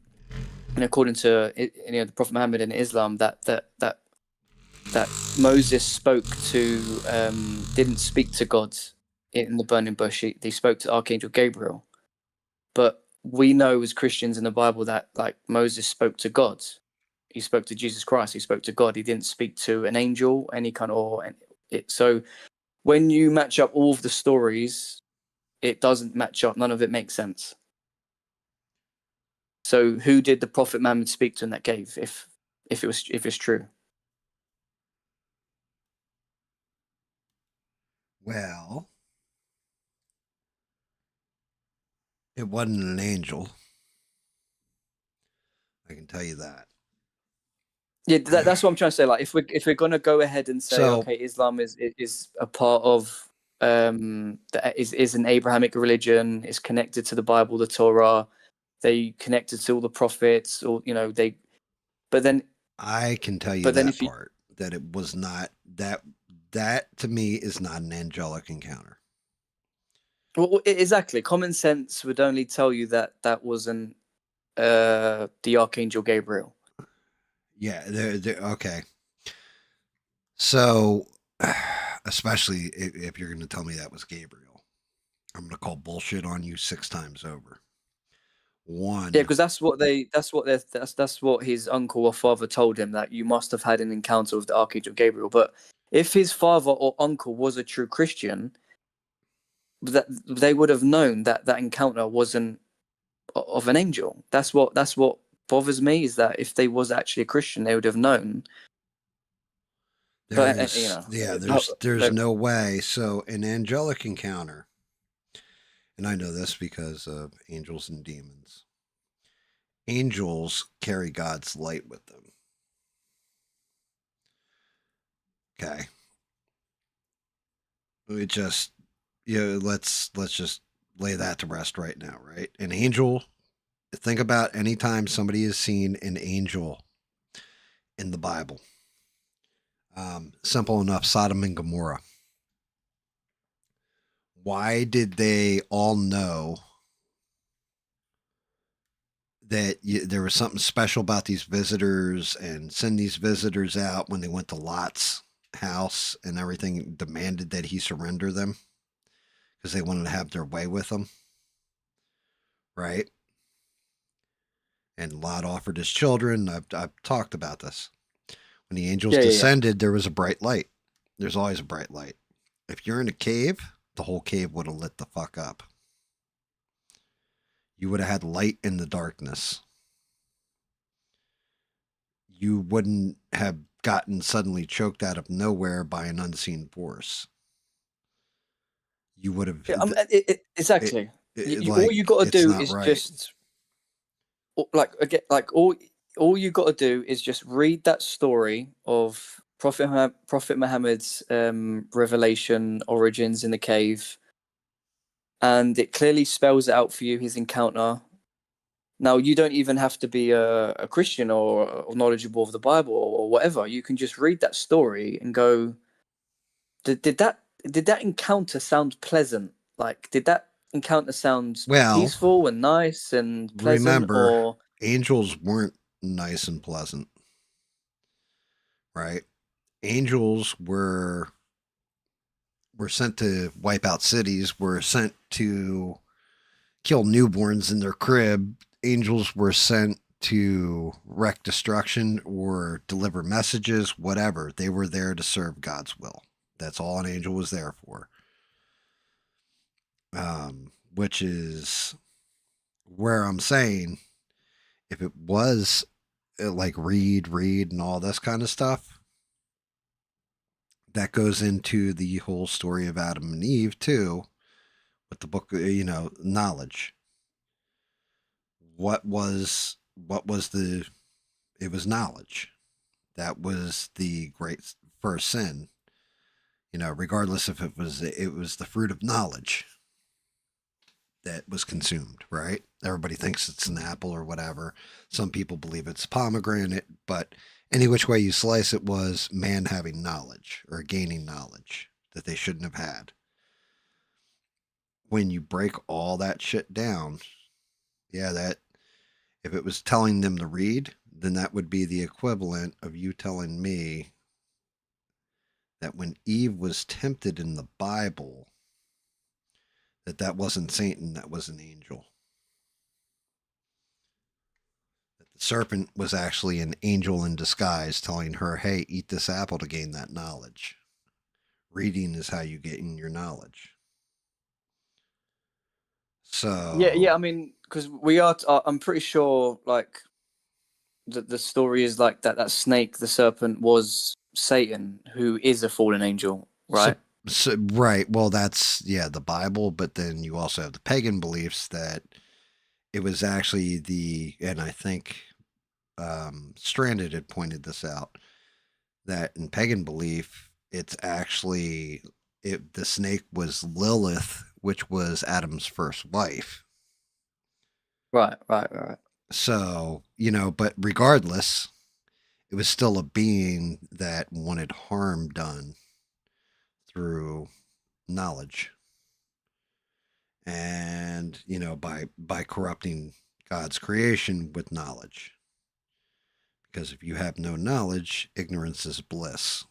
according to the Prophet Muhammad in Islam, that Moses didn't speak to God in the burning bush. He spoke to Archangel Gabriel. But we know as Christians in the Bible that, like, Moses spoke to God. He spoke to Jesus Christ. He spoke to God. He didn't speak to an angel, any kind of. So when you match up all of the stories, it doesn't match up. None of it makes sense. So who did the Prophet Muhammad speak to in that cave? If it's true. Well, it wasn't an angel. I can tell you that. Yeah, that's what I'm trying to say. Like, if we're gonna go ahead and say, So okay, Islam is a part of is an Abrahamic religion, is connected to the Bible, the Torah, they connected to all the prophets, or they. But then, I can tell you but then that if you, part, that it was not that. That to me is not an angelic encounter. well, exactly, common sense would only tell you that that wasn't the Archangel Gabriel. Yeah, okay. So, especially if you're going to tell me that was Gabriel, I'm going to call bullshit on you 6 times over. Yeah, One, because that's what his uncle or father told him, that you must have had an encounter with the Archangel Gabriel. But if his father or uncle was a true Christian, that they would have known that that encounter wasn't of an angel. That's what bothers me, is that if they was actually a Christian, they would have known. But there's no way. So, an angelic encounter, and I know this because of angels and demons. Angels carry God's light with them. Okay. We just, let's just lay that to rest right now, right? An angel, think about any time somebody has seen an angel in the Bible. Simple enough, Sodom and Gomorrah. Why did they all know that there was something special about these visitors, and send these visitors out when they went to Lot's house and everything, demanded that he surrender them because they wanted to have their way with him, right? And Lot offered his children. I've talked about this. When the angels yeah. descended, there was a bright light. There's always a bright light. If you're in a cave, the whole cave would have lit the fuck up. You would have had light in the darkness. You wouldn't have gotten suddenly choked out of nowhere by an unseen force. You would have Yeah, it, exactly. All like you got to it's do not is right. just like again, like all you got to do is just read that story of Prophet Muhammad's revelation origins in the cave, and it clearly spells it out for you his encounter. Now you don't even have to be a Christian or knowledgeable of the Bible or whatever. You can just read that story and go, did that encounter sound pleasant? Like, did that encounter sound Well, peaceful and nice and pleasant, remember, or angels weren't nice and pleasant, right? Angels were sent to wipe out cities, were sent to kill newborns in their crib. Angels were sent to wreak destruction or deliver messages, whatever. They were there to serve God's will. That's all an angel was there for. Which is where I'm saying if it was like read, and all this kind of stuff, that goes into the whole story of Adam and Eve too, with the book, knowledge. What was the it was knowledge. That was the great first sin. Regardless if it was the fruit of knowledge that was consumed, right? Everybody thinks it's an apple or whatever. Some people believe it's pomegranate, but any which way you slice it was man having knowledge or gaining knowledge that they shouldn't have had. When you break all that shit down, yeah, that if it was telling them to read, then that would be the equivalent of you telling me that when Eve was tempted in the Bible, that wasn't Satan, that was an angel. That the serpent was actually an angel in disguise telling her, hey, eat this apple to gain that knowledge. Reading is how you gain your knowledge. yeah, So, yeah. I mean, because we are, I'm pretty sure, like the story is like that snake, the serpent, was Satan, who is a fallen angel, so, right? right. Well, that's, yeah, the Bible, but then you also have the pagan beliefs that it was actually and I think Stranded had pointed this out, that in pagan belief, it's actually the snake was Lilith, which was Adam's first wife. Right, right, right. So, but regardless, it was still a being that wanted harm done through knowledge and, by corrupting God's creation with knowledge. Because if you have no knowledge, ignorance is bliss.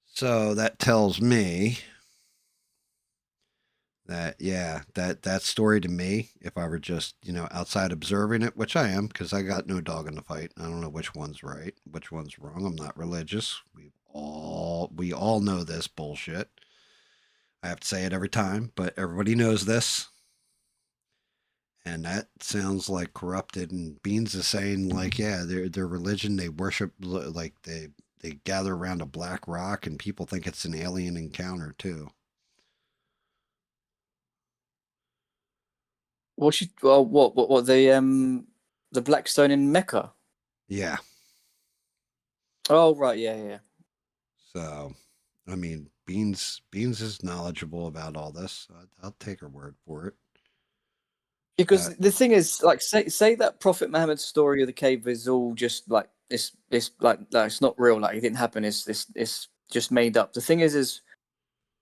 So that tells me that, yeah, that story to me, if I were just, outside observing it, which I am, because I got no dog in the fight. I don't know which one's right, which one's wrong. I'm not religious. We all know this bullshit. I have to say it every time, but everybody knows this. And that sounds like corrupted. And Beans is saying, like, yeah, their religion, they worship, like, they gather around a black rock, and people think it's an alien encounter too. What the Black Stone in Mecca? Yeah. Oh, right, yeah, yeah. So, I mean, Beans is knowledgeable about all this. I'll take her word for it. Because the thing is, like, say that Prophet Muhammad's story of the cave is all just like it's like it's not real, like it didn't happen. It's just made up. The thing is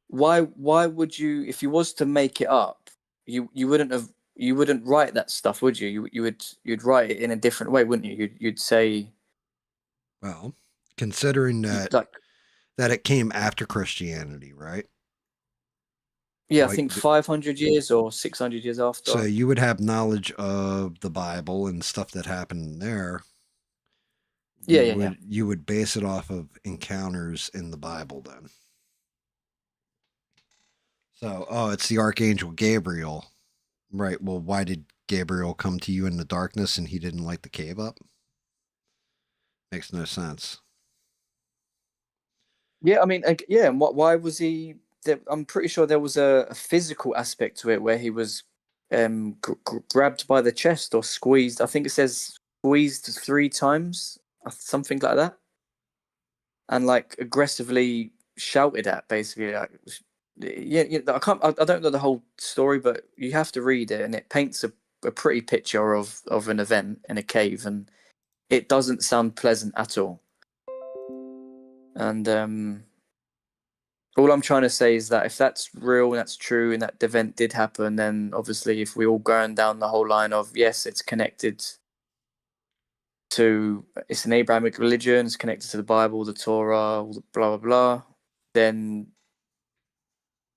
why would you, if you was to make it up, you wouldn't write that stuff, would you? You'd write it in a different way, wouldn't you? You'd say Well, considering that like, it came after Christianity, right? yeah, I Like, think 500 years or 600 years so after. you would have knowledge of the Bible and stuff that happened there. Yeah, You yeah, yeah. would you would base it off of encounters in the Bible then. So, oh, it's the archangel Gabriel. Right. Well, why did Gabriel come to you in the darkness and he didn't light the cave up? Makes no sense. Yeah, I mean, yeah. And why was he? I'm pretty sure there was a physical aspect to it where he was grabbed by the chest or squeezed. I think it says squeezed 3 times, something like that, and like aggressively shouted at, basically. Like, yeah, yeah, I can't. I don't know the whole story, but you have to read it, and it paints a pretty picture of an event in a cave, and it doesn't sound pleasant at all. And all I'm trying to say is that if that's real and that's true and that event did happen, then obviously if we all going down the whole line of yes, it's connected to it's an Abrahamic religion, it's connected to the Bible, the Torah, all the blah blah blah, then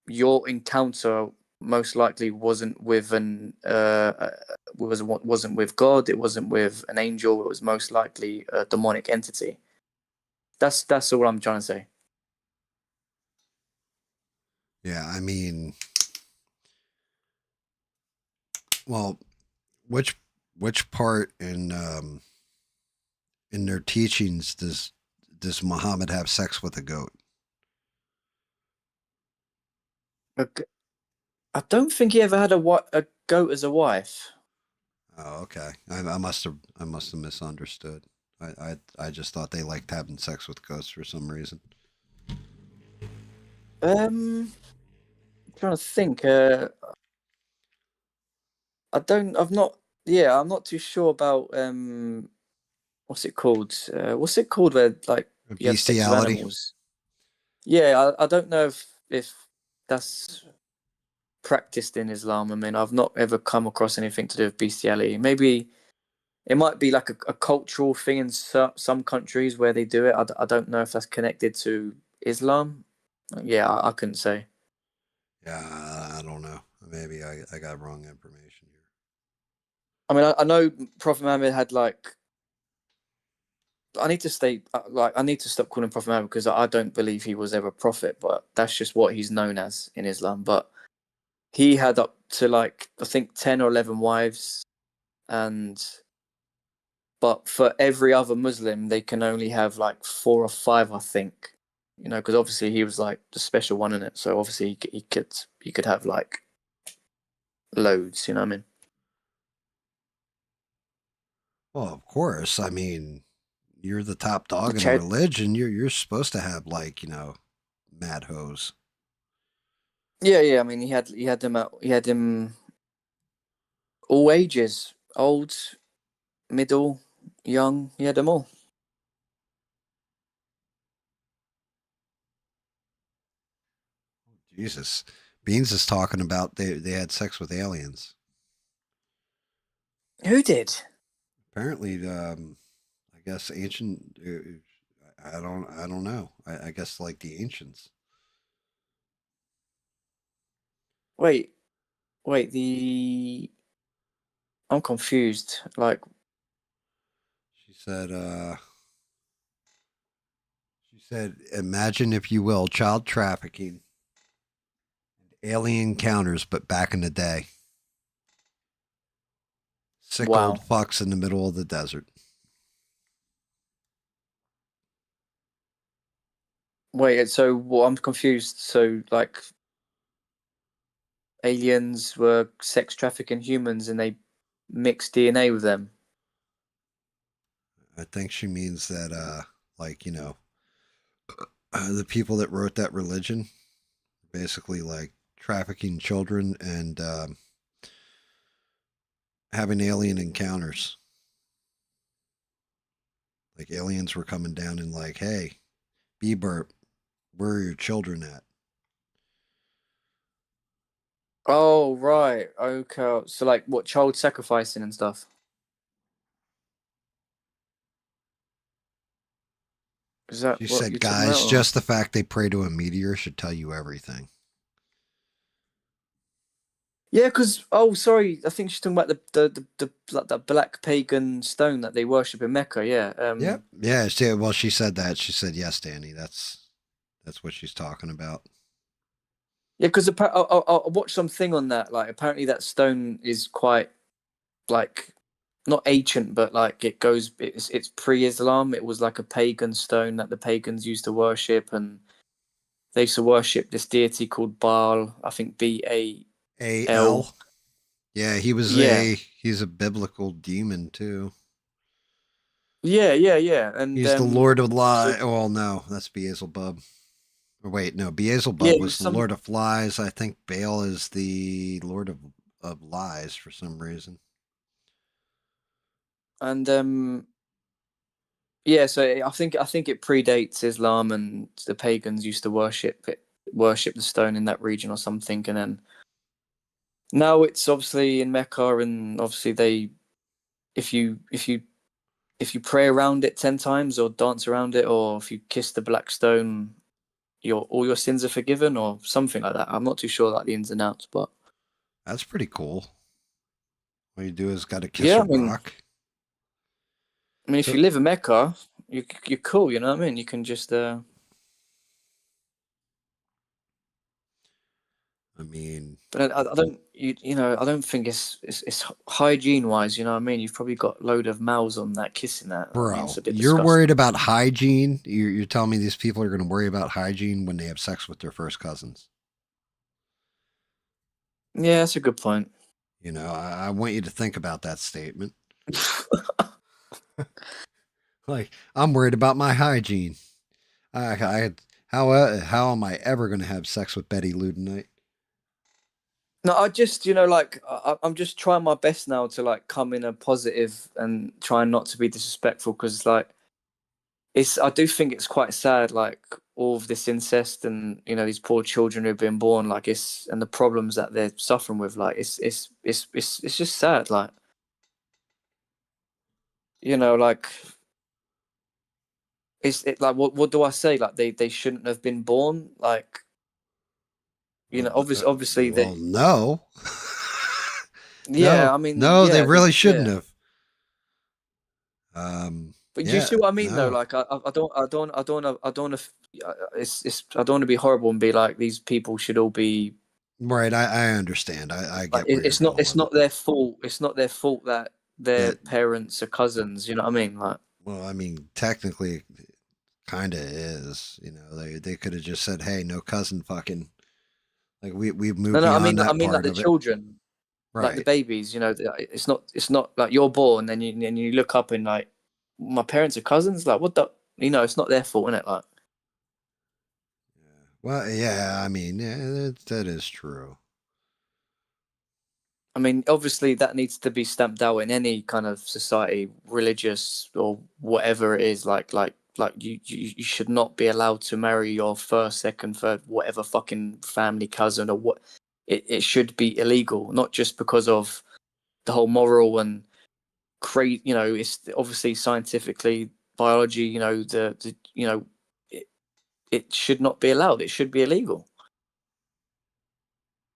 your encounter most likely wasn't with wasn't with God, it wasn't with an angel, it was most likely a demonic entity. That's all I'm trying to say. Yeah, I mean, well, which which part in their teachings does Muhammad have sex with a goat? I don't think he ever had a goat as a wife. Oh, okay. I must have misunderstood. I just thought they liked having sex with ghosts for some reason. I'm trying to think. I don't. I've not. Yeah, I'm not too sure about what's it called? What's it called where like you have sex with Bestiality. animals? Yeah, I don't know if that's practiced in Islam. I mean, I've not ever come across anything to do with bestiality. Maybe it might be like a cultural thing in some countries where they do it. I don't know if that's connected to Islam. Yeah, I couldn't say. Yeah, I don't know. Maybe I got wrong information here. I mean, I know Prophet Muhammad had like. I need to stay like I need to stop calling Prophet Muhammad because I don't believe he was ever a prophet, but that's just what he's known as in Islam. But he had up to like I think 10 or 11 wives, and but for every other Muslim, they can only have like 4 or 5, I think. You know, because obviously he was like the special one in it, so obviously he could have like loads. You know what I mean? Well, of course. I mean, you're the top dog in a Ch- religion. You're supposed to have like mad hoes. yeah, yeah. I mean, he had him all ages, old, middle, young. He had them all. Jesus, Beans is talking about they had sex with aliens. Who did? Apparently, I guess ancient. I don't know. I guess like the ancients. Wait, wait. I'm confused. Like, She said. She said, imagine if you will, child trafficking, alien encounters, but back in the day. Sick old wow. fucks in the middle of the desert. Wait. So, well, I'm confused. So, like, aliens were sex trafficking humans, and they mixed DNA with them. I think she means that, like, the people that wrote that religion basically like trafficking children and having alien encounters. Like aliens were coming down and like, hey, Bebert, where are your children at? Oh, right. Okay. So, like, what child sacrificing and stuff? Is that She what said, you're talking about? guys, Or? just the fact they pray to a meteor should tell you everything. Yeah, because sorry, I think she's talking about the like that black pagan stone that they worship in Mecca. Yeah. Yep. Yeah. Well, she said that. She said, yes, Danny. That's what she's talking about. Yeah, because I watched something on that. Like, apparently that stone is quite like not ancient, but like it's pre-Islam. It was like a pagan stone that the pagans used to worship, and they used to worship this deity called Baal. I think Baal. A.L. Yeah, Yeah, he's a biblical demon too. yeah. And He's the Lord of so Lies. Well, no, that's Beelzebub. Or wait, no, yeah, Beelzebub it was was the some Lord of Lies. I think Baal is the Lord of Lies for some reason. and yeah. So I think it predates Islam, and the pagans used to worship the stone in that region or something, and then now it's obviously in Mecca, and obviously if you if you if you pray around it 10 times or dance around it, or if you kiss the black stone, all your sins are forgiven or something like that. I'm not too sure like the ins and outs, but That's pretty cool. All you do is got to kiss yeah, a I mean, rock. if So, you live in Mecca, you're cool. You know what I mean? You can just I mean, but I don't I don't think it's hygiene wise. You know what I mean? You've probably got a load of mouths on that kissing that. I mean, it's bro, a bit you're worried disgusting. about hygiene. You're telling me these people are going to worry about hygiene when they have sex with their first cousins. Yeah, that's a good point. I want you to think about that statement. Like, I'm worried about my hygiene. How am I ever going to have sex with Betty Lou tonight? No, I just, like I'm just trying my best now to like come in a positive and try not to be disrespectful because like I do think it's quite sad, like all of this incest and these poor children who've been born, like it's and the problems that they're suffering with, like it's just sad, like like like what do I say? Like they shouldn't have been born, like obviously Well, they no. yeah, No, I mean no, they yeah really shouldn't yeah. have. But do you Yeah, see what I mean, though? no. Like, I don't want to. I don't want to be horrible and be like these people should all be Right, I understand. I like. get where you're going It's with it. not their fault. It's not their fault that their That, parents are cousins. You know what I mean? Like, well, I mean, technically, kind of is. They could have just said, "Hey, no cousin fucking." Like we've no, moved no. beyond I that mean like part the of it. children, like the Right. babies. It's not like you're born and you look up and like my parents are cousins. Like, what the? It's not their fault, innit? Like. Well, yeah. I mean, yeah, that is true. I mean, obviously, that needs to be stamped out in any kind of society, religious or whatever it is. Like you should not be allowed to marry your first, second, third, whatever fucking family cousin or what. It should be illegal, not just because of the whole moral and crazy. It's obviously scientifically biology. It, it should not be allowed. It should be illegal.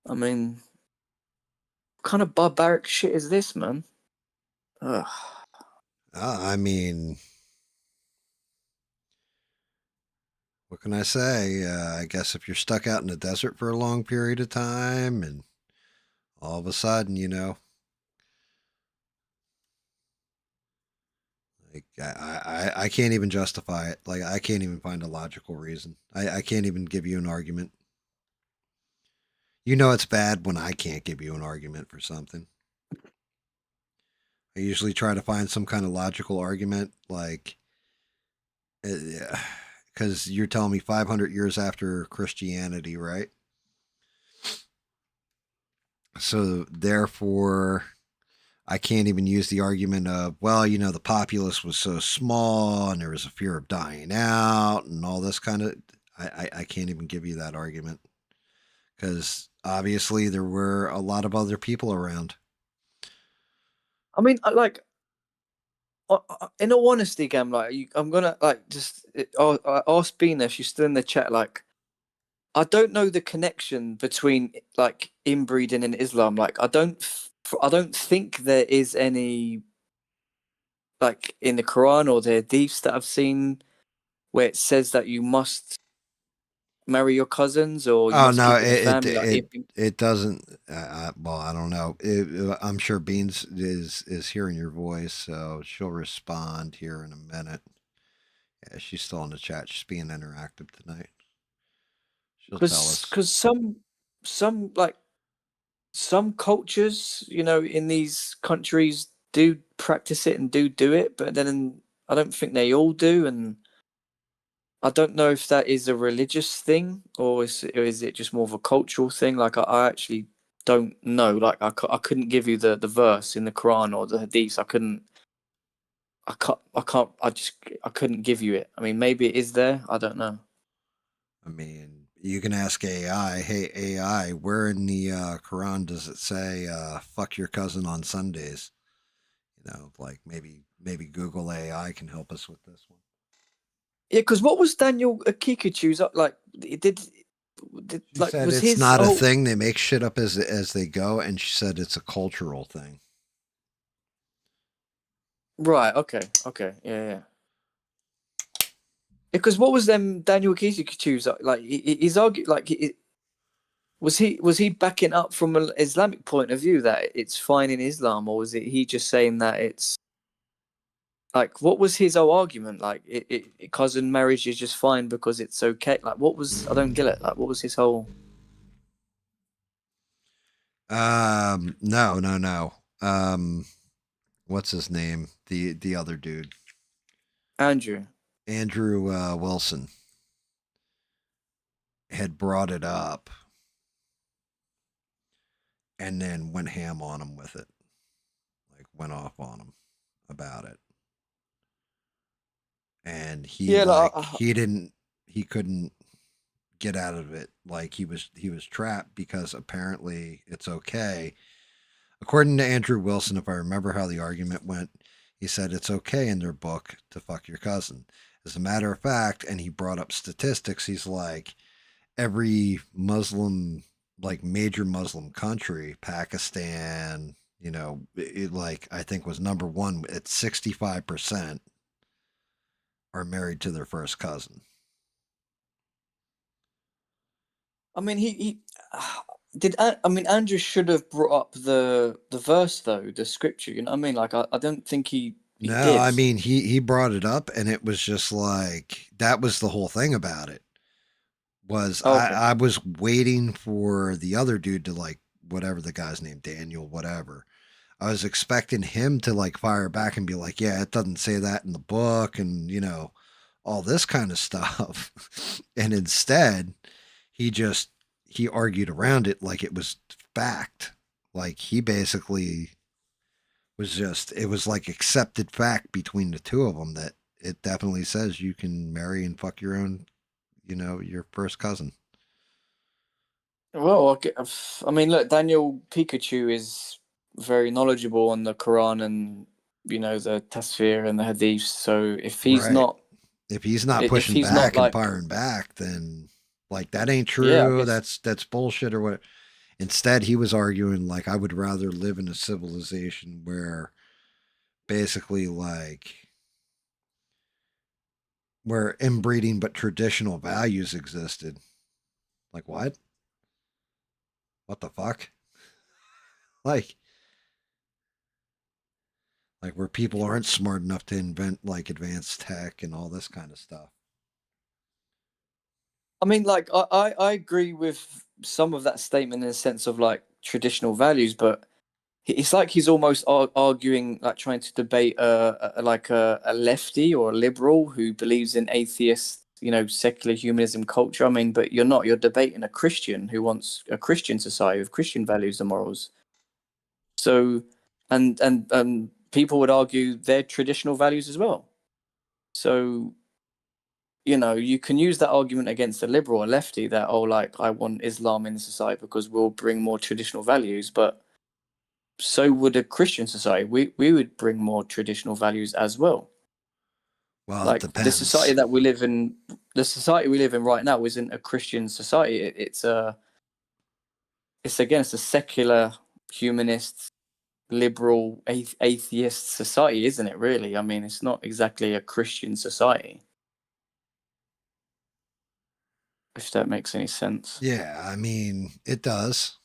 I mean, what kind of barbaric shit is this, man? Ugh. I mean, what can I say? I guess if you're stuck out in the desert for a long period of time, and all of a sudden, like I can't even justify it. Like I can't even find a logical reason. I can't even give you an argument. It's bad when I can't give you an argument for something. I usually try to find some kind of logical argument, like, because you're telling me 500 years after Christianity, right? So therefore, I can't even use the argument of, well, the populace was so small and there was a fear of dying out and all this kind of. I can't even give you that argument because obviously there were a lot of other people around. I mean, like in all honesty, Gam, like I'm gonna like just ask Bina if she's still in the chat. Like, I don't know the connection between like inbreeding and Islam. Like, I don't think there is any like in the Quran or the hadiths that I've seen where it says that you must marry your cousins, or you Oh must no, keep it in the family? Like, it doesn't. Well, I don't know. I'm sure Beans is hearing your voice, so she'll respond here in a minute. Yeah, she's still in the chat. She's being interactive tonight. She'll tell us. because some like some cultures, in these countries do practice it and do it, but then I don't think they all do, and I don't know if that is a religious thing, or is it just more of a cultural thing. Like, I actually don't know. Like, I couldn't give you the verse in the Quran or the Hadith. I couldn't give you it. I mean, maybe it is there. I don't know. I mean, you can ask AI. Hey AI, where in the Quran does it say "fuck your cousin" on Sundays? Like maybe Google AI can help us with this one. Yeah, because what was Daniel Akikuchu's like? It did She like said was it's his not a oh thing. They make shit up as they go, and she said it's a cultural thing. right? Okay, yeah. Because what was them Daniel Akikuchu's like? He's argued like was he backing up from an Islamic point of view that it's fine in Islam, or was it he just saying that it's like, what was his whole argument? Like, cousin marriage is just fine because it's okay. Like, what was, I don't get it. Like, what was his whole No, no, no. What's his name? The other dude, Andrew? Andrew Wilson, had brought it up and then went ham on him with it. Like went off on him about it. And Yeah, he couldn't get out of it. Like he was trapped because apparently it's okay. According to Andrew Wilson, if I remember how the argument went, he said it's okay in their book to fuck your cousin. As a matter of fact, and he brought up statistics, he's like, every Muslim, like major Muslim country, Pakistan, like I think was number one at 65% are married to their first cousin. I mean, he did. I mean, Andrew should have brought up the verse though, the scripture. You know what I mean? Like, I don't think he No, did. I mean he brought it up, and it was just like that was the whole thing about it. Was Oh, okay. I was waiting for the other dude to like whatever the guy's name, Daniel, whatever. I was expecting him to like fire back and be like, "Yeah, it doesn't say that in the book," and all this kind of stuff. And instead, he just he argued around it like it was fact. Like he basically was just it was like accepted fact between the two of them that it definitely says you can marry and fuck your own, your first cousin. Well, I mean, look, Daniel Pikachu is very knowledgeable on the Quran and the Tasfir and the Hadith. So Right. If he's not if pushing he's not back and like, firing back, then like that ain't yeah, I true. guess. That's bullshit or what. Instead, he was arguing like I would rather live in a civilization where basically like where inbreeding but traditional values existed. Like what? What the fuck? Like where people aren't smart enough to invent like advanced tech and all this kind of stuff. I mean, like, I agree with some of that statement in the sense of like traditional values, but it's like he's almost arguing, like trying to debate like a lefty or a liberal who believes in atheist, secular humanism culture. I mean, but you're not. You're debating a Christian who wants a Christian society with Christian values and morals. So, and people would argue their traditional values as well. So, you can use that argument against a liberal or lefty that, oh, like, I want Islam in the society because we'll bring more traditional values, but so would a Christian society. We would bring more traditional values as well. Well, it Like, the society depends. that we live in, the society we live in right now isn't a Christian society. It's again, it's a secular, humanist, liberal, atheist society, isn't it? Really, I mean, it's not exactly a Christian society. if that makes any sense. Yeah, I mean, it does.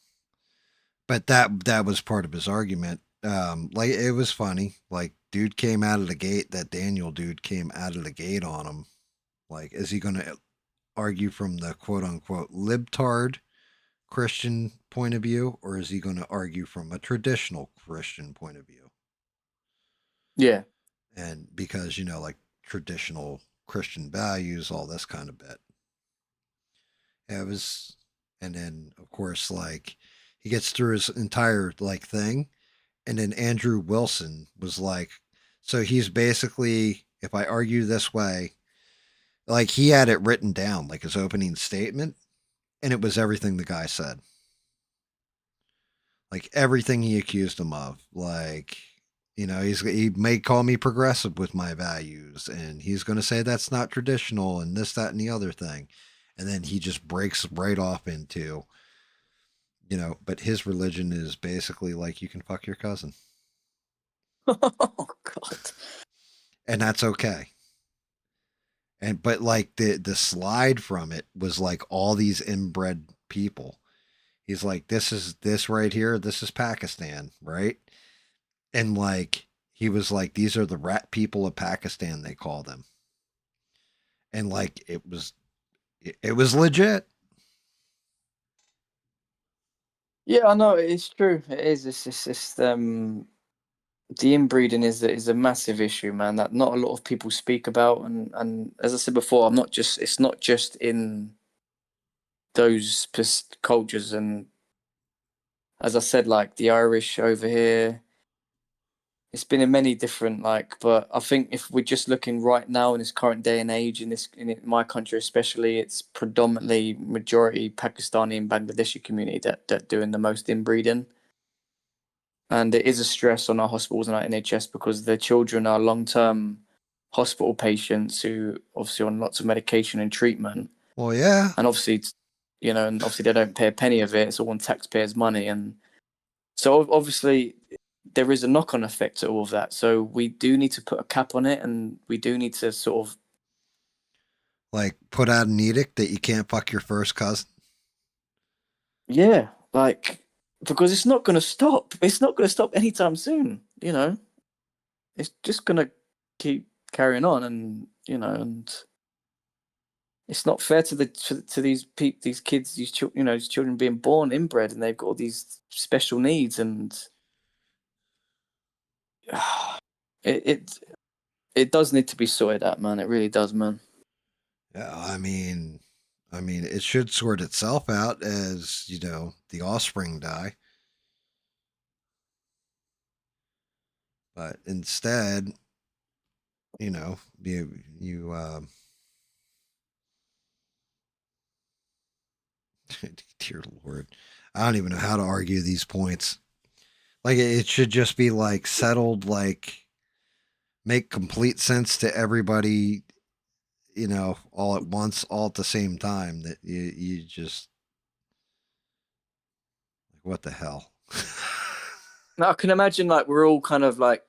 But that was part of his argument. Like it was funny. Like dude came out of the gate. That Daniel dude came out of the gate on him. Like, is he going to argue from the quote unquote libtard Christian point of view, or is he going to argue from a traditional Christian point of view? Yeah. And because like traditional Christian values, all this kind of bit. Yeah, it was, and then of course, like he gets through his entire like thing, and then Andrew Wilson was like, so he's basically, if I argue this way, like he had it written down, like his opening statement, and it was everything the guy said, like everything he accused him of, like. He may call me progressive with my values, and he's going to say that's not traditional, and this, that, and the other thing, and then he just breaks right off into, but his religion is basically like you can fuck your cousin, Oh God. and that's okay. And but like the slide from it was like all these inbred people. He's like, this right here, this is Pakistan, right? And like he was like, these are the rat people of Pakistan, they call them. And like it was legit. Yeah, I know it's true. It is. It's just the inbreeding is a massive issue, man. That not a lot of people speak about, and as I said before, I'm not just. It's not just in those cultures, and as I said, like the Irish over here, it's been in many different like. But I think if we're just looking right now in this current day and age, my country especially, it's predominantly majority Pakistani and Bangladeshi community that doing the most inbreeding. And it is a stress on our hospitals and our NHS because their children are long-term hospital patients who obviously on lots of medication and treatment, Well, yeah. and obviously, and obviously they don't pay a penny of it. It's all on taxpayers' money, and so obviously there is a knock-on effect to all of that. So we do need to put a cap on it, and we do need to sort of, Like put out an edict that you can't fuck your first cousin. yeah, like because it's not going to stop. It's not going to stop anytime soon. It's just going to keep carrying on, and and it's not fair to these kids, these children being born inbred, and they've got all these special needs, and it it it does need to be sorted out, man. It really does, man. Yeah, I mean, it should sort itself out as the offspring die, but instead, you dear Lord, I don't even know how to argue these points. Like it should just be like settled, like make complete sense to everybody, all at once, all at the same time. That you just like what the hell. Now I can imagine like we're all kind of like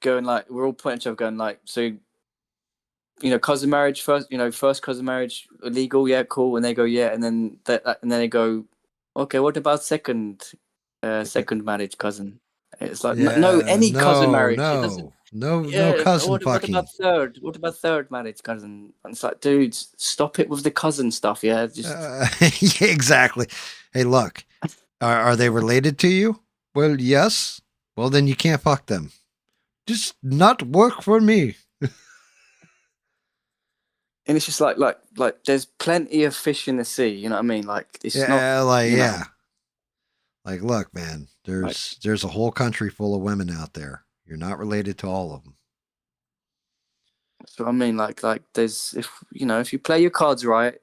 going like we're all pointing at each other, going like so. Cousin marriage first. First cousin marriage illegal. Yeah, cool. And they go, yeah, and then and then they go, okay, what about second marriage cousin? It's like no, Yeah, any cousin no, marriage. It doesn't. no, no, no Yeah. cousin What about fucking. third? What about third marriage cousin? And it's like, dude, stop it with the cousin stuff. Yeah, just Yeah, exactly. Hey, look, are they related to you? Well, yes. Well, then you can't fuck them. Just not work for me. and it's just like there's plenty of fish in the sea. You know what I mean? Like it's not. Yeah, like You know, yeah, like look, man. like There's a whole country full of women out there. You're not related to all of them. so I mean, like there's if you play your cards right,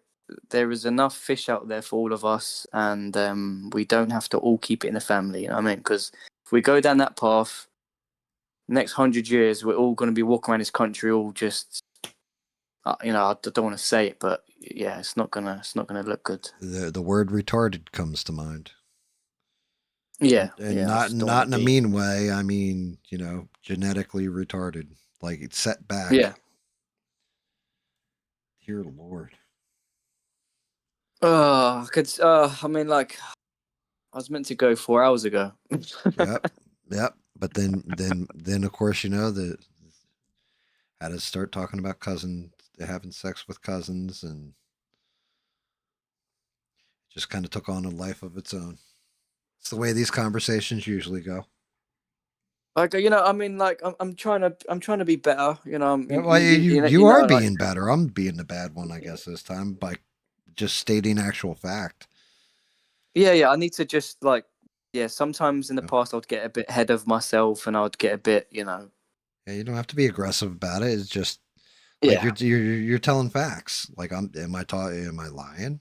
there is enough fish out there for all of us, and we don't have to all keep it in the family. You know what I mean? Because if we go down that path, next 100 years, we're all going to be walking around this country, all just, I don't want to say it, but yeah, it's not gonna look good. The word retarded comes to mind, Yeah, and yeah, I just don't want not to in a be. mean way. I mean, genetically retarded, like it's set back. Yeah, Dear Lord. I could. I mean, like, I was meant to go 4 hours ago. Yep, yep. But then of course the had to start talking about cousins having sex with cousins, and just kind of took on a life of its own. It's the way these conversations usually go. Like, I mean, like, I'm trying to be better. Yeah, well, You you are know, like, being better. I'm being the bad one, I guess, this time by just stating actual fact. yeah, yeah. I need to just like, yeah. Sometimes in the Yeah, past, I'd get a bit ahead of myself, and I'd get a bit, yeah, you don't have to be aggressive about it. It's just like yeah. you're telling facts. Like am I lying?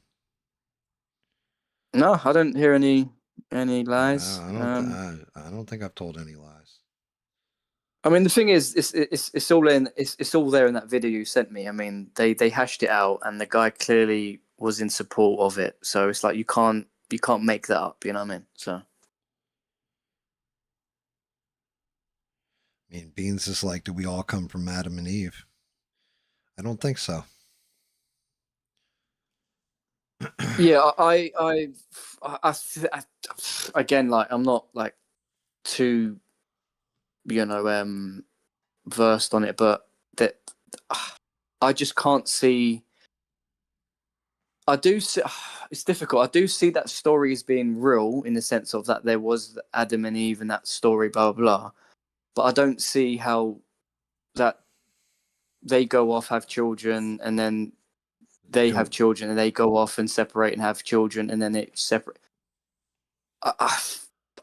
No, I don't hear any lies. I don't think I've told any lies. I mean, the thing is, it's all there in that video you sent me. I mean, they hashed it out, and the guy clearly was in support of it. So it's like you can't make that up. You know what I mean? So I mean, Beans is like, do we all come from Adam and Eve? I don't think so. yeah, I again, like, I'm not like too you know versed on it, but that I just can't see. I do see. It's difficult. I do see that story as being real in the sense of that there was Adam and Eve and that story, blah blah blah. But I don't see how that they go off, have children, and then they have Do children, and they go off and separate and have children, and then it separate. I, I,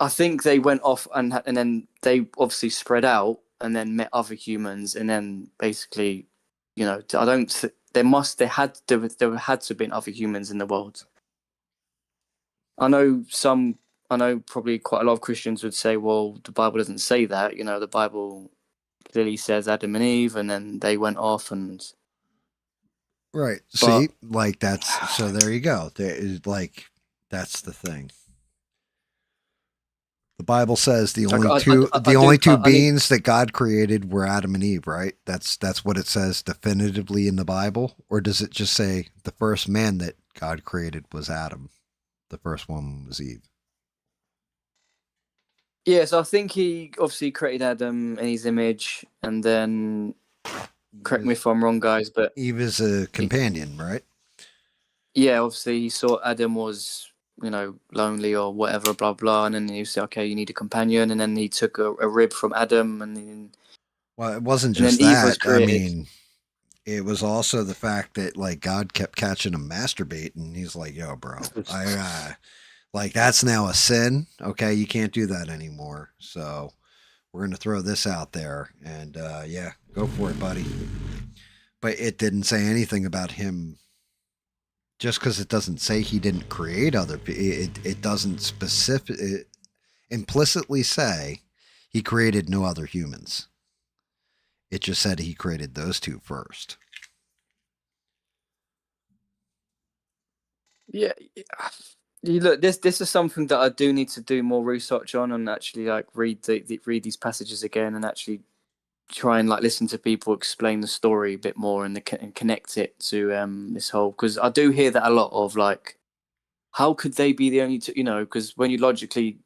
I think they went off and then they obviously spread out and then met other humans, and then basically, I don't. There had to have been other humans in the world. I know some. I know probably quite a lot of Christians would say, "Well, the Bible doesn't say that." The Bible clearly says Adam and Eve, and then they went off, and right. but See, like that's so. There you go. There is like that's the thing. The Bible says like I the do. only two I need. beings that God created were Adam and Eve, right? That's what it says definitively in the Bible, or does it just say the first man that God created was Adam, the first one was Eve? Yeah, so I think he obviously created Adam in his image, and then Eve correct me is if I'm wrong, guys, but Eve is a he, companion, right? yeah, obviously he saw Adam was lonely or whatever, blah blah, and then he said, okay, you need a companion, and then he took a rib from Adam, Well, it wasn't and then just Eve was that. I created. mean, it was also the fact that like God kept catching him masturbating. He's like, "Yo, bro, I like that's now a sin. Okay, you can't do that anymore. So we're gonna throw this out there, and yeah, go for it, buddy." But it didn't say anything about him. Just because it doesn't say he didn't create other people, it doesn't implicitly say he created no other humans. It just said he created those two first. Yeah, you look. This is something that I do need to do more research on, and actually like read these passages again, and actually try and like listen to people explain the story a bit more and connect it to this whole, because I do hear that a lot of like, how could they be the only two, because when you logically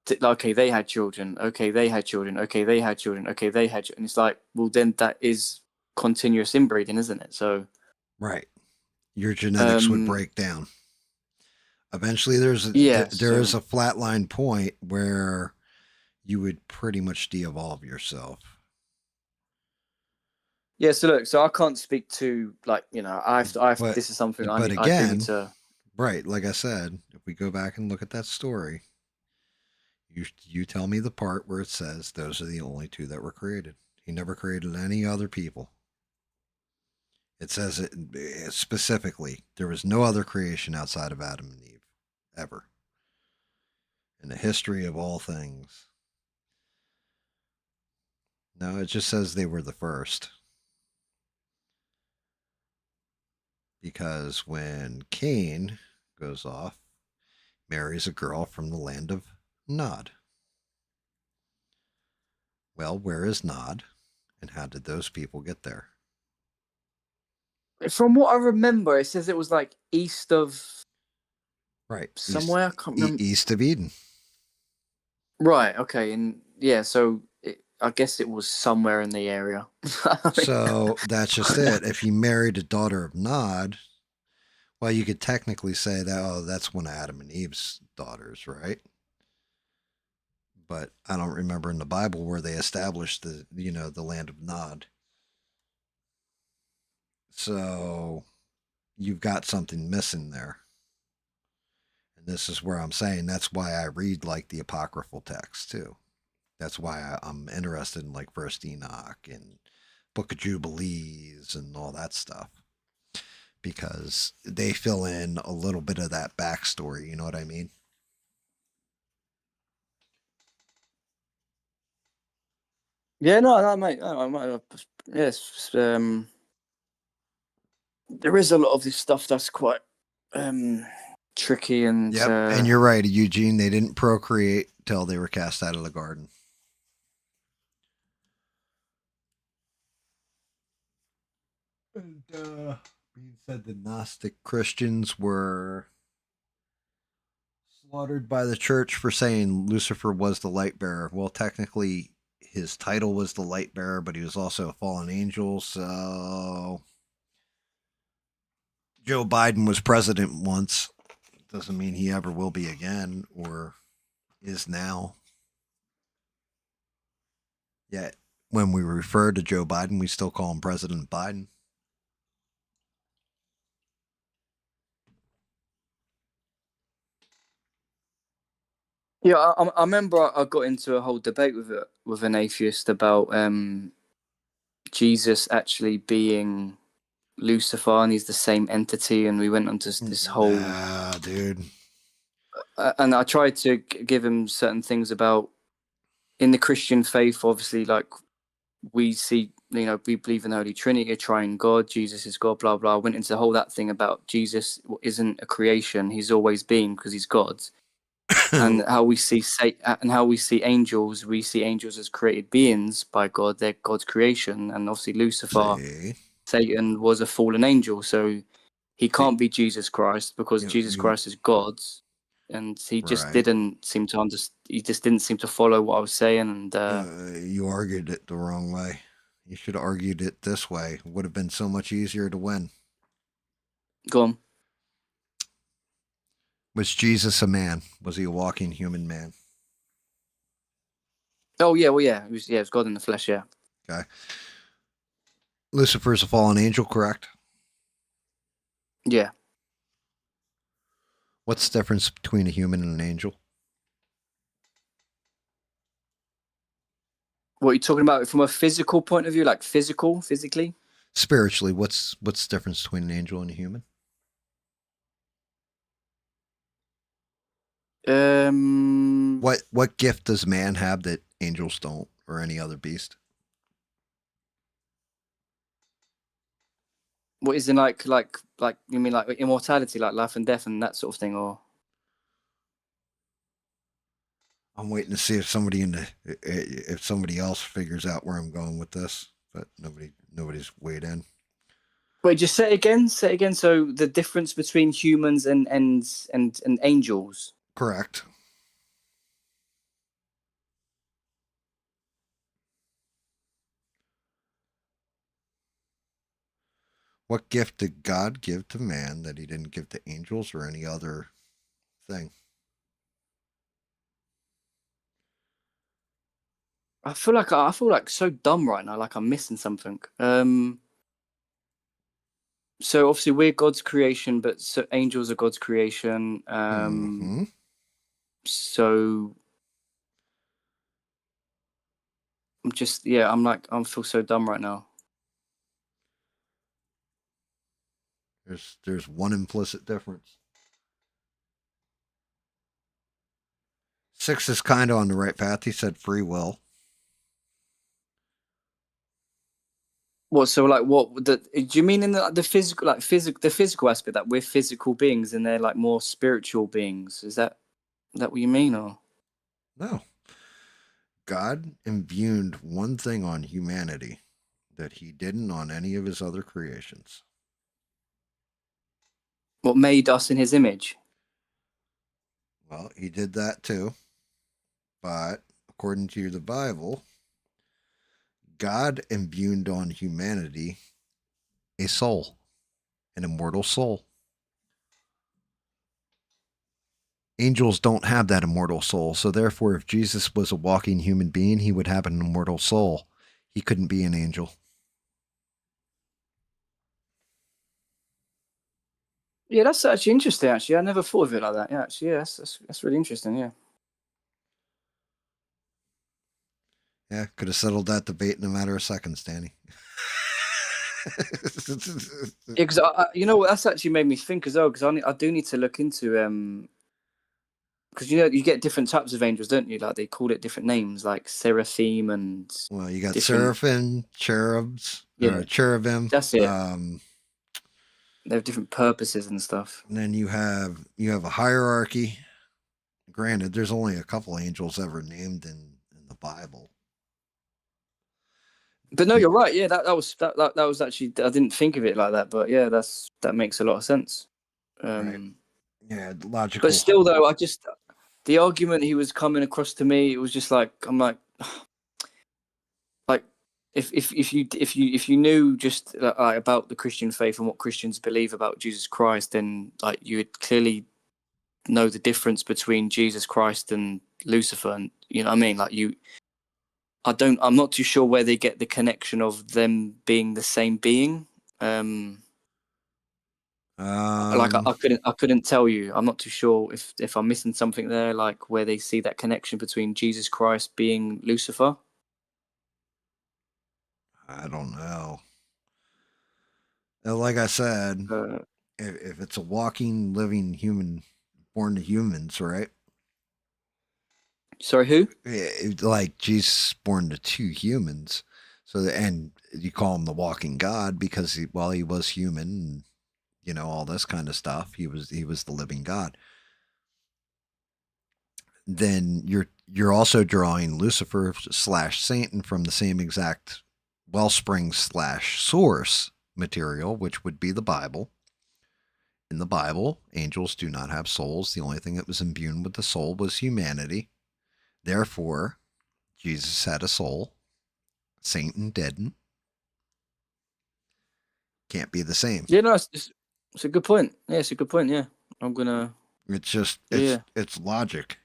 like, okay, they had children, okay, they had children, okay, they had children, okay, they had children. And it's like, well, then that is continuous inbreeding, isn't it? So Right. Your genetics would um break down. Eventually, yeah, there is so a flatline point where you would pretty much de-evolve yourself. yeah, so look, so I can't speak to, like, But this is something but I do need again, to. right, like I said, if we go back and look at that story, you tell me the part where it says those are the only two that were created. He never created any other people. It says it specifically. There was no other creation outside of Adam and Eve ever in the history of all things. No, it just says they were the first. Because when Cain goes off, marries a girl from the land of Nod. Well, where is Nod? And how did those people get there? From what I remember, it says it was like east of Right. somewhere. I can't remember. East of Eden. Right. Okay. And yeah, so I guess it was somewhere in the area. So that's just it. If he married a daughter of Nod, well, you could technically say that, oh, that's one of Adam and Eve's daughters, right? But I don't remember in the Bible where they established the land of Nod. So you've got something missing there. And this is where I'm saying that's why I read like the apocryphal texts too. That's why I'm interested in like First Enoch and Book of Jubilees and all that stuff, because they fill in a little bit of that backstory. You know what I mean? Yeah, no, mate. Yes, there is a lot of this stuff that's quite um, tricky and Yep. And you're right, Eugene. They didn't procreate till they were cast out of the garden. And being said, the Gnostic Christians were slaughtered by the church for saying Lucifer was the light bearer. Well, technically, his title was the light bearer, but he was also a fallen angel. So Joe Biden was president once. Doesn't mean he ever will be again or is now. Yet, when we refer to Joe Biden, we still call him President Biden. yeah. I remember I got into a whole debate with an atheist about Jesus actually being Lucifer and he's the same entity, and we went on to this whole. Nah, dude. And I tried to give him certain things about in the Christian faith. Obviously, like we see, we believe in the Holy Trinity, a triune God. Jesus is God. Blah blah. I went into the whole that thing about Jesus isn't a creation; he's always been because he's God. And how we see angels, we see angels as created beings by God. They're God's creation, and obviously Lucifer, See, Satan, was a fallen angel. So he can't be Jesus Christ because Jesus you Christ is God, and he just right. didn't seem to understand. He just didn't seem to follow what I was saying, and You argued it the wrong way. You should have argued it this way. It would have been so much easier to win. go on. Was Jesus a man? Was he a walking human man? Oh yeah, well yeah, it was God in the flesh, yeah. Okay. Lucifer's a fallen angel, correct? Yeah. What's the difference between a human and an angel? What are you talking about from a physical point of view, like physically? Spiritually, what's the difference between an angel and a human? What gift does man have that angels don't, or any other beast? What is in like you mean like immortality, like life and death and that sort of thing, or I'm waiting to see if somebody else figures out where I'm going with this, but nobody's weighed in. wait, just say it again. Say it again. So the difference between humans and angels. Correct. What gift did God give to man that he didn't give to angels or any other thing? I feel like so dumb right now. Like I'm missing something. So obviously we're God's creation, but so angels are God's creation. Mm-hmm. So I'm just I feel so dumb right now. There's one implicit difference. Six is kind of on the right path. He said free will. What? So like what? Do you mean in the physical, the physical aspect that we're physical beings and they're like more spiritual beings? Is that what you mean, or? No. God imbued one thing on humanity that he didn't on any of his other creations. What made us in his image? Well, he did that too. But according to the Bible, God imbued on humanity a soul, an immortal soul. Angels don't have that immortal soul, so therefore, if Jesus was a walking human being, he would have an immortal soul. He couldn't be an angel. Yeah, that's actually interesting. Actually, I never thought of it like that. Yeah, actually, yeah, that's really interesting. Yeah. Yeah, could have settled that debate in a matter of seconds, Danny. Yeah, because you know what, that's actually made me think as well. Because I do need to look into because you know you get different types of angels, don't you? Like they call it different names, like seraphim and Well, you got different. seraphim, cherubs, or Yeah, cherubim. that's it. They have different purposes and stuff. And then you have a hierarchy. Granted, there's only a couple angels ever named in the Bible. But no, you're right. Yeah, that was actually I didn't think of it like that, but yeah, that makes a lot of sense. Right. Um, Yeah, but logical. still, though, the argument he was coming across to me, it was just like I'm like if you knew just about the Christian faith and what Christians believe about Jesus Christ, then like you would clearly know the difference between Jesus Christ and Lucifer, and you know what I mean. Like I'm not too sure where they get the connection of them being the same being. Um, like Um, I couldn't tell you. I'm not too sure if I'm missing something there, like where they see that connection between Jesus Christ being Lucifer. I don't know. Like I said, Uh, if it's a walking, living human, born to humans, right? sorry, who? Like Jesus born to two humans, and you call him the walking God because he was human, and all this kind of stuff. He was the living God. Then you're also drawing Lucifer slash Satan from the same exact wellspring slash source material, which would be the Bible. In the Bible, angels do not have souls. The only thing that was imbued with the soul was humanity. Therefore, Jesus had a soul. Satan didn't. Can't be the same. Yeah, no, it's a good point. Yeah, it's a good point. Yeah, I'm gonna. It's just it's Yeah. it's logic,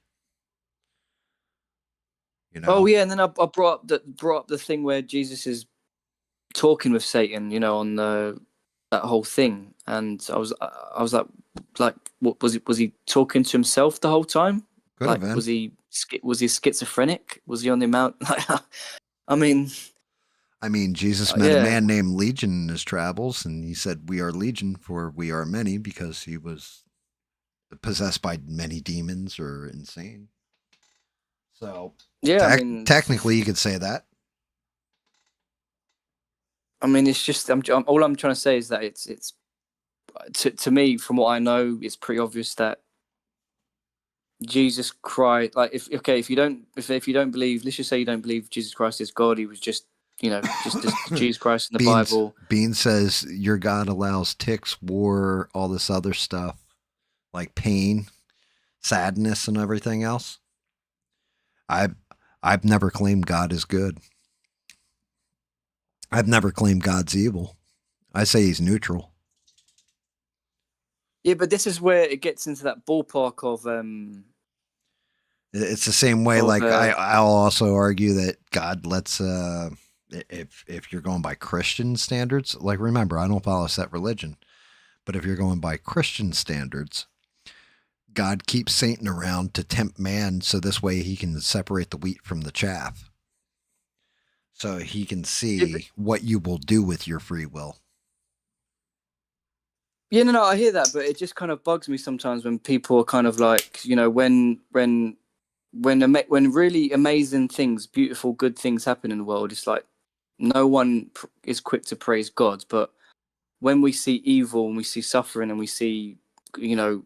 you Oh know. yeah, and then I brought up the thing where Jesus is talking with Satan, you know, on the that whole thing, and I was like, what was he talking to himself the whole time? Could have Like, been. was he schizophrenic? Was he on the mount? Like, I mean, I mean, Jesus met a yeah, man named Legion in his travels, and he said, "We are legion, for we are many," because he was possessed by many demons or insane. So, yeah. technically, you could say that. It's just all I'm trying to say is that it's to me, from what I know, it's pretty obvious that Jesus Christ, like if you don't believe, let's just say you don't believe Jesus Christ is God, he was just just Jesus Christ in the Beans Bible. Bean says your God allows ticks, war, all this other stuff like pain, sadness, and everything else. I've I've never claimed God is good. I've never claimed God's evil. I say he's neutral. Yeah, but this is where it gets into that ballpark It's the same way. of Like I'll also argue that God lets if you're going by Christian standards. Like remember, I don't follow a set religion, but if you're going by Christian standards, God keeps Satan around to tempt man, so this way he can separate the wheat from the chaff, so he can yeah, but, see what you will do with your free will. yeah, no, I hear that, but it just kind of bugs me sometimes when people are kind of like, you know, when really amazing things, beautiful, good things happen in the world, it's like no one is quick to praise God, but when we see evil and we see suffering and we see, you know,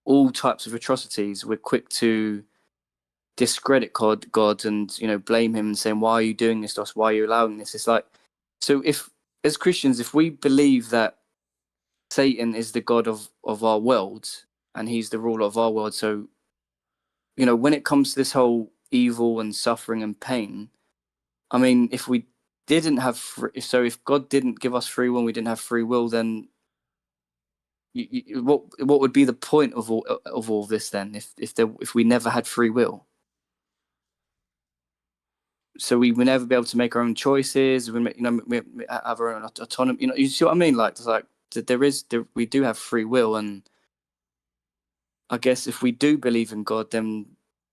all types of atrocities, we're quick to discredit God and blame Him and saying, "Why are you doing this to us? Why are you allowing this?" It's like, so if as Christians, if we believe that Satan is the god of our world, and he's the ruler of our world. So, when it comes to this whole evil and suffering and pain, I mean, if we didn't have if God didn't give us free will and we didn't have free will, then what would be the point of all this then? If we never had free will, so we would never be able to make our own choices. We have our own autonomy. You see what I mean? Like, it's like we do have free will, and I guess if we do believe in God, then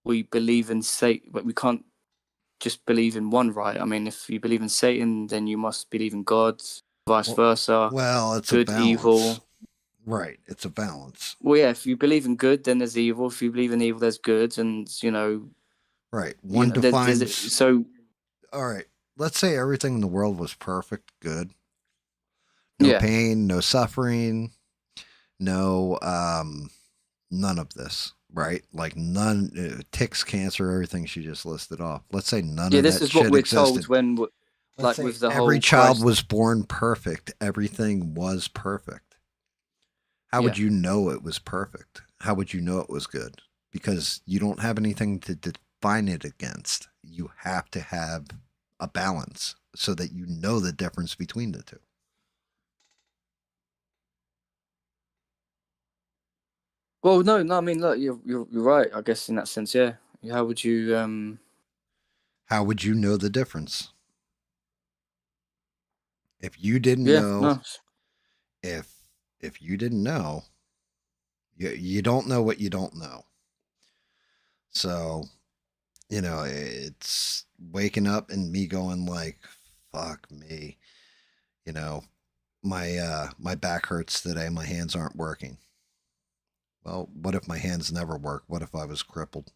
we believe in Satan, but we can't just believe in one, right? I mean, if you believe in Satan, then you must believe in God, vice versa, Well, it's a good, balance. evil. Right. It's a balance. Well, yeah, if you believe in good, then there's evil. If you believe in evil, there's good, and Right. One there's defines. so All right. Let's say everything in the world was perfect, good. No yeah, pain, no suffering, no none of this, right? Like none ticks, cancer, everything she just listed off. Let's say none yeah. of This that is what shit we're told existed. when, Let's like, say with the every whole child Christ. was born perfect. Everything was perfect. How would Yeah. you know it was perfect? How would you know it was good? Because you don't have anything to define it against. You have to have a balance so that you know the difference between the two. Well, no, no. I mean, look, you're right. I guess in that sense, yeah. How would you? How would you know the difference? If you didn't Yeah, know, no. if if you didn't know, you don't know what you don't know. So, it's waking up and me going like, fuck me. You know, my back hurts today, my hands aren't working. Well, what if my hands never work? What if I was crippled?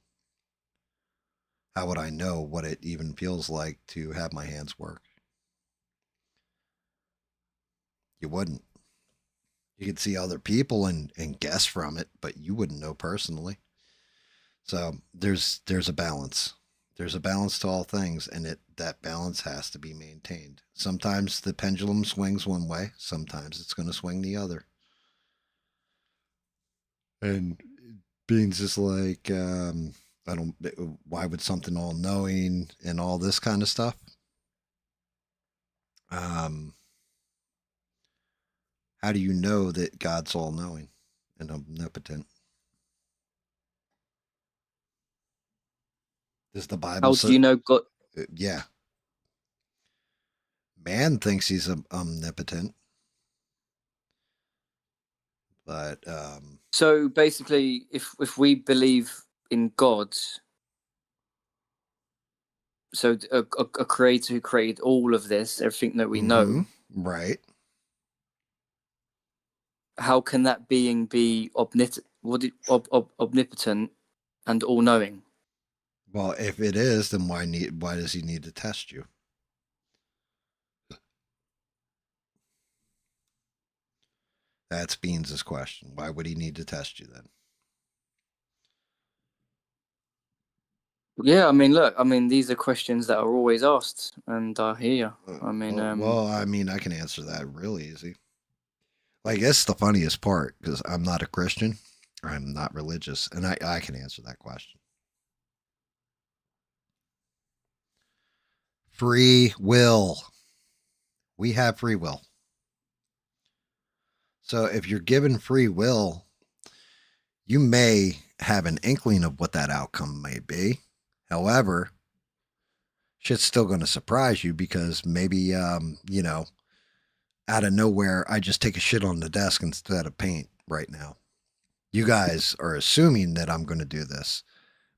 How would I know what it even feels like to have my hands work? You wouldn't. You could see other people and guess from it, but you wouldn't know personally. So there's a balance. There's a balance to all things, and that balance has to be maintained. Sometimes the pendulum swings one way, sometimes it's going to swing the other. And beings is like, I don't. Why would something all knowing and all this kind of stuff? Um, how do you know that God's all knowing and omnipotent? Does the Bible How do say? you know God? Yeah, man thinks he's omnipotent, but So basically, if we believe in God, so a creator who created all of this, everything that we mm-hmm, know, right. how can that being be omnipotent and all knowing? Well, if it is, then why does he need to test you? That's Beans' question. Why would he need to test you then? Yeah, I mean, look, I mean, these are questions that are always asked, and I hear. I mean, Well, I mean, I can answer that real easy. Like, it's the funniest part because I'm not a Christian, I'm not religious, and I can answer that question. Free will. We have free will. So if you're given free will, you may have an inkling of what that outcome may be. However, shit's still going to surprise you because maybe, out of nowhere, I just take a shit on the desk instead of paint right now. You guys are assuming that I'm going to do this,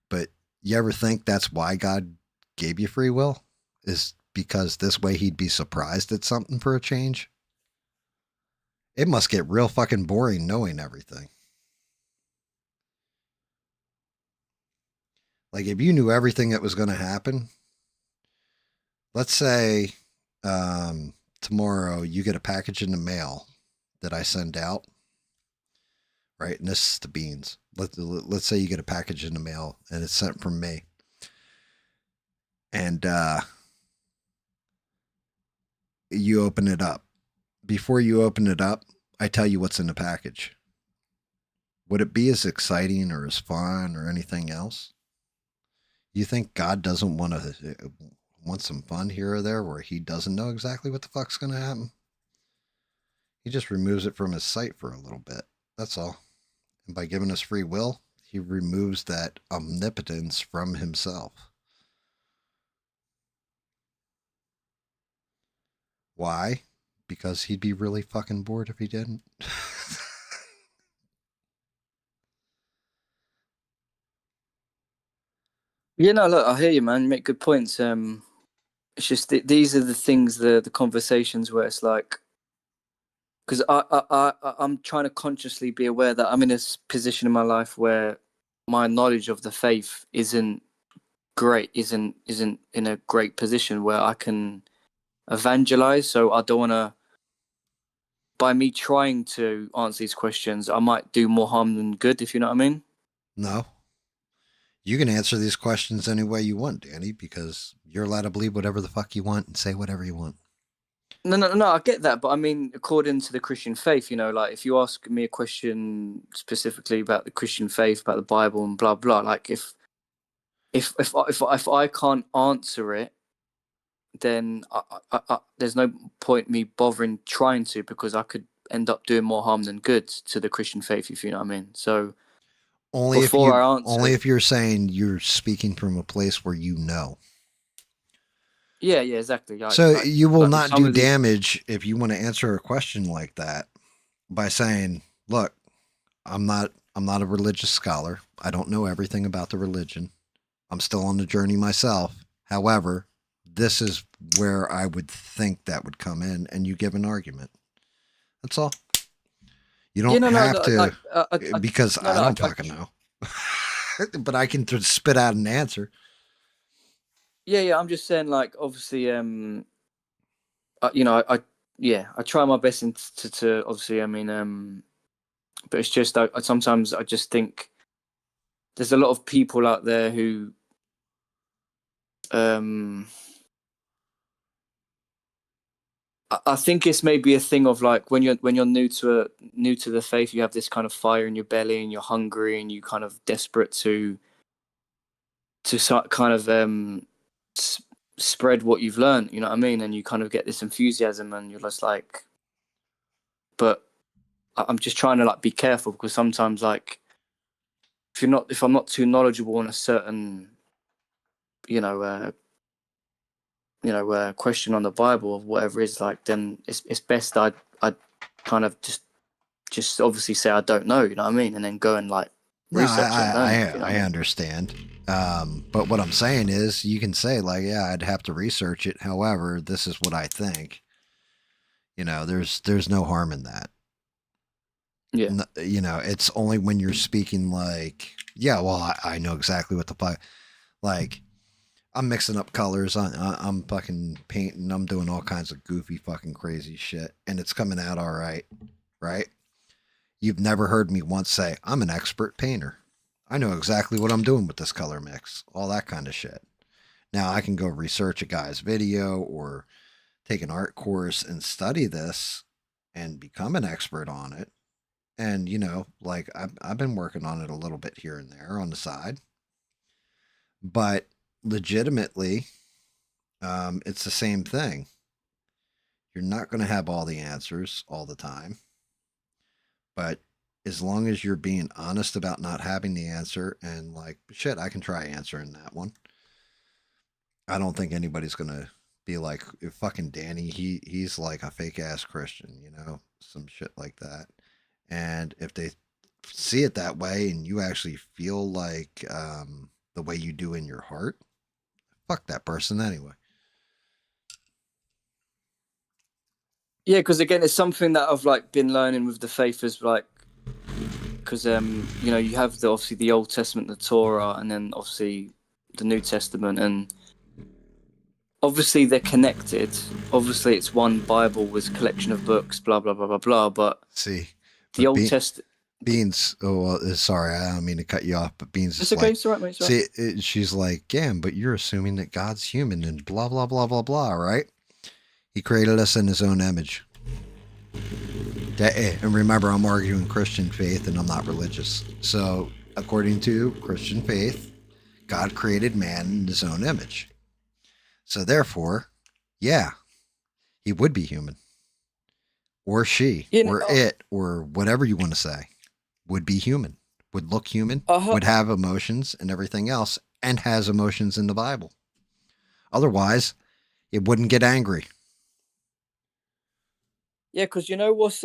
but you ever think that's why God gave you free will? Is because this way he'd be surprised at something for a change? It must get real fucking boring knowing everything. Like if you knew everything that was going to happen, let's say tomorrow you get a package in the mail that I send out, right? And this is the beans. Let's say you get a package in the mail and it's sent from me. And you open it up. Before you open it up, I tell you what's in the package. Would it be as exciting or as fun or anything else? You think God doesn't want some fun here or there where he doesn't know exactly what the fuck's going to happen? He just removes it from his sight for a little bit. That's all. And by giving us free will, he removes that omnipotence from himself. Why? Because he'd be really fucking bored if he didn't. Yeah, no, look, I hear you, man. You make good points. It's just these are the things, the conversations where it's like, because I'm trying to consciously be aware that I'm in a position in my life where my knowledge of the faith isn't great, isn't in a great position where I can evangelize. So I don't want to, by me trying to answer these questions, I might do more harm than good, if you know what I mean. No. You can answer these questions any way you want, Danny, because you're allowed to believe whatever the fuck you want and say whatever you want. No, I get that, but I mean, according to the Christian faith, like if you ask me a question specifically about the Christian faith, about the Bible, and blah blah, like if I can't answer it, then there's no point me bothering trying to, because I could end up doing more harm than good to the Christian faith, if you know what I mean. So before I Only answer, if you're saying you're speaking from a place where you know. yeah, exactly. So you will Like with not some do of these, damage if you want to answer a question like that by saying, "Look, I'm not a religious scholar. I don't know everything about the religion. I'm still on the journey myself. However, this is where I would think that would come in, and you give an argument. That's all. You yeah, don't no, have to, like because no, I don't fucking know. But I can spit out an answer. yeah, I'm just saying, like, obviously, yeah, I try my best to obviously, I mean, but it's just sometimes I just think there's a lot of people out there who, um, I think it's maybe a thing of like when you're new to the faith, you have this kind of fire in your belly and you're hungry and you kind of desperate to kind of spread what you've learned, you know what I mean? And you kind of get this enthusiasm and you're just like, but I'm just trying to like be careful, because sometimes like if I'm not too knowledgeable on a certain you know uh, question on the Bible or whatever it is, like, then it's best I kind of just obviously say I don't know, you know what I mean, and then go and like No, research it and learn it, if you know what I I mean. understand. But what I'm saying is, you can say like, yeah, I'd have to research it. However, this is what I think. There's no harm in that. Yeah, It's only when you're speaking like, yeah, well, I know exactly what the fuck. Like, I'm mixing up colors. I'm fucking painting. I'm doing all kinds of goofy, fucking crazy shit, and it's coming out all right, right? You've never heard me once say, I'm an expert painter. I know exactly what I'm doing with this color mix, all that kind of shit. Now, I can go research a guy's video or take an art course and study this and become an expert on it. And, like I've been working on it a little bit here and there on the side. But legitimately, it's the same thing. You're not going to have all the answers all the time. But as long as you're being honest about not having the answer and like, shit, I can try answering that one. I don't think anybody's going to be like, fucking Danny, he's like a fake ass Christian, some shit like that. And if they see it that way and you actually feel like the way you do in your heart, fuck that person anyway. yeah, because again, it's something that I've like been learning with the faith, is like, because you have obviously the Old Testament, the Torah, and then obviously the New Testament, and obviously they're connected. Obviously, it's one Bible with a collection of books, blah blah blah blah blah. But See, the but Old Testament. Beans, oh, well, sorry, I don't mean to cut you off, but Beans It's is okay. like, It's all right, mate. It's all see, right. she's like, yeah, but you're assuming that God's human and blah, blah, blah, blah, blah, right? He created us in his own image. And remember, I'm arguing Christian faith and I'm not religious. So, according to Christian faith, God created man in his own image. So, therefore, yeah, he would be human. Or she, You know, or it, or whatever you want to say, would be human, would look human, I, would have emotions and everything else, and has emotions in the Bible. Otherwise, it wouldn't get angry. yeah, because you know what's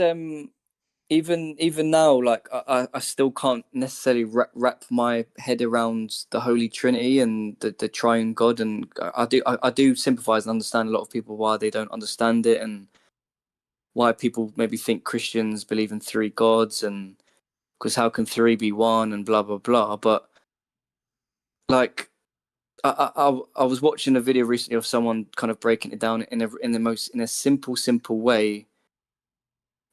even now, like I still can't necessarily wrap my head around the Holy Trinity and the Triune God, and I do sympathize and understand a lot of people why they don't understand it, and why people maybe think Christians believe in three gods, and because how can three be one and blah blah blah. But like I was watching a video recently of someone kind of breaking it down in a simple way,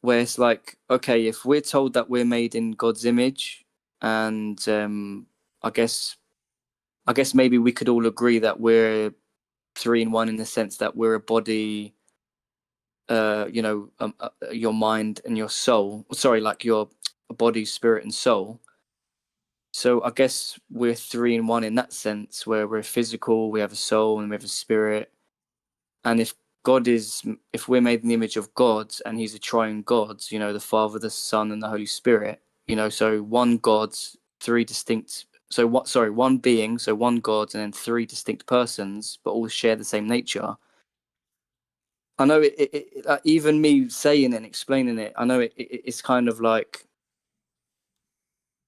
where it's like, okay, if we're told that we're made in God's image, and I guess maybe we could all agree that we're three in one, in the sense that we're a body, your mind and your soul. Sorry, like your body, spirit, and soul. So I guess we're three in one in that sense, where we're physical, we have a soul, and we have a spirit. And if we're made in the image of God, and He's a triune God, the Father, the Son, and the Holy Spirit, so one God, three distinct. So what? Sorry, one being, so one God, and then three distinct persons, but all share the same nature. I know even me saying and explaining it, I know it's kind of like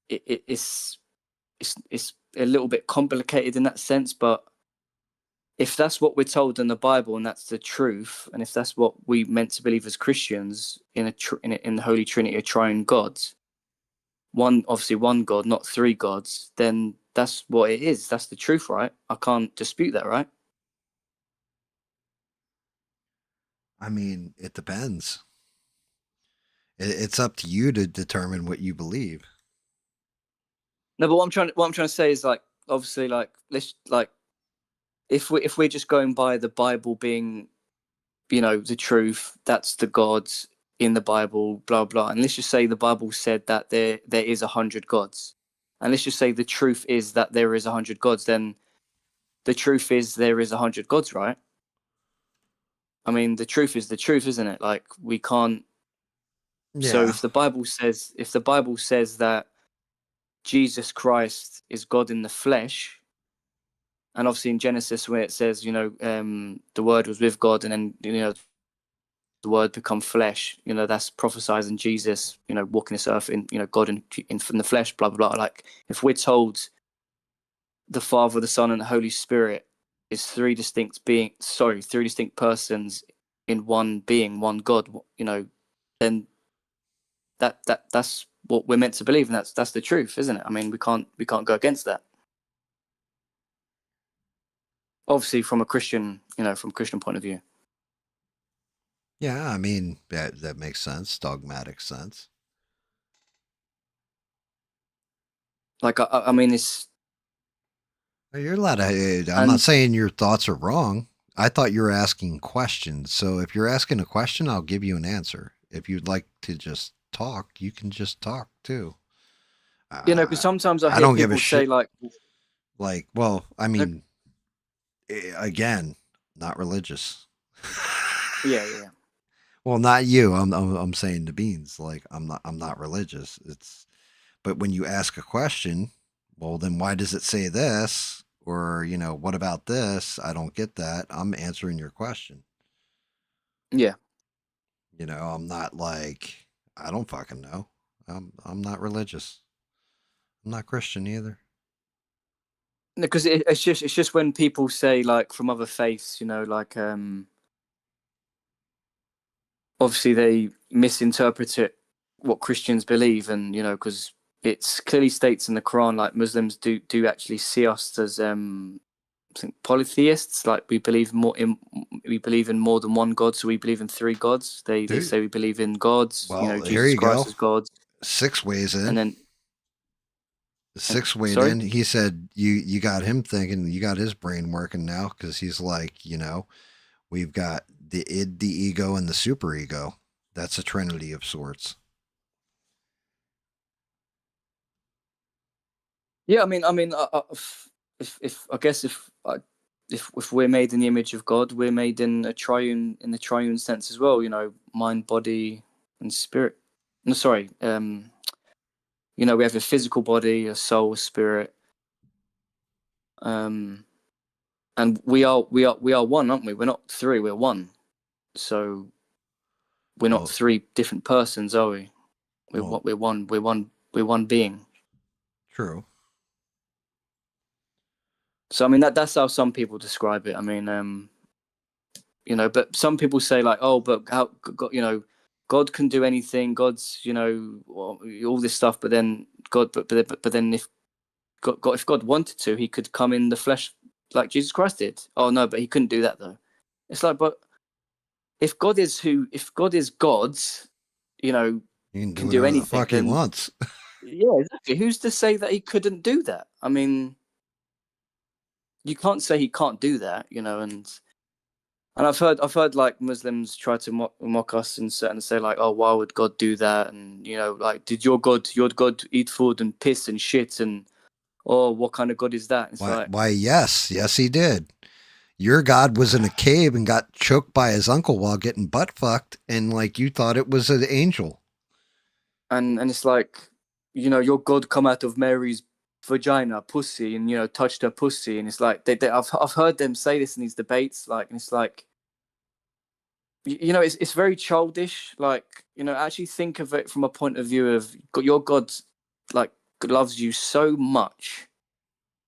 it's a little bit complicated in that sense, but if that's what we're told in the Bible and that's the truth, and if that's what we meant to believe as Christians in the Holy Trinity, a triune God, obviously one God, not three gods, then that's what it is. That's the truth, right? I can't dispute that, right? I mean, it depends. It's up to you to determine what you believe. No, but what I'm trying to say is, like, obviously, like, let's like, if we're just going by the Bible being, the truth, that's the gods in the Bible, blah blah. And let's just say the Bible said that there is 100 gods, and let's just say the truth is that there is 100 gods. Then the truth is there is 100 gods, right? I mean, the truth is the truth, isn't it? Like, we can't. So Yeah. if the Bible says that Jesus Christ is God in the flesh, and obviously in Genesis where it says, the Word was with God, and then the Word become flesh, that's prophesizing Jesus, walking this earth in, God in from the flesh, blah blah blah. Like, if we're told the Father, the Son, and the Holy Spirit is three distinct persons in one being, one God, then that's what we're meant to believe, and that's the truth, isn't it? I mean, we can't go against that. Obviously, from a Christian, from a Christian point of view. Yeah, I mean, that makes sense, dogmatic sense. Like, I mean, it's You're allowed to. I'm not and saying your thoughts are wrong. I thought you were asking questions. So if you're asking a question, I'll give you an answer. If you'd like to just talk, you can just talk too. because sometimes I I hear don't give a people say, shit. like, Like, well, I look, mean, again, not religious. yeah. Well, not you. I'm saying the beans. Like, I'm not religious. But when you ask a question, well, then why does it say this? Or, what about this? I don't get that. I'm answering your question. Yeah, I'm not like, I don't fucking know. I'm not religious. I'm not Christian either. because it's just when people say, like, from other faiths, like, obviously they misinterpret it, what Christians believe, and because it's clearly states in the Quran, like, Muslims do actually see us as I think polytheists, like we believe in more than one God, so we believe in three gods. They Dude, say we believe in gods, well, here Jesus you Christ go. as God, Six ways and in. then Six weighed sorry. in. He said you got him thinking, you got his brain working now because he's like, we've got the id, the ego, and the super ego. That's a trinity of sorts. Yeah, if I guess if we're made in the image of God, we're made in the triune sense as well. You know, mind, body, and spirit. No, sorry. You know, we have a physical body, a soul, a spirit. Um, and we are one, aren't we? We're not three. We're one. So we're not Well, three different persons, are we? We're well, what? We're one. We're one being. true. So I mean that's how some people describe it. I mean, you know, but some people say like, oh, but how God, you know, God can do anything. God's, you know, all this stuff. But then God, but then if God wanted to, he could come in the flesh like Jesus Christ did. Oh no, but he couldn't do that though. It's like, but if God is God's, you know, He can do can do whatever the anything, fuck he then wants. yeah, exactly. Who's to say that he couldn't do that? I mean, you can't say he can't do that, you know, and I've heard like Muslims try to mock us and say like, oh, why would God do that? And you know, like, did your God eat food and piss and shit? And oh, what kind of God is that? It's Why? like, Why? Yes, yes, he did. Your God was in a cave and got choked by his uncle while getting butt fucked, and like you thought it was an angel. and it's like, you know, your God come out of Mary's vagina, pussy, and you know, touched her pussy, and it's like I've heard them say this in these debates, like, and it's like, you know, it's very childish. Like, you know, actually think of it from a point of view of your God, like, loves you so much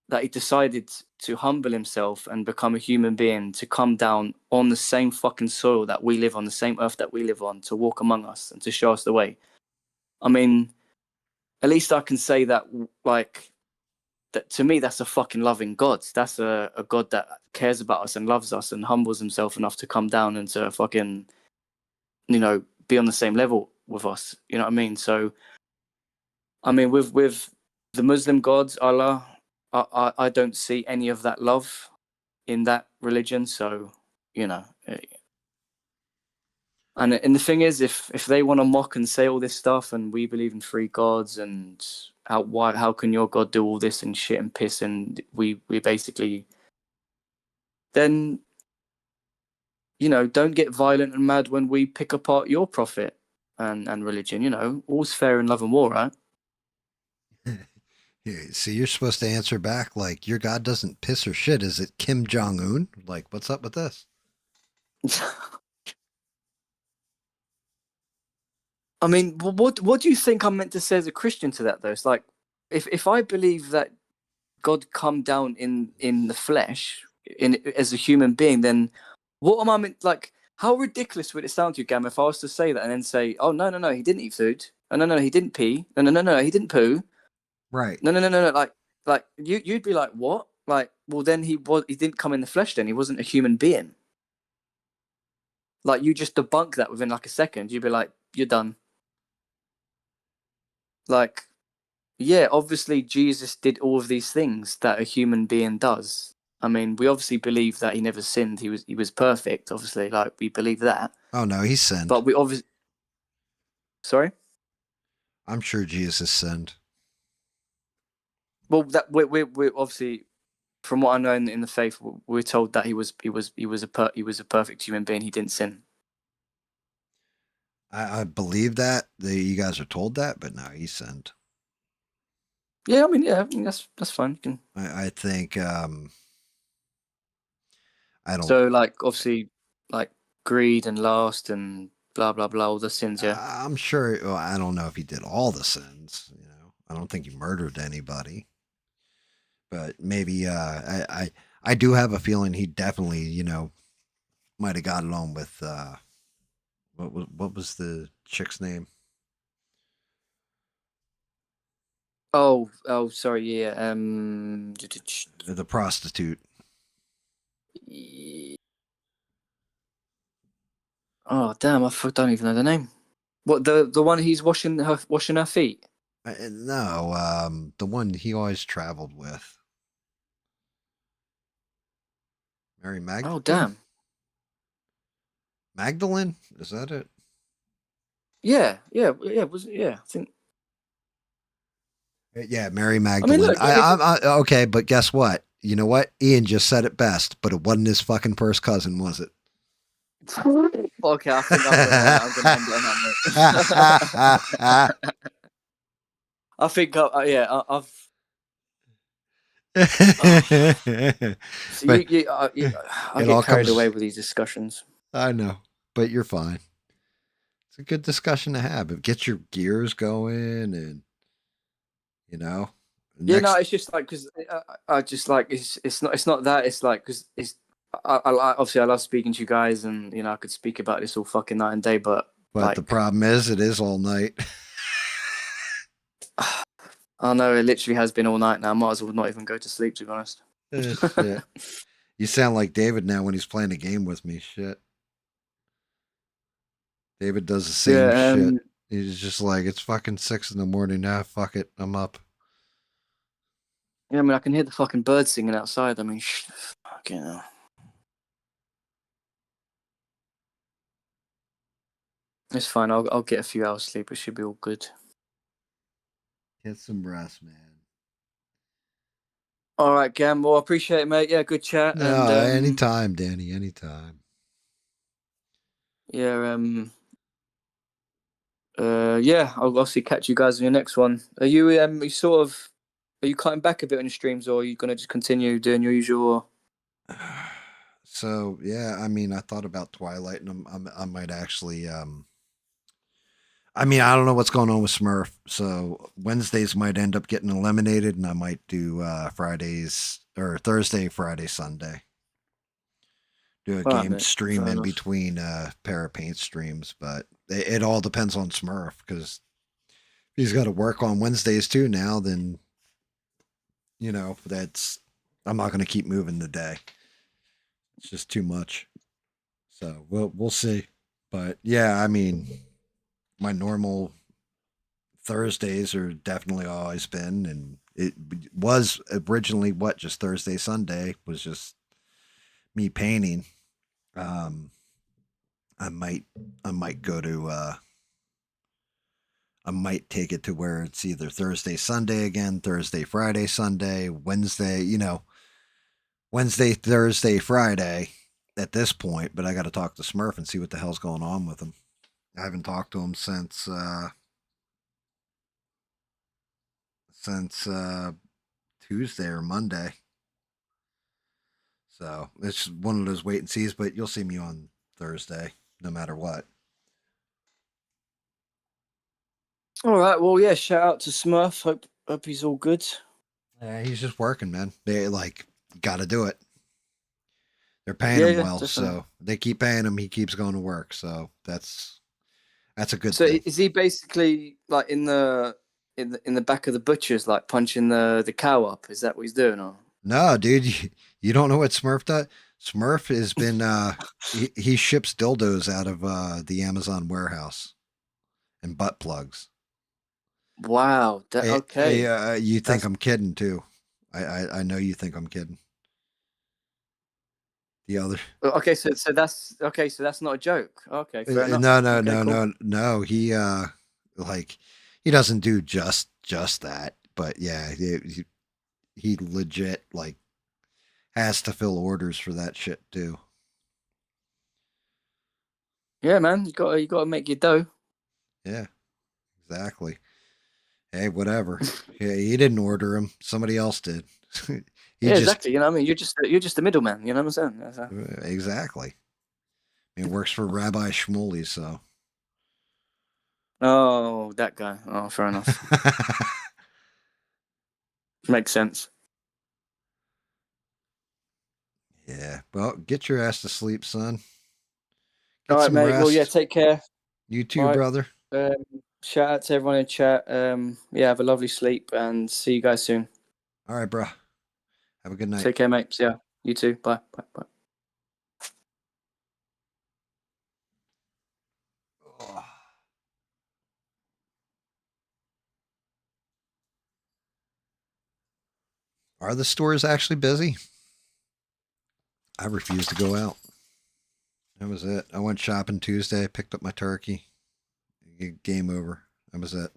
that he decided to humble himself and become a human being to come down on the same fucking soil that we live on, the same earth that we live on, to walk among us and to show us the way. I mean, at least I can say that, like, that to me, that's a fucking loving God. That's a God that cares about us and loves us and humbles himself enough to come down and to fucking, you know, be on the same level with us. You know what I mean? So, I mean, with the Muslim gods, Allah, I don't see any of that love in that religion. So, you know, and the thing is, if they want to mock and say all this stuff, and we believe in three gods, and how can your God do all this and shit and piss, and we basically then, you know, don't get violent and mad when we pick apart your prophet and religion. You know, all's fair in love and war, right? See, you're supposed to answer back like your God doesn't piss or shit. Is it Kim Jong Un? Like, what's up with this? I mean, what do you think I'm meant to say as a Christian to that though? It's like, if I believe that God come down in the flesh in as a human being, then what am I meant, like? How ridiculous would it sound to you, Gam, if I was to say that and then say, "Oh no, he didn't eat food. Oh, no, he didn't pee. No, he didn't poo. Right. No." Like you'd be like, "What?" Like, well, then he didn't come in the flesh. Then he wasn't a human being. Like, you just debunk that within like a second. You'd be like, "You're done." Like, yeah, obviously Jesus did all of these things that a human being does. I mean, we obviously believe that he never sinned. He was perfect, obviously. Like, we believe that. Oh no, he sinned. But we obviously, sorry. I'm sure Jesus sinned. Well, that we obviously, from what I know in the faith, we're told that he was a perfect human being. He didn't sin. I believe that you guys are told that, but no, he sinned. Yeah, I mean that's fine. You can, I think I don't. so like obviously, like greed and lust and blah blah blah, all the sins. Yeah. I'm sure. Well, I don't know if he did all the sins. I don't think he murdered anybody, but maybe. I do have a feeling he definitely might have got along with what was the chick's name? Oh, sorry. Yeah. The prostitute. Oh damn! don't even know the name. What, the one he's washing her feet? No, the one he always traveled with, Mary Oh Magdalene. damn! Magdalene, is that it? I think. Yeah, Mary I mean, Magdalene. look, don't get me. Okay, but guess what? You know what? Ian just said it best, but it wasn't his fucking first cousin, was it? Okay, I think I'm gonna end it on that note. I think, I've. So But I it get all carried away comes. with these discussions. I know, but you're fine. It's a good discussion to have. It gets your gears going, and you know, Yeah, no, next. it's just like because I just like it's not that it's like because it's obviously I love speaking to you guys and I could speak about this all fucking night and day, but But the like problem is, it is all night. I know it literally has been all night now. I might as well not even go to sleep, to be honest. Shit. You sound like David now when he's playing a game with me. Shit. David does the same Yeah, shit. He's just like, it's fucking 6 in the morning. Nah, fuck it. I'm up. yeah. I mean, I can hear the fucking birds singing outside. I mean, fucking hell. It's fine. I'll get a few hours sleep. It should be all good. Get some rest, man. All right, Gam. Well, I appreciate it, mate. Yeah, good chat. And No, anytime, Danny. Anytime. yeah, yeah. I'll obviously catch you guys in your next one. Are you cutting back a bit on your streams, or are you gonna just continue doing your usual? So yeah, I mean, I thought about Twilight, and I might actually. I mean, I don't know what's going on with Smurf, so Wednesdays might end up getting eliminated, and I might do Fridays or Thursday, Friday, Sunday. Do a All right, game mate. stream Fair in enough. between pair of paint streams, but it all depends on Smurf because he's got to work on Wednesdays too now. Then that's I'm not going to keep moving the day. It's just too much. So we'll see. But yeah, I mean, my normal Thursdays are definitely always been, and it was originally just Thursday, Sunday was just me painting. Um, I might I might go to I might take it to where it's either Thursday, Sunday again, Thursday, Friday, Sunday, Wednesday, Wednesday, Thursday, Friday at this point, but I got to talk to Smurf and see what the hell's going on with him. I haven't talked to him since Tuesday or Monday. So it's one of those wait and sees, but you'll see me on Thursday no matter what. All right. Well, yeah. Shout out to Smurf. Hope he's all good. Yeah, he's just working, man. They got to do it. They're paying Yeah, him yeah, well, definitely. so they keep paying him. He keeps going to work, so that's a good So thing. is he basically like in the back of the butchers, like punching the cow up? Is that what he's doing? Or No, dude, you don't know what Smurf does. Smurf has been he ships dildos out of the Amazon warehouse and butt plugs. wow, that okay. You think That's I'm kidding too? I know you think I'm kidding. The other okay. So that's okay. So that's not a joke. Okay, fair enough. no no Okay, no cool. no no like he doesn't do just that, but yeah, he legit has to fill orders for that shit too. Yeah, man. You got to make your dough. Yeah, exactly. Hey, whatever. Yeah, he didn't order him. Somebody else did. He Yeah, just exactly. You know what I mean? You're just a middleman. You know what I'm saying? exactly. It works for Rabbi Shmuley, so. Oh, that guy. Oh, fair enough. Makes sense. Yeah. Well, get your ass to sleep, son. All Get right, some mate. Well, yeah. rest. Take care. You All too, right. brother. Shout out to everyone in chat. Yeah, have a lovely sleep and see you guys soon. All right, bro. Have a good night. Take care, mate. Yeah, you too. Bye. Bye. Bye. Are the stores actually busy? I refuse to go out. That was it. I went shopping Tuesday, picked up my turkey. Game over. That was it.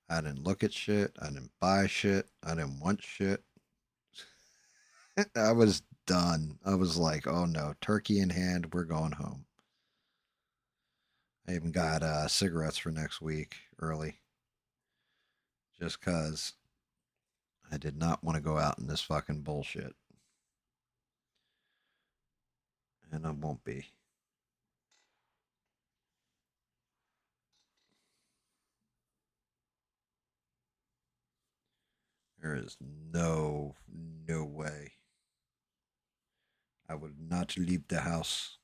I didn't look at shit. I didn't buy shit. I didn't want shit. I was done. I was like, oh no, turkey in hand, we're going home. I even got cigarettes for next week early, just cause I did not want to go out in this fucking bullshit, and I won't be. There is no way I would not leave the house.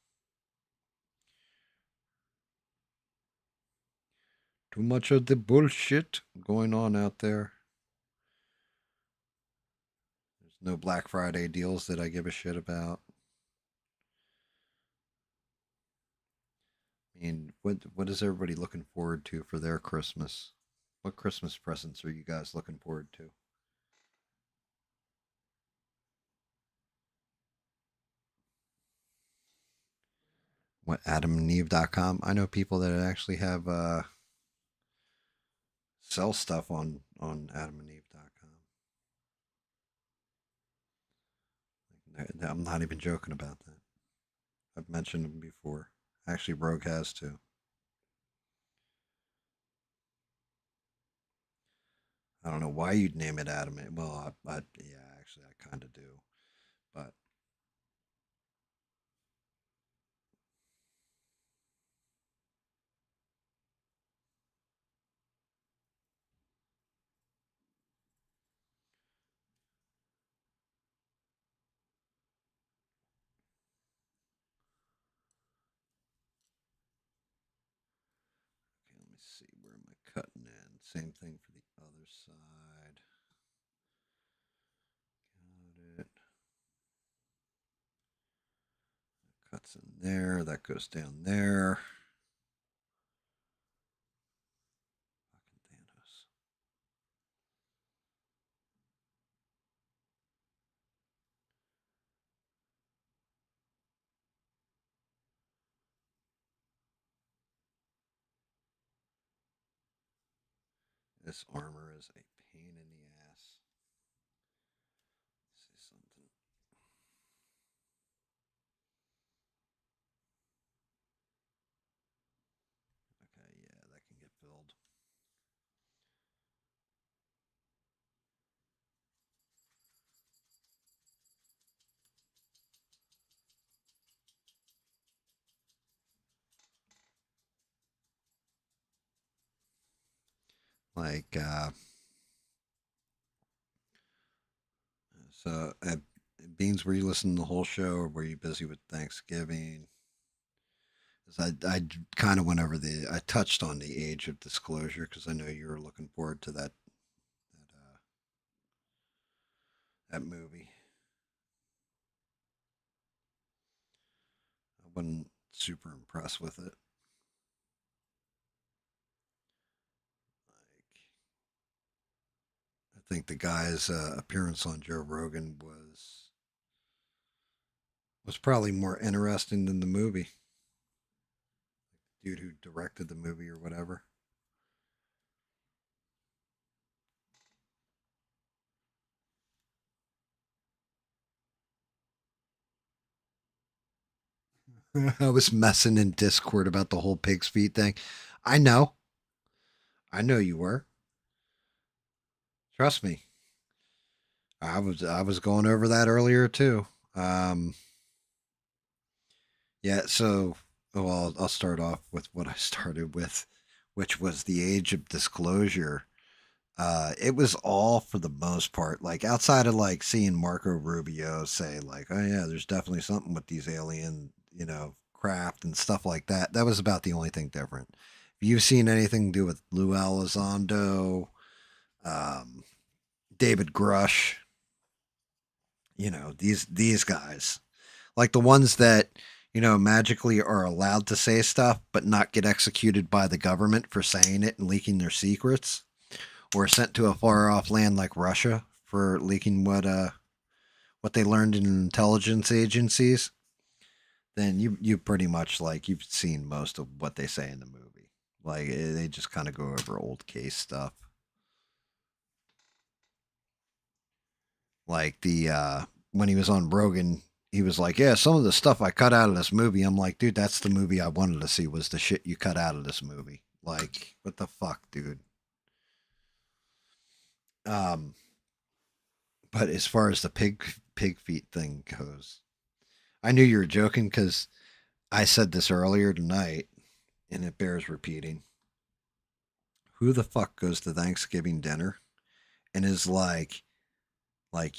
Too much of the bullshit going on out there. There's no Black Friday deals that I give a shit about. I mean, what is everybody looking forward to for their Christmas? What Christmas presents are you guys looking forward to? What adamandeve.com? I know people that actually have sell stuff on adamandeve.com. I'm not even joking about that. I've mentioned them before. Actually, Rogue has too. I don't know why you'd name it Adam. Well, yeah, actually, I kind of do. But okay, let me see. Where am I cutting in? Same thing for the other side. Got it. Cuts in there. That goes down there. Fucking Thanos. This armor is a pain in the ass. Let's see something. Okay, yeah, that can get filled. Like, so, Beans, were you listening to the whole show, or were you busy with Thanksgiving? 'Cause I kind of went over I touched on the age of disclosure because I know you were looking forward to that movie. I wasn't super impressed with it. Like, I think the guy's appearance on Joe Rogan was probably more interesting than the movie. Dude who directed the movie or whatever. I was messing in Discord about the whole pig's feet thing. I know. I know you were. Trust me. I was going over that earlier too. Um, yeah, so well, I'll start off with what I started with, which was the age of disclosure. It was all for the most part, like outside of like seeing Marco Rubio say like, "Oh yeah, there's definitely something with these alien, craft and stuff like that." That was about the only thing different. If you've seen anything to do with Lou Elizondo, um, David Grush, these guys, like the ones that magically are allowed to say stuff but not get executed by the government for saying it and leaking their secrets, or sent to a far off land like Russia for leaking what they learned in intelligence agencies. Then you pretty much, like, you've seen most of what they say in the movie. Like they just kind of go over old case stuff. Like the when he was on Rogan, he was like, "Yeah, some of the stuff I cut out of this movie." I'm like, "Dude, that's the movie I wanted to see. Was the shit you cut out of this movie? Like, what the fuck, dude?" Um, but as far as the pig feet thing goes, I knew you were joking because I said this earlier tonight, and it bears repeating. Who the fuck goes to Thanksgiving dinner and is like,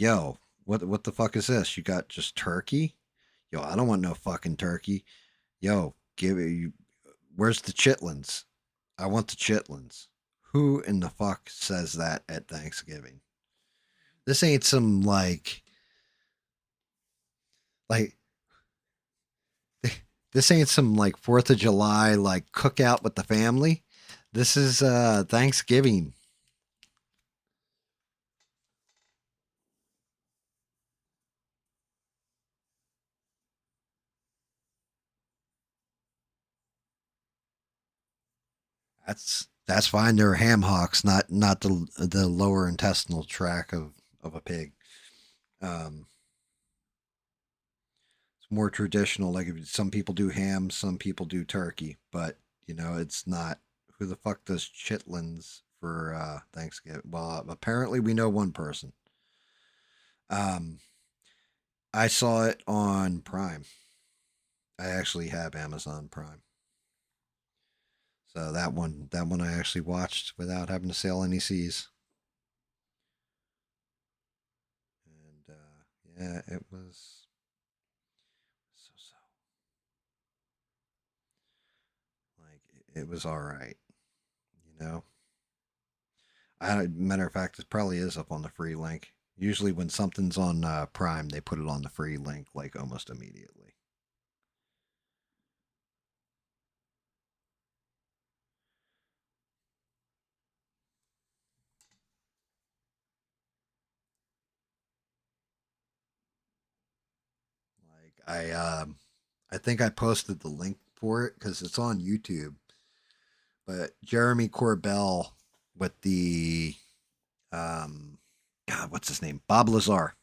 yo, what the fuck is this? You got just turkey? Yo, I don't want no fucking turkey. Yo, give it. Where's the chitlins? I want the chitlins. Who in the fuck says that at Thanksgiving? This ain't some like this ain't some like 4th of July like cookout with the family. This is Thanksgiving. That's fine. They're ham hocks, not the lower intestinal tract of a pig. Um, it's more traditional. Like some people do ham, some people do turkey, but it's not. Who the fuck does chitlins for Thanksgiving? Well, apparently we know one person. Um, I saw it on Prime. I actually have Amazon Prime, so that one I actually watched without having to sail any seas. And yeah, it was so so. Like it was all right, you know. Matter of fact, it probably is up on the free link. Usually, when something's on Prime, they put it on the free link like almost immediately. Like I think I posted the link for it because it's on YouTube. But Jeremy Corbell with the um, God, what's his name? Bob Lazar.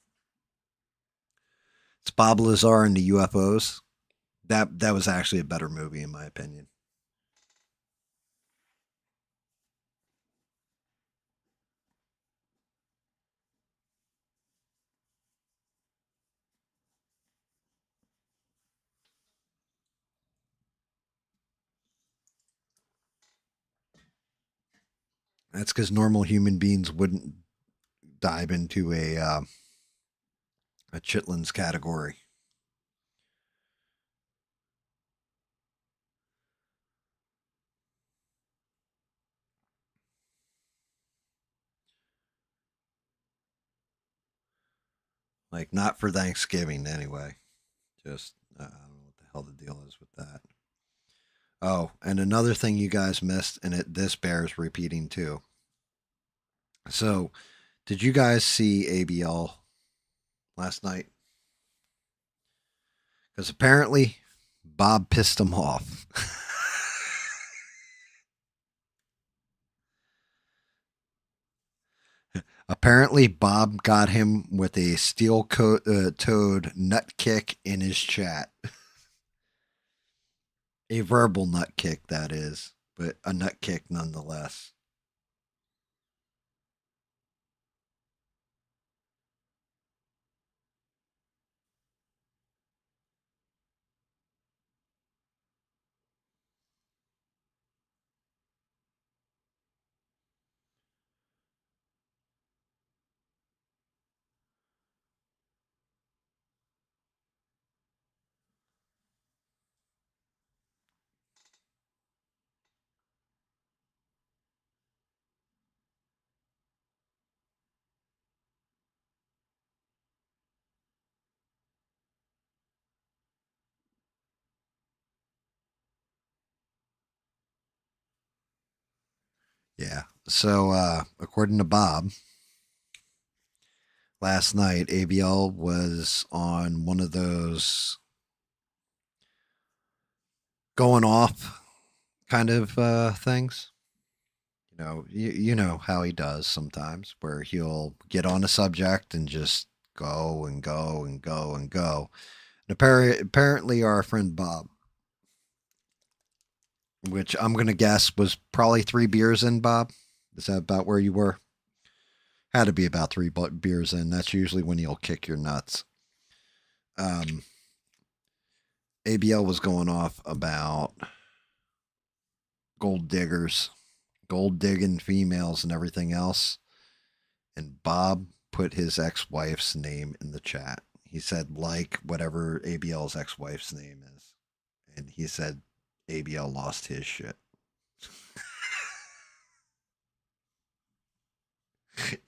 It's Bob Lazar and the UFOs. That was actually a better movie in my opinion. That's because normal human beings wouldn't dive into a chitlins category. Like not for Thanksgiving anyway. Just I don't know what the hell the deal is with that. Oh, and another thing you guys missed, and this bears repeating too. So, did you guys see ABL last night? Because apparently Bob pissed him off. Apparently, Bob got him with a steel toed nut kick in his chat. A verbal nut kick, that is, but a nut kick nonetheless. Yeah. So, according to Bob, last night ABL was on one of those going off kind of things. You know how he does sometimes, where he'll get on a subject and just go and go and go and go. And apparently, our friend Bob, which I'm gonna guess was probably 3 beers in. Bob, is that about where you were? Had to be about beers in. That's usually when he'll kick your nuts. Um, ABL was going off about gold diggers, gold digging females, and everything else. And Bob put his ex wife's name in the chat. He said, like whatever ABL's ex wife's name is. And he said, ABL lost his shit.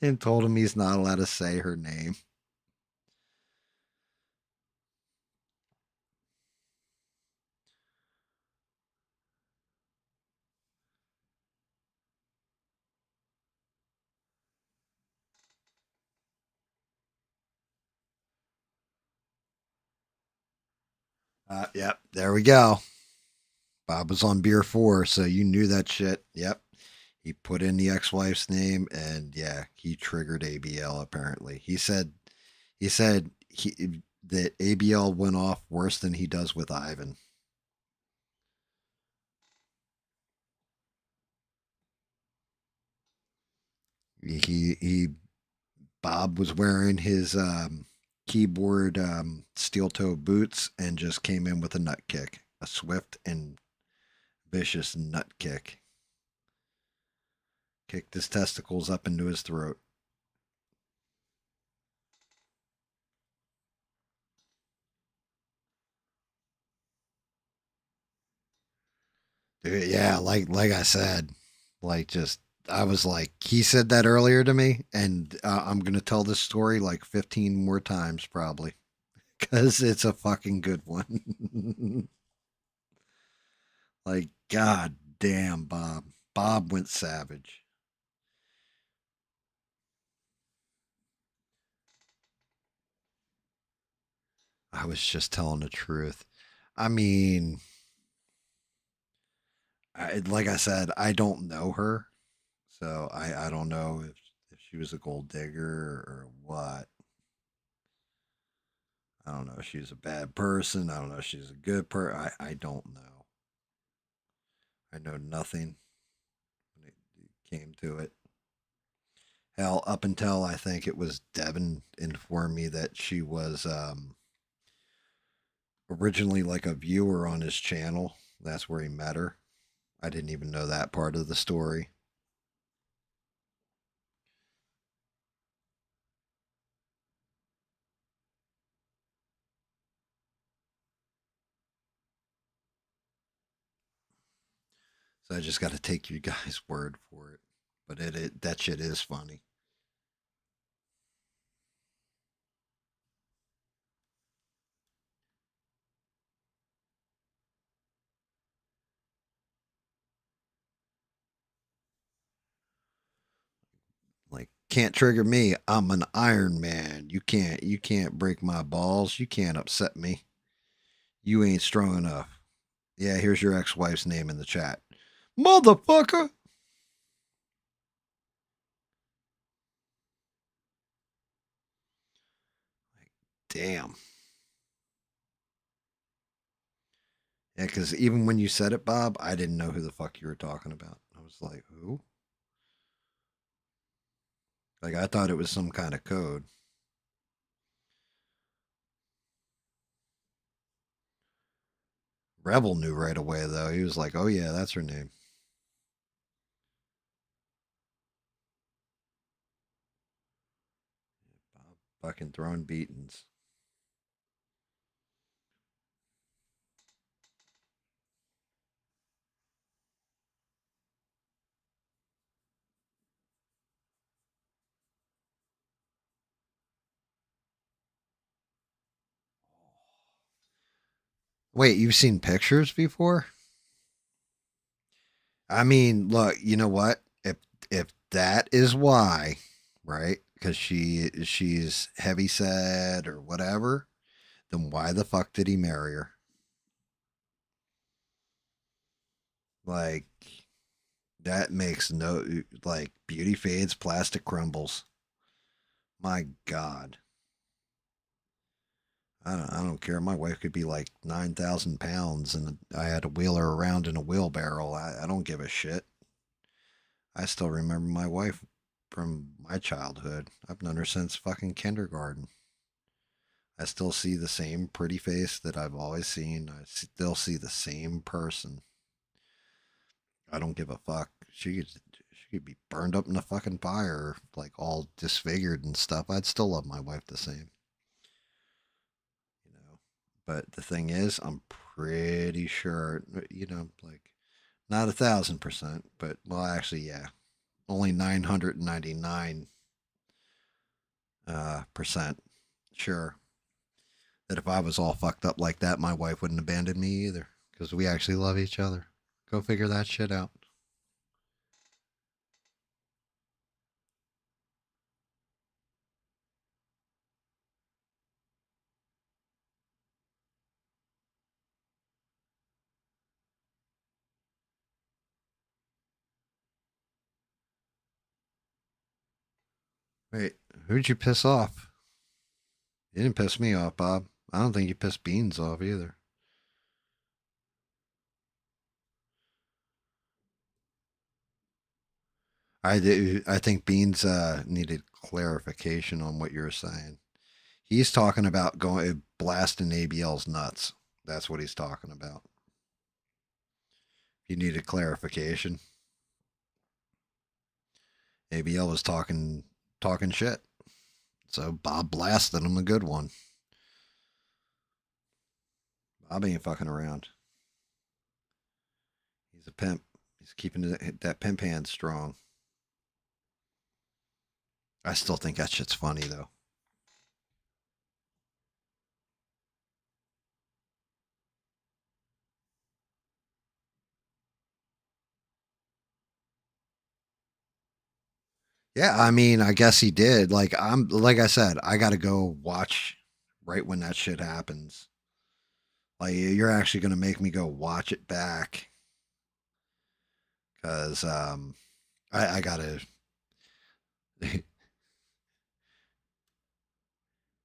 And told him he's not allowed to say her name. Yep, there we go. Bob was on beer 4, so you knew that shit. Yep. He put in the ex-wife's name, and yeah, he triggered ABL. Apparently, he said that ABL went off worse than he does with Ivan. He Bob was wearing his keyboard steel toe boots and just came in with a nut kick, a swift and vicious nut kick. Kicked his testicles up into his throat. Dude, yeah, like I said, like just I was like he said that earlier to me, and I'm gonna tell this story like 15 more times probably because it's a fucking good one. Like god damn, Bob went savage. I was just telling the truth. I mean, like I said, I don't know her, so I don't know if she was a gold digger or what. I don't know if she's a bad person. I don't know if she's a good person. I don't know. I know nothing when it came to it. Hell, up until I think it was Devin informed me that she was originally like a viewer on his channel. That's where he met her. I didn't even know that part of the story. So I just got to take you guys' word for it. But it that shit is funny. Like can't trigger me. I'm an Iron Man. You can't break my balls. You can't upset me. You ain't strong enough. Yeah, here's your ex-wife's name in the chat. Motherfucker. Like, damn. Yeah, because even when you said it, Bob, I didn't know who the fuck you were talking about. I was like, who? Like I thought it was some kind of code. Rebel knew right away though. He was like, "Oh yeah, that's her name." Bob fucking throwing beatings. Wait, you've seen pictures before? I mean, look, you know what? If that is why, right? Because she's heavy set or whatever, then why the fuck did he marry her? Like that makes no like beauty fades, plastic crumbles. My God. I don't care. My wife could be like 9,000 pounds and I had to wheel her around in a wheelbarrow. I don't give a shit. I still remember my wife from my childhood. I've known her since fucking kindergarten. I still see the same pretty face that I've always seen. I still see the same person. I don't give a fuck. She could be burned up in a fucking fire, like all disfigured and stuff. I'd still love my wife the same, you know. But the thing is, I'm pretty sure, like not 1,000%, but well, actually, yeah, only 999 percent sure that if I was all fucked up like that, my wife wouldn't abandon me either, because we actually love each other. Go figure that shit out. Wait, who'd you piss off? You didn't piss me off, Bob. I don't think you pissed Beans off either. I think Beans needed clarification on what you were saying. He's talking about going blasting ABL's nuts. That's what he's talking about. He needed clarification. ABL was talking shit. So Bob blasted him a good one. Bob ain't fucking around. He's a pimp. He's keeping that pimp hand strong. I still think that shit's funny though. Yeah, I mean, I guess he did. Like I said, I got to go watch right when that shit happens. Like you're actually going to make me go watch it back cuz I got to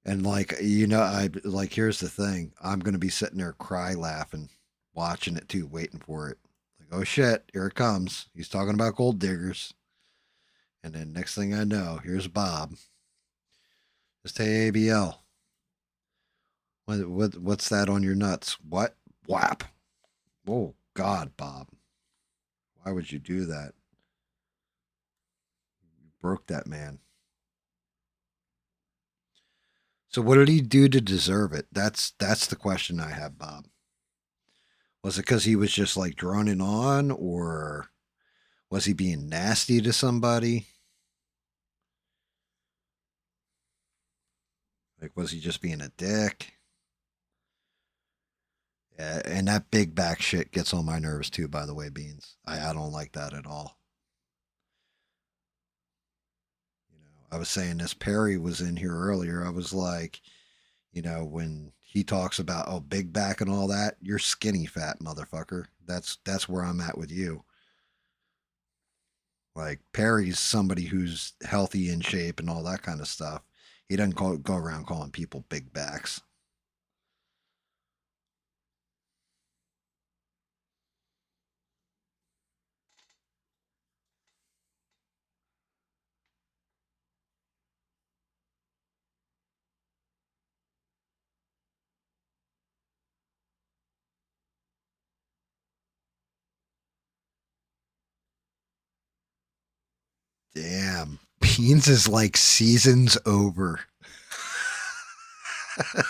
and I like here's the thing. I'm going to be sitting there cry laughing watching it too, waiting for it. Like, oh shit, here it comes. He's talking about gold diggers. And then next thing I know, here's Bob. Just hey ABL. What's that on your nuts? What? Whap. Oh God, Bob. Why would you do that? You broke that man. So what did he do to deserve it? That's the question I have, Bob. Was it because he was just like droning on, or was he being nasty to somebody? Like, was he just being a dick? Yeah, and that big back shit gets on my nerves too. By the way, Beans, I don't like that at all. I was saying this. Perry was in here earlier. I was like, when he talks about big back and all that, you're skinny fat motherfucker. That's where I'm at with you. Like Perry's somebody who's healthy in shape and all that kind of stuff. He doesn't go around calling people big backs. Damn, Beans is like seasons over.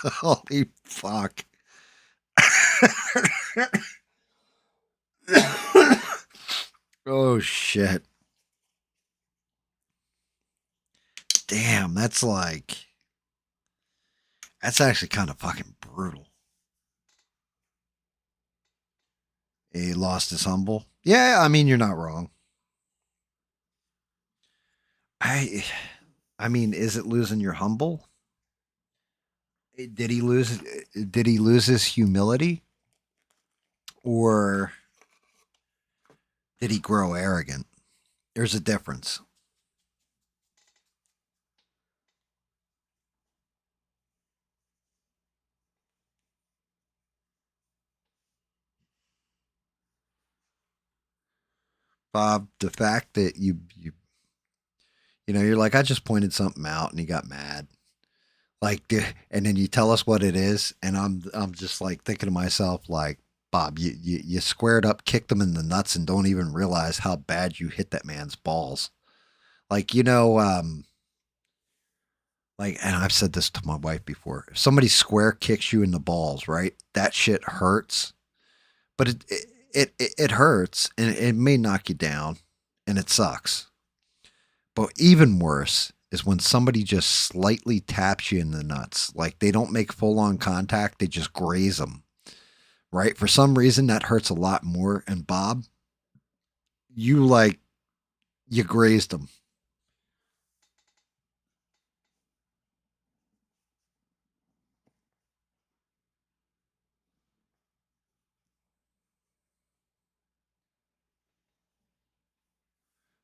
Holy fuck. Oh shit. Damn, that's actually kind of fucking brutal. He lost his humble. Yeah, I mean you're not wrong. I I mean, is it losing your humble? Did he lose did he lose his humility? Or Did he grow arrogant? There's a difference. Bob, the fact that you're like, I just pointed something out and he got mad. Like, and then you tell us what it is, and I'm just like thinking to myself, like, Bob, you squared up, kicked him in the nuts, and don't even realize how bad you hit that man's balls. Like, like, and I've said this to my wife before. If somebody square kicks you in the balls, right, that shit hurts, but it hurts, and it may knock you down, and it sucks. But even worse is when somebody just slightly taps you in the nuts. Like they don't make full on contact, they just graze them. Right? For some reason, that hurts a lot more. And Bob, you like, you grazed them.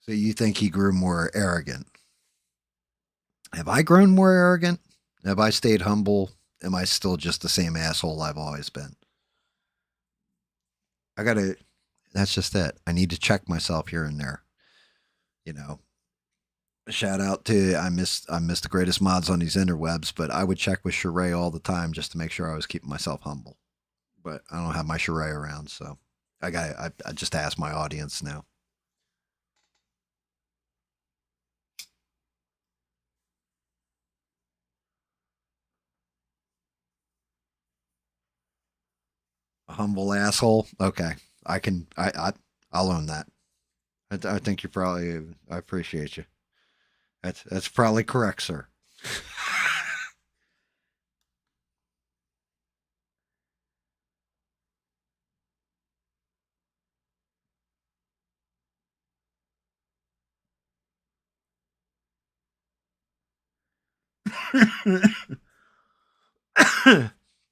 So you think he grew more arrogant. Have I grown more arrogant? Have I stayed humble? Am I still just the same asshole I've always been? I gotta, that's just it. I need to check myself here and there. You know, shout out to I miss the greatest mods on these interwebs, but I would check with Sheree all the time just to make sure I was keeping myself humble. But I don't have my Sheree around, so I just ask my audience now. A humble asshole. Okay, I can I'll own that. I think you probably I appreciate you. That's probably correct, sir.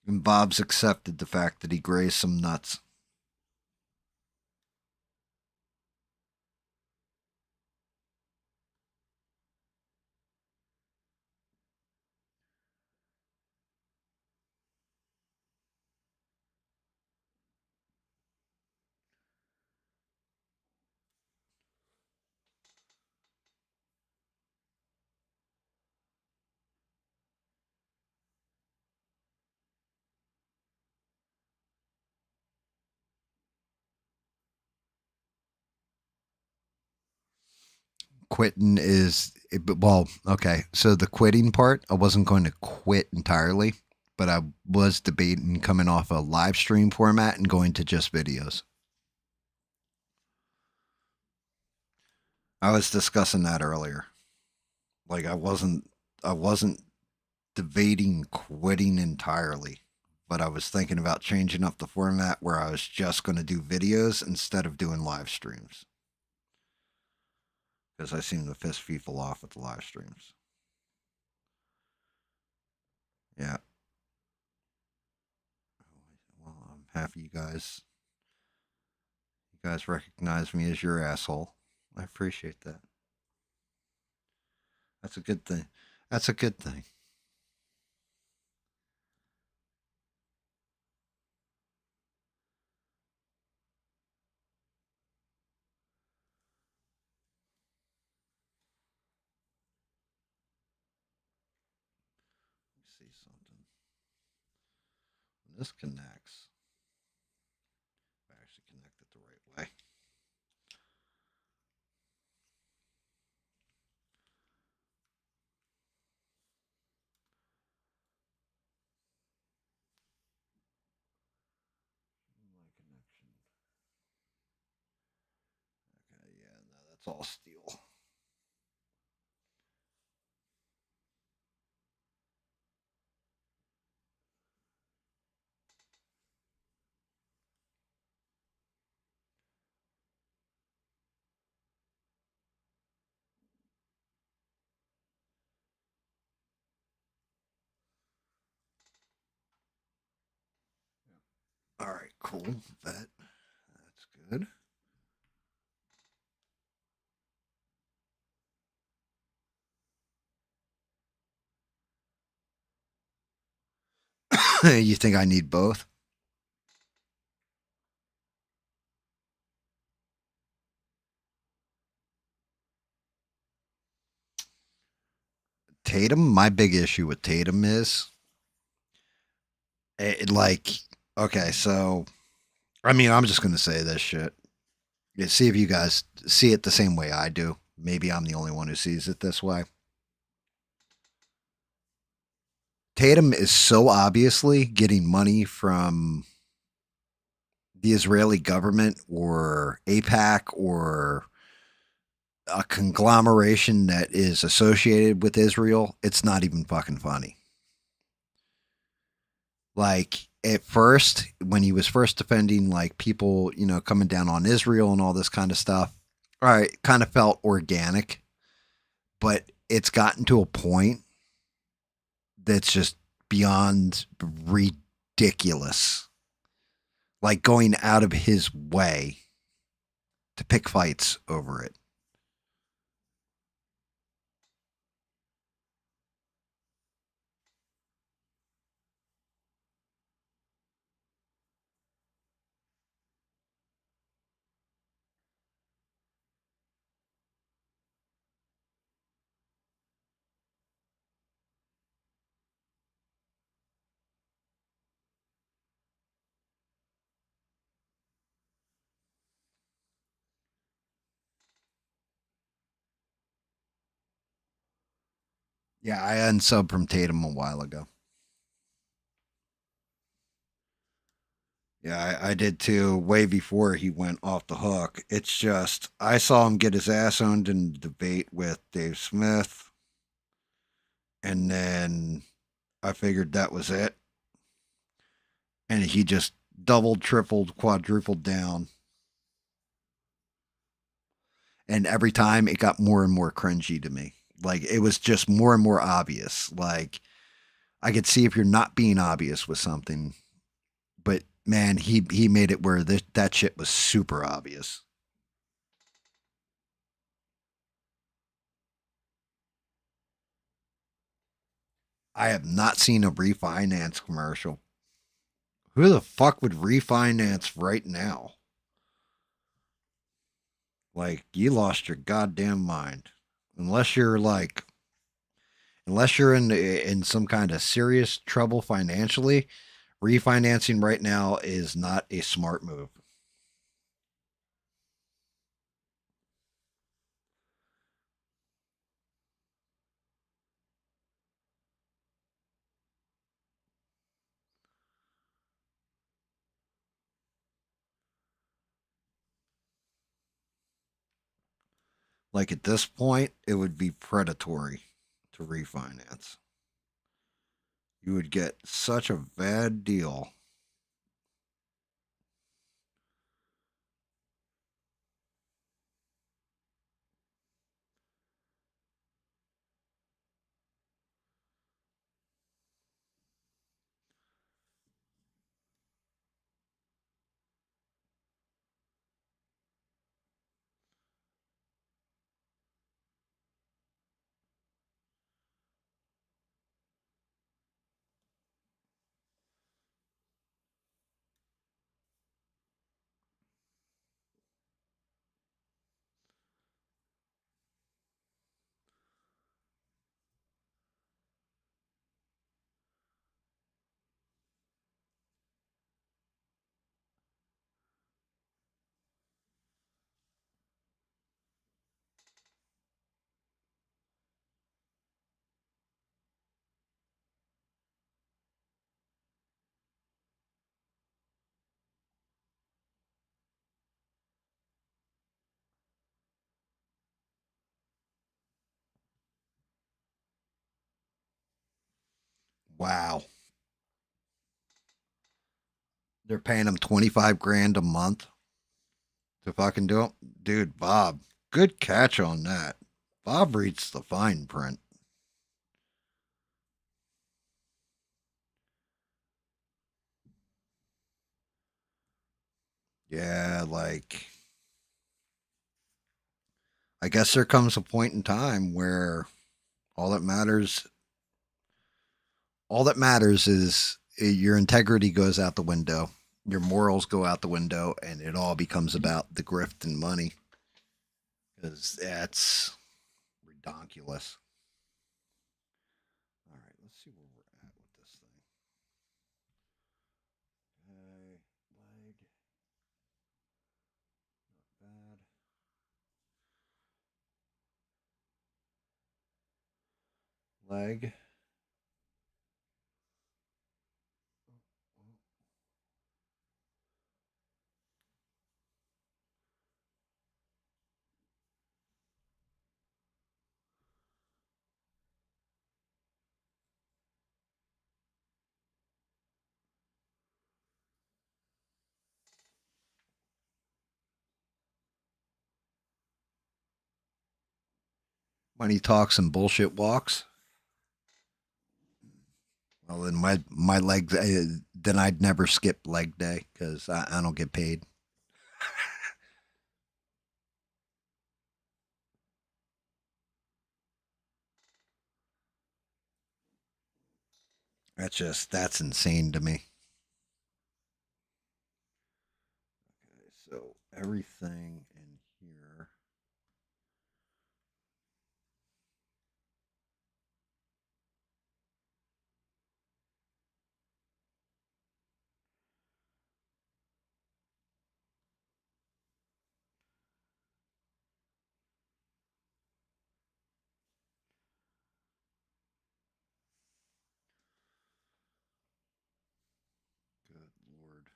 And Bob's accepted the fact that he grazed some nuts. Quitting is well, okay. So the quitting part, I wasn't going to quit entirely, but I was debating coming off a live stream format and going to just videos. I was discussing that earlier. Like I wasn't debating quitting entirely, but I was thinking about changing up the format where I was just going to do videos instead of doing live streams because I seem to piss people off with the live streams. Yeah. Well, I'm happy you guys recognize me as your asshole. I appreciate that. That's a good thing. That's a good thing. Let me see something. When this connects, I actually connect it the right way. My connection. Okay, yeah, no, that's all steel. All right, cool. That's good. You think I need both? Tatum, my big issue with Tatum is like, okay, so I mean, I'm just gonna say this shit. Yeah, see if you guys see it the same way I do. Maybe I'm the only one who sees it this way. Tatum is so obviously getting money from the Israeli government or APAC or a conglomeration that is associated with Israel. It's not even fucking funny. Like at first, when he was first defending like people, coming down on Israel and all this kind of stuff, all right, kind of felt organic, but it's gotten to a point that's just beyond ridiculous. Like going out of his way to pick fights over it. Yeah, I unsubbed from Tatum a while ago. Yeah, I did too, way before he went off the hook. It's just, I saw him get his ass owned in the debate with Dave Smith, and then I figured that was it. And he just doubled, tripled, quadrupled down. And every time it got more and more cringy to me. Like, it was just more and more obvious. Like, I could see if you're not being obvious with something, but man, he made it where that shit was super obvious. I have not seen a refinance commercial. Who the fuck would refinance right now? Like, you lost your goddamn mind. Unless you're like, unless you're in some kind of serious trouble financially, refinancing right now is not a smart move. Like at this point, it would be predatory to refinance. You would get such a bad deal. Wow. They're paying him 25 grand a month to fucking do it. Dude, Bob, good catch on that. Bob reads the fine print. Yeah, like, I guess there comes a point in time where all that matters all that matters your integrity goes out the window, your morals go out the window, and it all becomes about the grift and money. Because that's redonkulous. All right, let's see where we're at with this thing. Okay, leg, not bad. Leg. Money talks and bullshit walks. Well, then my leg, then I'd never skip leg day because I don't get paid. That's insane to me. Okay, so everything in here. Good lord.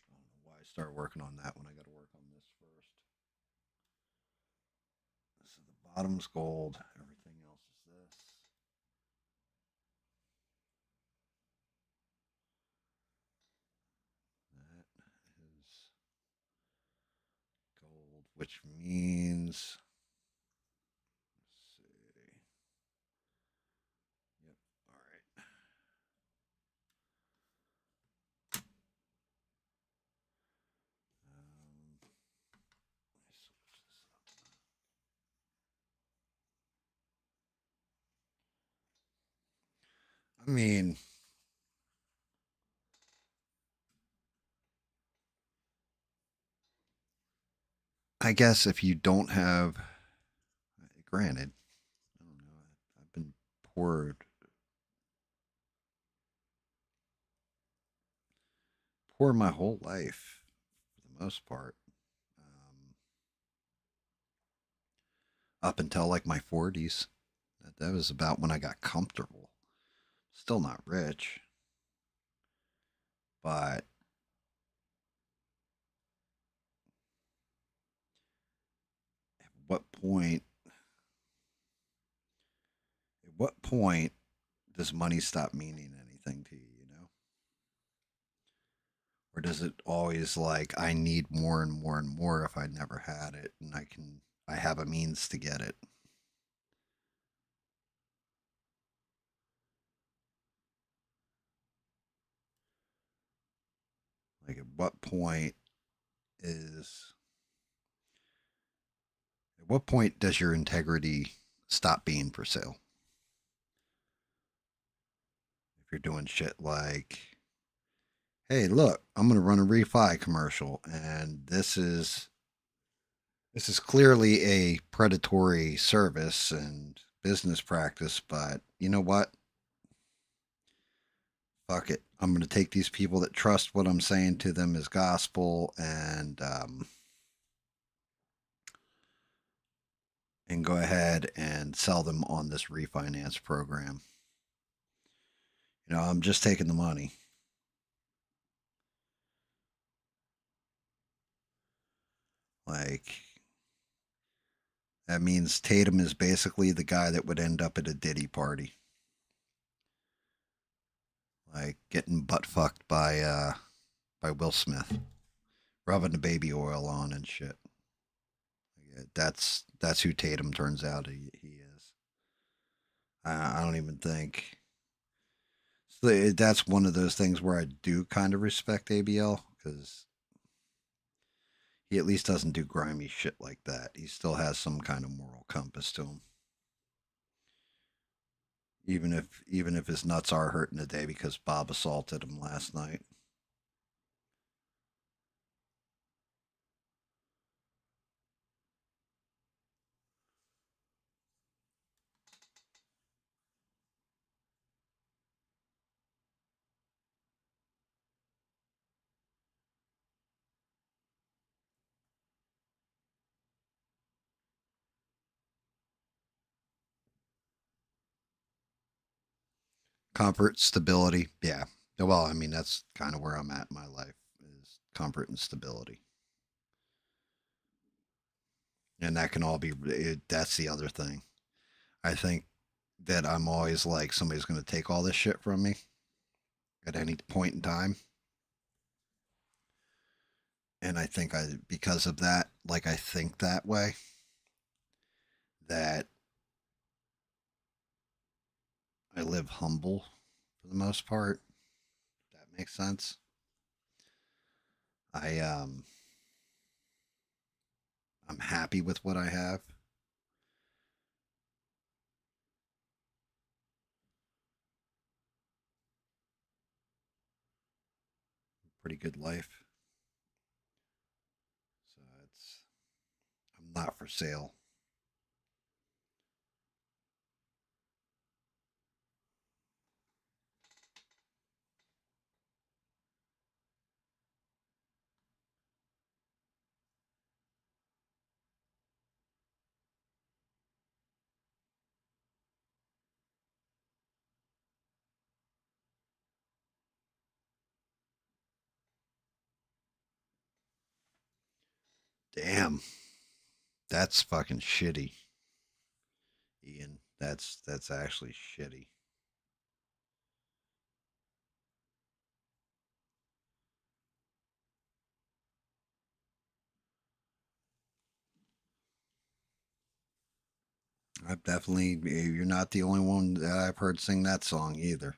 I don't know why I started working on that when I got to work on this first. So the bottom's gold. Everything else is this. That is gold, which means. Let's see. Yep. All right. Let me switch this up. I mean, I guess if you don't have, granted, I don't know. I've been poor my whole life for the most part. Up until like my 40s. That was about when I got comfortable. Still not rich, but at what point? At what point does money stop meaning anything to you? You know, or does it always like I need more and more and more if I never had it, and I have a means to get it? Like at what point is at what point does your integrity stop being for sale? If you're doing shit like, hey, look, I'm going to run a refi commercial, and this is clearly a predatory service and business practice, but you know what? Fuck it. I'm going to take these people that trust what I'm saying to them as gospel and go ahead and sell them on this refinance program. You know, I'm just taking the money. Like, that means Tatum is basically the guy that would end up at a Diddy party, like getting butt fucked by Will Smith, rubbing the baby oil on and shit. Yeah, that's who Tatum turns out he is. I don't even think so. That's one of those things where I do kind of respect ABL because He at least doesn't do grimy shit like that. He still has some kind of moral compass to him. Even if his nuts are hurting today because Bob assaulted him last night. Comfort, stability, yeah. Well, I mean that's kind of where I'm at in my life is comfort and stability, and that can all be. That's the other thing. I think that I'm always like somebody's going to take all this shit from me at any point in time, and I think I because of that, like I think that way that I live humble for the most part. If that makes sense. I I'm happy with what I have. Pretty good life. So it's I'm not for sale. Damn, that's fucking shitty, Ian. That's actually shitty. I've definitely you're not the only one that I've heard sing that song either.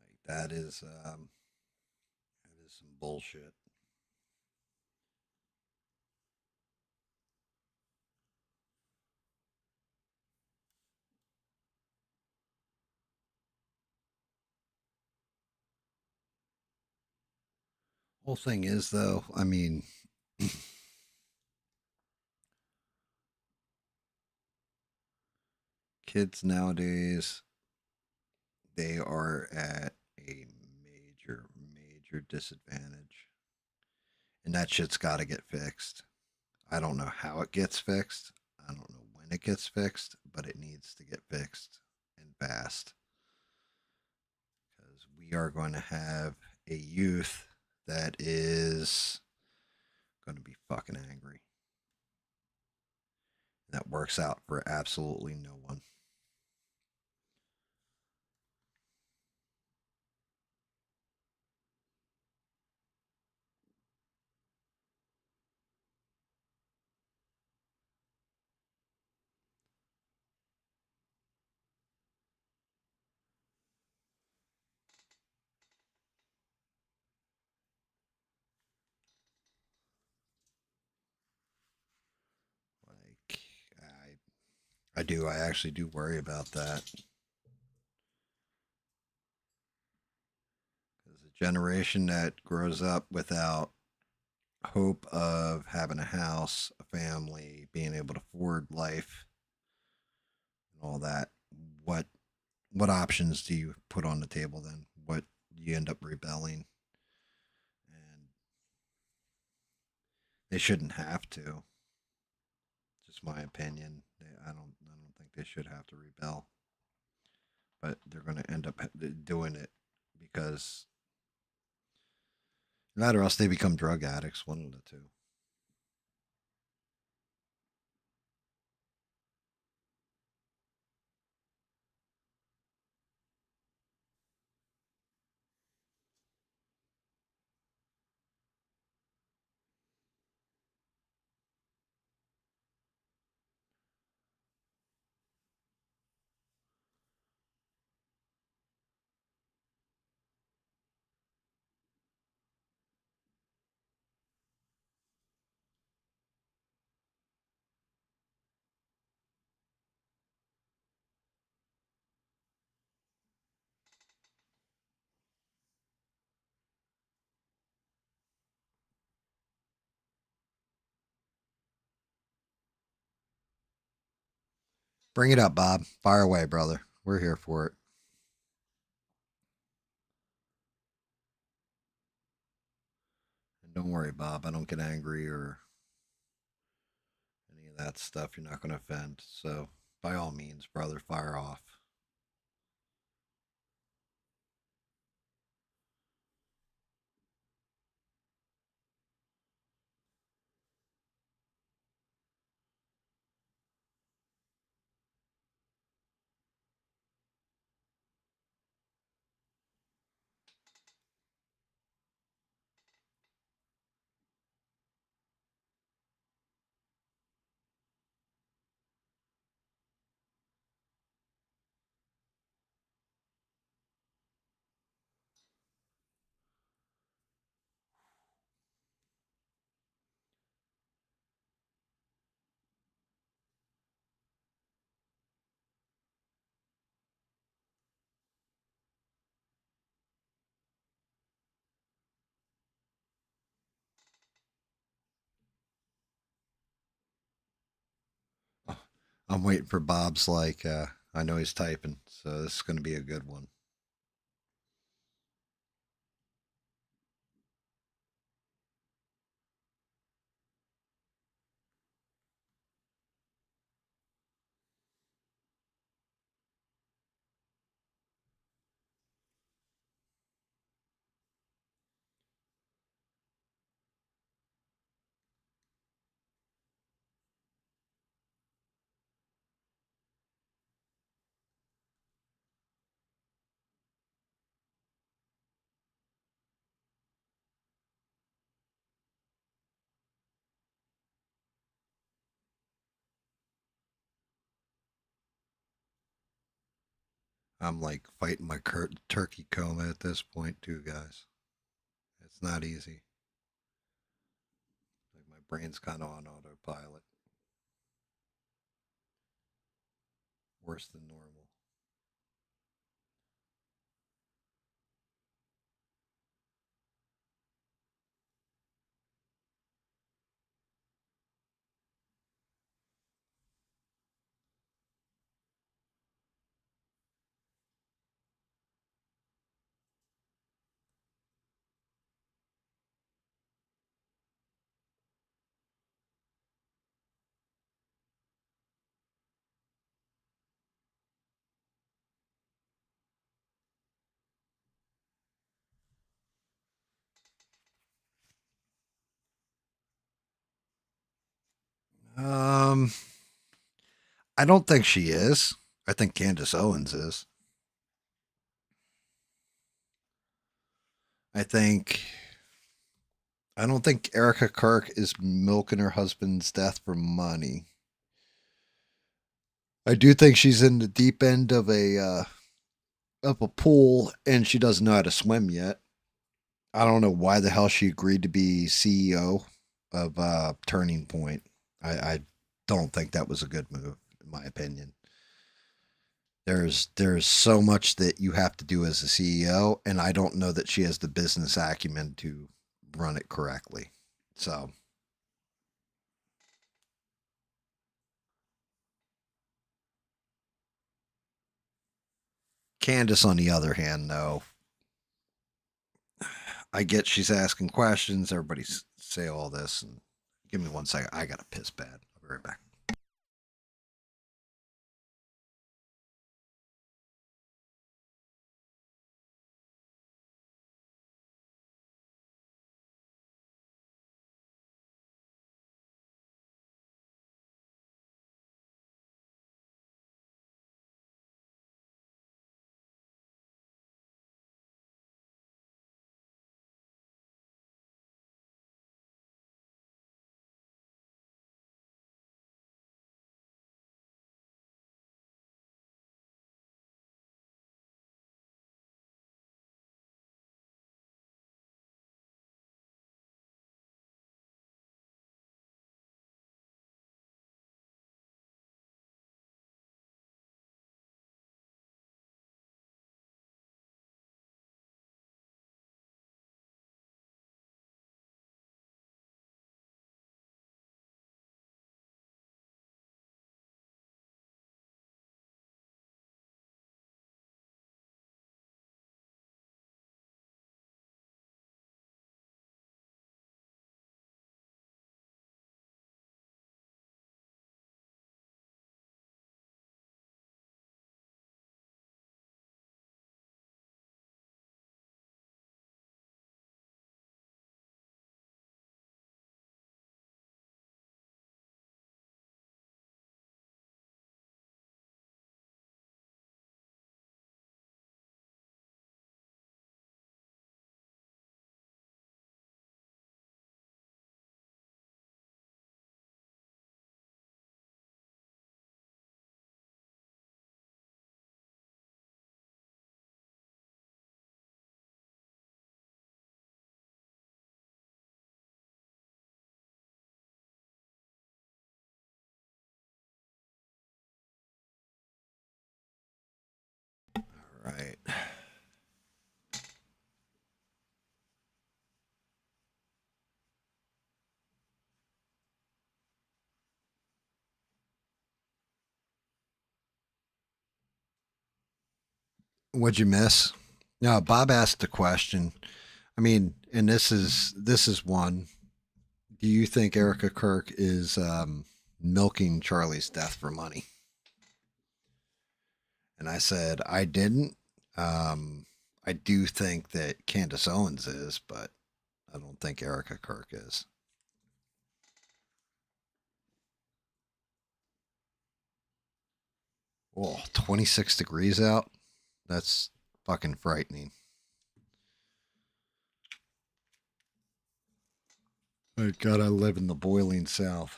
Like that is some bullshit. Whole thing is though, I mean, kids nowadays they are at a major disadvantage, and that shit's got to get fixed. I don't know how it gets fixed. I don't know when it gets fixed, but it needs to get fixed and fast because we are going to have a youth that is going to be fucking angry. That works out for absolutely no one. Like I do. I actually do worry about that because the generation that grows up without hope of having a house, a family, being able to afford life, and all that, what what options do you put on the table then? What you end up rebelling, and they shouldn't have to. Just my opinion. I don't think they should have to rebel, but they're going to end up doing it because that or else they become drug addicts. One of the two. Bring it up, Bob. Fire away, brother. We're here for it. And don't worry, Bob. I don't get angry or any of that stuff. You're not going to offend. So, by all means, brother, fire off. I'm waiting for Bob's I know he's typing, so this is going to be a good one. I'm like fighting my turkey coma at this point, too, guys. It's not easy. Like my brain's kind of on autopilot, worse than normal. Um, I don't think she is. I think Candace Owens is. I think I don't think Erica Kirk is milking her husband's death for money. I do think she's in the deep end of a pool and she doesn't know how to swim yet. I don't know why the hell she agreed to be CEO of Turning Point. I don't think that was a good move, in my opinion. There's so much that you have to do as a CEO, and I don't know that she has the business acumen to run it correctly. So Candace, on the other hand, though, I get she's asking questions. Everybody say all this, and give me 1 second. I got to piss bad. I'll be right back. What'd you miss? No, Bob asked the question. I mean, and this is one. Do you think Erica Kirk is milking Charlie's death for money? And I said I didn't. Um, I do think that Candace Owens is, but I don't think Erica Kirk is. Oh, 26 degrees out. That's fucking frightening. My God, I live in the boiling South.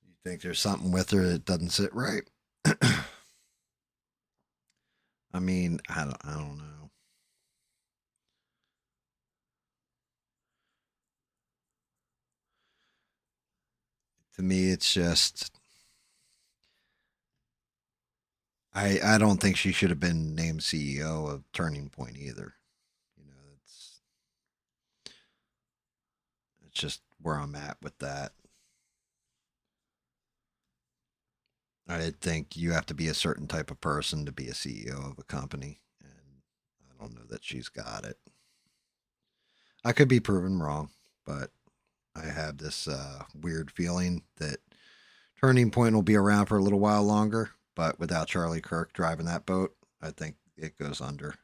You think there's something with her that doesn't sit right? I mean, I don't know. To me, it's just I don't think she should have been named CEO of Turning Point either. You know, it's just where I'm at with that. I think you have to be a certain type of person to be a CEO of a company, and I don't know that she's got it. I could be proven wrong, but I have this weird feeling that Turning Point will be around for a little while longer, but without Charlie Kirk driving that boat, I think it goes under.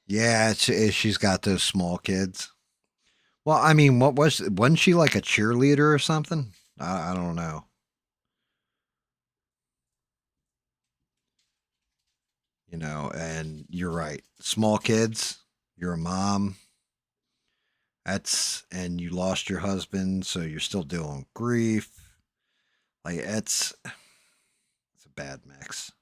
Yeah, she's got those small kids. Well, I mean, wasn't she like a cheerleader or something? I don't know. You know, and you're right. Small kids, you're a mom. And you lost your husband, so you're still dealing with grief. Like it's a bad mix.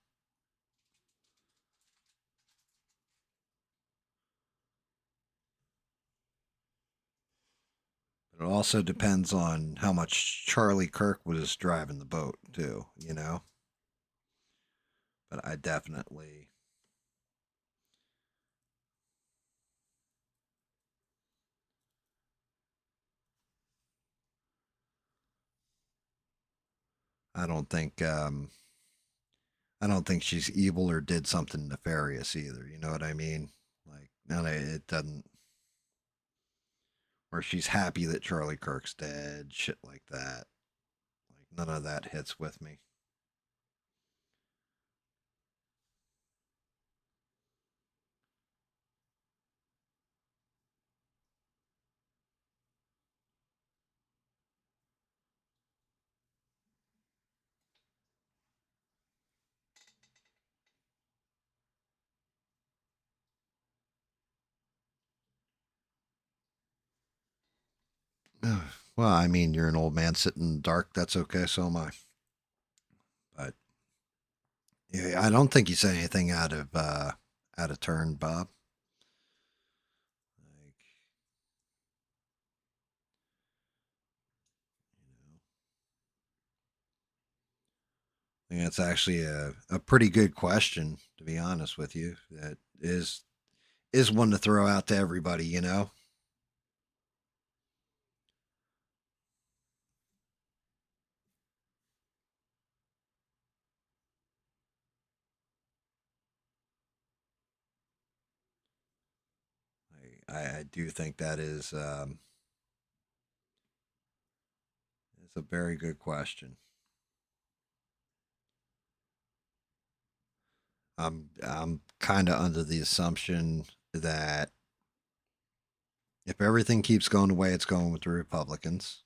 But it also depends on how much Charlie Kirk was driving the boat too, you know? But I don't think I don't think she's evil or did something nefarious either. You know what I mean? Like, no, it doesn't. Or she's happy that Charlie Kirk's dead, shit like that. Like, none of that hits with me. Well, I mean, you're an old man sitting in the dark. That's okay. So am I. But yeah, I don't think you said anything out of turn, Bob. Like, you know, I think that's actually a pretty good question, to be honest with you. That is one to throw out to everybody. You know, I do think that is a very good question. I'm kind of under the assumption that if everything keeps going the way it's going with the Republicans,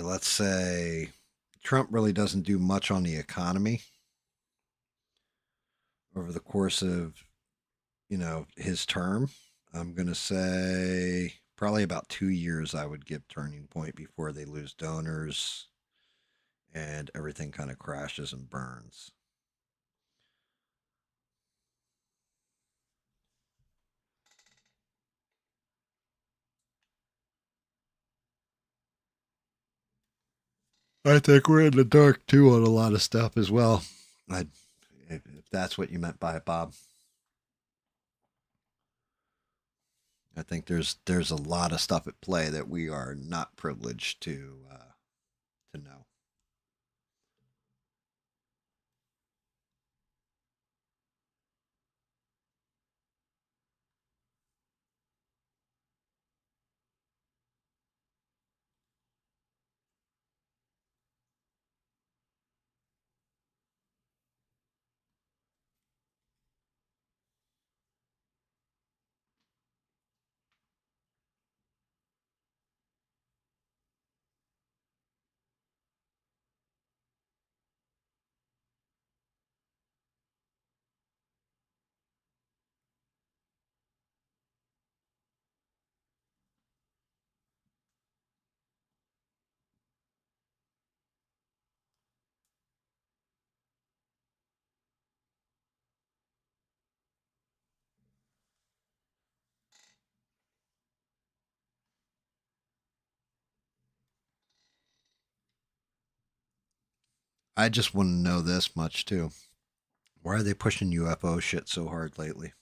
let's say Trump really doesn't do much on the economy over the course of, his term. I'm going to say probably about 2 years I would give Turning Point before they lose donors and everything kind of crashes and burns. I think we're in the dark too on a lot of stuff as well. I, if that's what you meant by it, Bob. I think there's a lot of stuff at play that we are not privileged to know. I just want to know this much too. Why are they pushing UFO shit so hard lately?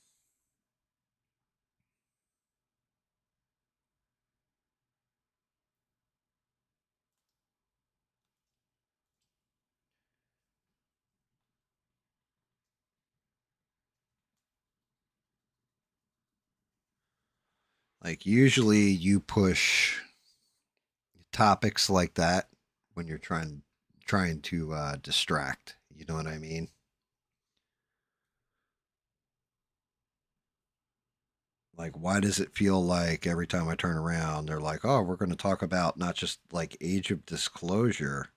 Like usually you push topics like that when you're trying to distract. You know what I mean? Like, why does it feel like every time I turn around, they're like, "Oh, we're going to talk about not just like age of disclosure,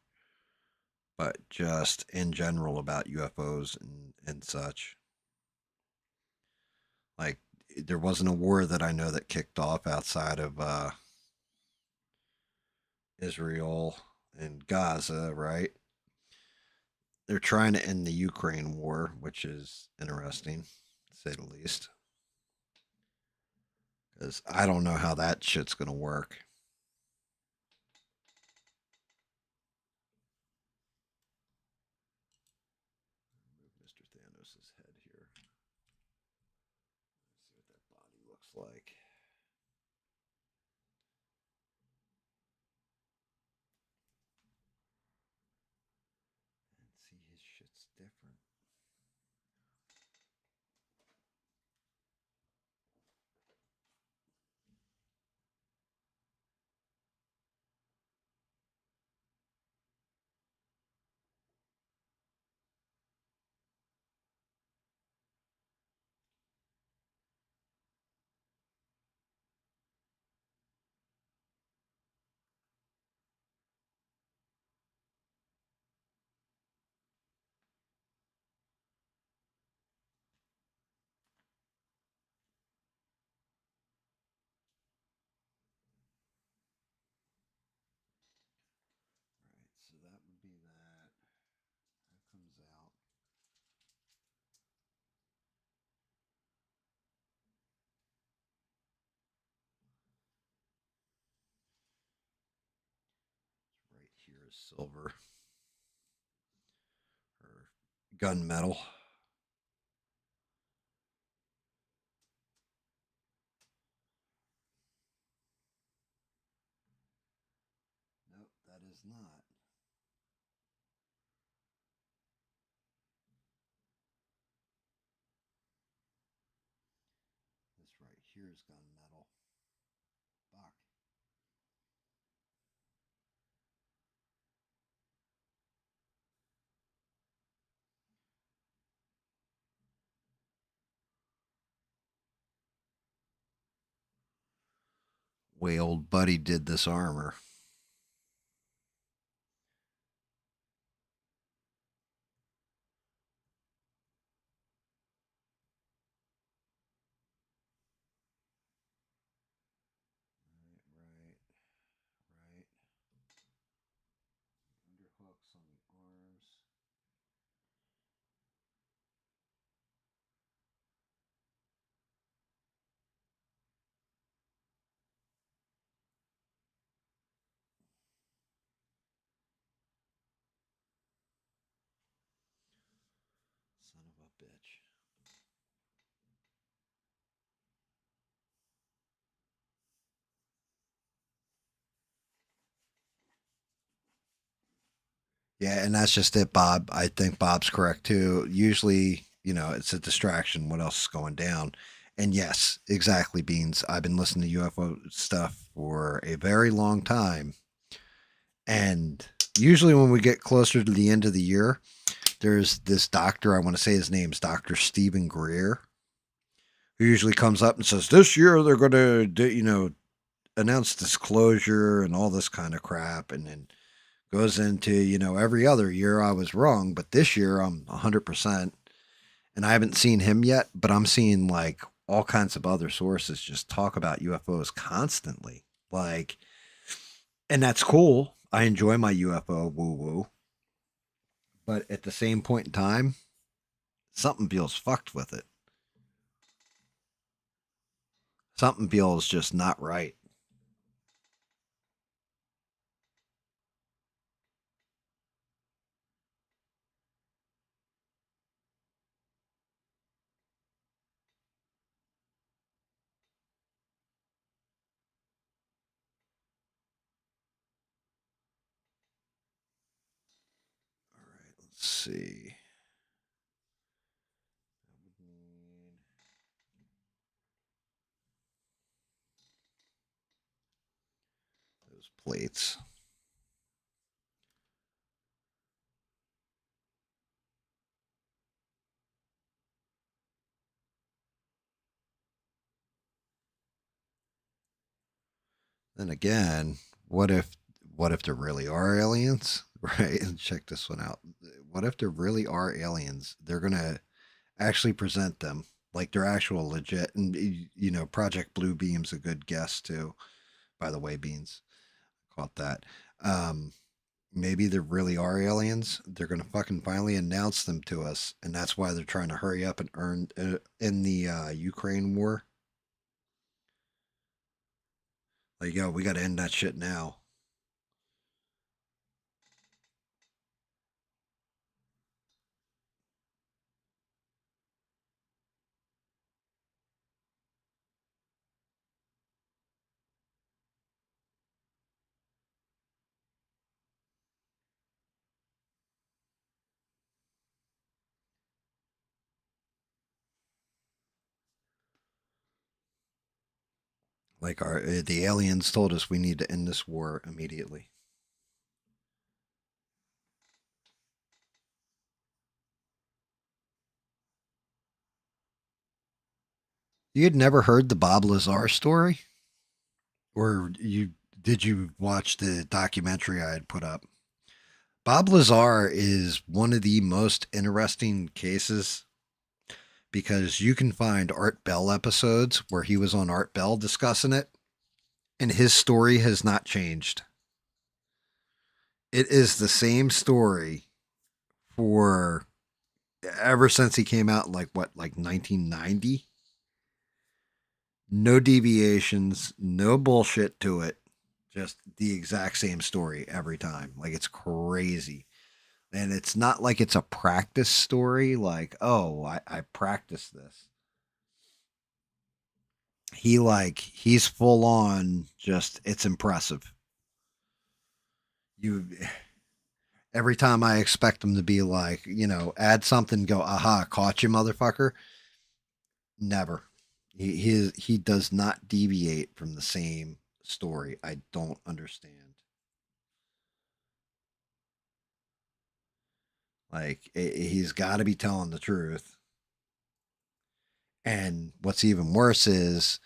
but just in general about UFOs and such." Like, there wasn't a war that I know that kicked off outside of Israel and Gaza, right? They're trying to end the Ukraine war, which is interesting, to say the least. Because I don't know how that shit's going to work. Move Mr. Thanos' head here. See what that body looks like. And see, his shit's different. Right, so that would be that. That comes out. Right here is silver or gunmetal. Nope, that is not. This right here is gunmetal. Fuck. Way old buddy did this armor. bitch. Yeah, and that's just it, Bob. I think Bob's correct too. Usually, it's a distraction. What else is going down? And yes, exactly, Beans. I've been listening to UFO stuff for a very long time. And usually, when we get closer to the end of the year, there's this doctor. I want to say his name's Dr. Stephen Greer, who usually comes up and says, "This year they're going to, announce disclosure and all this kind of crap." And then goes into, every other year I was wrong, but this year I'm 100%. And I haven't seen him yet, but I'm seeing like all kinds of other sources just talk about UFOs constantly. Like, and that's cool. I enjoy my UFO woo woo. But at the same point in time, something feels fucked with it. Something feels just not right. All right, let's see. Those plates. Then again, what if what if there really are aliens? Right? And check this one out. What if there really are aliens? They're gonna actually present them like they're actual legit. And Project Blue Beam's a good guess too. By the way, Beans caught that. Um, Maybe there really are aliens. They're gonna fucking finally announce them to us, and that's why they're trying to hurry up and earn in the Ukraine war. Like, yo, we got to end that shit now. Like, our the aliens told us we need to end this war immediately. You had never heard the Bob Lazar story, or you watch the documentary I had put up? Bob Lazar is one of the most interesting cases because you can find Art Bell episodes where he was on Art Bell discussing it, and his story has not changed. It is the same story for ever since he came out in like 1990. No deviations, no bullshit to it. Just the exact same story every time. Like, it's crazy. And it's not like it's a practice story, like, oh, I practiced this. He's full on, just it's impressive. You Every time I expect him to be like, add something, go, aha, caught you, motherfucker. Never. He does not deviate from the same story. I don't understand. Like, he's got to be telling the truth. And what's even worse is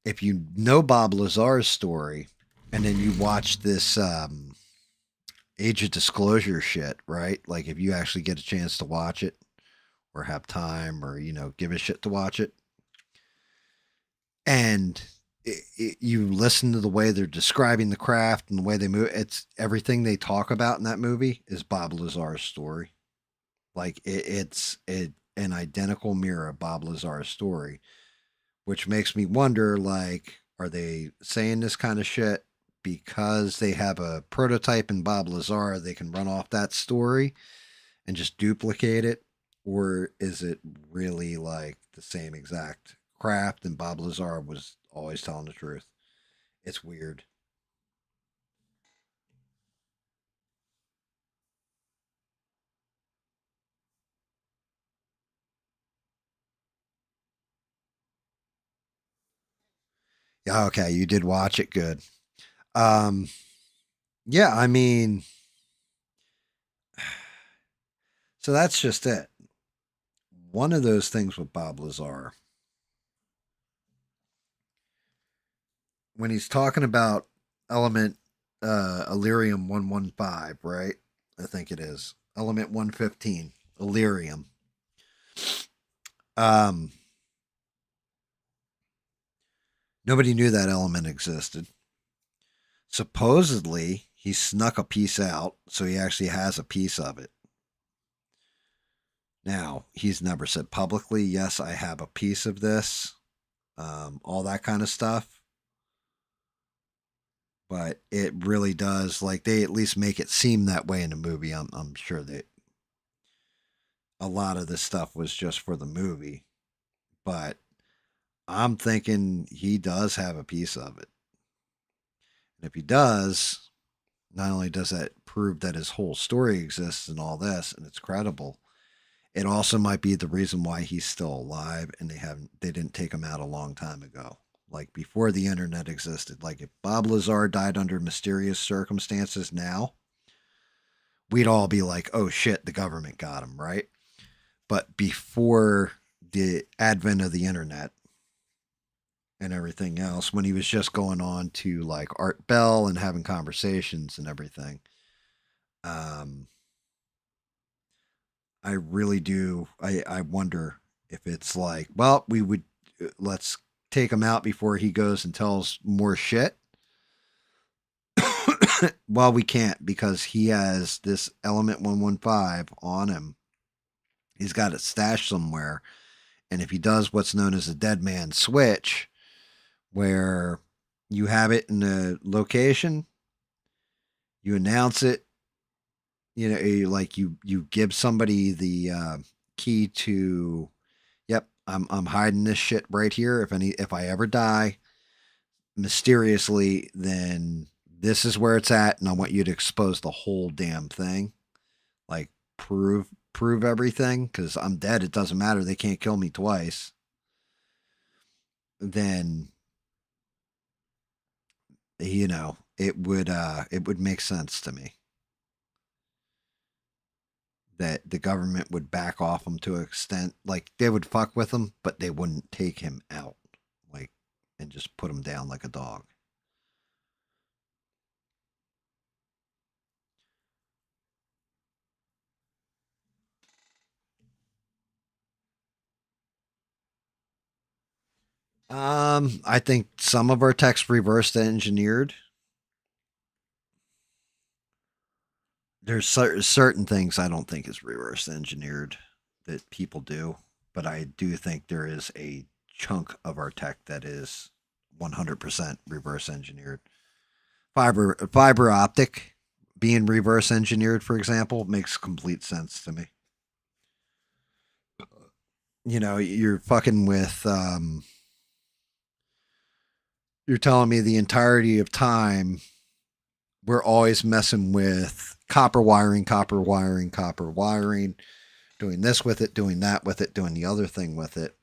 if you know Bob Lazar's story, and then you watch this age of disclosure shit, right? Like, if you actually get a chance to watch it or have time, or give a shit to watch it, and you listen to the way they're describing the craft and the way they move, it's everything they talk about in that movie is Bob Lazar's story. Like, it's an identical mirror of Bob Lazar's story, which makes me wonder, like, are they saying this kind of shit because they have a prototype in Bob Lazar they can run off that story and just duplicate it? or is it really like the same exact craft and Bob Lazar was always telling the truth? It's weird. Yeah, okay, you did watch it. Good. Um, yeah, I mean, so that's just it. One of those things with Bob Lazar, when he's talking about element Illyrium 115, right? I think it is. Element 115, Illyrium. Um, Nobody knew that element existed. Supposedly, he snuck a piece out, so he actually has a piece of it. Now, he's never said publicly, yes, I have a piece of this, all that kind of stuff. But it really does, like, they at least make it seem that way in the movie. I'm sure that a lot of this stuff was just for the movie, but I'm thinking he does have a piece of it. And if he does, not only does that prove that his whole story exists and all this, and it's credible, it also might be the reason why he's still alive and they didn't take him out a long time ago. Like before the internet existed. Like if Bob Lazar died under mysterious circumstances now, we'd all be like, oh shit, the government got him, right? But before the advent of the internet and everything else, when he was just going on to like Art Bell and having conversations and everything, um, I really do. I wonder if it's like, well, we would let's take him out before he goes and tells more shit. Well, we can't because he has this element 115 on him. He's got it stashed somewhere. And if he does what's known as a dead man switch, where you have it in a location, you announce it, like you give somebody the key to, yep, I'm hiding this shit right here. If I ever die mysteriously, then this is where it's at, and I want you to expose the whole damn thing. Like prove everything because I'm dead. It doesn't matter. They can't kill me twice. Then it would make sense to me that the government would back off him to an extent. Like they would fuck with him, but they wouldn't take him out, like, and just put him down like a dog. I think some of our text reverse engineered. There's certain things I don't think is reverse engineered that people do, but I do think there is a chunk of our tech that is 100% reverse engineered. Fiber optic being reverse engineered, for example, makes complete sense to me. You're fucking with you're telling me the entirety of time we're always messing with copper wiring, copper wiring, doing this with it, doing that with it, doing the other thing with it.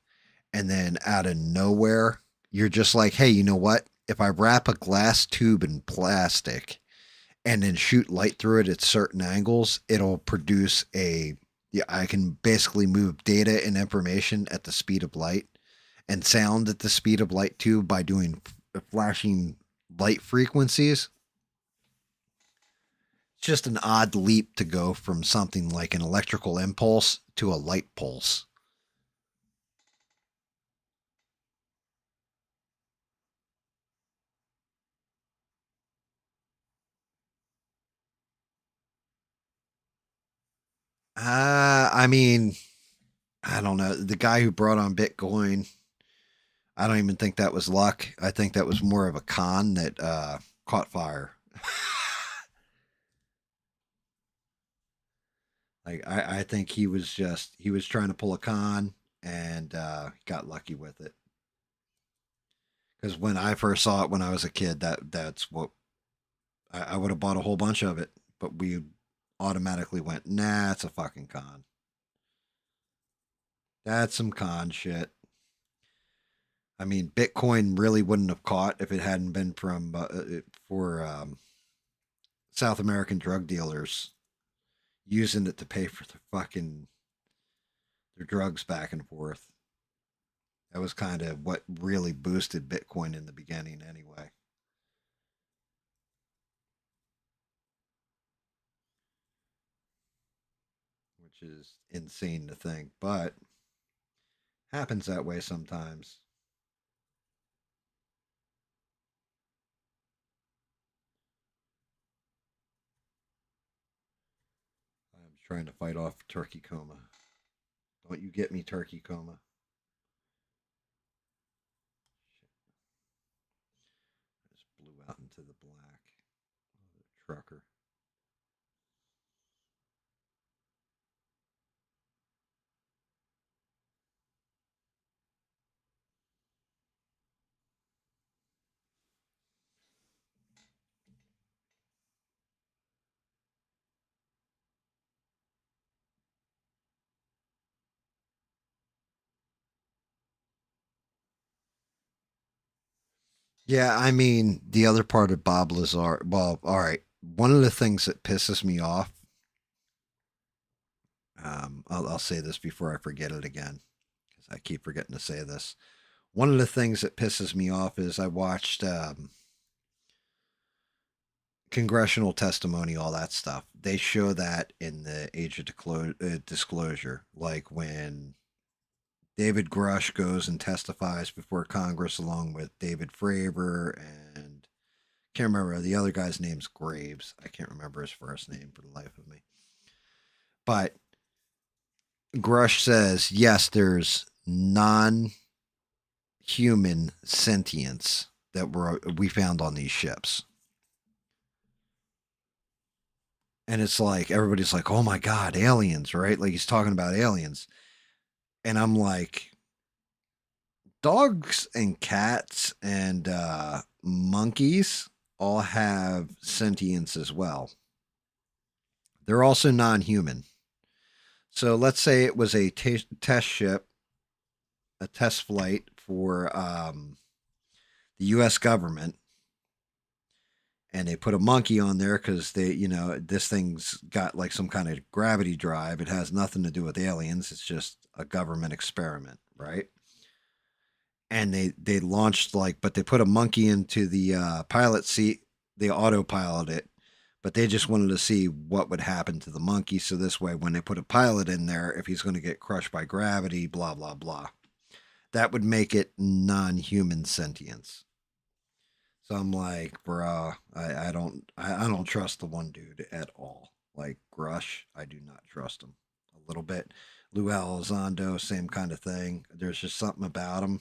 And then out of nowhere, you're just like, hey, you know what? If I wrap a glass tube in plastic and then shoot light through it at certain angles, it'll produce yeah, I can basically move data and information at the speed of light and sound at the speed of light too by doing flashing light frequencies. It's just an odd leap to go from something like an electrical impulse to a light pulse. I mean, I don't know. The guy who brought on Bitcoin, I don't even think that was luck. I think that was more of a con that caught fire. Like I think he was trying to pull a con and got lucky with it. Because when I first saw it when I was a kid, that's what I would have bought a whole bunch of it, but we automatically went, nah, it's a fucking con. That's some con shit. I mean, Bitcoin really wouldn't have caught if it hadn't been from for South American drug dealers using it to pay for the fucking their drugs back and forth. That was kind of what really boosted Bitcoin in the beginning, anyway. Which is insane to think, but happens that way sometimes. I'm trying to fight off turkey coma. Don't you get me turkey coma? I just blew out into the black. Oh, the trucker. Yeah, I mean, the other part of Bob Lazar. Well, all right. One of the things that pisses me off. I'll say this before I forget it again because I keep forgetting to say this. One of the things that pisses me off is I watched congressional testimony, all that stuff. They show that in the age of disclosure, like when David Grush goes and testifies before Congress along with David Fravor and can't remember the other guy's name's Graves. I can't remember his first name for the life of me. But Grush says, yes, there's non human sentience that we found on these ships. And it's like everybody's like, "Oh my god, aliens!" Right? Like he's talking about aliens, and I'm like, dogs and cats and monkeys all have sentience as well. They're also non-human. So let's say it was a test ship, a test flight for the U.S. government, and they put a monkey on there because this thing's got like some kind of gravity drive. It has nothing to do with aliens. It's just a government experiment, right? And they launched like, but they put a monkey into the pilot seat. They autopilot it, but they just wanted to see what would happen to the monkey. So this way, when they put a pilot in there, if he's going to get crushed by gravity, blah blah blah, that would make it non-human sentience. So I'm like, bruh, I don't trust the one dude at all. Like Grush, I do not trust him a little bit. Lou Elizondo, same kind of thing. There's just something about him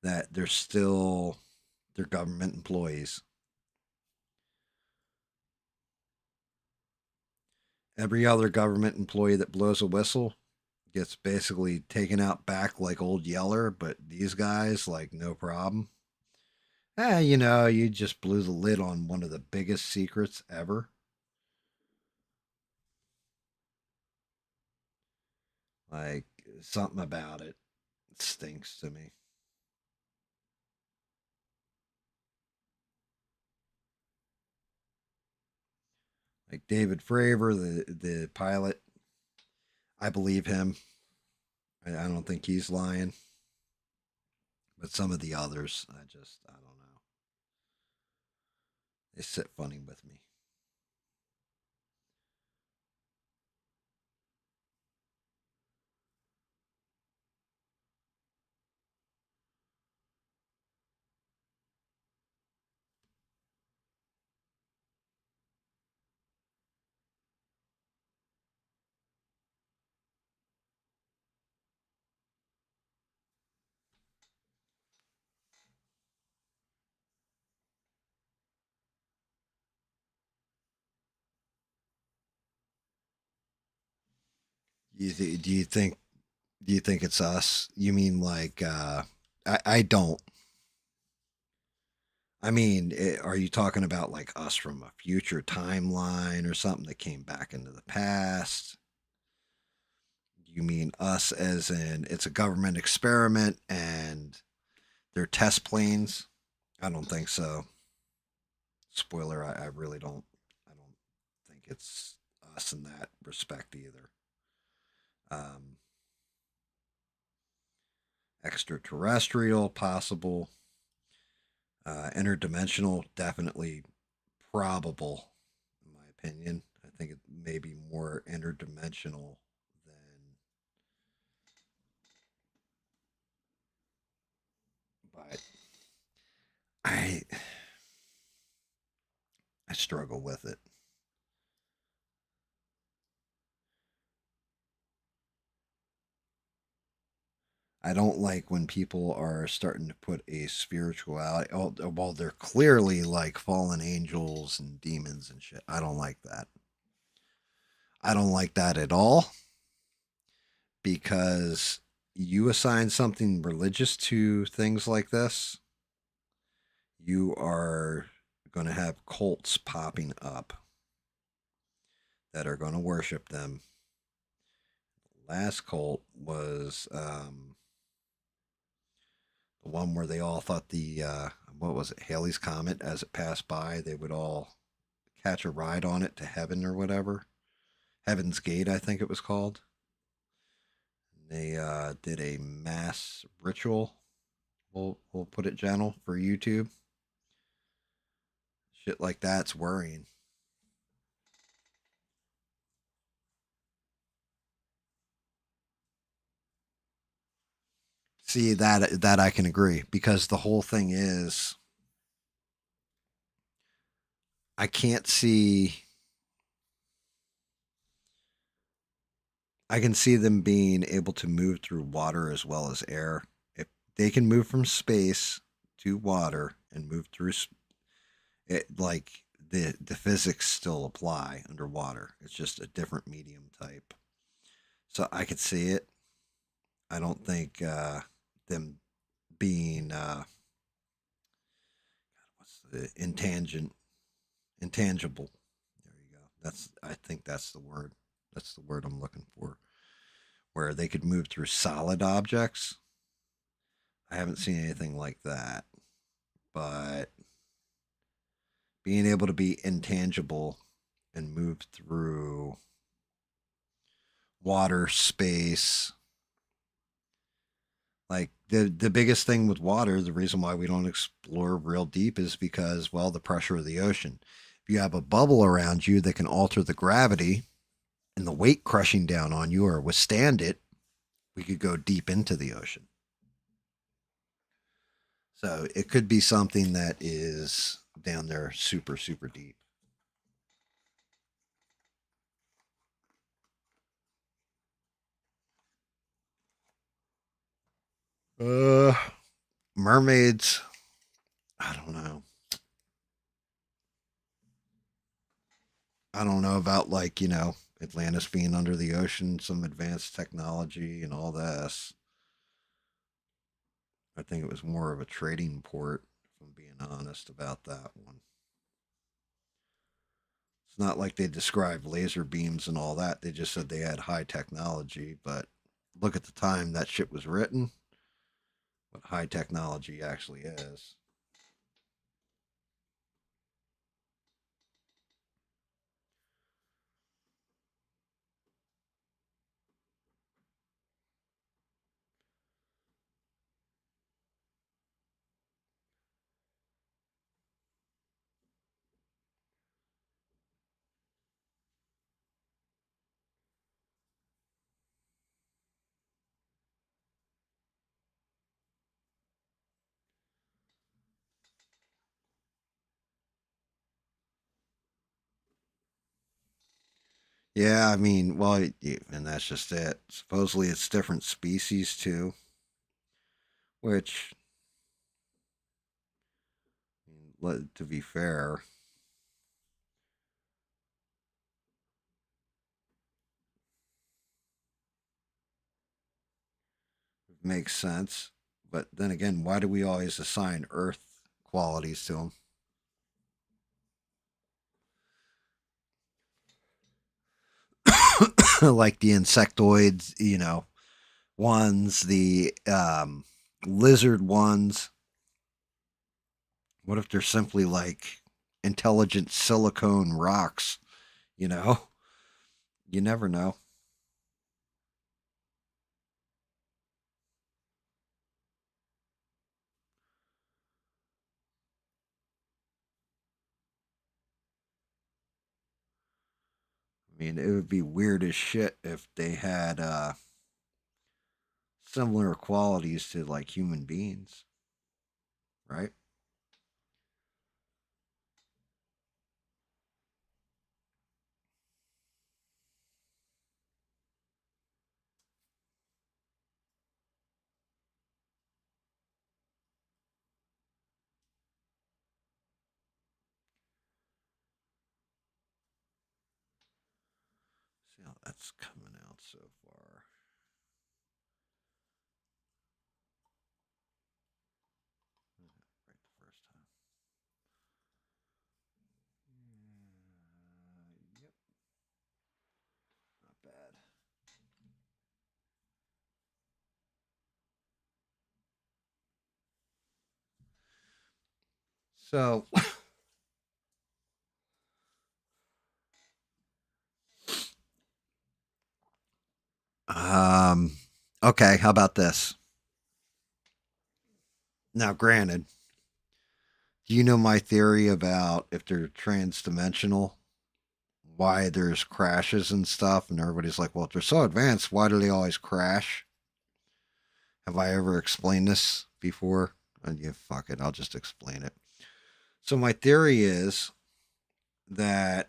that they're government employees. Every other government employee that blows a whistle gets basically taken out back like old Yeller, but these guys, like, no problem. You just blew the lid on one of the biggest secrets ever. Like, something about it stinks to me. Like David Fravor, the pilot, I believe him. I don't think he's lying. But some of the others, I don't know. They sit funny with me. Do you think it's us? You mean like I don't. I mean, are you talking about like us from a future timeline or something that came back into the past? You mean us as in it's a government experiment and they're test planes? I don't think so. Spoiler, I really don't. I don't think it's us in that respect either. Um, Extraterrestrial, possible. Interdimensional, definitely probable, in my opinion. I think it may be more interdimensional than, but I I struggle with it. I don't like when people are starting to put a spirituality. Oh, well, they're clearly like fallen angels and demons and shit. I don't like that. I don't like that at all because you assign something religious to things like this, you are going to have cults popping up that are going to worship them. Last cult was the one where they all thought the what was it, Haley's Comet, as it passed by, they would all catch a ride on it to heaven or whatever. Heaven's Gate, I think it was called. They did a mass ritual. We'll put it gentle for YouTube. Shit like that's worrying. See that I can agree because the whole thing is I can't see. I can see them being able to move through water as well as air. If they can move from space to water and move through it, like the physics still apply underwater. It's just a different medium type. So I could see it. I don't think them being what's the intangible. There you go. That's I think that's the word. That's the word I'm looking for. Where they could move through solid objects. I haven't seen anything like that. But being able to be intangible and move through water, space, like the biggest thing with water, the reason why we don't explore real deep is because, well, the pressure of the ocean. If you have a bubble around you that can alter the gravity and the weight crushing down on you or withstand it, we could go deep into the ocean. So it could be something that is down there super, super deep. Uh, Mermaids. I don't know. I don't know about like, Atlantis being under the ocean, some advanced technology and all this. I think it was more of a trading port, if I'm being honest about that one. It's not like they described laser beams and all that. They just said they had high technology, but look at the time that shit was written, what high technology actually is. Yeah, I mean, well, and that's just it. Supposedly it's different species too, which, to be fair, Makes sense. But then again, why do we always assign Earth qualities to them? Like the insectoids, ones, the lizard ones. What if they're simply like intelligent silicone rocks? You know, you never know. I mean, it would be weird as shit if they had similar qualities to like human beings, right? See how that's coming out so far. Right the first time. Yep, not bad. So, um, okay, how about this? Now, granted, do you know my theory about if they're trans-dimensional, why there's crashes and stuff, and everybody's like, well, if they're so advanced, why do they always crash? Have I ever explained this before? And yeah, fuck it, I'll just explain it. So my theory is that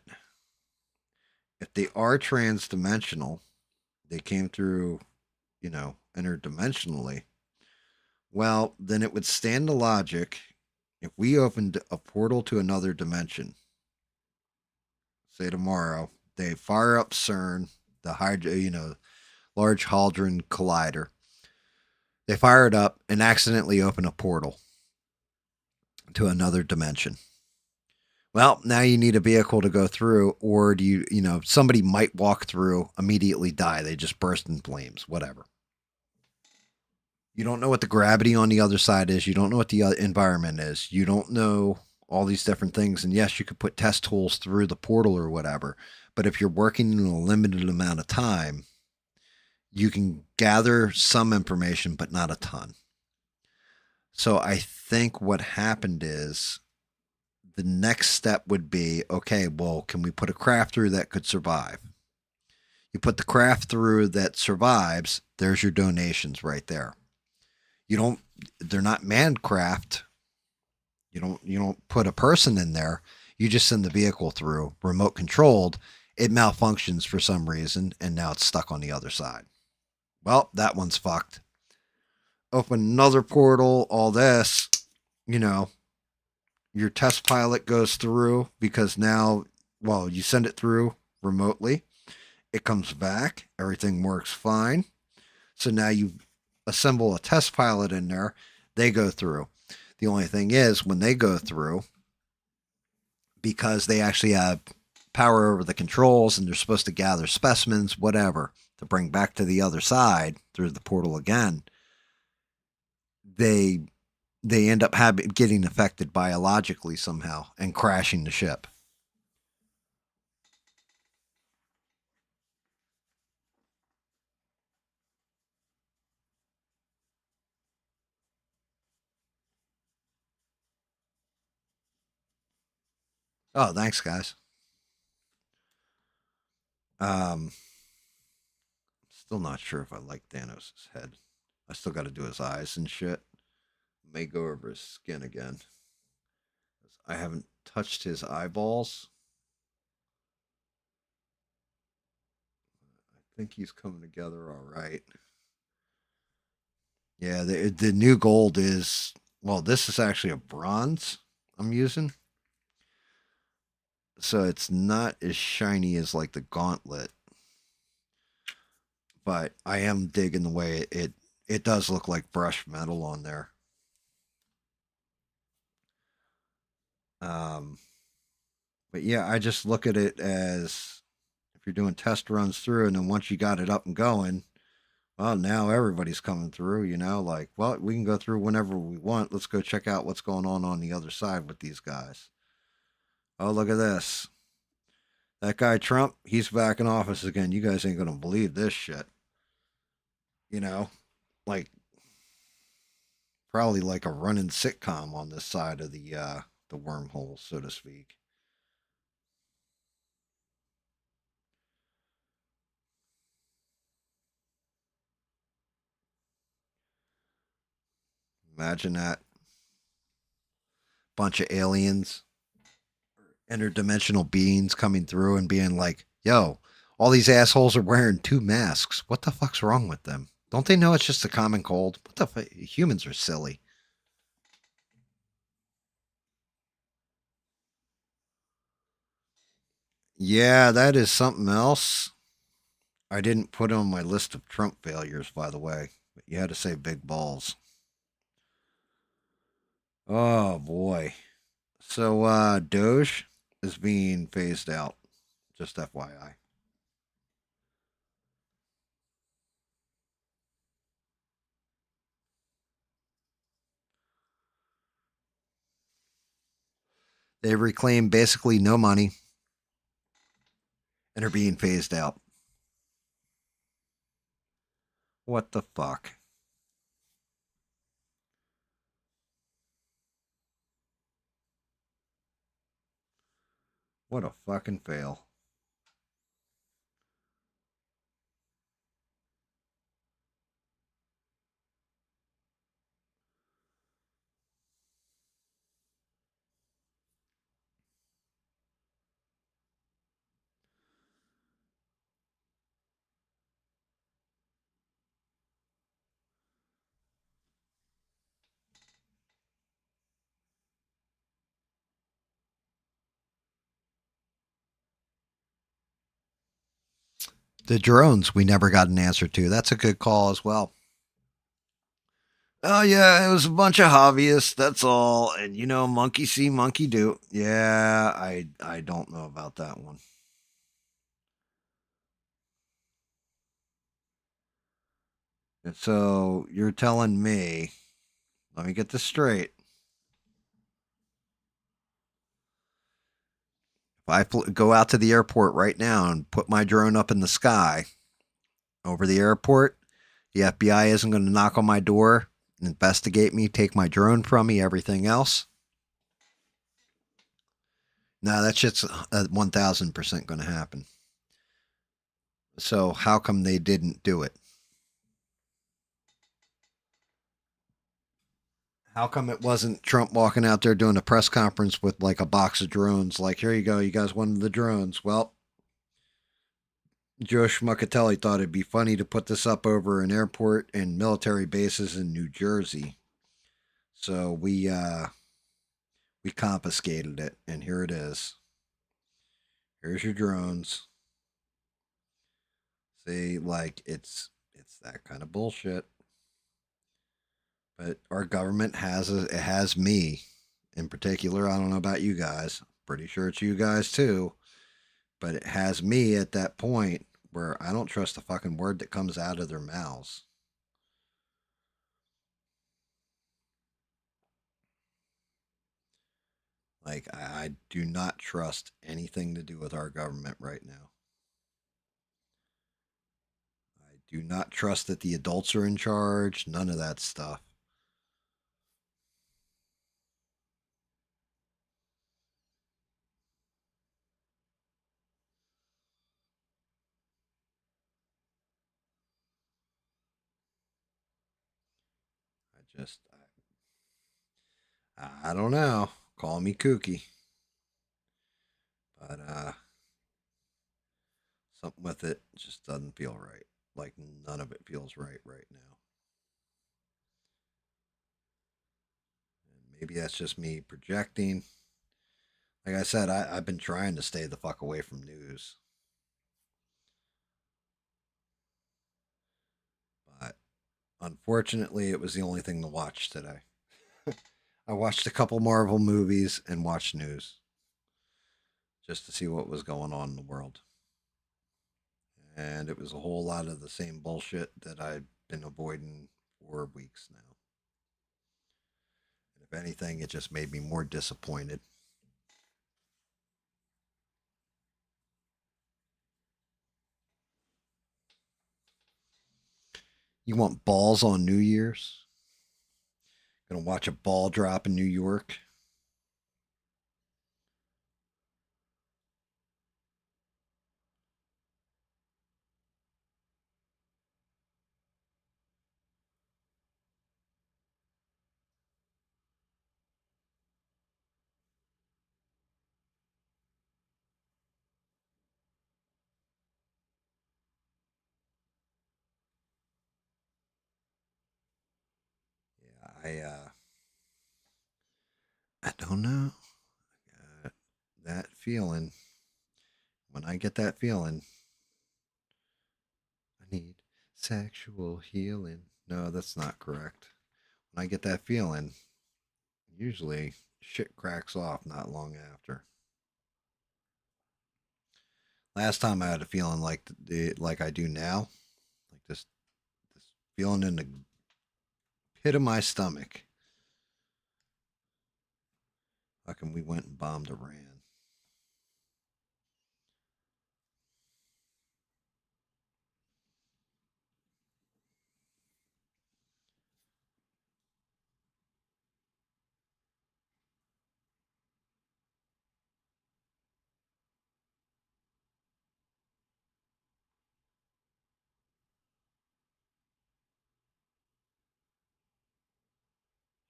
if they are trans-dimensional, they came through, interdimensionally. Well, then it would stand to logic if we opened a portal to another dimension, say tomorrow, they fire up CERN, the Large Hadron Collider. They fire it up and accidentally open a portal to another dimension. Well, now you need a vehicle to go through, or do somebody might walk through, immediately die. They just burst in flames, whatever. You don't know what the gravity on the other side is. You don't know what the environment is. You don't know all these different things. And yes, you could put test tools through the portal or whatever. But if you're working in a limited amount of time, you can gather some information, but not a ton. So I think what happened is the next step would be, okay, well, can we put a craft through that could survive? You put the craft through that survives, there's your donations right there. You don't, they're not manned craft. You don't put a person in there. You just send the vehicle through, remote controlled. It malfunctions for some reason, and now it's stuck on the other side. Well, that one's fucked. Open another portal, all this, you know, your test pilot goes through because now, well, you send it through remotely. It comes back, everything works fine. So now you assemble a test pilot in there, they go through. The only thing is, when they go through, because they actually have power over the controls and they're supposed to gather specimens, whatever, to bring back to the other side through the portal again, they end up getting affected biologically somehow and crashing the ship. Oh, thanks, guys. Um, Still not sure if I like Thanos' head. I still got to do his eyes and shit. May go over his skin again. I haven't touched his eyeballs. I think he's coming together all right. Yeah, the new gold is, well, this is actually a bronze I'm using. So it's not as shiny as like the gauntlet, but I am digging the way it It does look like brushed metal on there. Um, but yeah, I just look at it as if you're doing test runs through, and then once you got it up and going, well, now everybody's coming through. Like, well, we can go through whenever we want. Let's go check out what's going on the other side with these guys. Oh, look at this. That guy Trump, he's back in office again. You guys ain't gonna believe this shit. You know, like probably like a running sitcom on this side of the wormhole, so to speak. Imagine that bunch of aliens, interdimensional beings coming through and being like, "Yo, all these assholes are wearing two masks. What the fuck's wrong with them? Don't they know it's just a common cold? What the humans are silly." Yeah, that is something else. I didn't put on my list of Trump failures, by the way. But you had to say big balls. Oh boy. So Doge is being phased out. Just FYI. They reclaim basically no money and are being phased out. What the fuck? What a fucking fail. The drones we never got an answer to. That's a good call as well. Oh yeah, it was a bunch of hobbyists. That's all. And monkey see, monkey do. Yeah, I don't know about that one. And so you're telling me, let me get this straight. If go out to the airport right now and put my drone up in the sky over the airport, the FBI isn't going to knock on my door, investigate me, take my drone from me, everything else. No, that shit's 1000% going to happen. So how come they didn't do it? How come it wasn't Trump walking out there doing a press conference with like a box of drones? Like, here you go, you guys wanted the drones. Well, Joe Schmuckatelli thought it'd be funny to put this up over an airport and military bases in New Jersey. So we confiscated it, and here it is. Here's your drones. See, like it's that kind of bullshit. But our government it has me in particular. I don't know about you guys. Pretty sure it's you guys too. But it has me at that point where I don't trust a fucking word that comes out of their mouths. Like I do not trust anything to do with our government right now. I do not trust that the adults are in charge. None of that stuff. I just I don't know. Call me kooky, but something with it just doesn't feel right. Like none of it feels right now. And maybe that's just me projecting. Like I said, I've been trying to stay the fuck away from news, but Unfortunately, it was the only thing to watch today. I watched a couple Marvel movies and watched news just to see what was going on in the world. And it was a whole lot of the same bullshit that I've been avoiding for weeks now. And if anything, it just made me more disappointed. You want balls on New Year's? Gonna watch a ball drop in New York? Yeah, I don't know. That feeling. When I get that feeling, I need sexual healing. No, that's not correct. When I get that feeling, usually shit cracks off not long after. Last time I had a feeling like I do now, like this feeling in the pit of my stomach. Fucking, we went and bombed Iran.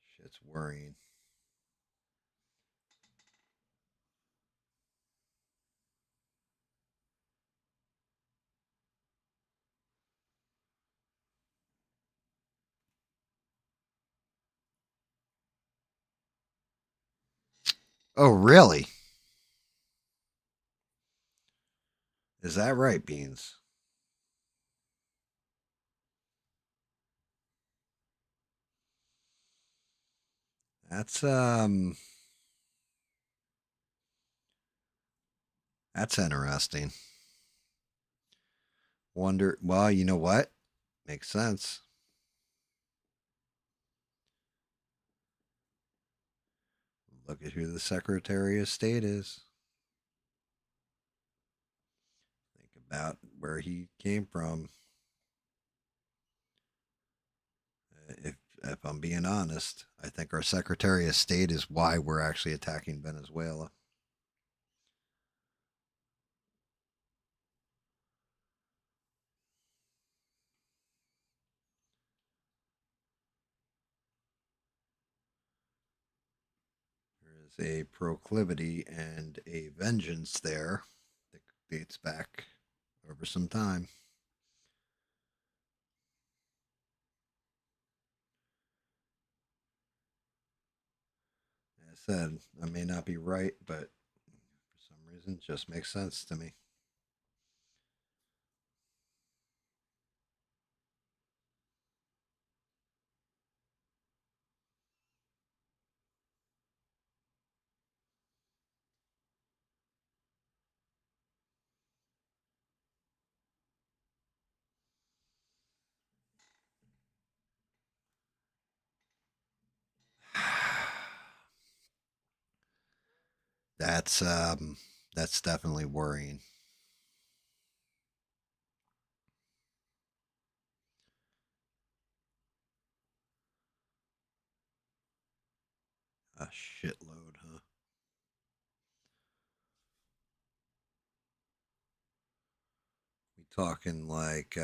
Shit's worrying. Oh, really? Is that right, Beans? That's that's interesting. Wonder. Well, you know what? Makes sense. Look at who the Secretary of State is. Think about where he came from. If I'm being honest, I think our Secretary of State is why we're actually attacking Venezuela. There is a proclivity and a vengeance there that dates back over some time. As I said, I may not be right, but for some reason, it just makes sense to me. That's um, that's definitely worrying. A shitload, huh? We talking like we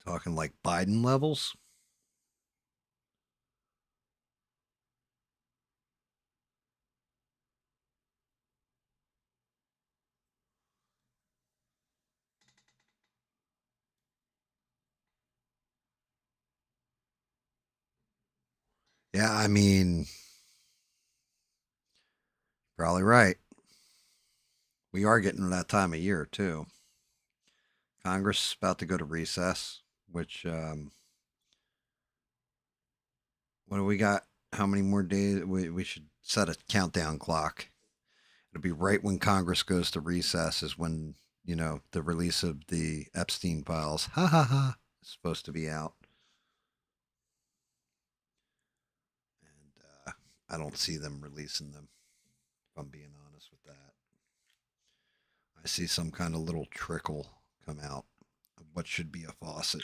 talking like Biden levels? Yeah, I mean, probably right. We are getting to that time of year too. Congress is about to go to recess, which what do we got? How many more days? We should set a countdown clock. It'll be right when Congress goes to recess is when, the release of the Epstein files, ha ha ha, is supposed to be out. And I don't see them releasing them, if I'm being honest with that. I see some kind of little trickle come out of what should be a faucet.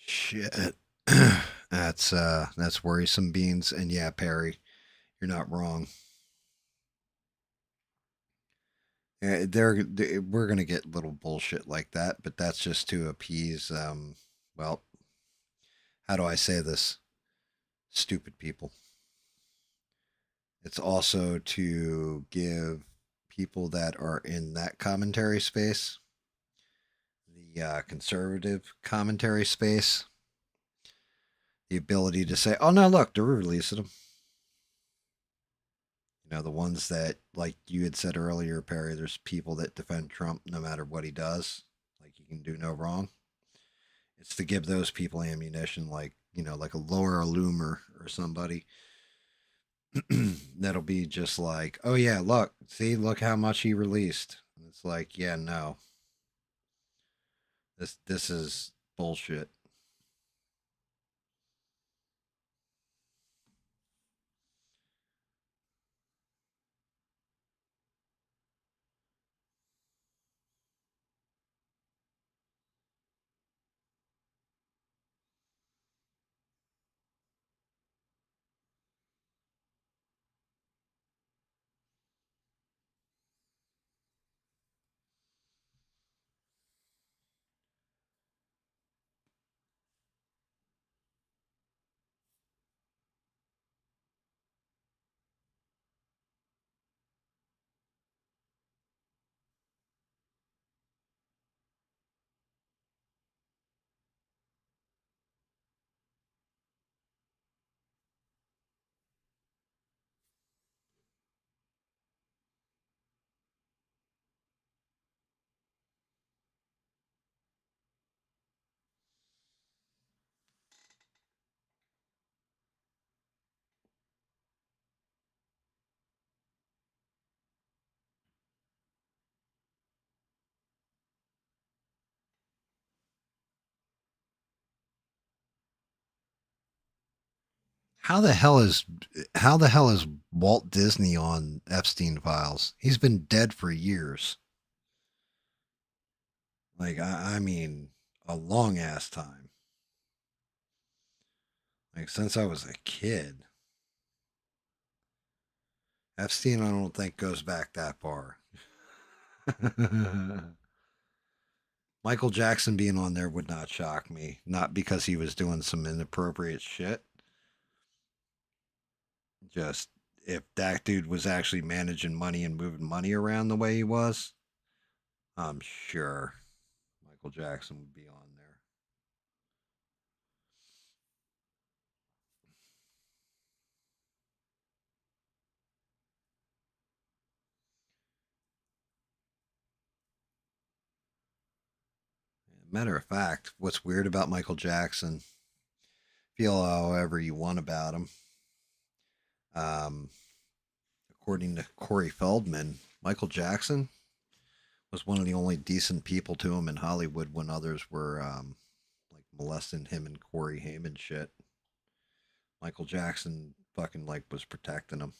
Shit. That's worrisome beans. And yeah, Perry, you're not wrong. We're gonna get little bullshit like that, but that's just to appease well, how do I say this? Stupid people. It's also to give people that are in that commentary space, the conservative commentary space, the ability to say, "Oh no, look, they're releasing them." The ones that, like you had said earlier, Perry, there's people that defend Trump no matter what he does. Like he can do no wrong. It's to give those people ammunition, like, like a Laura Loomer or somebody that'll be just like, oh yeah, look, see, look how much he released. And it's like, yeah, no, this is bullshit. How the hell is how the hell is Walt Disney on Epstein files? He's been dead for years. Like I mean, a long ass time. Like since I was a kid. Epstein, I don't think goes back that far. Michael Jackson being on there would not shock me. Not because he was doing some inappropriate shit. Just if that dude was actually managing money and moving money around the way he was, I'm sure Michael Jackson would be on there. Matter of fact, what's weird about Michael Jackson, feel however you want about him. Um, According to Corey Feldman, Michael Jackson was one of the only decent people to him in Hollywood when others were like molesting him and Corey Haim and shit. Michael Jackson fucking like was protecting him.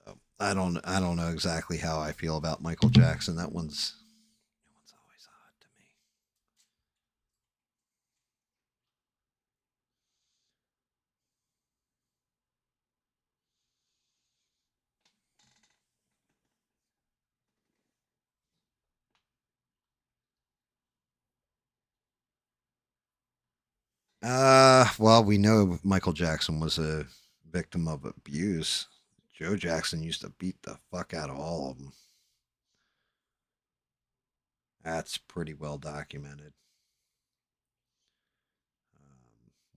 So I don't know exactly how I feel about Michael Jackson. That one's always odd to me. Well, we know Michael Jackson was a victim of abuse. Joe Jackson used to beat the fuck out of all of them. That's pretty well documented.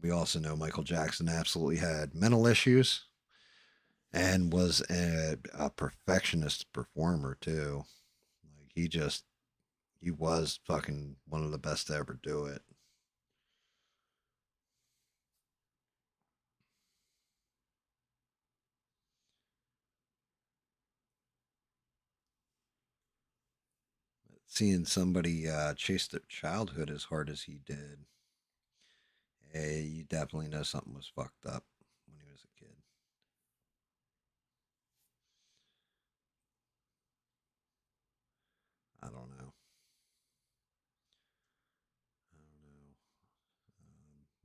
We also know Michael Jackson absolutely had mental issues and was a perfectionist performer too. Like he was fucking one of the best to ever do it. Seeing somebody chase their childhood as hard as he did, you definitely know something was fucked up when he was a kid. I don't know. I don't know.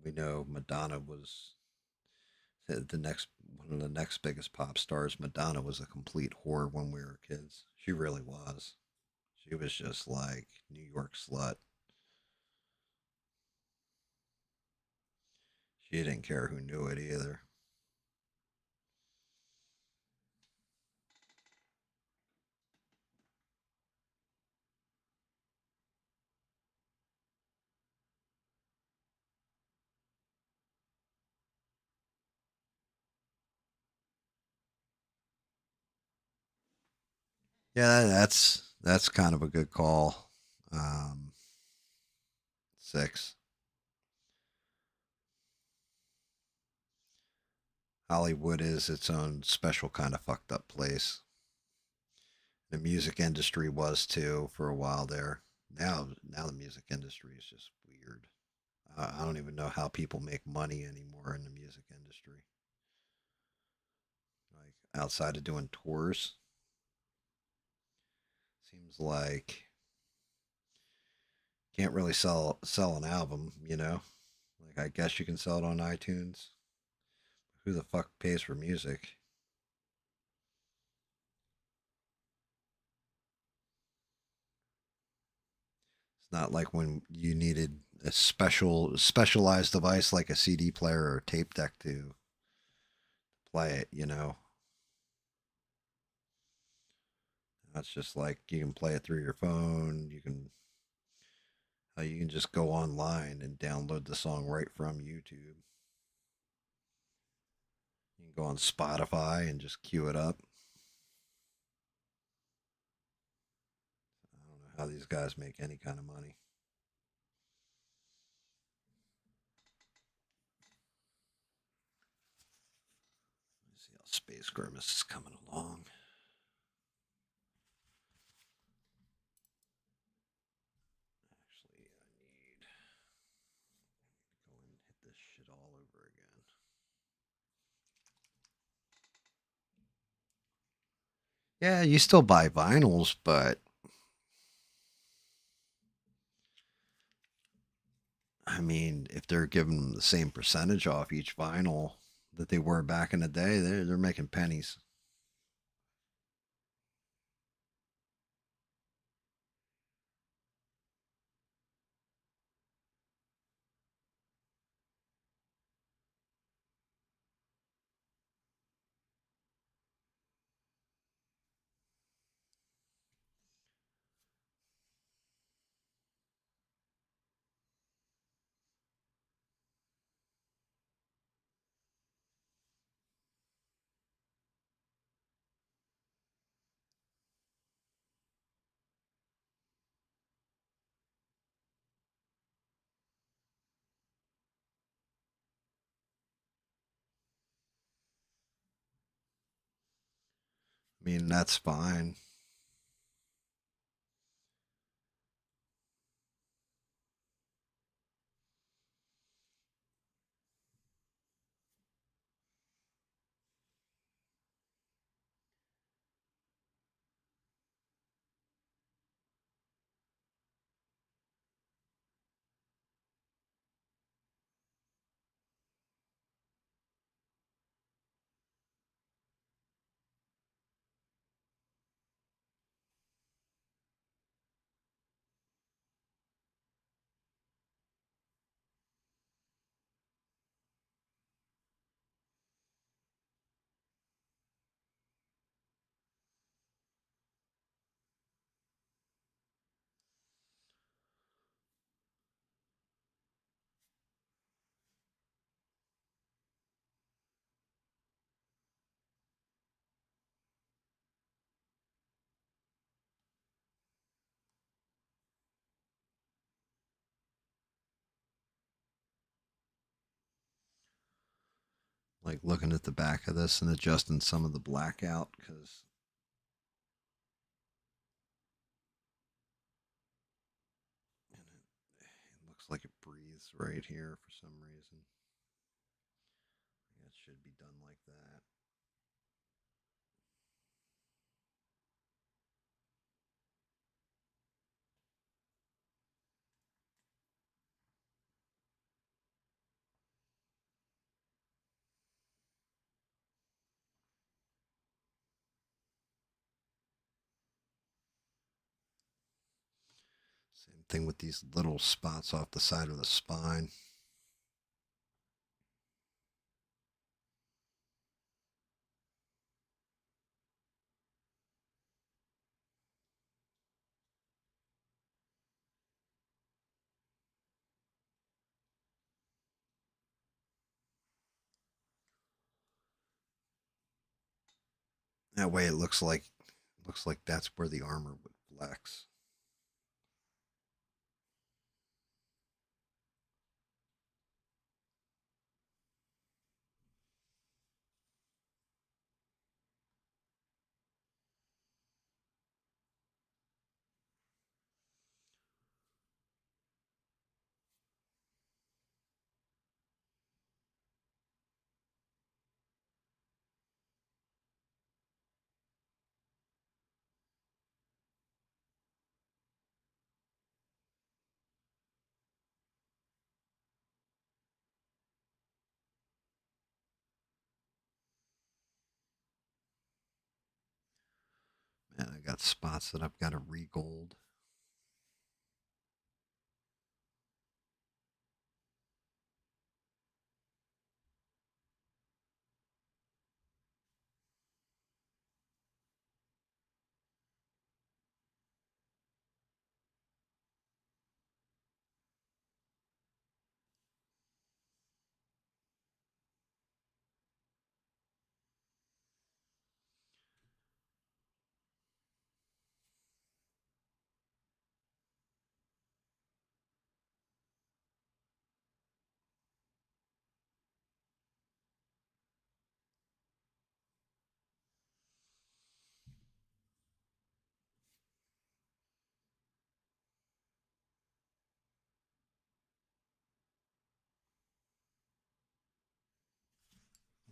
We know Madonna was the next one of the next biggest pop stars. Madonna was a complete whore when we were kids. She really was. She was just like New York slut. She didn't care who knew it either. Yeah, that's kind of a good call. Um, Six. Hollywood is its own special kind of fucked up place. The music industry was too for a while there. Now the music industry is just weird. I don't even know how people make money anymore in the music industry. Like outside of doing tours, seems like can't really sell an album. Like I guess you can sell it on iTunes. Who the fuck pays for music? It's not like when you needed a specialized device like a CD player or a tape deck to play it. That's just like you can play it through your phone. You can just go online and download the song right from YouTube. You can go on Spotify and just queue it up. I don't know how these guys make any kind of money. Let's see how Space Grimace is coming along. Actually, I need to go and hit this shit all over again. Yeah, you still buy vinyls, but I mean, if they're giving them the same percentage off each vinyl that they were back in the day, they're making pennies. I mean, that's fine. Like looking at the back of this and adjusting some of the blackout because it looks like it breathes right here for some reason. It should be done like that. Same thing with these little spots off the side of the spine. That way it looks like that's where the armor would flex. Man, I got spots that I've got to regold.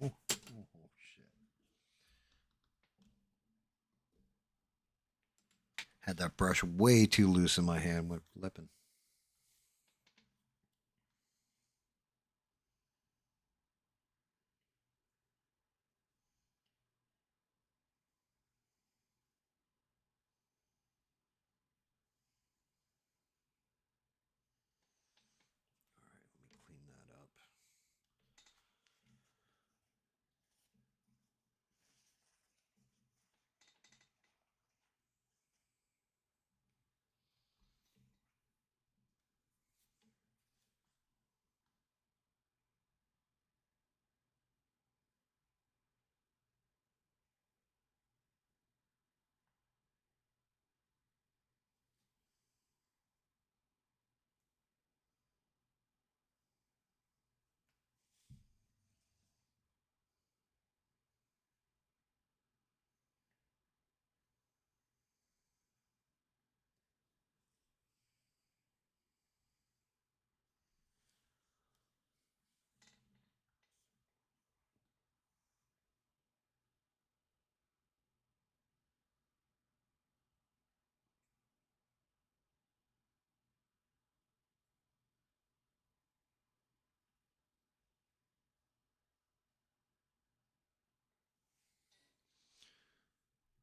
Oh, oh shit. Had that brush way too loose in my hand when flipping. All right, let me clean that up.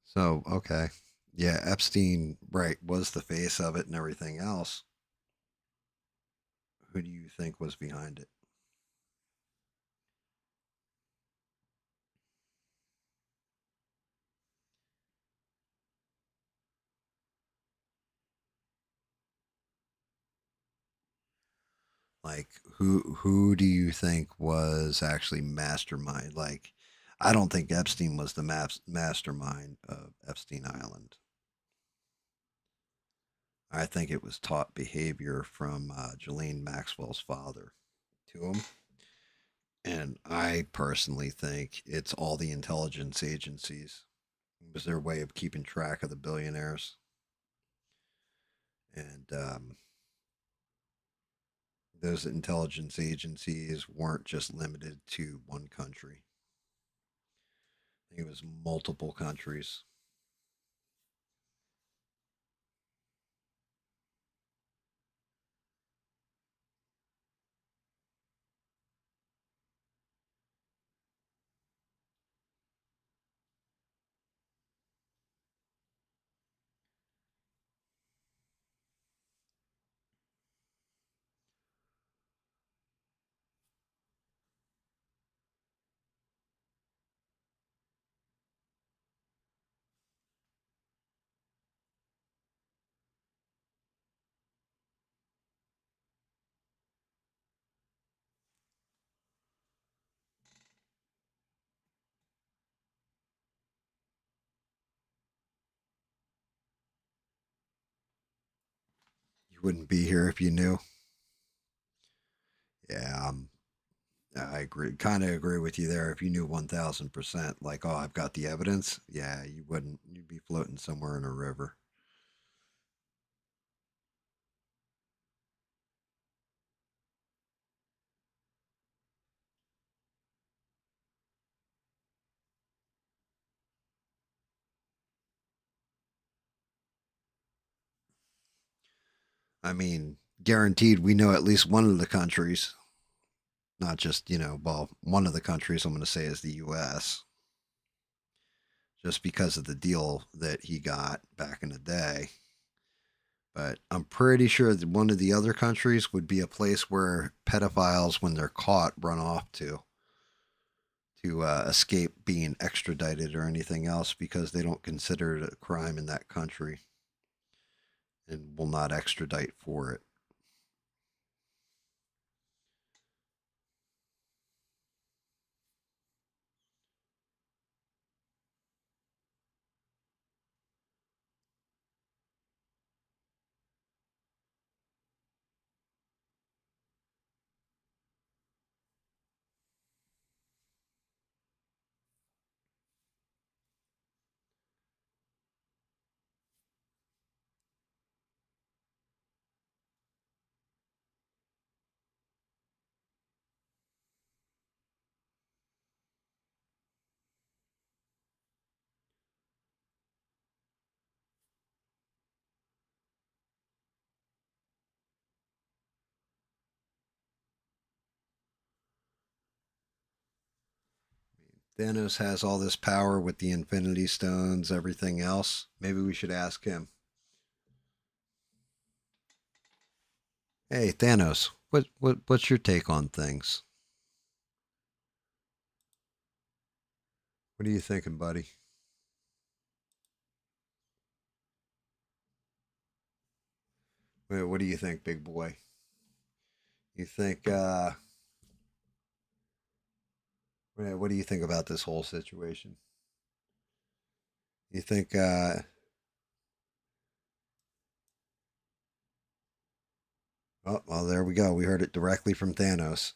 So, okay. Yeah, Epstein, right, was the face of it and everything else. Who do you think was behind it? Like who do you think was actually mastermind? Like I don't think Epstein was the mastermind of Epstein Island. I think it was taught behavior from Ghislaine Maxwell's father to him. And I personally think it's all the intelligence agencies. It was their way of keeping track of the billionaires. And those intelligence agencies weren't just limited to one country, I think it was multiple countries. You wouldn't be here if you knew. Yeah, I agree. Kind of agree with you there. If you knew 1000%, like, oh, I've got the evidence. Yeah, you wouldn't. You'd be floating somewhere in a river. I mean, guaranteed, we know at least one of the countries. Not just well, one of the countries I'm going to say is the U.S. Just because of the deal that he got back in the day. But I'm pretty sure that one of the other countries would be a place where pedophiles, when they're caught, run off to escape being extradited or anything else because they don't consider it a crime in that country and will not extradite for it. Thanos has all this power with the Infinity Stones, everything else. Maybe we should ask him. Hey, Thanos, what's your take on things? What are you thinking, buddy? What do you think, big boy? You think what do you think about this whole situation? You think oh, well, there we go. We heard it directly from Thanos.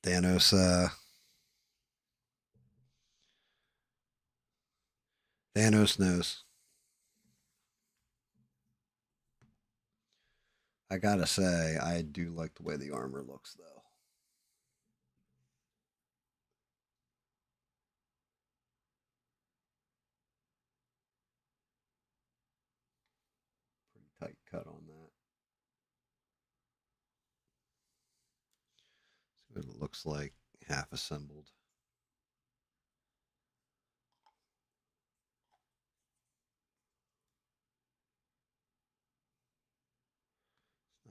Thanos. Thanos knows. I gotta say, I do like the way the armor looks, though. Pretty tight cut on that. See what it looks like, half assembled.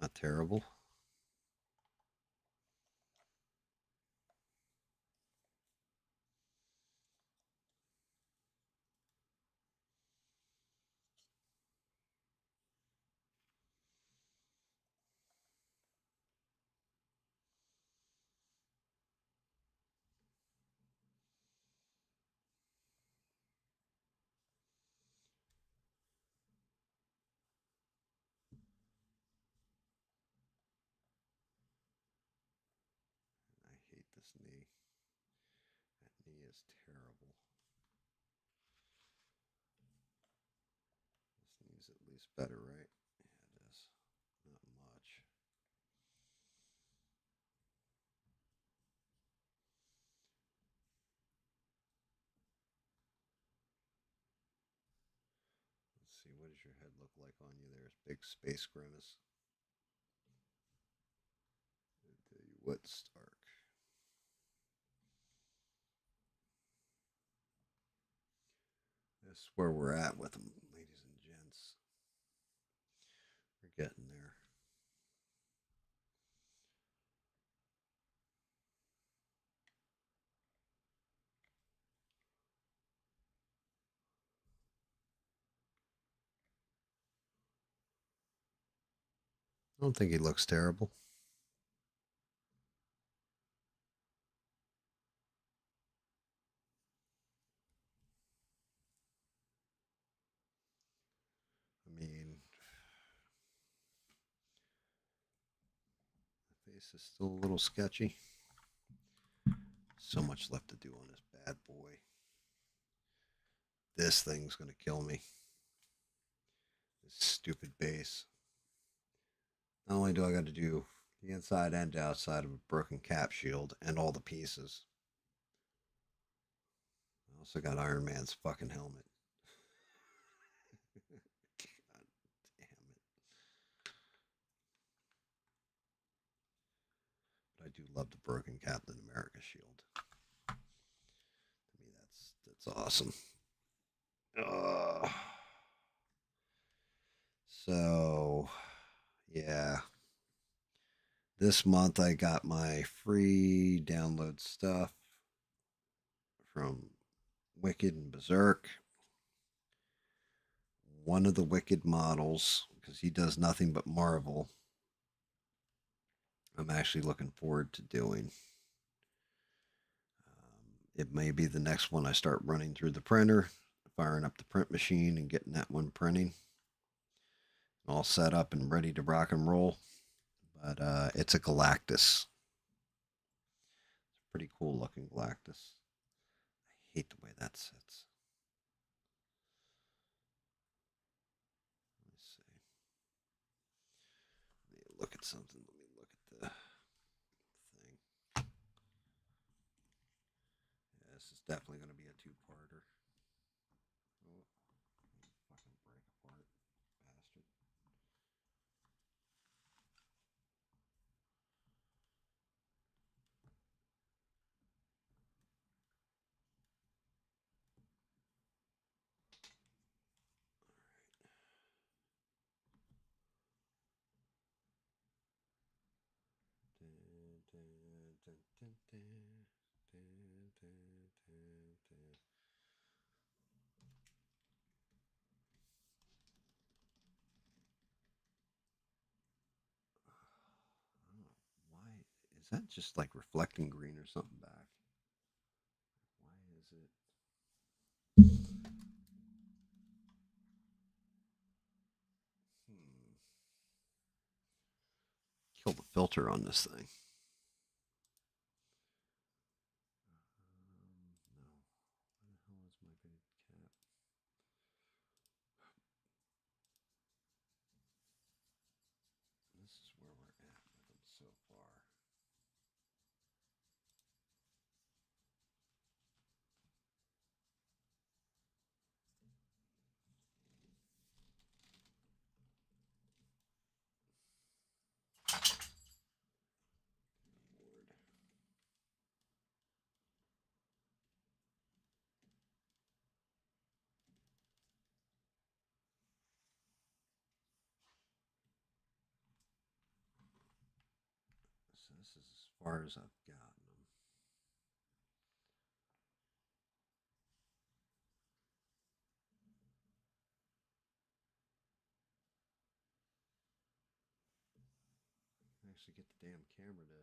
Not terrible. I hate this knee. That knee is terrible. This knee's at least better, right? Yeah, it is. Not much. Let's see, what does your head look like on you? There's big space grimace. I'll tell you what, Stark. This is where we're at with them, ladies and gents. We're getting there. I don't think he looks terrible. I mean, the face is still a little sketchy. So much left to do on this bad boy. This thing's going to kill me. This stupid base. Not only do I got to do the inside and outside of a broken cap shield and all the pieces, I also got Iron Man's fucking helmet. God damn it. But I do love the broken Captain America shield. To me, that's awesome. So, yeah. This month I got my free download stuff from Wicked and Berserk. One of the Wicked models, because he does nothing but Marvel, I'm actually looking forward to doing. It may be the next one I start running through the printer, firing up the print machine and getting that one printing. All set up and ready to rock and roll. But it's a Galactus. It's a pretty cool looking Galactus. I hate the way that sits. Let me see. Let me look at something. Let me look at the thing. Yeah, this is definitely going to be a two-parter. Oh, fucking break apart, bastard. Why is that just like reflecting green or something back? Why is it? Hmm. Kill the filter on this thing. so far. So this is as far as I've gotten them. Actually, get the damn camera to.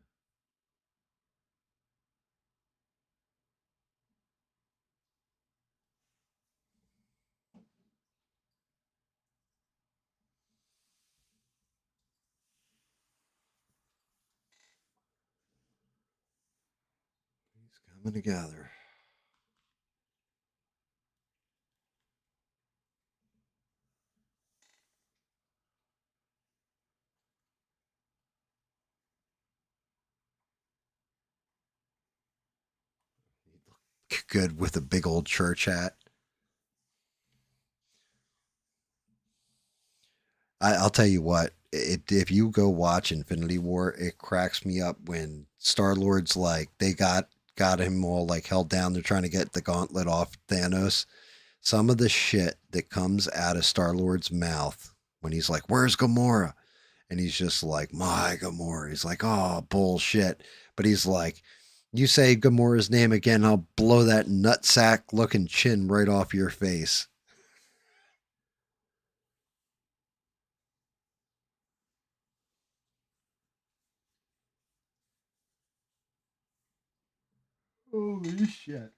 He's coming together. He'd look good with a big old church hat. I'll tell you what. If you go watch Infinity War, it cracks me up when Star Lord's like they got him all like held down. They're trying to get the gauntlet off Thanos. Some of the shit that comes out of Star Lord's mouth when he's like, "Where's Gamora?" and he's just like, "My Gamora." He's like, "Oh bullshit," but he's like, "You say Gamora's name again, I'll blow that nutsack looking chin right off your face." Holy shit.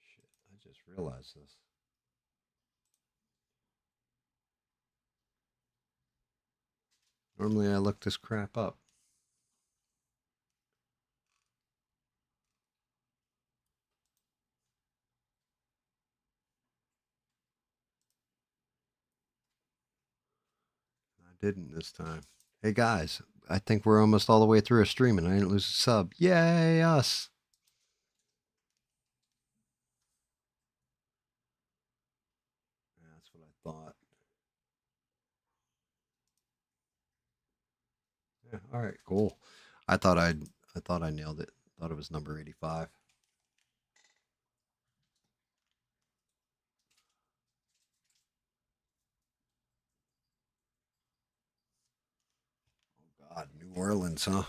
Shit, I just realized this. Normally I look this crap up. I didn't this time. Hey guys, I think we're almost all the way through a stream and I didn't lose a sub. Yay, us. Yeah, that's what I thought. Yeah, all right, cool. I thought I nailed it. Thought it was number 85. Oh God, New Orleans, huh?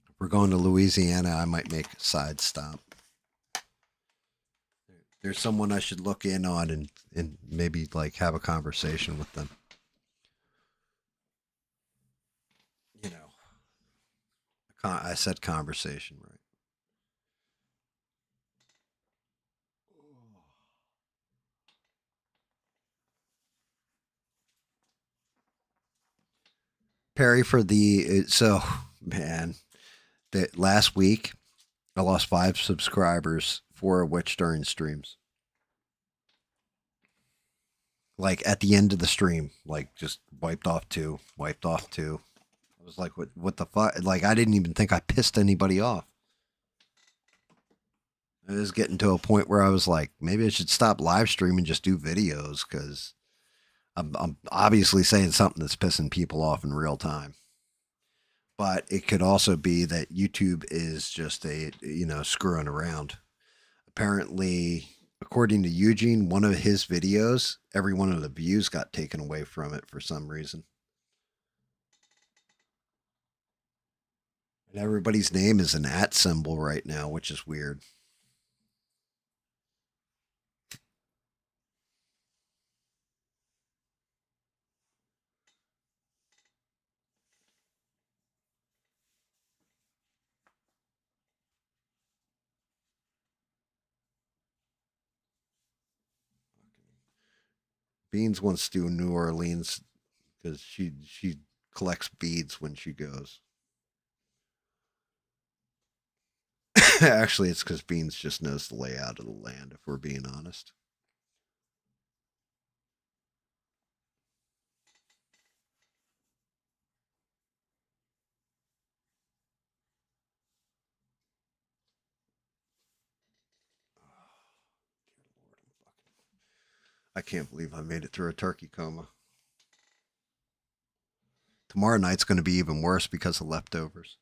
If we're going to Louisiana, I might make a side stop. There's someone I should look in on and maybe like have a conversation with them. You know, I said conversation, right? Perry for the so man. That last week I lost 5 subscribers, 4 of which during streams. Like at the end of the stream, like just wiped off 2, wiped off 2. I was like, what the fuck? Like I didn't even think I pissed anybody off. It was getting to a point where I was like, maybe I should stop live streaming and just do videos because I'm obviously saying something that's pissing people off in real time. But it could also be that YouTube is just screwing around. Apparently, according to Eugene, one of his videos, every one of the views got taken away from it for some reason. And everybody's name is an @ symbol right now, which is weird. Beans wants to do New Orleans because she collects beads when she goes. Actually, it's because Beans just knows the layout of the land, if we're being honest. I can't believe I made it through a turkey coma. Tomorrow night's going to be even worse because of leftovers.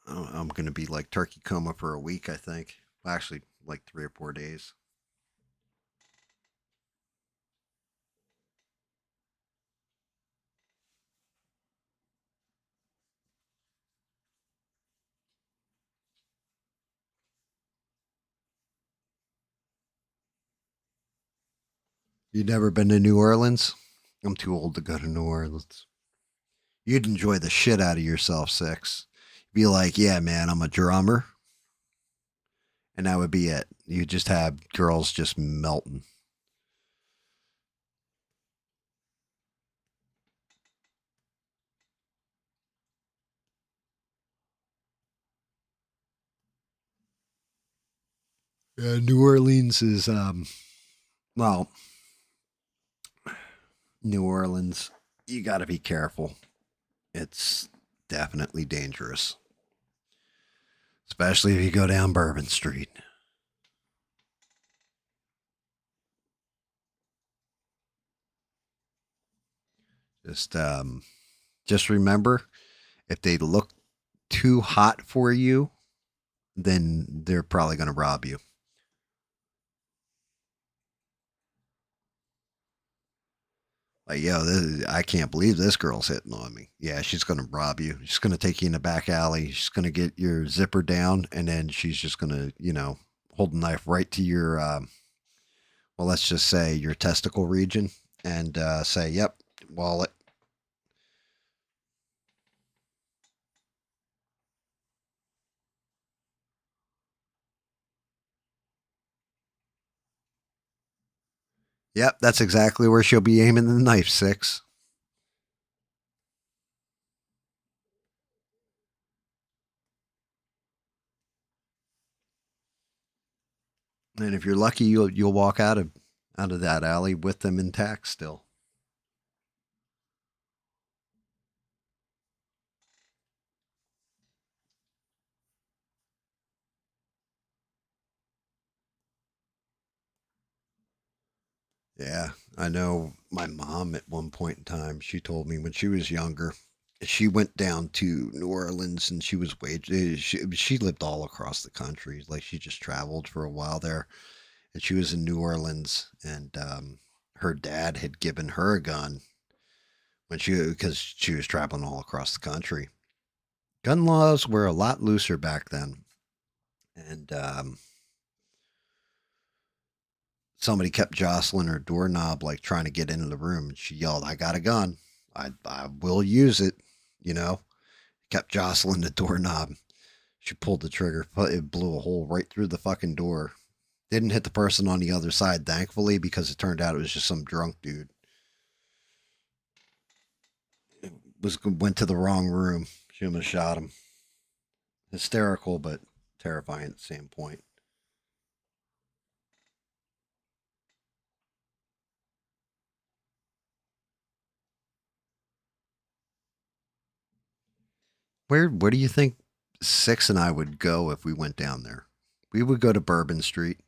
I'm going to be like turkey coma for a week, I think. Actually, like 3 or 4 days. You never been to New Orleans? I'm too old to go to New Orleans. You'd enjoy the shit out of yourself, Six. Be like, yeah, man, I'm a drummer. And that would be it. You just have girls just melting. Yeah, New Orleans is well, New Orleans, you got to be careful. It's definitely dangerous, especially if you go down Bourbon Street. Just just remember, if they look too hot for you, then they're probably going to rob you. Like, yo, I can't believe this girl's hitting on me. Yeah, she's going to rob you. She's going to take you in the back alley. She's going to get your zipper down, and then she's just going to, hold a knife right to your, well, let's just say your testicle region and say, yep, wallet. Yep, that's exactly where she'll be aiming the knife, Six. And if you're lucky, you'll walk out of that alley with them intact still. Yeah, I know my mom at one point in time, she told me when she was younger, she went down to New Orleans and she was she lived all across the country. Like she just traveled for a while there and she was in New Orleans and her dad had given her a gun when because she was traveling all across the country. Gun laws were a lot looser back then. And somebody kept jostling her doorknob, like trying to get into the room. And she yelled, "I got a gun. I will use it." You know, kept jostling the doorknob. She pulled the trigger. It blew a hole right through the fucking door. Didn't hit the person on the other side, thankfully, because it turned out it was just some drunk dude. It went to the wrong room. She almost shot him. Hysterical, but terrifying at the same point. Where do you think Six and I would go if we went down there? We would go to Bourbon Street.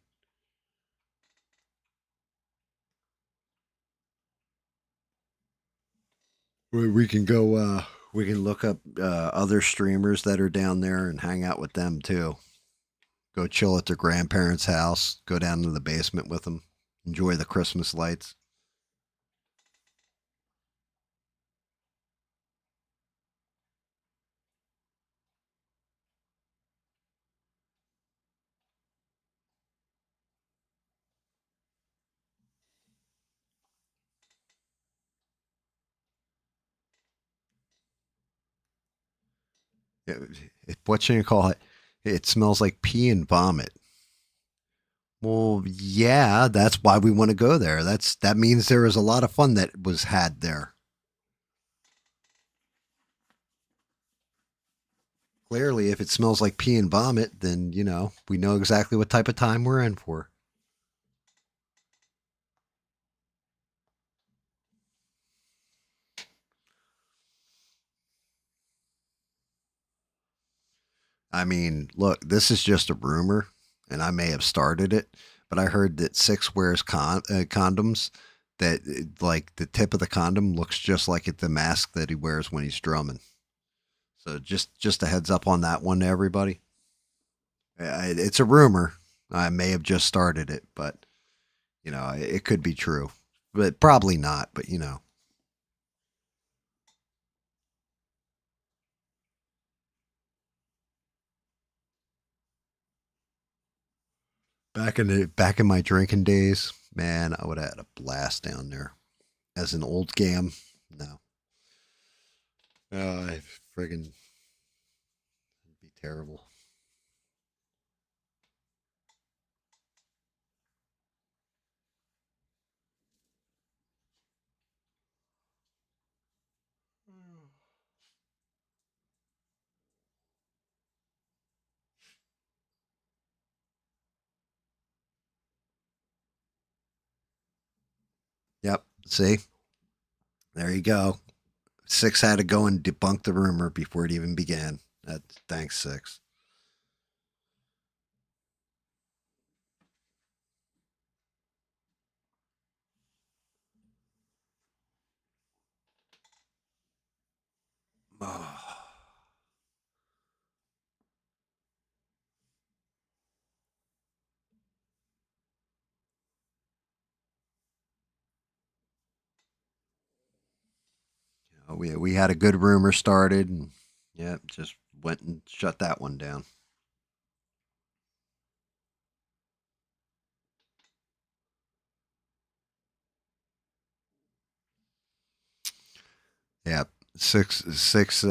We can go. We can look up other streamers that are down there and hang out with them too. Go chill at their grandparents' house. Go down to the basement with them. Enjoy the Christmas lights. What should you call it? It smells like pee and vomit. Well, yeah, that's why we want to go there. That means there was a lot of fun that was had there. Clearly, if it smells like pee and vomit, then we know exactly what type of time we're in for. I mean, look, this is just a rumor, and I may have started it, but I heard that Six wears condoms that like the tip of the condom looks just like the mask that he wears when he's drumming. So just a heads up on that one to everybody. It's a rumor. I may have just started it, but it could be true, but probably not. But back in my drinking days, man, I would have had a blast down there. As an old gam, no, I friggin' it'd be terrible. Yep. See, there you go. Six had to go and debunk the rumor before it even began. Thanks, Six. Oh, we had a good rumor started, and yeah, just went and shut that one down. Yeah, six. Six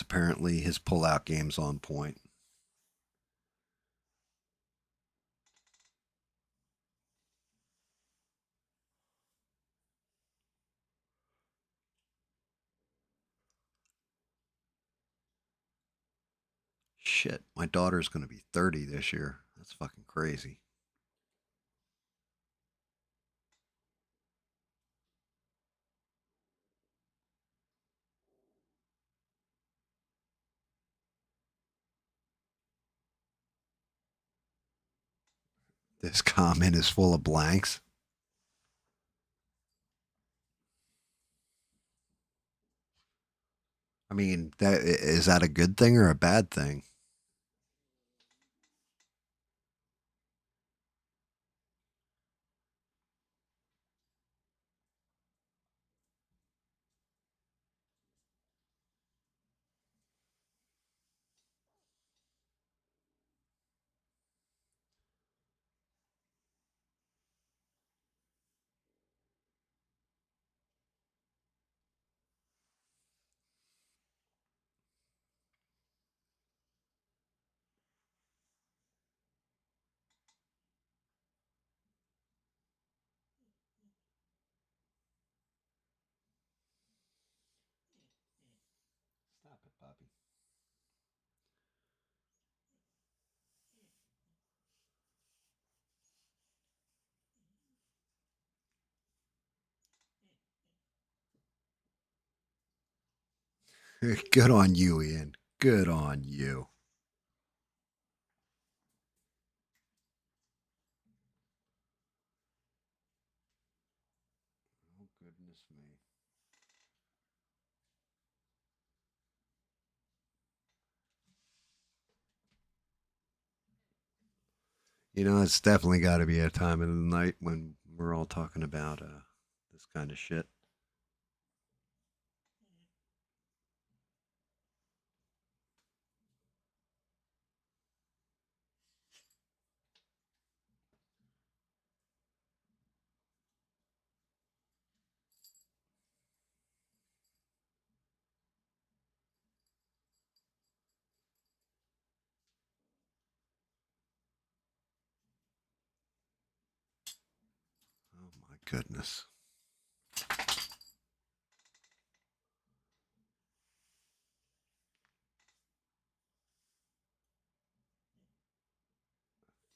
apparently his pullout game's on point. Shit, my daughter's gonna be 30 this year. That's fucking crazy. This comment is full of blanks. I mean, that is that a good thing or a bad thing? Good on you, Ian. Good on you. Oh, goodness me. You know, it's definitely got to be a time of the night when we're all talking about this kind of shit. Oh my goodness.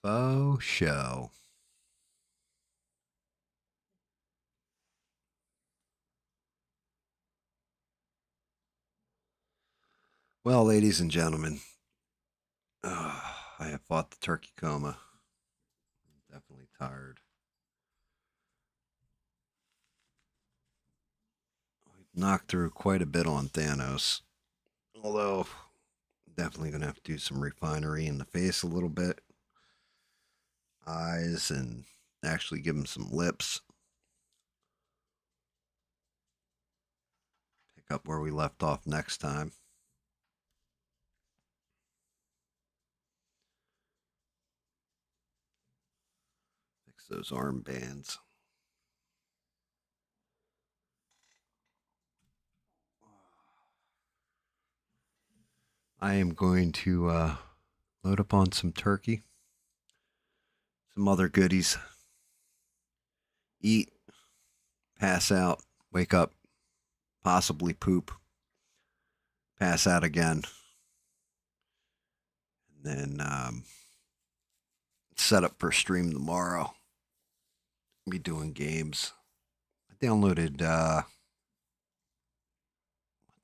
Faux show. Well, ladies and gentlemen, I have fought the turkey coma. I'm definitely tired. We knocked through quite a bit on Thanos. Although, definitely going to have to do some refinery in the face a little bit. Eyes and actually give him some lips. Pick up where we left off next time. Fix those armbands. I am going to load up on some turkey, some other goodies, eat, pass out, wake up, possibly poop, pass out again, and then set up for stream tomorrow. Be doing games. I downloaded. What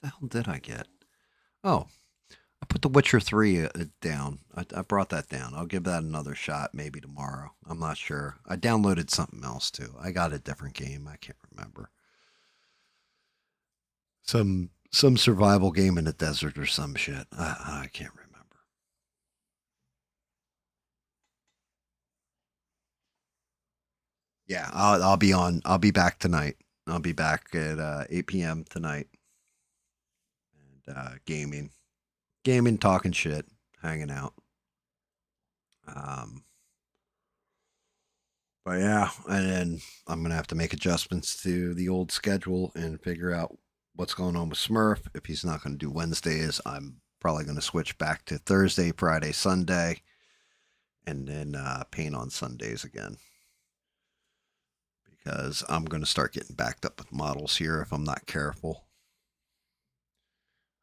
the hell did I get? Oh, I put The Witcher 3 down. I brought that down. I'll give that another shot maybe tomorrow. I'm not sure. I downloaded something else too. I got a different game. I can't remember. Some survival game in the desert or some shit. I can't remember. Yeah, I'll be on. I'll be back tonight. I'll be back at 8 p.m. tonight and gaming, talking shit, hanging out. Um, but yeah, and then I'm gonna have to make adjustments to the old schedule and figure out what's going on with Smurf. If he's not gonna do Wednesdays, I'm probably gonna switch back to Thursday, Friday, Sunday, and then paint on Sundays again because I'm gonna start getting backed up with models here if I'm not careful.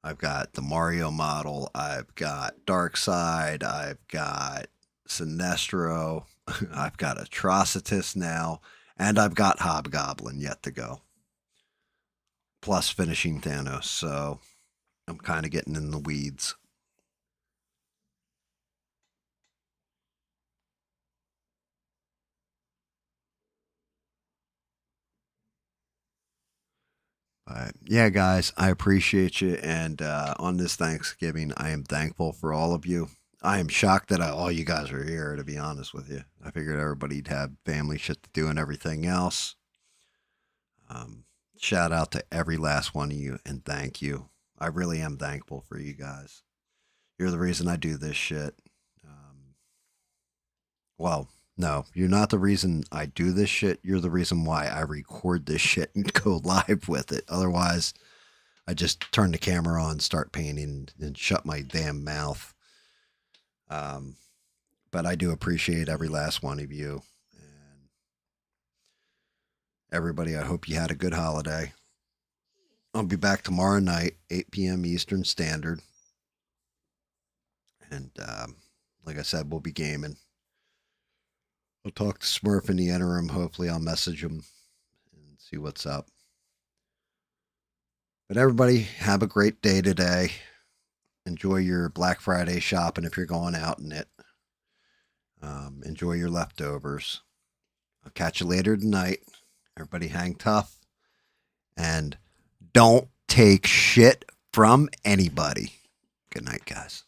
I've got the Mario model. I've got Darkseid. I've got Sinestro. I've got Atrocitus now. And I've got Hobgoblin yet to go. Plus finishing Thanos. So I'm kind of getting in the weeds. But yeah, guys, I appreciate you. And on this Thanksgiving, I am thankful for all of you. I am shocked that all you guys are here, to be honest with you. I figured everybody'd have family shit to do and everything else. Um, Shout out to every last one of you and thank you. I really am thankful for you guys. You're the reason I do this shit. Um, well, no, you're not the reason I do this shit. You're the reason why I record this shit and go live with it. Otherwise, I just turn the camera on, start painting, and shut my damn mouth. Um, but I do appreciate every last one of you. And everybody, I hope you had a good holiday. I'll be back tomorrow night, 8 p.m. Eastern Standard. And like I said, we'll be gaming. I'll talk to Smurf in the interim. Hopefully, I'll message him and see what's up. But everybody, have a great day today. Enjoy your Black Friday shopping if you're going out in it. Enjoy your leftovers. I'll catch you later tonight. Everybody hang tough. And don't take shit from anybody. Good night, guys.